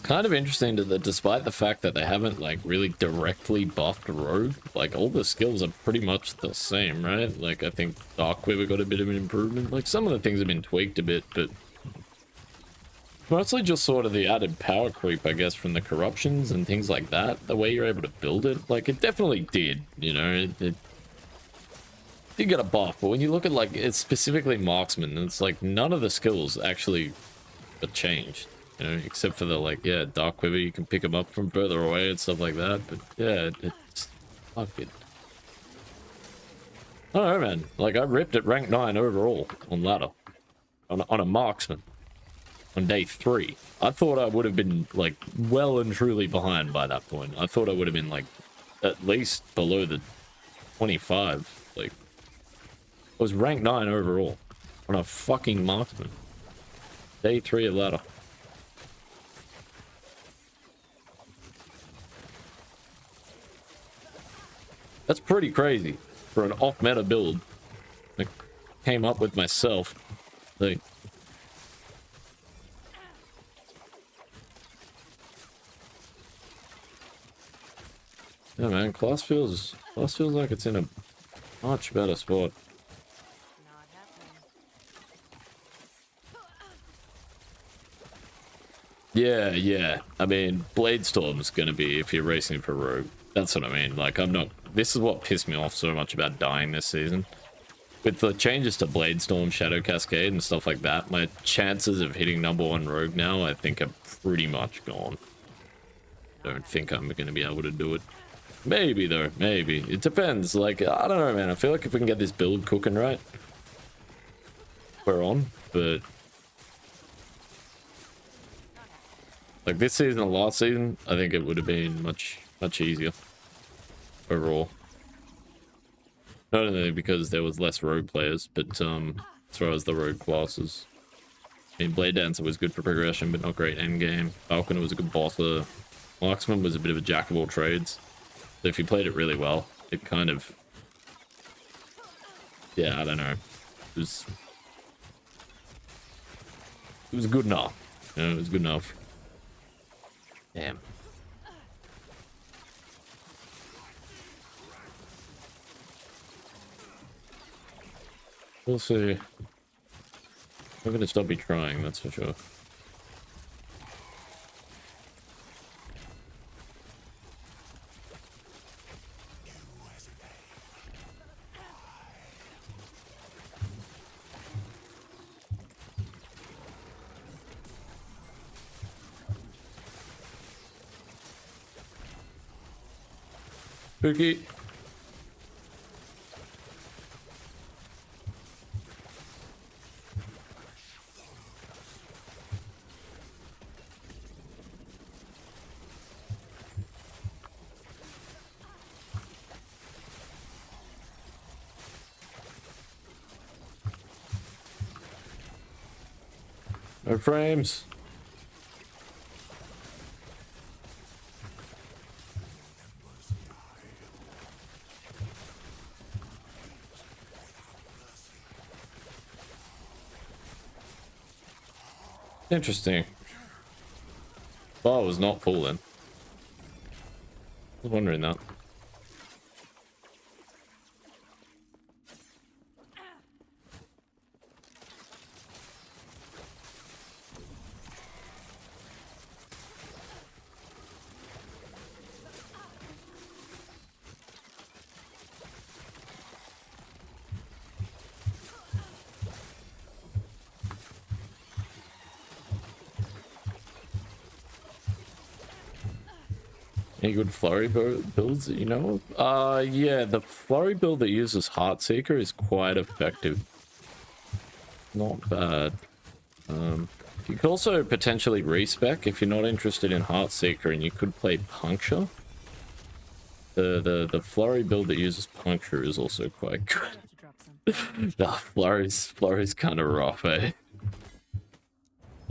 Kind of interesting that despite the fact that they haven't like really directly buffed Rogue, like all the skills are pretty much the same, right? Like I think Dark Quiver got a bit of an improvement. Like some of the things have been tweaked a bit, but mostly just sort of the added power creep, I guess, from the corruptions and things like that. The way you're able to build it, like it definitely did, you know, it did get a buff. But when you look at like it's specifically Marksman, it's like none of the skills actually got changed. You know, except for the, like, yeah, Dark Quiver, you can pick them up from further away and stuff like that, but yeah, it's fuck it. I don't know, man. Like, I ripped at rank 9 overall on ladder. On a Marksman. On day 3. I thought I would have been, like, well and truly behind by that point. I thought I would have been, like, at least below the 25. Like, I was rank 9 overall. On a fucking Marksman. Day 3 of ladder. That's pretty crazy for an off-meta build I came up with myself. Like, yeah, man, class feels like it's in a much better spot. Yeah. I mean, Bladestorm's gonna be if you're racing for Rogue. That's what I mean. Like, I'm not. This is what pissed me off so much about dying this season. with the changes to Blade Storm, Shadow Cascade, and stuff like that, my chances of hitting #1 rogue now, I think, are pretty much gone. Don't think I'm going to be able to do it. Maybe, though. Maybe. It depends. Like, I don't know, man. I feel like if we can get this build cooking right, we're on. But like this season or last season, I think it would have been much easier overall. Not only because there was less rogue players, but as far as the rogue classes. I mean, Blade Dancer was good for progression, but not great endgame. Falconer was a good bosser. Marksman was a bit of a jack of all trades. So if you played it really well, it kind of... Yeah, I don't know. It was good enough. You know, it was good enough. Damn. We'll see. I'm gonna stop me trying, that's for sure. Spooky. No frames. Interesting. Bar was not full then. I was wondering that. Any good flurry builds that you know of? Yeah, the flurry build that uses Heartseeker is quite effective. Not bad. You could also potentially respec if you're not interested in Heartseeker, and you could play Puncture. The flurry build that uses Puncture is also quite good. Nah, flurry's kind of rough, eh?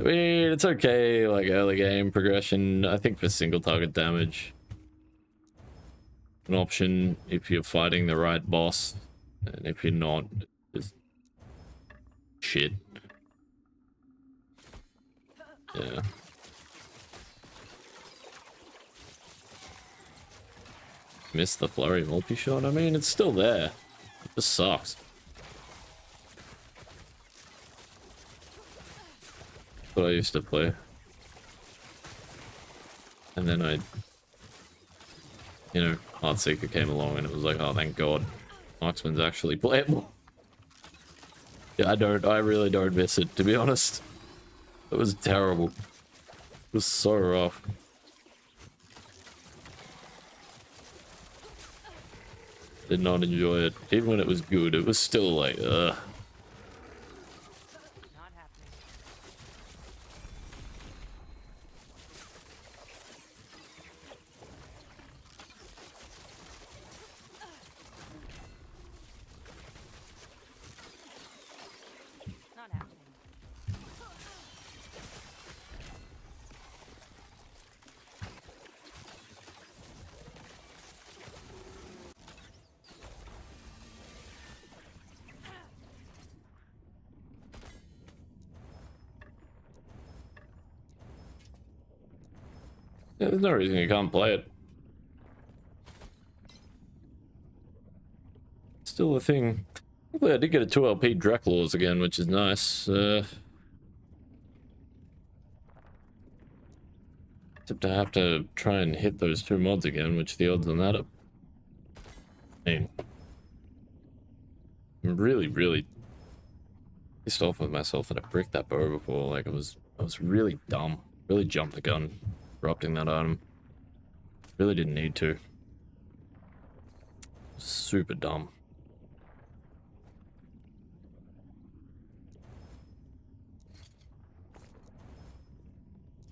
I mean, it's okay, like early game progression. I think for single target damage, an option if you're fighting the right boss, and if you're not, just shit. Yeah. Missed the flurry multi-shot. I mean, it's still there. It just sucks. What I used to play. And then you know, Heartseeker came along and it was like, oh, thank God. Marksman's actually playable. Yeah, I really don't miss it, to be honest. It was terrible. It was so rough. Did not enjoy it. Even when it was good, it was still like, ugh. Yeah, there's no reason you can't play it. Still a thing. Hopefully I did get a 2LP Drecklaws again, which is nice. Except I have to try and hit those two mods again, which the odds on that are... I mean, I'm really, really pissed off with myself that I bricked that bow before. Like, I was really dumb. Really jumped the gun, corrupting that item. Really didn't need to. Super dumb.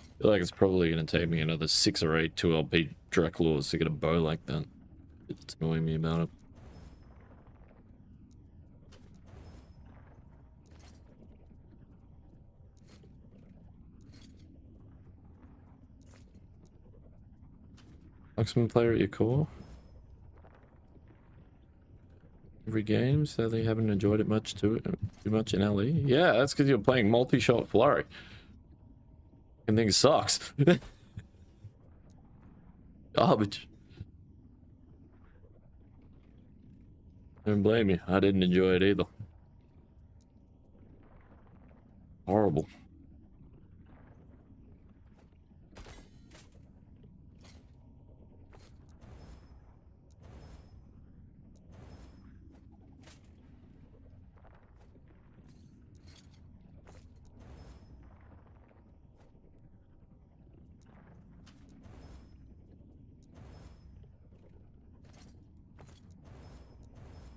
I feel like it's probably going to take me another 6 or 8 2LP direct laws to get a bow like that. It's annoying me about it. Marksman player at your core? Every game, so they haven't enjoyed it too much in LE. Yeah, that's because you're playing multi-shot flurry. And thing sucks. Garbage. Don't blame you. I didn't enjoy it either. Horrible.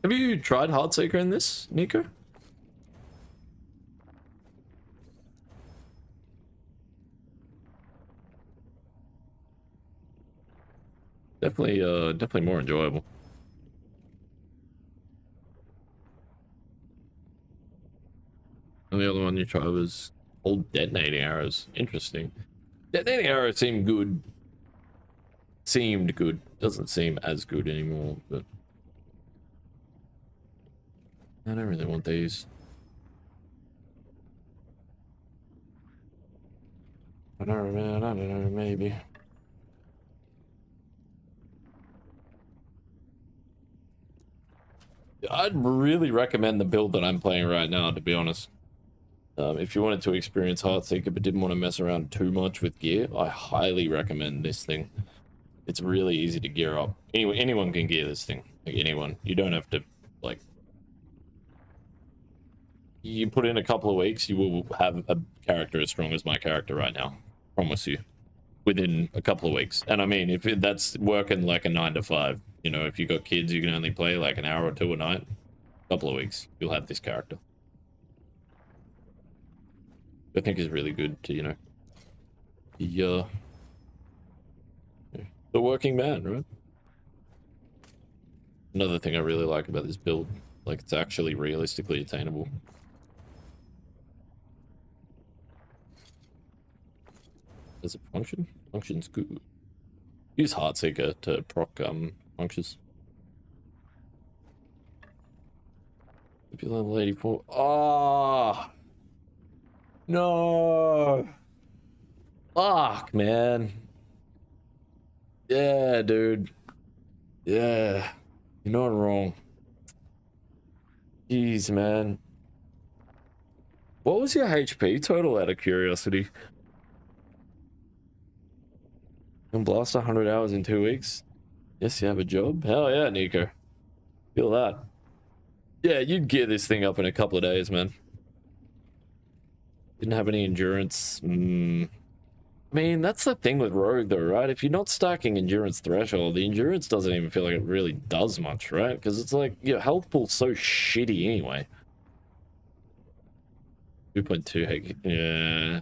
Have you tried Heartseeker in this, Nico? Definitely more enjoyable. And the other one you tried was old detonating arrows. Interesting. Detonating arrows seemed good. Seemed good. Doesn't seem as good anymore, but I don't really want these. I don't know, man. I don't know, maybe. I'd really recommend the build that I'm playing right now, to be honest. If you wanted to experience Heartseeker but didn't want to mess around too much with gear, I highly recommend this thing. It's really easy to gear up. Anyone can gear this thing. Like, anyone. You don't have to, like... You put in a couple of weeks, you will have a character as strong as my character right now. Promise you. Within a couple of weeks. And I mean, if that's working like a 9 to 5, you know, if you got kids, you can only play like an hour or 2 a night. A couple of weeks, you'll have this character. I think is really good to, you know, the working man, right? Another thing I really like about this build, like, it's actually realistically attainable. Does it function? Functions good. Use Heartseeker to proc functions. Level 84. Oh no. Fuck, man. Yeah, dude. Yeah. You're not wrong. Jeez, man. What was your HP total, out of curiosity? Can blast 100 hours in 2 weeks? Yes, you have a job? Hell yeah, Nico. Feel that. Yeah, you'd gear this thing up in a couple of days, man. Didn't have any endurance. I mean, that's the thing with Rogue, though, right? If you're not stacking endurance threshold, the endurance doesn't even feel like it really does much, right? Because it's like, your health pool's so shitty anyway. 2.2, heck, yeah.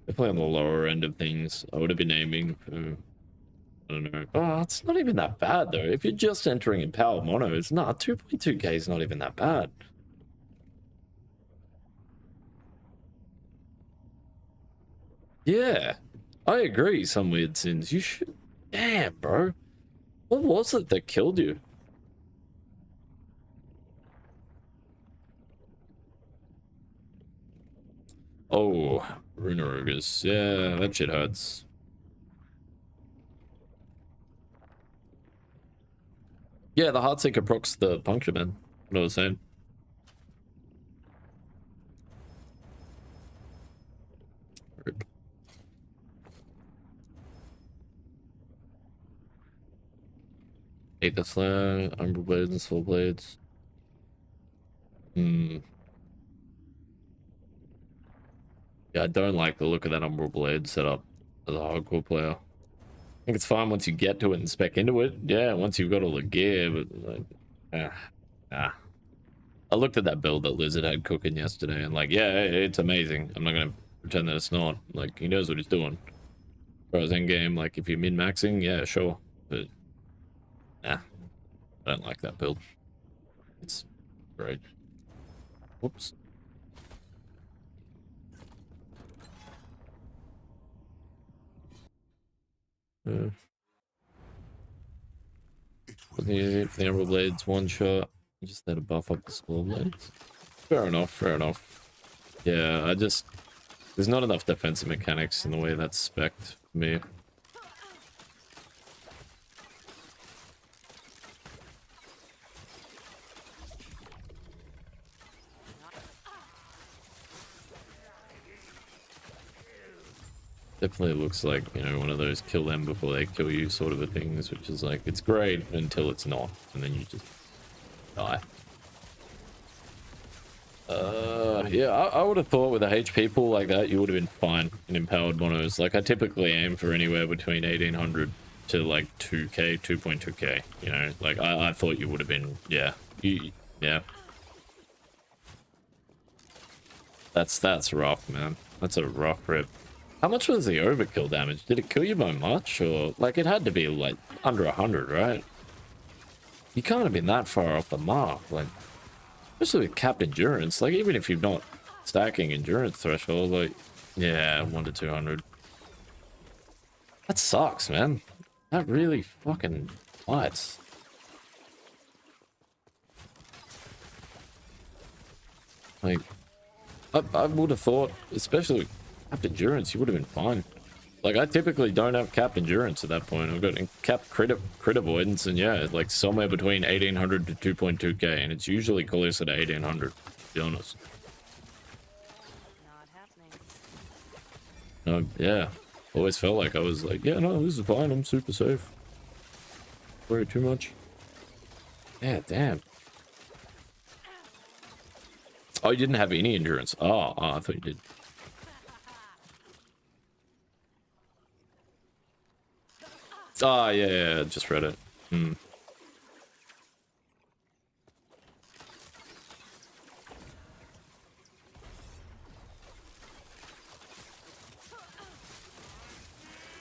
Definitely on the lower end of things. I would have been aiming for, I don't know. Oh, it's not even that bad, though. If you're just entering in power mono, it's not. 2.2k is not even that bad. Yeah, I agree. Some weird sins. You should. Damn, bro. What was it that killed you? Oh, Runerogas. Yeah, that shit hurts. Yeah, the Heartseeker procs the puncture, man. What I was saying. Rip. Hate the slam, Umbral Blades and Soul Blades. Hmm. Yeah, I don't like the look of that Umbral Blade setup as a hardcore player. I think it's fine once you get to it and spec into it. Yeah, once you've got all the gear, but like, nah. I looked at that build that Lizard had cooking yesterday, and like, yeah, it's amazing. I'm not gonna pretend that it's not. Like, he knows what he's doing. Whereas in game, like, if you're min-maxing, yeah, sure, but nah, I don't like that build. It's great. Whoops. The Emerald Blades one shot. Just there to buff up the Skull Blades. Fair enough, fair enough. Yeah, there's not enough defensive mechanics in the way that's spec'd for me. Definitely looks like, you know, one of those kill them before they kill you sort of a things, which is like, it's great until it's not, and then you just die. Yeah, I would have thought with a HP pool like that, you would have been fine in empowered monos. Like, I typically aim for anywhere between 1800 to like 2k, 2.2k, you know? Like, I thought you would have been, yeah. Yeah. That's rough, man. That's a rough rip. How much was the overkill damage? Did it kill you by much? Or, like, it had to be, like, under 100, right? You can't have been that far off the mark, like, especially with capped endurance. Like, even if you're not stacking endurance threshold, like, yeah, 1 to 200. That sucks, man. That really fucking bites. Like, I would have thought, especially with capped endurance, you would have been fine. Like, I typically don't have capped endurance at that point. I've got capped crit avoidance, and yeah, like somewhere between 1800 to 2.2k, and it's usually closer to 1800, to be honest. Not happening. Yeah, always felt like I was like, yeah, no, this is fine, I'm super safe. Worry too much. Yeah, damn. Oh, you didn't have any endurance. Oh, I thought you did. Ah, yeah, just read it. Hmm.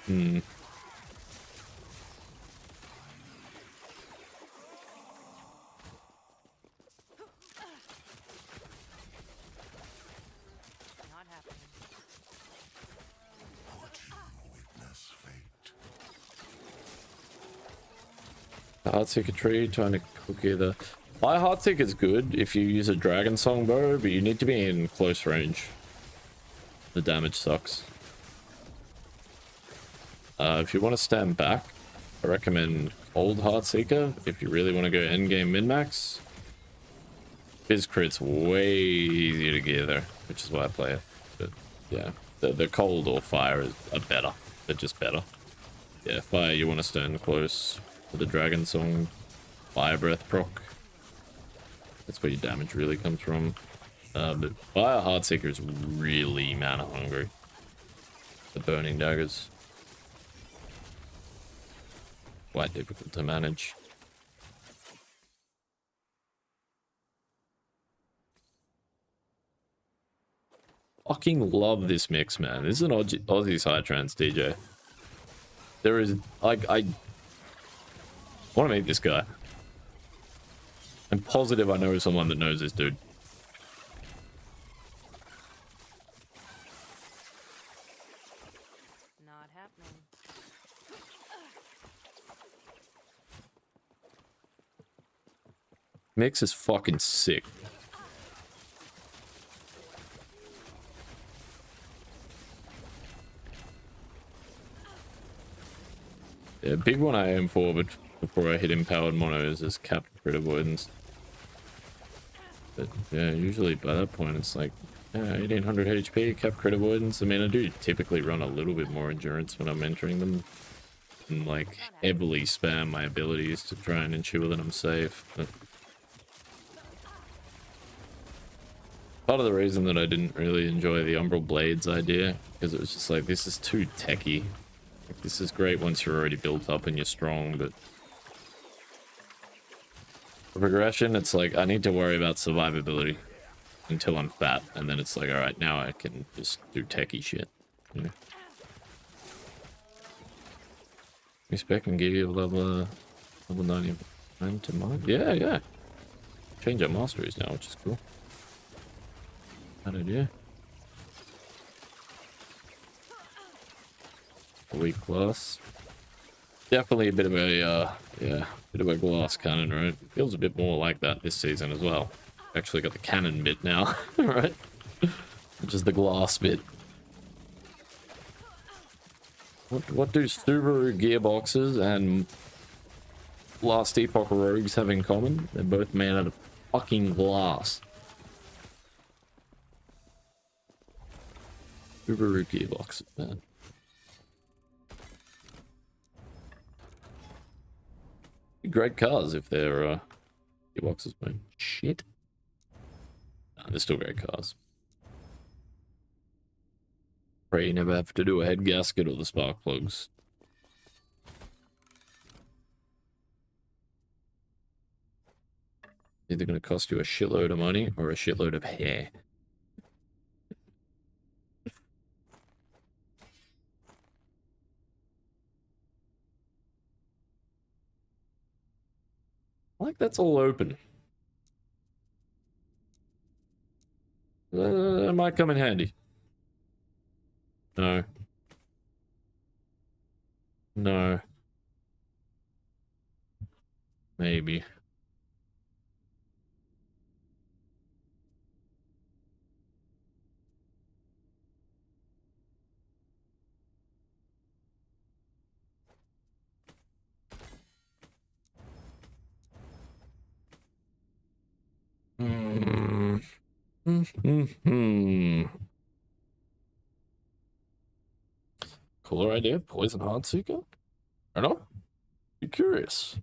Hmm. Not happening. Witness fate. Heartseeker tree, trying to cook either. My Heartseeker is good if you use a Dragon Song bow, but you need to be in close range. The damage sucks. If you want to stand back, I recommend Old Heartseeker if you really want to go endgame min-max. Fizz crit's way easier to gear though, which is why I play it. But yeah, the cold or fire are better. They're just better. Yeah, fire you want to stand close for the Dragon Song Fire Breath proc. That's where your damage really comes from. But Fire Heartseeker is really mana hungry. The Burning Daggers. Quite difficult to manage. Fucking love this mix, man. This is an Aussie Psytrance DJ. There is, like, I want to meet this guy. I'm positive I know someone that knows this dude. Not happening. Mix is fucking sick. Yeah, big one I aim for, but before I hit empowered monos is capped crit avoidance. But yeah, usually by that point it's like 1800 HP, capped crit avoidance. I mean, I do typically run a little bit more endurance when I'm entering them, and like heavily spam my abilities to try and ensure that I'm safe. But Part of the reason that I didn't really enjoy the Umbral Blades idea, because it was just like, this is too techy. Like, this is great once you're already built up and you're strong, but for progression, it's like, I need to worry about survivability until I'm fat, and then it's like, alright, now I can just do techie shit. You know? Respect and give you level 99 to mine? Yeah, yeah. Change our masteries now, which is cool. Bad idea. Weak glass. Definitely a bit of a, yeah, bit of a glass cannon, right? Feels a bit more like that this season as well. Actually got the cannon bit now, right? Which is the glass bit. What do Subaru gearboxes and Last Epoch rogues have in common? They're both made out of fucking glass. Subaru gearboxes, man. Great cars if they're gearboxes, man. Shit. Nah, they're still great cars. Pray you never have to do a head gasket or the spark plugs. Either going to cost you a shitload of money or a shitload of hair. Like that's all open. It might come in handy. No. No. Maybe. Cooler idea, Poison Heartseeker? I don't know. Be curious.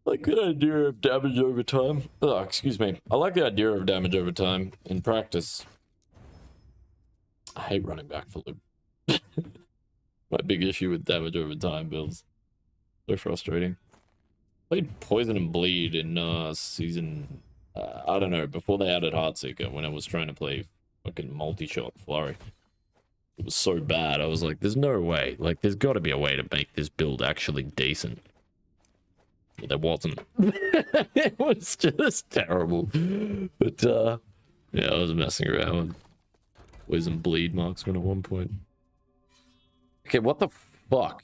I like the idea of damage over time. Oh, excuse me. I like the idea of damage over time in practice. I hate running back for loop. My big issue with damage over time builds. So frustrating. Played Poison and Bleed in season, I don't know, before they added Heartseeker, when I was trying to play fucking multi-shot Flurry. It was so bad, I was like, there's no way. Like, there's got to be a way to make this build actually decent. But there wasn't. It was just terrible. But, yeah, I was messing around with Poison Bleed Marksman at one point. Okay, what the fuck?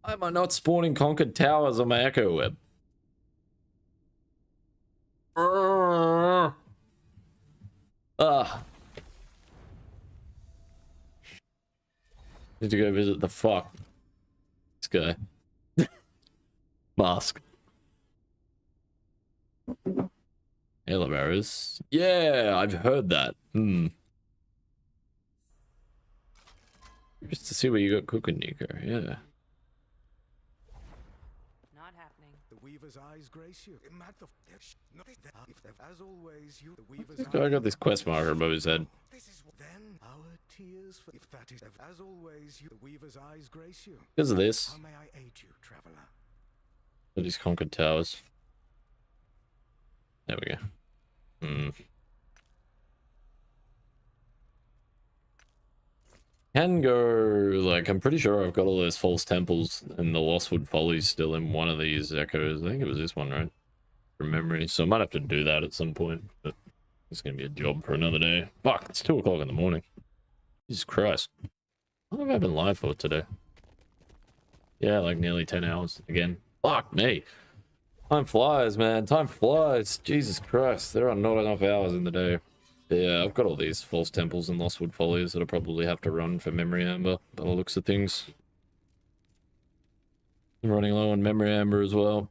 Why am I not spawning Conquered Towers on my Echo Web? Need to go visit the fuck. This guy. Mask. Hail arrows. Yeah, I've heard that. Just to see what you got cooking, Nico. Yeah. Not happening. The Weaver's eyes grace you. As always, you. The Weaver's This guy got this quest marker above his head. This is then our tears for if that is as always you. The Weaver's eyes grace you. Because of this. How may I aid you, traveler? These Conquered Towers. There we go. Can go, like, I'm pretty sure I've got all those false temples and the Lostwood Follies still in one of these echoes. I think it was this one, right? From memory. So I might have to do that at some point, but it's gonna be a job for another day. Fuck, it's 2 o'clock in the morning. Jesus Christ. How long have I been live for today? Yeah, like nearly 10 hours again. Fuck me. Time flies, man. Time flies. Jesus Christ. There are not enough hours in the day. Yeah, I've got all these false temples and Lostwood Follies that I'll probably have to run for Memory Amber, by the looks of things. I'm running low on Memory Amber as well.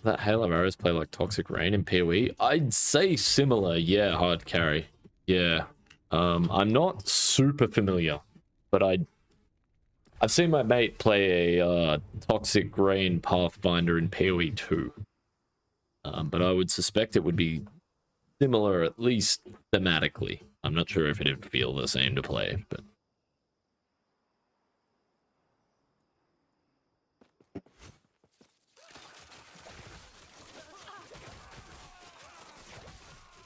That Hail of Arrows play like Toxic Rain in PoE? I'd say similar, yeah, hard carry. Yeah. I'm not super familiar, but I I've seen my mate play a Toxic Rain Pathfinder in PoE 2. But I would suspect it would be similar, at least thematically. I'm not sure if it'd feel the same to play, but...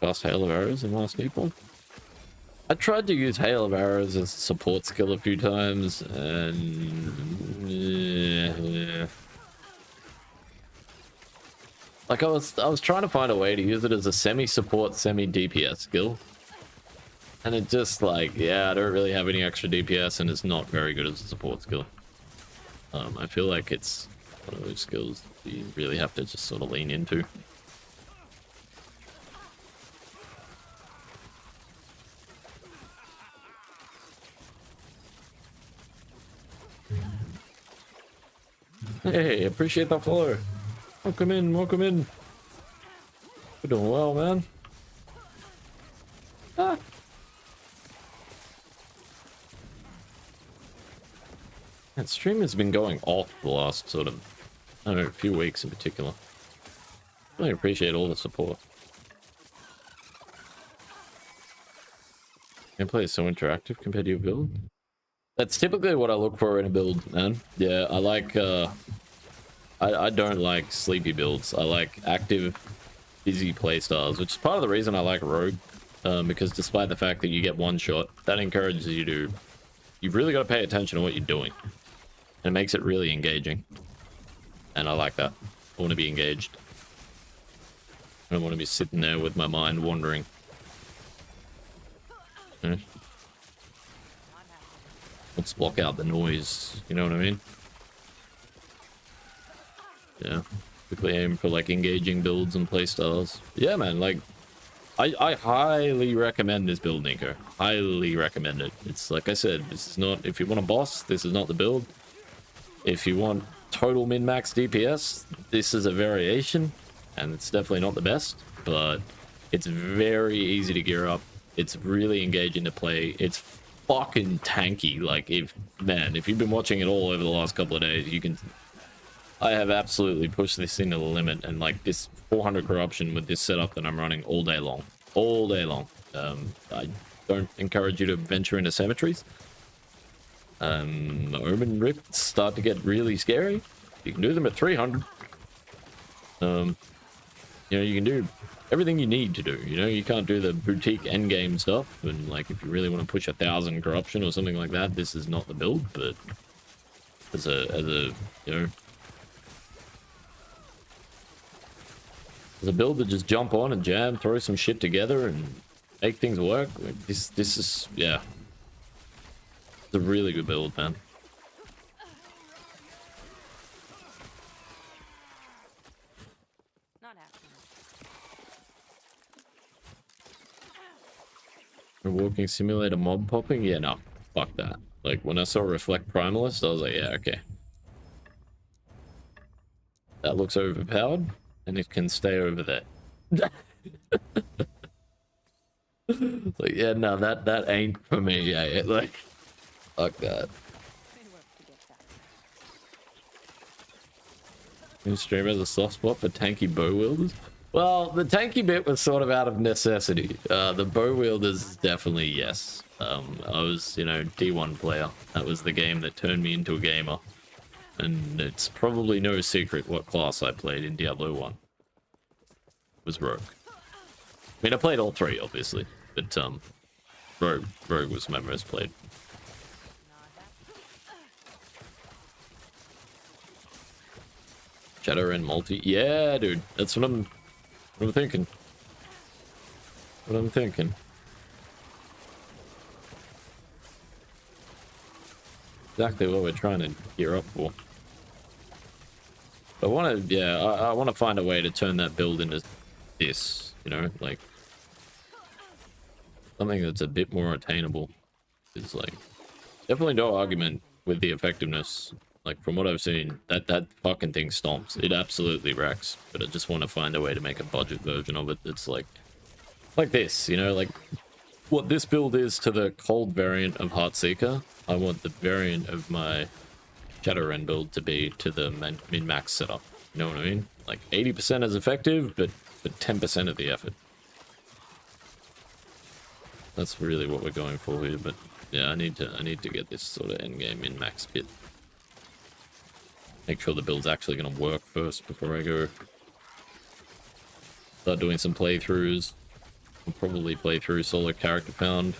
Cast Hail of Arrows in last People. I tried to use Hail of Arrows as a support skill a few times, and... yeah. Like, I was trying to find a way to use it as a semi-support, semi-DPS skill. And it just, like, yeah, I don't really have any extra DPS, and it's not very good as a support skill. I feel like it's one of those skills you really have to just sort of lean into. Hey, appreciate that follow. Welcome in, welcome in. We're doing well, man. Ah. That stream has been going off the last sort of, I don't know, a few weeks in particular. Really appreciate all the support. Gameplay is so interactive compared to your build. That's typically what I look for in a build, man. Yeah, I like, I don't like sleepy builds. I like active, busy playstyles, which is part of the reason I like Rogue. Because despite the fact that you get one shot, that encourages you to... You've really got to pay attention to what you're doing. And it makes it really engaging. And I like that. I want to be engaged. I don't want to be sitting there with my mind wandering. Yeah. Let's block out the noise, you know what I mean? Yeah. Quickly aim for like engaging builds and playstyles. Yeah, man, like I highly recommend this build, Nico. Highly recommend it. It's like I said, this is not, if you want a boss, this is not the build. If you want total min-max DPS, this is a variation, and it's definitely not the best, but it's very easy to gear up. It's really engaging to play. It's fucking tanky. Like, if you've been watching it all over the last couple of days, you can... I have absolutely pushed this thing to the limit, and like this 400 corruption with this setup that I'm running all day long. All day long. I don't encourage you to venture into cemeteries. Omen rifts start to get really scary. You can do them at 300. You know, you can do everything you need to do. You know, you can't do the boutique endgame stuff, and like if you really want to push 1,000 corruption or something like that, this is not the build. But as a you know, as a build to just jump on and jam, throw some shit together and make things work. Like, this is, yeah, it's a really good build, man. Not happening. A walking simulator mob popping? Yeah, no, fuck that. Like when I saw Reflect Primalist, I was like, yeah, okay. That looks overpowered. And it can stay over there. It's like, yeah, no, that ain't for me. Yeah, like, fuck that. New streamer has a soft spot for tanky bow wielders. Well, the tanky bit was sort of out of necessity. The bow wielders, definitely yes. I was, you know, D1 player. That was the game that turned me into a gamer. And it's probably no secret what class I played in Diablo 1. It was Rogue. I mean, I played all three, obviously, but Rogue was my most played. Shadowrun multi, yeah, dude. That's what I'm thinking. What I'm thinking. Exactly what we're trying to gear up for. I want to, yeah, I want to find a way to turn that build into this, you know, like something that's a bit more attainable. Is like definitely no argument with the effectiveness. Like from what I've seen, that fucking thing stomps. It absolutely wrecks. But I just want to find a way to make a budget version of it that's like this, you know, like what this build is to the cold variant of Heartseeker, I want the variant of my Shadowrun build to be to the min-max setup. You know what I mean? Like 80% is effective, but 10% of the effort. That's really what we're going for here, but yeah, I need to get this sort of endgame min-max bit. Make sure the build's actually gonna work first before I go start doing some playthroughs. I'll probably play through solo character pound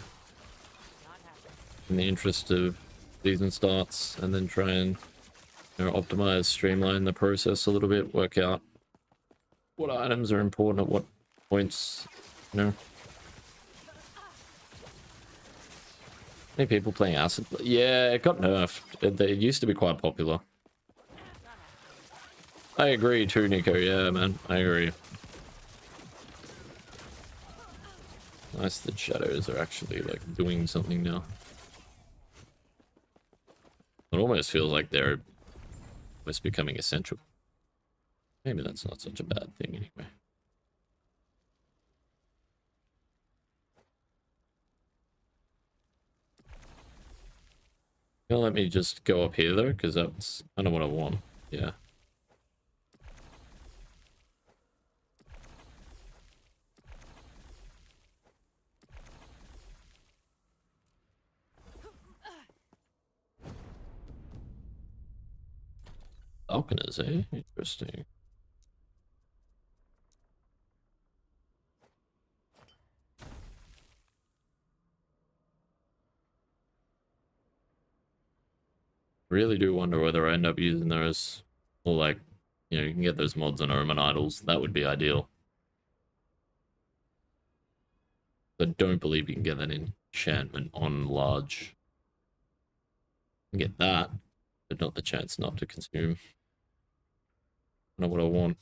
in the interest of season starts, and then try and, you know, optimize, streamline the process a little bit, work out what items are important at what points, you know. Many people playing Acid? Yeah, it got nerfed. It used to be quite popular. I agree too, Nico. Yeah, man, I agree. Nice that shadows are actually like doing something now. It almost feels like they're almost becoming essential. Maybe that's not such a bad thing anyway. Well, let me just go up here though, because that's kind of what I want. Yeah. Falconers, eh? Interesting. Really do wonder whether I end up using those, or like, you know, you can get those mods on Omen Idols. That would be ideal. I don't believe you can get that enchantment on large. You can get that, but not the chance not to consume. Not what I want.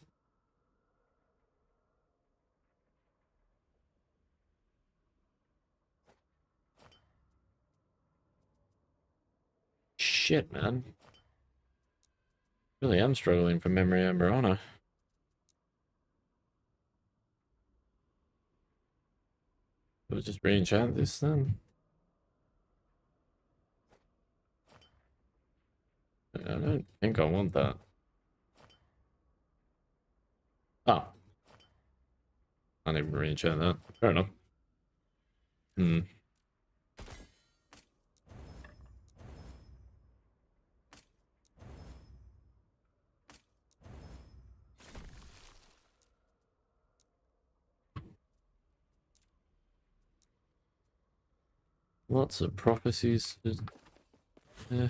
Shit, man. Really am struggling for Memory Amber Honor. We'll just re-enchant this then. I don't think I want that. Oh. Can't even re-enchant that. Fair enough. Hmm. Lots of prophecies. Yeah.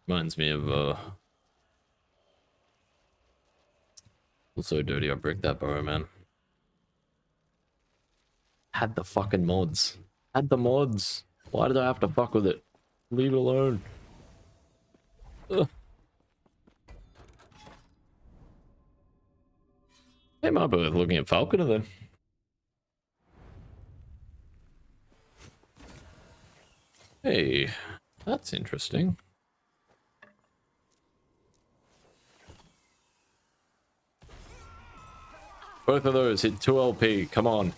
Reminds me of also dirty. I break that burrow, man. Had the fucking mods. Had the mods. Why did I have to fuck with it? Leave it alone. Ugh. Hey, might be worth looking at Falconer then. Hey, that's interesting. Both of those hit 2 LP. Come on.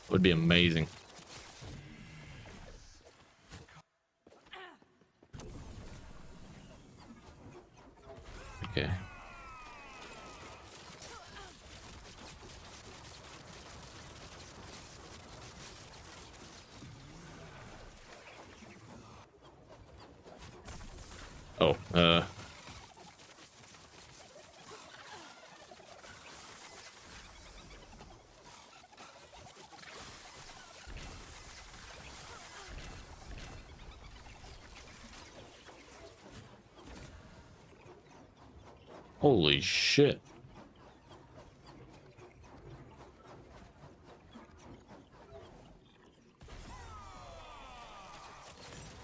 Would be amazing. Okay. Oh, holy shit.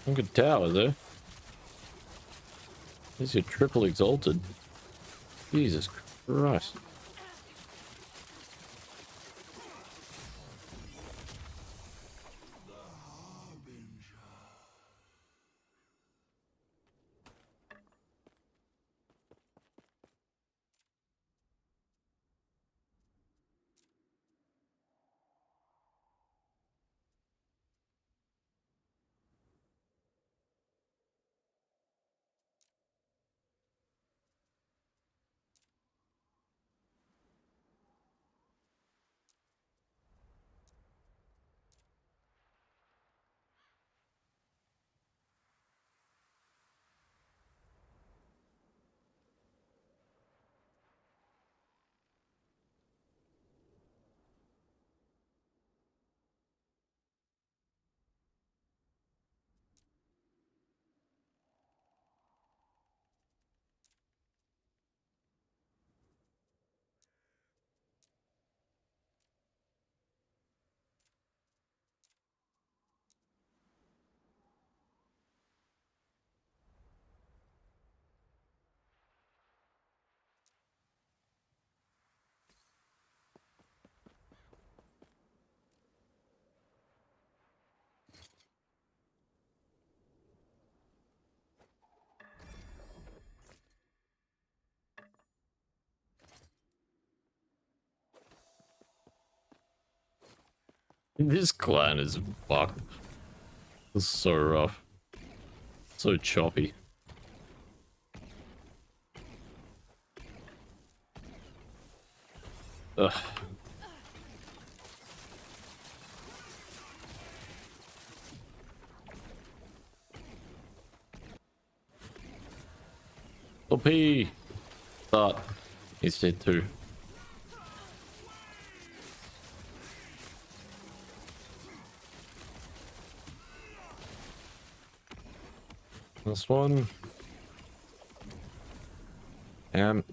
Some good tower there. Is your triple exalted? Jesus Christ. This clan is fucked. It's so rough. So choppy. Ugh. OP! But he's dead too. Last one. And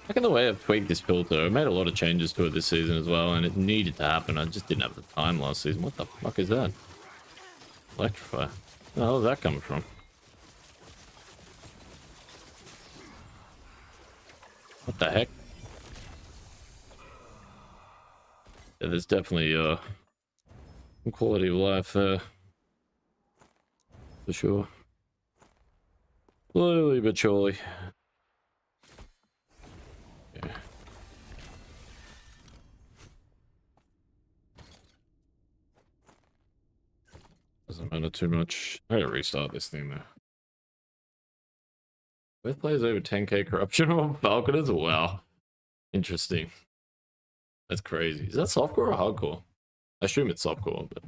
look at the way I've tweaked this filter. I made a lot of changes to it this season as well, and it needed to happen. I just didn't have the time last season. What the fuck is that? Electrify. Where the hell is that coming from? What the heck? Yeah, there's definitely some quality of life there. For sure. Slowly but surely. Yeah. Doesn't matter too much. I gotta restart this thing though. Both players over 10k corruption on Falconers? Wow. Interesting. That's crazy. Is that softcore or hardcore? I assume it's softcore, but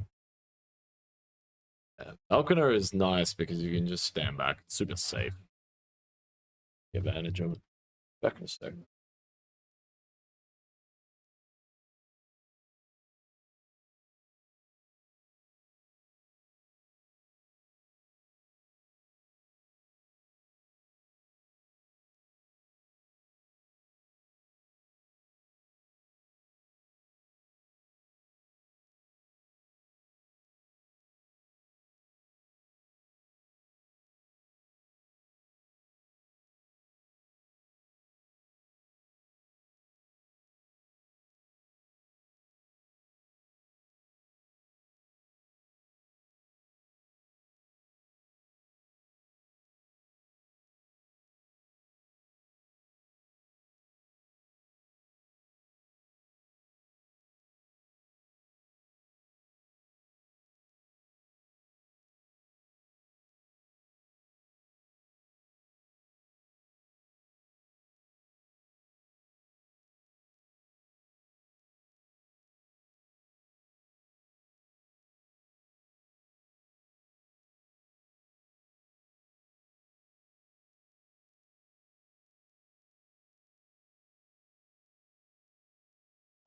yeah. Falconer is nice because you can just stand back. It's super safe. Take advantage of it. Back in a second.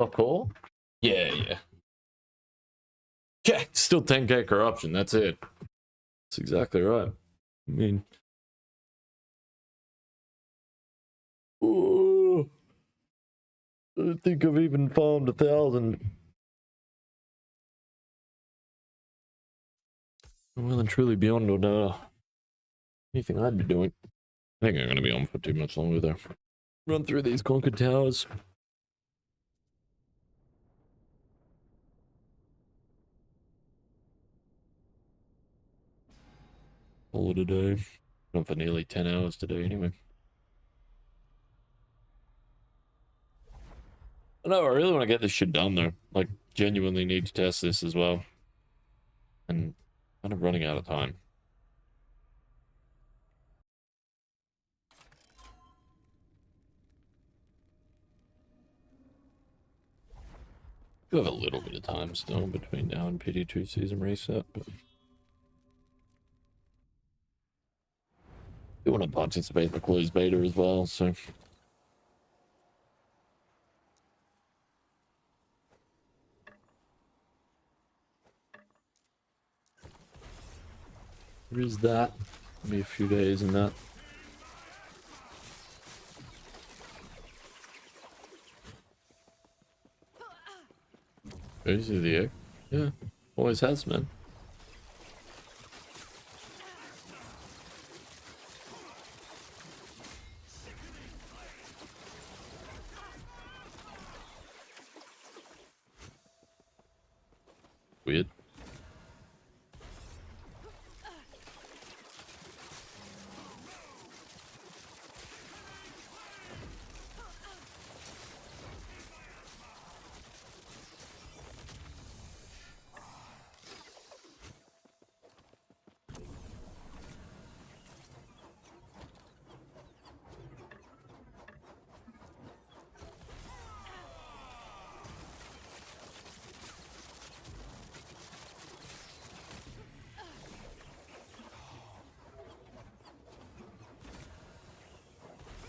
Softcore? Yeah, yeah. Yeah, still 10k corruption. That's it. That's exactly right. I mean, oh, I don't think I've even farmed 1,000. I'm well and truly beyond anything I'd be doing. I think I'm going to be on for too much longer there. Run through these conquered towers. All today. Run for nearly 10 hours today anyway. No, I really want to get this shit done though. Like, genuinely need to test this as well. And kind of running out of time. We have a little bit of time still between now and PD2 season reset, but we want to participate in the closed beta as well, so there is that. Maybe a few days in that. Crazy the egg. Yeah, always has, man.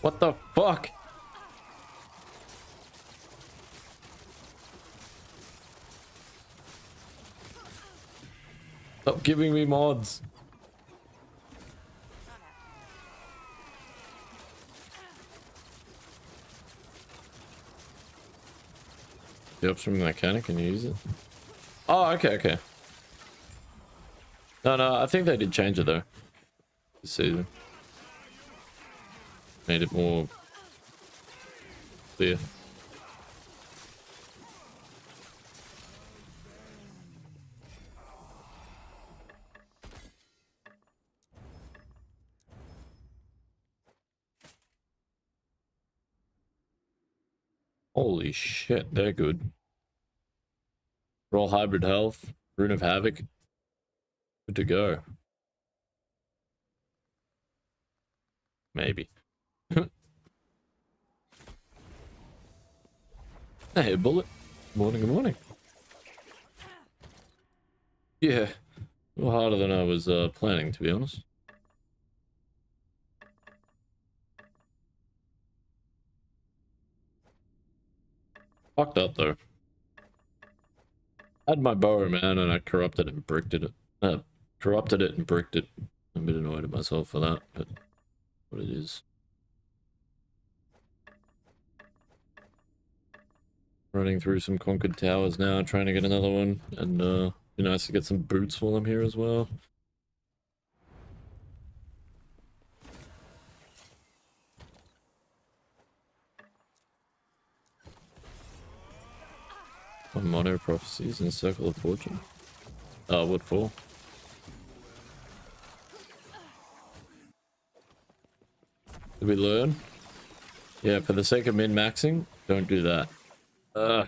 What the fuck? Stop giving me mods. The upstream mechanic, can you use it? Oh, okay, okay. No, I think they did change it though. This season. Made it more clear. Holy shit, they're good. Roll hybrid health, rune of havoc. Good to go. Maybe. Hey, bullet. Morning, good morning. Yeah, a little harder than I was planning, to be honest. Fucked up though. I had my bow, man, and I corrupted it and bricked it. Corrupted it and bricked it. I'm a bit annoyed at myself for that, but what it is. Running through some conquered towers now, trying to get another one, and be nice to get some boots while I'm here as well. Mono prophecies and circle of fortune. What for? Did we learn? Yeah, for the sake of min-maxing, don't do that. I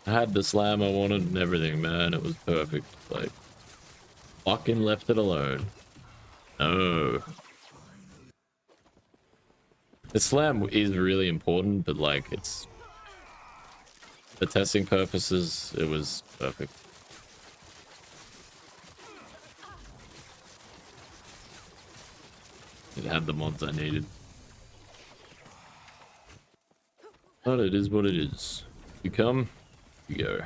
had the slam I wanted and everything, man. It was perfect. Like, fucking left it alone. No. The slam is really important, but like, it's... For testing purposes, it was perfect. It had the mods I needed. But it is what it is. You come, you go.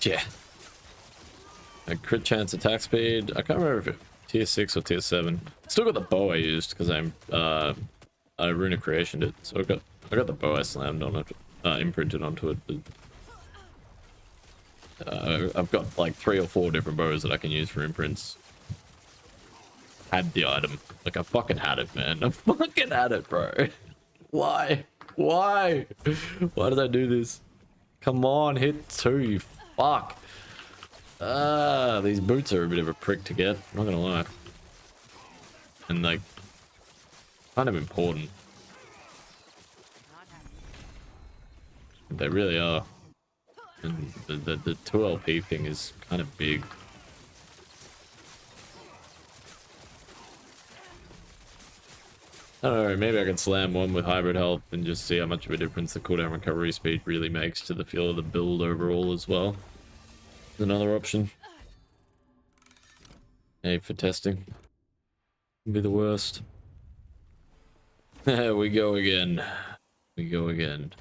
Yeah. A crit chance attack speed. I can't remember if it tier 6 or tier 7. Still got the bow I used because I runic creationed it. So I got the bow I slammed on it, imprinted onto it. But, I've got like 3 or 4 different bows that I can use for imprints. Had the item. Like I fucking had it, man. I fucking had it, bro. Why? Why? Why did I do this? Come on, hit 2, you fuck. These boots are a bit of a prick to get, I'm not gonna lie. And like, kind of important. They really are. And the 2 LP thing is kind of big. I don't know, maybe I can slam one with hybrid health and just see how much of a difference the cooldown recovery speed really makes to the feel of the build overall as well. Another option. Hey, for testing. Be the worst. We go again. We go again.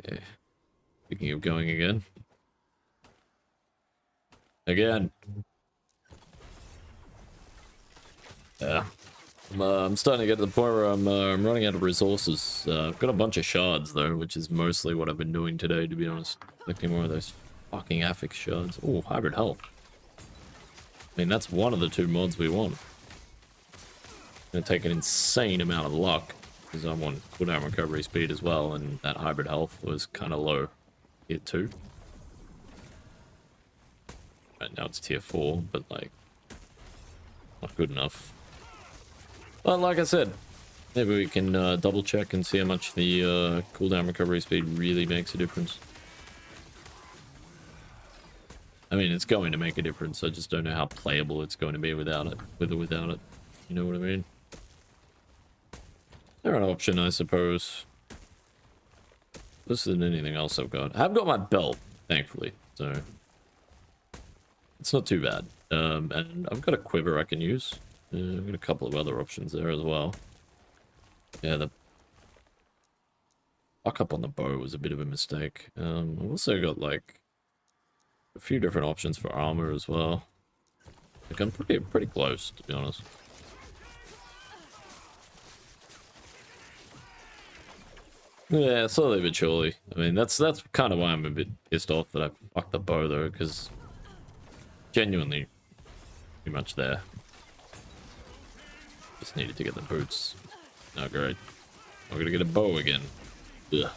Yeah. Speaking of going again. Again. Yeah. I'm starting to get to the point where I'm running out of resources. I've got a bunch of shards though, which is mostly what I've been doing today, to be honest. Collecting more of those fucking affix shards. Oh, hybrid health. I mean, that's one of the 2 mods we want. Gonna take an insane amount of luck because I want cooldown recovery speed as well, and that hybrid health was kind of low. Tier 2. Right now it's tier 4, but like, not good enough. But like I said, maybe we can double check and see how much the cooldown recovery speed really makes a difference. I mean, it's going to make a difference. I just don't know how playable it's going to be without it. With or without it. You know what I mean? They're an option, I suppose. This isn't anything else I've got. I've got my belt, thankfully, so it's not too bad. And I've got a quiver I can use. I've got a couple of other options there as well. Yeah, the fuck up on the bow was a bit of a mistake. I've also got like a few different options for armor as well. Like I'm pretty close, to be honest. Yeah, slowly but surely. I mean, that's kind of why I'm a bit pissed off that I fucked the bow though, because genuinely, pretty much there. Just needed to get the boots. Oh, great. I'm gonna get a bow again. Ugh.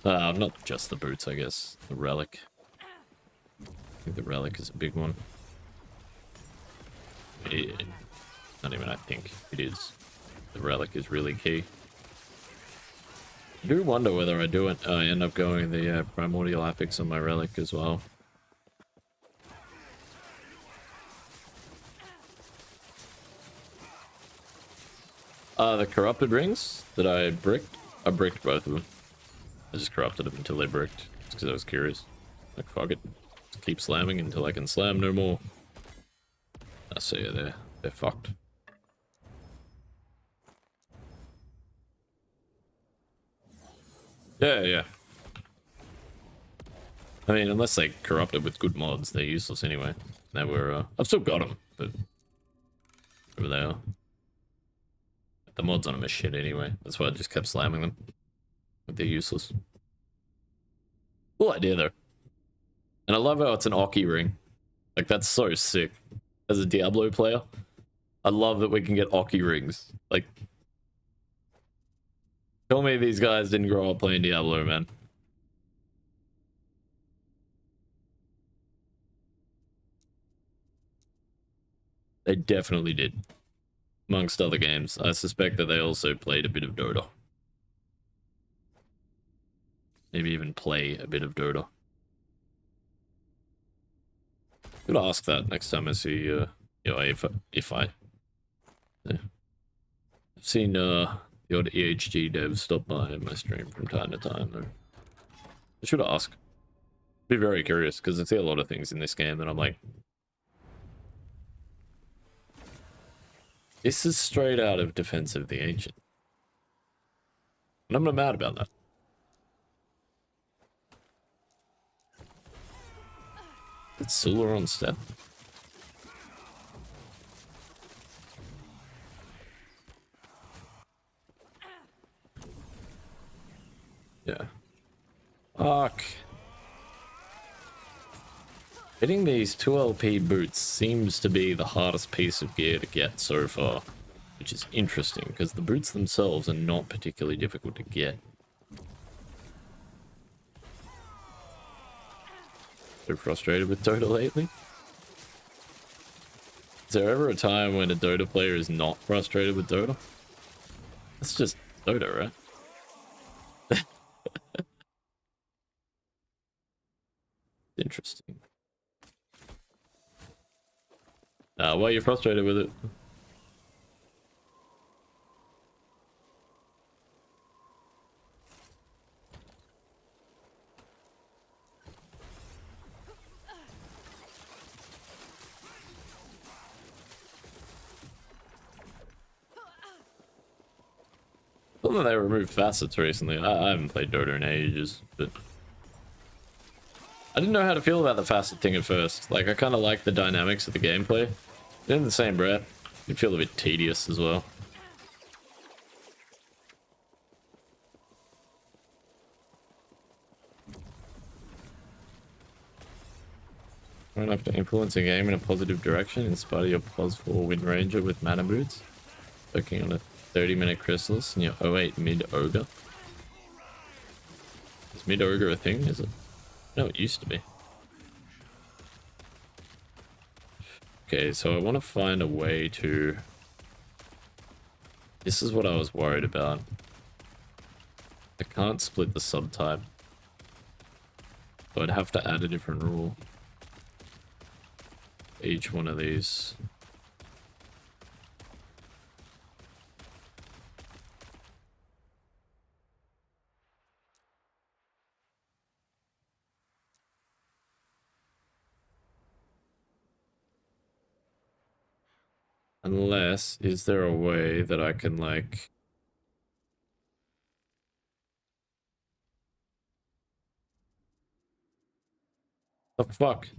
Not just the boots, I guess. The relic. I think the relic is a big one. Yeah. Not even I think. It is. The relic is really key. I do wonder whether I do it. I end up going the primordial affix on my relic as well. The corrupted rings that I bricked both of them. I just corrupted them until they bricked. Just because I was curious. Like, fuck it. Just keep slamming until I can slam no more. I see you, they're fucked. Yeah. I mean, unless they corrupted with good mods, they're useless anyway. They were, I've still got them, but wherever they are. The mods on them are shit anyway. That's why I just kept slamming them. But they're useless. Cool idea, though. And I love how it's an Oki ring. Like, that's so sick. As a Diablo player, I love that we can get Oki rings. Like, tell me these guys didn't grow up playing Diablo, man. They definitely did. Amongst other games. I suspect that they also played a bit of Dota. Maybe even play a bit of Dota. Could ask that next time I see, you know, if I... Yeah. I've seen, the odd EHG devs stop by my stream from time to time, though. I should ask. Be very curious, because I see a lot of things in this game that I'm like... This is straight out of Defense of the Ancient. And I'm not mad about that. It's Sula on step. Yeah. Fuck. Getting these 2LP boots seems to be the hardest piece of gear to get so far, which is interesting because the boots themselves are not particularly difficult to get. So frustrated with Dota lately? Is there ever a time when a Dota player is not frustrated with Dota? That's just Dota, right? Interesting. Why are you frustrated with it? I thought they removed facets recently. I haven't played Dota in ages, but I didn't know how to feel about the facet thing at first. Like, I kind of like the dynamics of the gameplay. But in the same breath, it feel a bit tedious as well. Try enough to influence a game in a positive direction in spite of your +4 Wind Ranger with mana boots. Working on a 30-minute Chrysalis and your 08 mid-ogre. Is mid-ogre a thing, is it? No, it used to be. Okay, so I want to find a way to... This is what I was worried about. I can't split the subtype. So I'd have to add a different rule. each one of these. Unless, is there a way that I can, like... The fuck?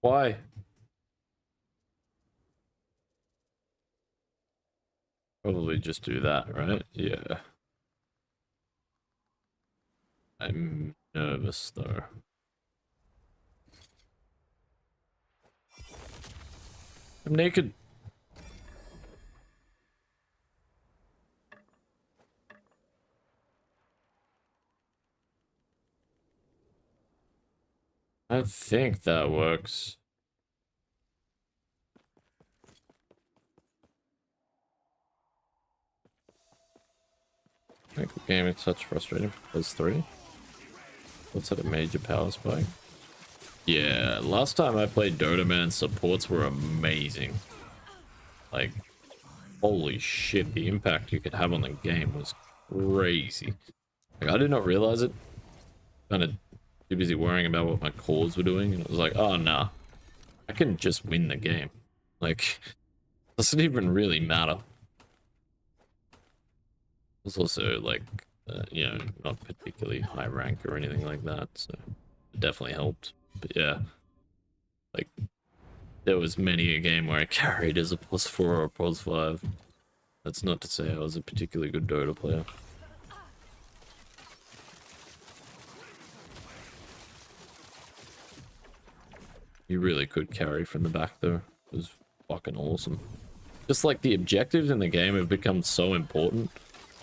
Why? Probably just do that, right? Yeah. I'm nervous, though. I'm naked. I think that works. Make the game is such frustrating for +3. What's at a major power spike? Yeah, last time I played Dota, man, supports were amazing. Like, holy shit, the impact you could have on the game was crazy. Like, I did not realize it. Kind of too busy worrying about what my cores were doing, and it was like, oh nah, I can just win the game. Like, doesn't even really matter. It was also like, you know, not particularly high rank or anything like that, so it definitely helped. But yeah, like, there was many a game where I carried as a +4 or a +5. That's not to say I was a particularly good Dota player. You really could carry from the back though. It was fucking awesome. Just like the objectives in the game have become so important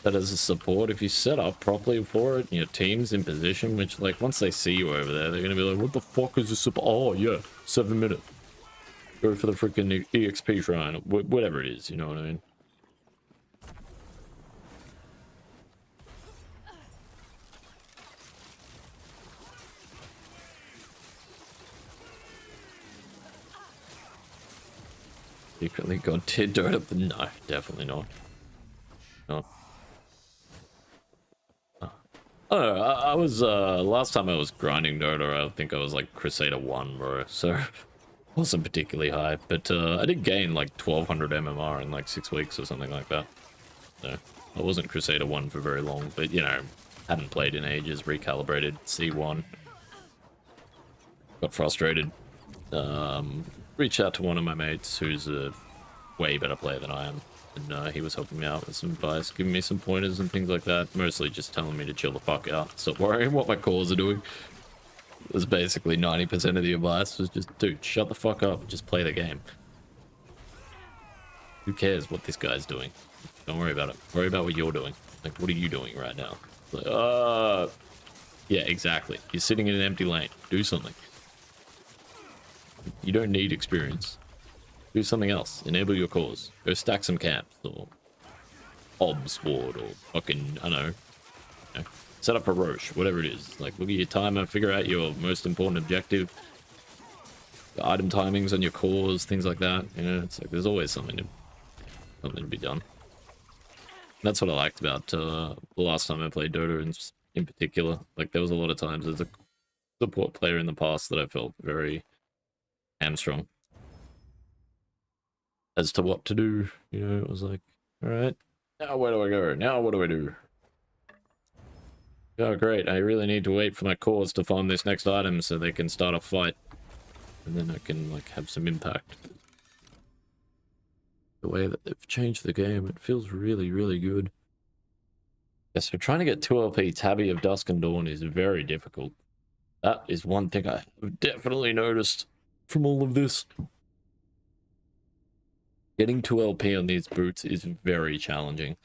that as a support, if you set up properly for it, your team's in position, which like once they see you over there, they're gonna be like, what the fuck is this support? Oh yeah, 7 minutes. Go for the freaking EXP shrine, whatever it is, you know what I mean? Secretly got tier Dota, but no, definitely not. No. I don't know, I was, last time I was grinding Dota, I think I was like Crusader 1, bro, so wasn't particularly high, but I did gain like 1200 MMR in like 6 weeks or something like that. So I wasn't Crusader 1 for very long, but you know, hadn't played in ages, recalibrated C1. Got frustrated. Reached out to one of my mates who's a way better player than I am, and he was helping me out with some advice, giving me some pointers and things like that, mostly just telling me to chill the fuck out, stop worrying what my cores are doing. It was basically 90% of the advice was just, dude, shut the fuck up, just play the game. Who cares what this guy's doing? Don't worry about it. Worry about what you're doing. Like, what are you doing right now? Like, yeah, exactly. You're sitting in an empty lane. Do something. You don't need experience. Do something else. Enable your cause. Go stack some camps, or obs board, or fucking, I don't know, you know, set up a Roche, whatever it is. Like, look at your timer, figure out your most important objective, the item timings on your cores, things like that. You know, it's like there's always something to be done. And that's what I liked about the last time I played Dota in particular. Like, there was a lot of times as a support player in the past that I felt very hamstrung as to what to do. You know, it was like, all right, now where do I go? Now what do I do? Oh, great. I really need to wait for my cores to farm this next item so they can start a fight. And then I can, like, have some impact. The way that they've changed the game, it feels really, really good. Yeah, so trying to get 2LP Tabby of Dusk and Dawn is very difficult. That is one thing I've definitely noticed from all of this. Getting 2LP on these boots is very challenging.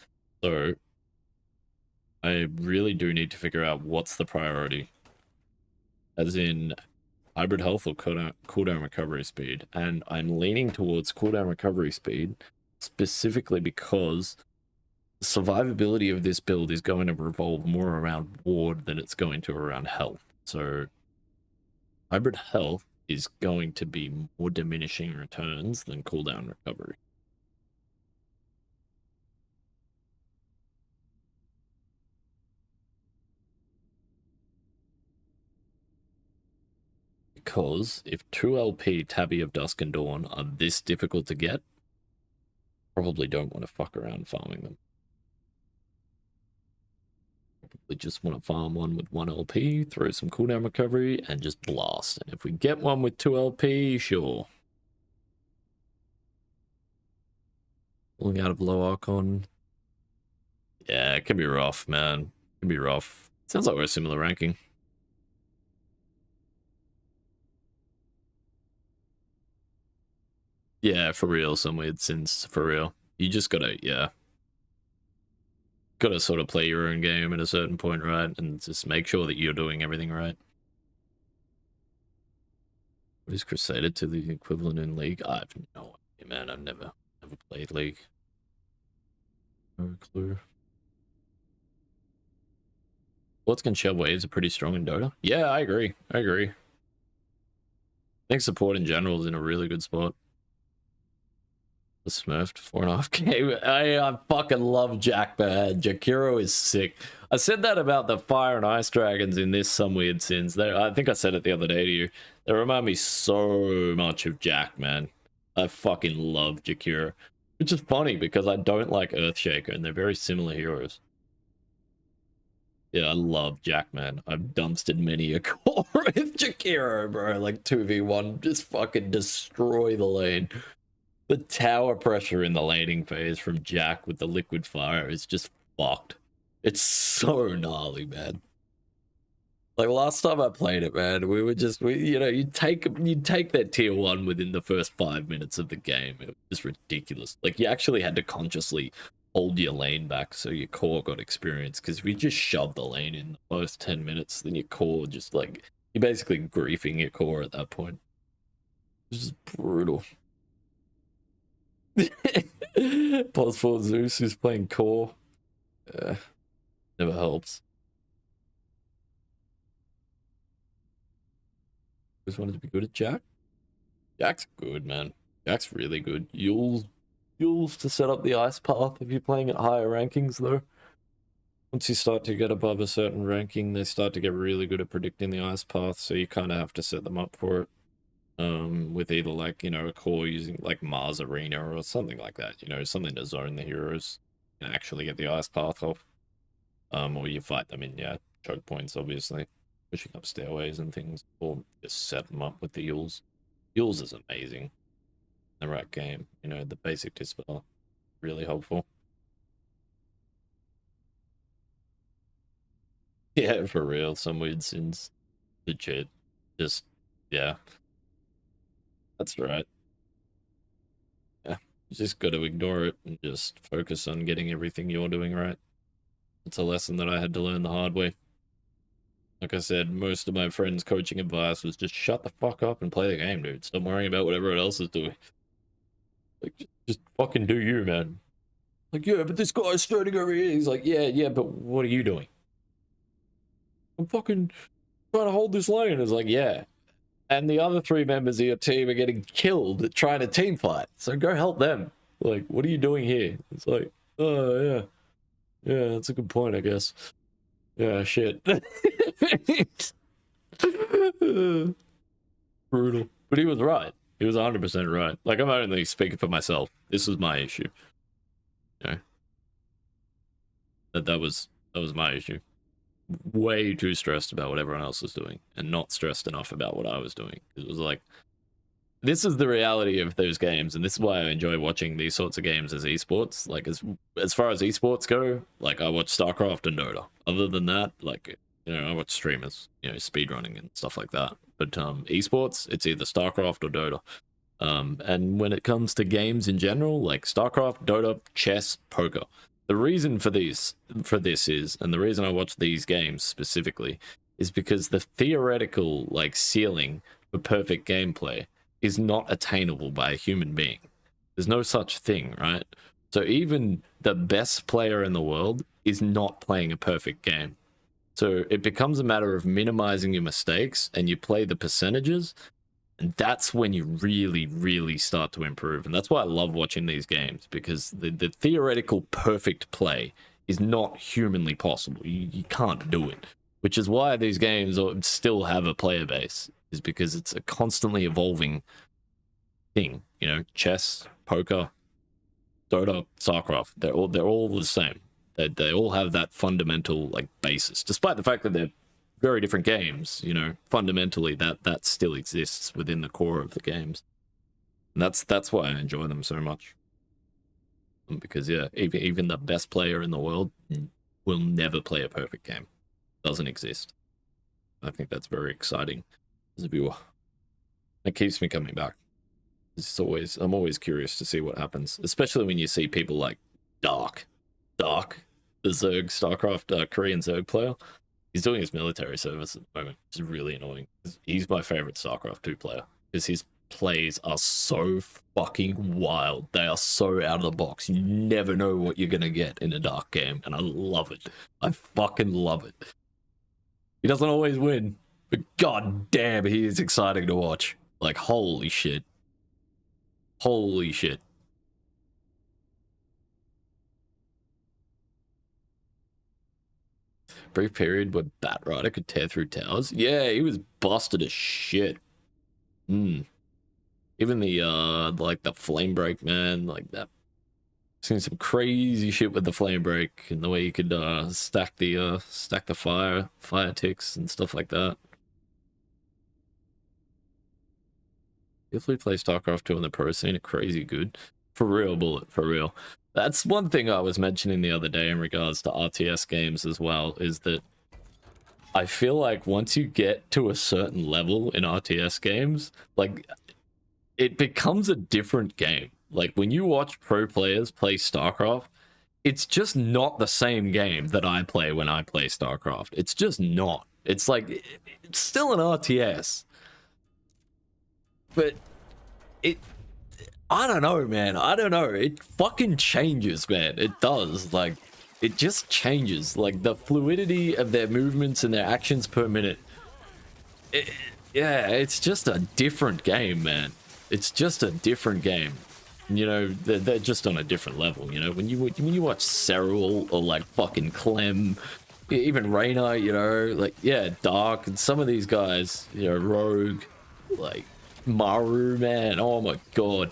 So I really do need to figure out what's the priority. As in hybrid health or cooldown recovery speed. And I'm leaning towards cooldown recovery speed specifically because the survivability of this build is going to revolve more around ward than it's going to around health. So hybrid health is going to be more diminishing returns than cooldown recovery. Because if 2 LP Tabby of Dusk and Dawn are this difficult to get, probably don't want to fuck around farming them. Probably just want to farm one with 1 LP, throw some cooldown recovery, and just blast. And if we get one with 2 LP, sure. Pulling out of low Archon. Yeah, it can be rough, man. It can be rough. Sounds like we're a similar ranking. Yeah, for real, some weird sins, for real. You just gotta, yeah. Gotta sort of play your own game at a certain point, right? And just make sure that you're doing everything right. What is Crusader to the equivalent in League? I have no idea, man. I've never played League. No clue. What's can shove waves are pretty strong in Dota? Yeah, I agree. I think support in general is in a really good spot. Smurfed 4.5k. I fucking love Jack, man. Jakiro is sick. I said that about the Fire and Ice Dragons in this Some Weird Sins. I think I said it the other day to you. They remind me so much of Jack, man. I fucking love Jakiro. Which is funny because I don't like Earthshaker and they're very similar heroes. Yeah, I love Jack, man. I've dumpstered many a core with Jakiro, bro. Like 2v1, just fucking destroy the lane. The tower pressure in the laning phase from Jack with the liquid fire is just fucked. It's so gnarly, man. Like last time I played it, man, we you know, you take that tier 1 within the first 5 minutes of the game. It was just ridiculous. Like you actually had to consciously hold your lane back so your core got experience. Because if you just shove the lane in the first 10 minutes, then your core just like you're basically griefing your core at that point. It's just brutal. Pause for Zeus who's playing core. Never helps. Just wanted to be good at Jack. Jack's good, man. Jack's really good. Yules to set up the ice path if you're playing at higher rankings, though. Once you start to get above a certain ranking, they start to get really good at predicting the ice path, so you kind of have to set them up for it. With either like, you know, a core using like Mars Arena or something like that, you know, something to zone the heroes and actually get the ice path off. Or you fight them in, yeah, choke points, obviously, pushing up stairways and things, or just set them up with the Yules. Yules is amazing. The right game, you know, the basic dispel, really helpful. Yeah, for real, Some Weird Sins, legit, just, yeah. That's right. Yeah, you just got to ignore it and just focus on getting everything you're doing right. It's a lesson that I had to learn the hard way. Like I said, most of my friends' coaching advice was just shut the fuck up and play the game, dude. Stop worrying about what everyone else is doing. Like, just fucking do you, man. Like, yeah, but this guy's starting over here. He's like, yeah, but what are you doing? I'm fucking trying to hold this lane. It's like, yeah. And the other 3 members of your team are getting killed trying to team fight. So go help them. Like, what are you doing here? It's like, oh, yeah. Yeah, that's a good point, I guess. Yeah, shit. Brutal. But he was right. He was 100% right. Like, I'm only speaking for myself. This was my issue. You know? That was my issue. Way too stressed about what everyone else was doing and not stressed enough about what I was doing. It was like, this is the reality of those games, and this is why I enjoy watching these sorts of games as esports. Like, as far as esports go, like, I watch StarCraft and Dota. Other than that, like, you know, I watch streamers, you know, speedrunning and stuff like that. But esports, it's either StarCraft or Dota. And when it comes to games in general, like StarCraft, Dota, chess, poker, the reason for this is, and the reason I watch these games specifically, is because the theoretical, like, ceiling for perfect gameplay is not attainable by a human being. There's no such thing, right? So even the best player in the world is not playing a perfect game. So it becomes a matter of minimizing your mistakes, and you play the percentages, And that's when you really, really start to improve. And that's why I love watching these games, because the theoretical perfect play is not humanly possible. You can't do it. Which is why these games still have a player base, is because it's a constantly evolving thing. You know, chess, poker, Dota, StarCraft, they're all the same. They all have that fundamental like basis, despite the fact that they're very different games. You know, fundamentally that still exists within the core of the games, and that's why I enjoy them so much. Because yeah, even the best player in the world will never play a perfect game. Doesn't exist. I think that's very exciting as a viewer. It keeps me coming back. I'm always curious to see what happens, especially when you see people like Dark, the Zerg StarCraft Korean Zerg player. He's doing his military service at the moment, which is really annoying. He's my favorite StarCraft 2 player because his plays are so fucking wild. They are so out of the box. You never know what you're gonna get in a Dark game, and I love it. I fucking love it. He doesn't always win, but god damn, he is exciting to watch. Like, holy shit. Holy shit. Brief period where Batrider could tear through towers. Yeah, he was busted as shit. Even the like the flame break, man, like that. Seen some crazy shit with the flame break and the way you could stack the fire ticks and stuff like that. If we play StarCraft 2 on the pro scene, crazy good. For real, Bullet, for real. That's one thing I was mentioning the other day in regards to RTS games as well, is that I feel like once you get to a certain level in RTS games, like, it becomes a different game. Like, when you watch pro players play StarCraft, it's just not the same game that I play when I play StarCraft. It's just not. It's like, it's still an RTS. But I don't know, man. I don't know. It fucking changes, man. It does. Like, it just changes. Like, the fluidity of their movements and their actions per minute. Yeah, it's just a different game, man. It's just a different game. You know, they're just on a different level. You know, when you watch Serral or like fucking Clem, even Reyna, you know, like, yeah, Dark, and some of these guys, you know, Rogue, like Maru, man, oh my god,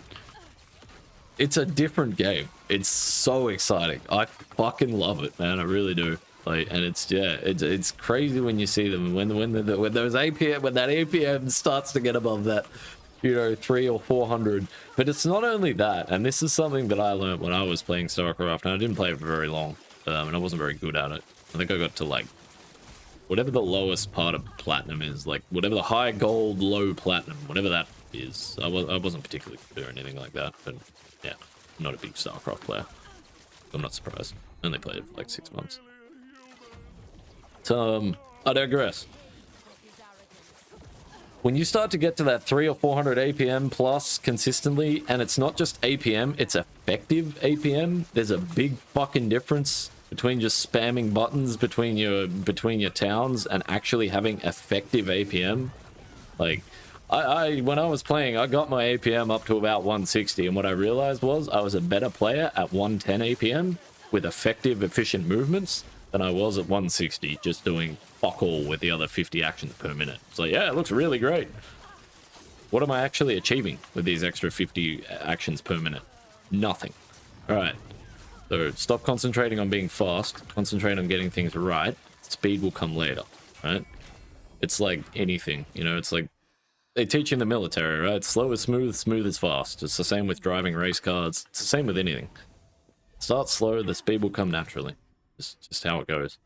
it's a different game. It's so exciting. I fucking love it, man. I really do. Like, and it's, yeah, it's crazy when you see them when those APM, when that APM starts to get above that, you know, 300 or 400. But it's not only that, and this is something that I learned when I was playing StarCraft, and I didn't play it for very long, and I wasn't very good at it. I think I got to like whatever the lowest part of platinum is, like whatever the high gold, low platinum, whatever that is. I wasn't particularly good or anything like that, but yeah, I'm not a big StarCraft player. I'm not surprised. I only played it for like 6 months. So, I digress. When you start to get to that 300 or 400 APM plus consistently, and it's not just APM, it's effective APM, there's a big fucking difference between just spamming buttons between your towns and actually having effective APM. Like, when I was playing, I got my APM up to about 160, and what I realized was I was a better player at 110 APM with effective, efficient movements than I was at 160, just doing fuck all with the other 50 actions per minute. So yeah, it looks really great. What am I actually achieving with these extra 50 actions per minute? Nothing. All right. So stop concentrating on being fast, concentrate on getting things right. Speed will come later, right? It's like anything, you know, it's like they teach in the military, right? Slow is smooth, smooth is fast. It's the same with driving race cars. It's the same with anything. Start slow, the speed will come naturally. Just how it goes.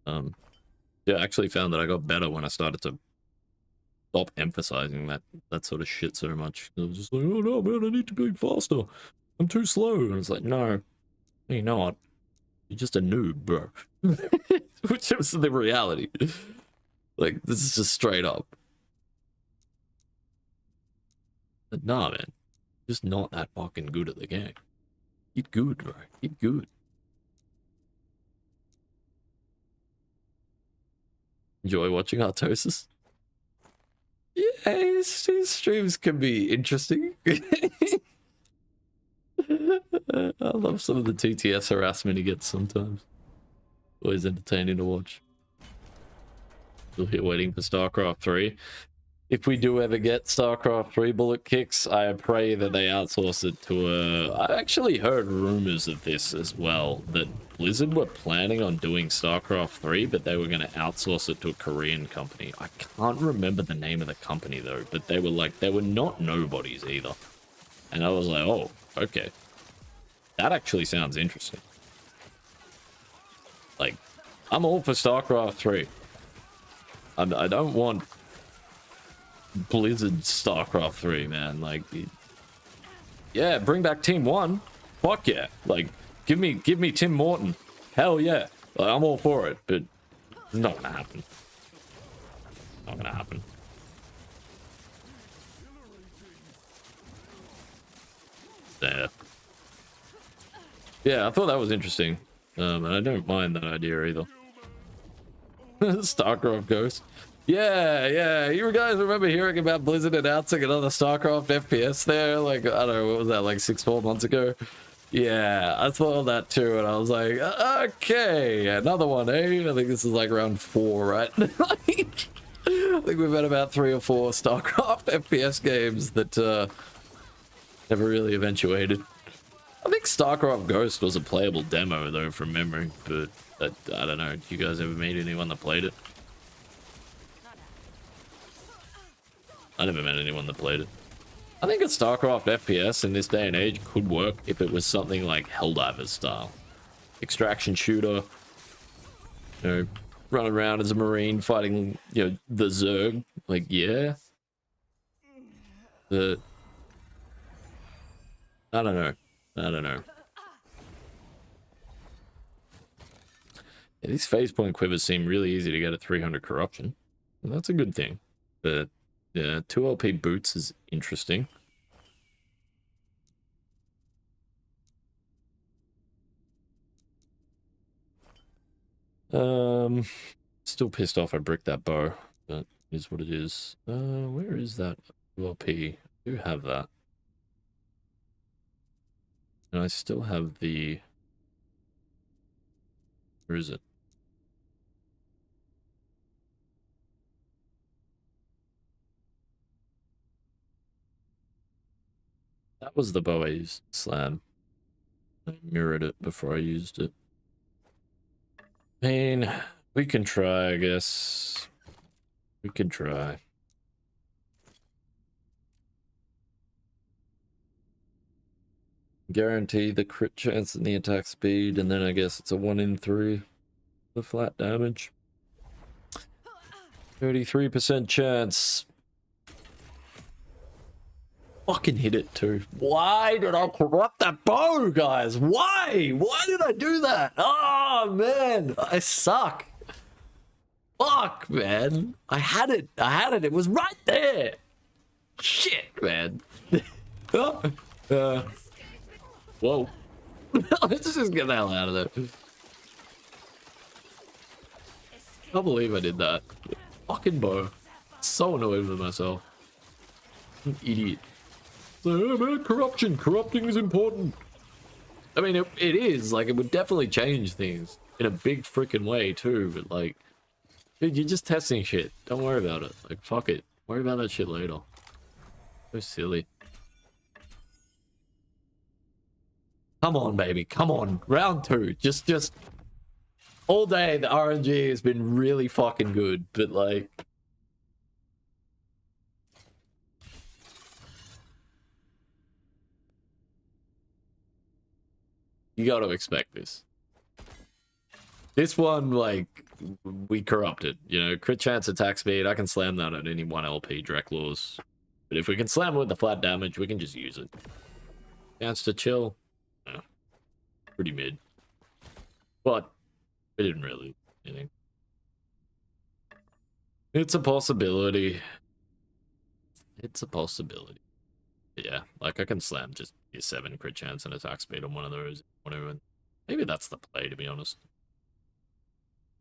Yeah, I actually found that I got better when I started to stop emphasizing that sort of shit so much. I was just like, oh no, man, I need to be faster. I'm too slow. And it's like, no, you're not. You're just a noob, bro. Which is the reality. Like, this is just straight up. But nah, man. Just not that fucking good at the game. Get good, bro. Get good. Enjoy watching Artosis? Yay! his streams can be interesting. I love some of the TTS harassment he gets sometimes. Always entertaining to watch. Still here waiting for StarCraft 3. If we do ever get StarCraft 3 bullet kicks, I pray that they outsource it to I actually heard rumors of this as well, that Blizzard were planning on doing StarCraft 3, but they were going to outsource it to a Korean company. I can't remember the name of the company though, but they were not nobodies either. And I was like, oh, okay. That actually sounds interesting. Like, I'm all for StarCraft 3. I don't want Blizzard StarCraft 3, man. Like, yeah, bring back Team 1. Fuck yeah. Like, give me Tim Morton. Hell yeah. Like, I'm all for it, but it's not gonna happen. Not gonna happen. There. Yeah, I thought that was interesting. And I don't mind that idea either. StarCraft Ghost. Yeah, you guys remember hearing about Blizzard announcing another StarCraft FPS there? Like, I don't know, what was that, like 6-4 months ago? Yeah, I saw that too, and I was like, okay, another one, eh? I think this is like round 4, right? I think we've had about 3 or 4 StarCraft FPS games that never really eventuated. I think StarCraft Ghost was a playable demo, though, from memory, but I don't know. You guys ever meet anyone that played it? I never met anyone that played it. I think a StarCraft FPS in this day and age could work if it was something like Helldivers style. Extraction shooter, you know, running around as a Marine fighting, you know, the Zerg. Like, yeah. I don't know. Yeah, these phase point quivers seem really easy to get at 300 corruption. And that's a good thing. But yeah, 2 LP boots is interesting. Still pissed off I bricked that bow. That is what it is. Where is that 2 LP? I do have that. And I still have the... Where is it? That was the bow I used to slam. I mirrored it before I used it. I mean, we can try, I guess. We can try. Guarantee the crit chance and the attack speed, and then I guess it's a 1 in 3 for flat damage. 33% chance. Fucking hit it too. Why did I corrupt that bow, guys? Why? Why did I do that? Oh, man. I suck. Fuck, man. I had it. It was right there. Shit, man. Whoa. Let's just get the hell out of there. I can't believe I did that. Fucking bow. So annoyed with myself. An idiot. So, oh man, corruption. Corrupting is important. I mean, it is. Like, it would definitely change things in a big freaking way, too. But, like, dude, you're just testing shit. Don't worry about it. Like, fuck it. Worry about that shit later. So silly. Come on, baby. Come on. Round 2. Just... All day, the RNG has been really fucking good. But, like... You gotta expect this. This one, like, we corrupted. You know, crit chance, attack speed. I can slam that at any 1 LP direct laws. But if we can slam it with the flat damage, we can just use it. Chance to chill. Yeah. Pretty mid. But we didn't really do anything. It's a possibility. It's a possibility. Yeah, like I can slam just a 7 crit chance and attack speed on one of those. Whatever. Maybe that's the play, to be honest.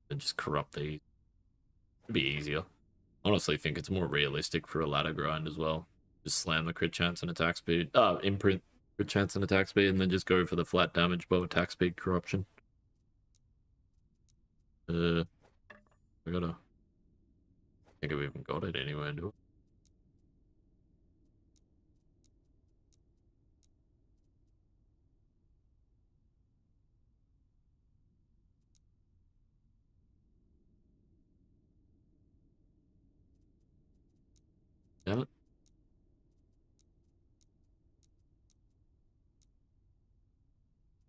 And just corrupt these. It'd be easier. honestly think it's more realistic for a ladder grind as well. Just slam the crit chance and attack speed. Imprint crit chance and attack speed, and then just go for the flat damage bow attack speed corruption. I gotta. I think I've even got it anywhere, do it. Damn it.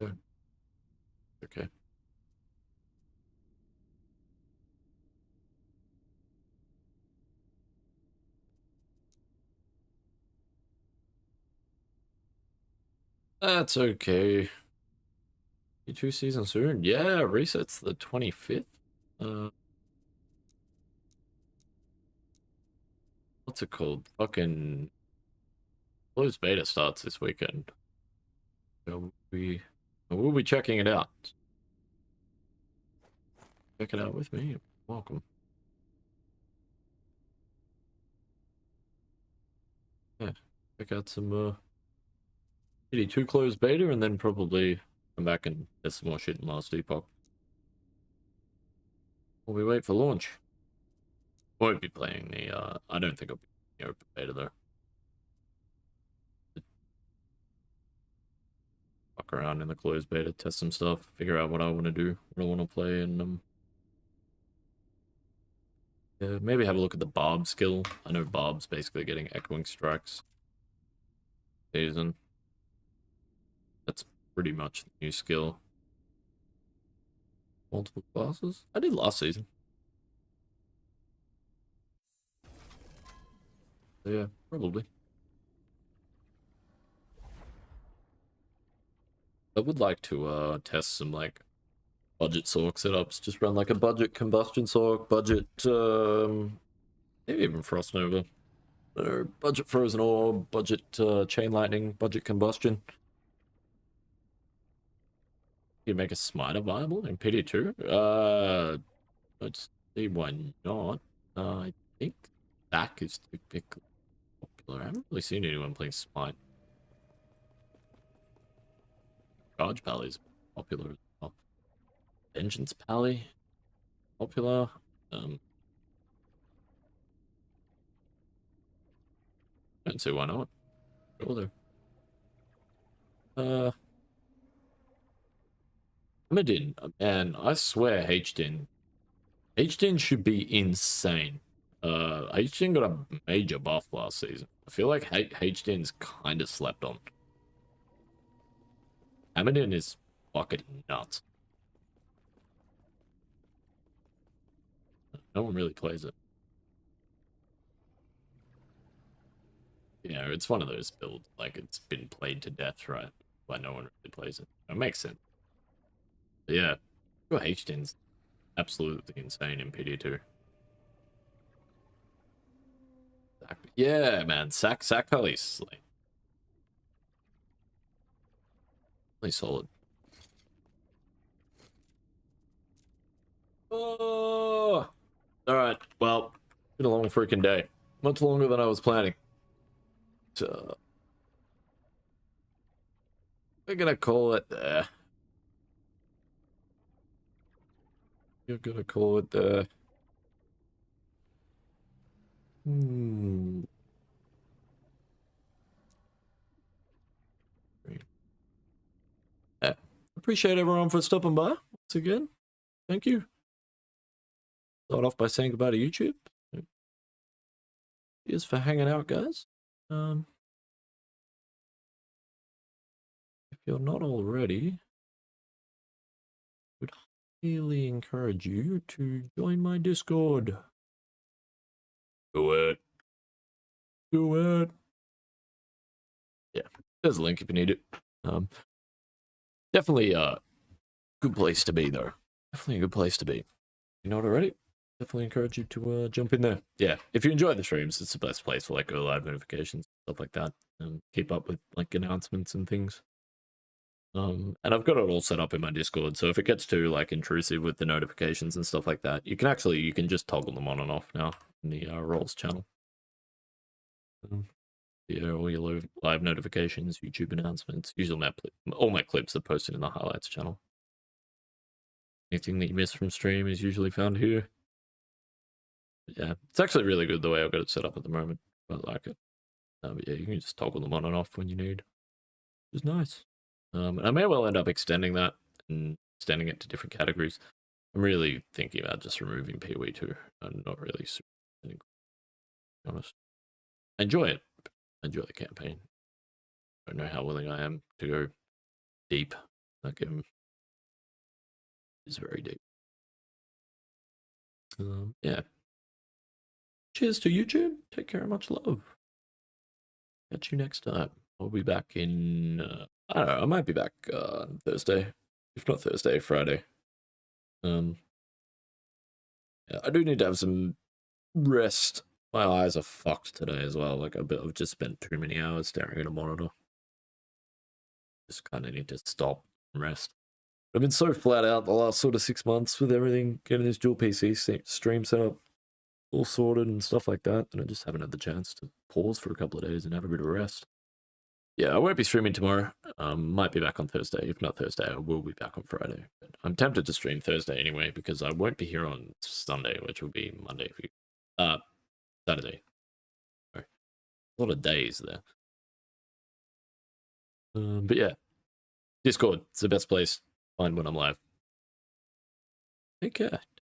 Yeah. Okay. That's okay. E2 season soon? Yeah, resets the 25th. What's it called? Fucking Blues beta starts this weekend. So we'll be checking it out. Check it out with me. You're welcome. Yeah, check out some PD2 closed beta, and then probably come back and test some more shit in Last Epoch. While we wait for launch. Won't be playing the I don't think I'll be playing the open beta though. Fuck around in the closed beta, test some stuff, figure out what I want to do, what I want to play, and yeah, maybe have a look at the Barb skill. I know Barb's basically getting echoing strikes. Season. That's pretty much the new skill. Multiple classes? I did last season. So yeah, probably. I would like to test some like budget Sork setups. Just run like a budget combustion Sork, budget maybe even Frost Nova. Or budget Frozen Orb, budget Chain Lightning, budget Combustion. You make a Smiter viable in PD2? Let's see why not. I think Zac is typically popular. I haven't really seen anyone playing Smite. Charge Pally's popular as well. Vengeance Pally, popular. I don't see why not. Sure though. Hamidin, man, I swear HDin should be insane. HDin got a major buff last season. I feel like HDin's kind of slept on. Hamidin is fucking nuts. No one really plays it. Yeah, it's one of those builds, like it's been played to death, right? But no one really plays it. It makes sense. But yeah, your HDin's absolutely insane in PD2. Yeah, man, Sack Palace, like, really solid. Oh, all right. Well, been a long freaking day, much longer than I was planning. So, we're gonna call it there. You're gonna call it there. Yeah. Appreciate everyone for stopping by once again. Thank you. Start off by saying goodbye to YouTube. Cheers for hanging out, guys. If you're not already, I would highly encourage you to join my Discord. Do it. Do it. Yeah, there's a link if you need it. Definitely a good place to be, though. Definitely a good place to be. You know what already? Definitely encourage you to jump in there. Yeah, if you enjoy the streams, it's the best place for like live notifications, stuff like that, and keep up with like announcements and things. And I've got it all set up in my Discord, so if it gets too like intrusive with the notifications and stuff like that, you can just toggle them on and off now in the Rolls channel. Yeah, all your live notifications, YouTube announcements, usually all my clips are posted in the highlights channel. Anything that you miss from stream is usually found here. But yeah, it's actually really good the way I've got it set up at the moment. I like it. But yeah, you can just toggle them on and off when you need, which is nice. And I may well end up extending that and extending it to different categories. I'm really thinking about just removing PoE 2. I'm not really super, to be honest. I enjoy it. I enjoy the campaign. I don't know how willing I am to go deep. That game is very deep. Yeah. Cheers to YouTube. Take care and much love. Catch you next time. I'll be back in, I don't know, I might be back Thursday. If not Thursday, Friday. Yeah, I do need to have some rest. My eyes are fucked today as well. Like, I've just spent too many hours staring at a monitor. Just kind of need to stop and rest. I've been so flat out the last sort of 6 months with everything, getting this dual PC stream set up, all sorted and stuff like that, and I just haven't had the chance to pause for a couple of days and have a bit of rest. Yeah, I won't be streaming tomorrow. Might be back on Thursday. If not Thursday, I will be back on Friday. But I'm tempted to stream Thursday anyway because I won't be here on Sunday, which will be Monday for you. Saturday. Sorry. A lot of days there. But yeah, Discord. It's the best place to find when I'm live. Take care.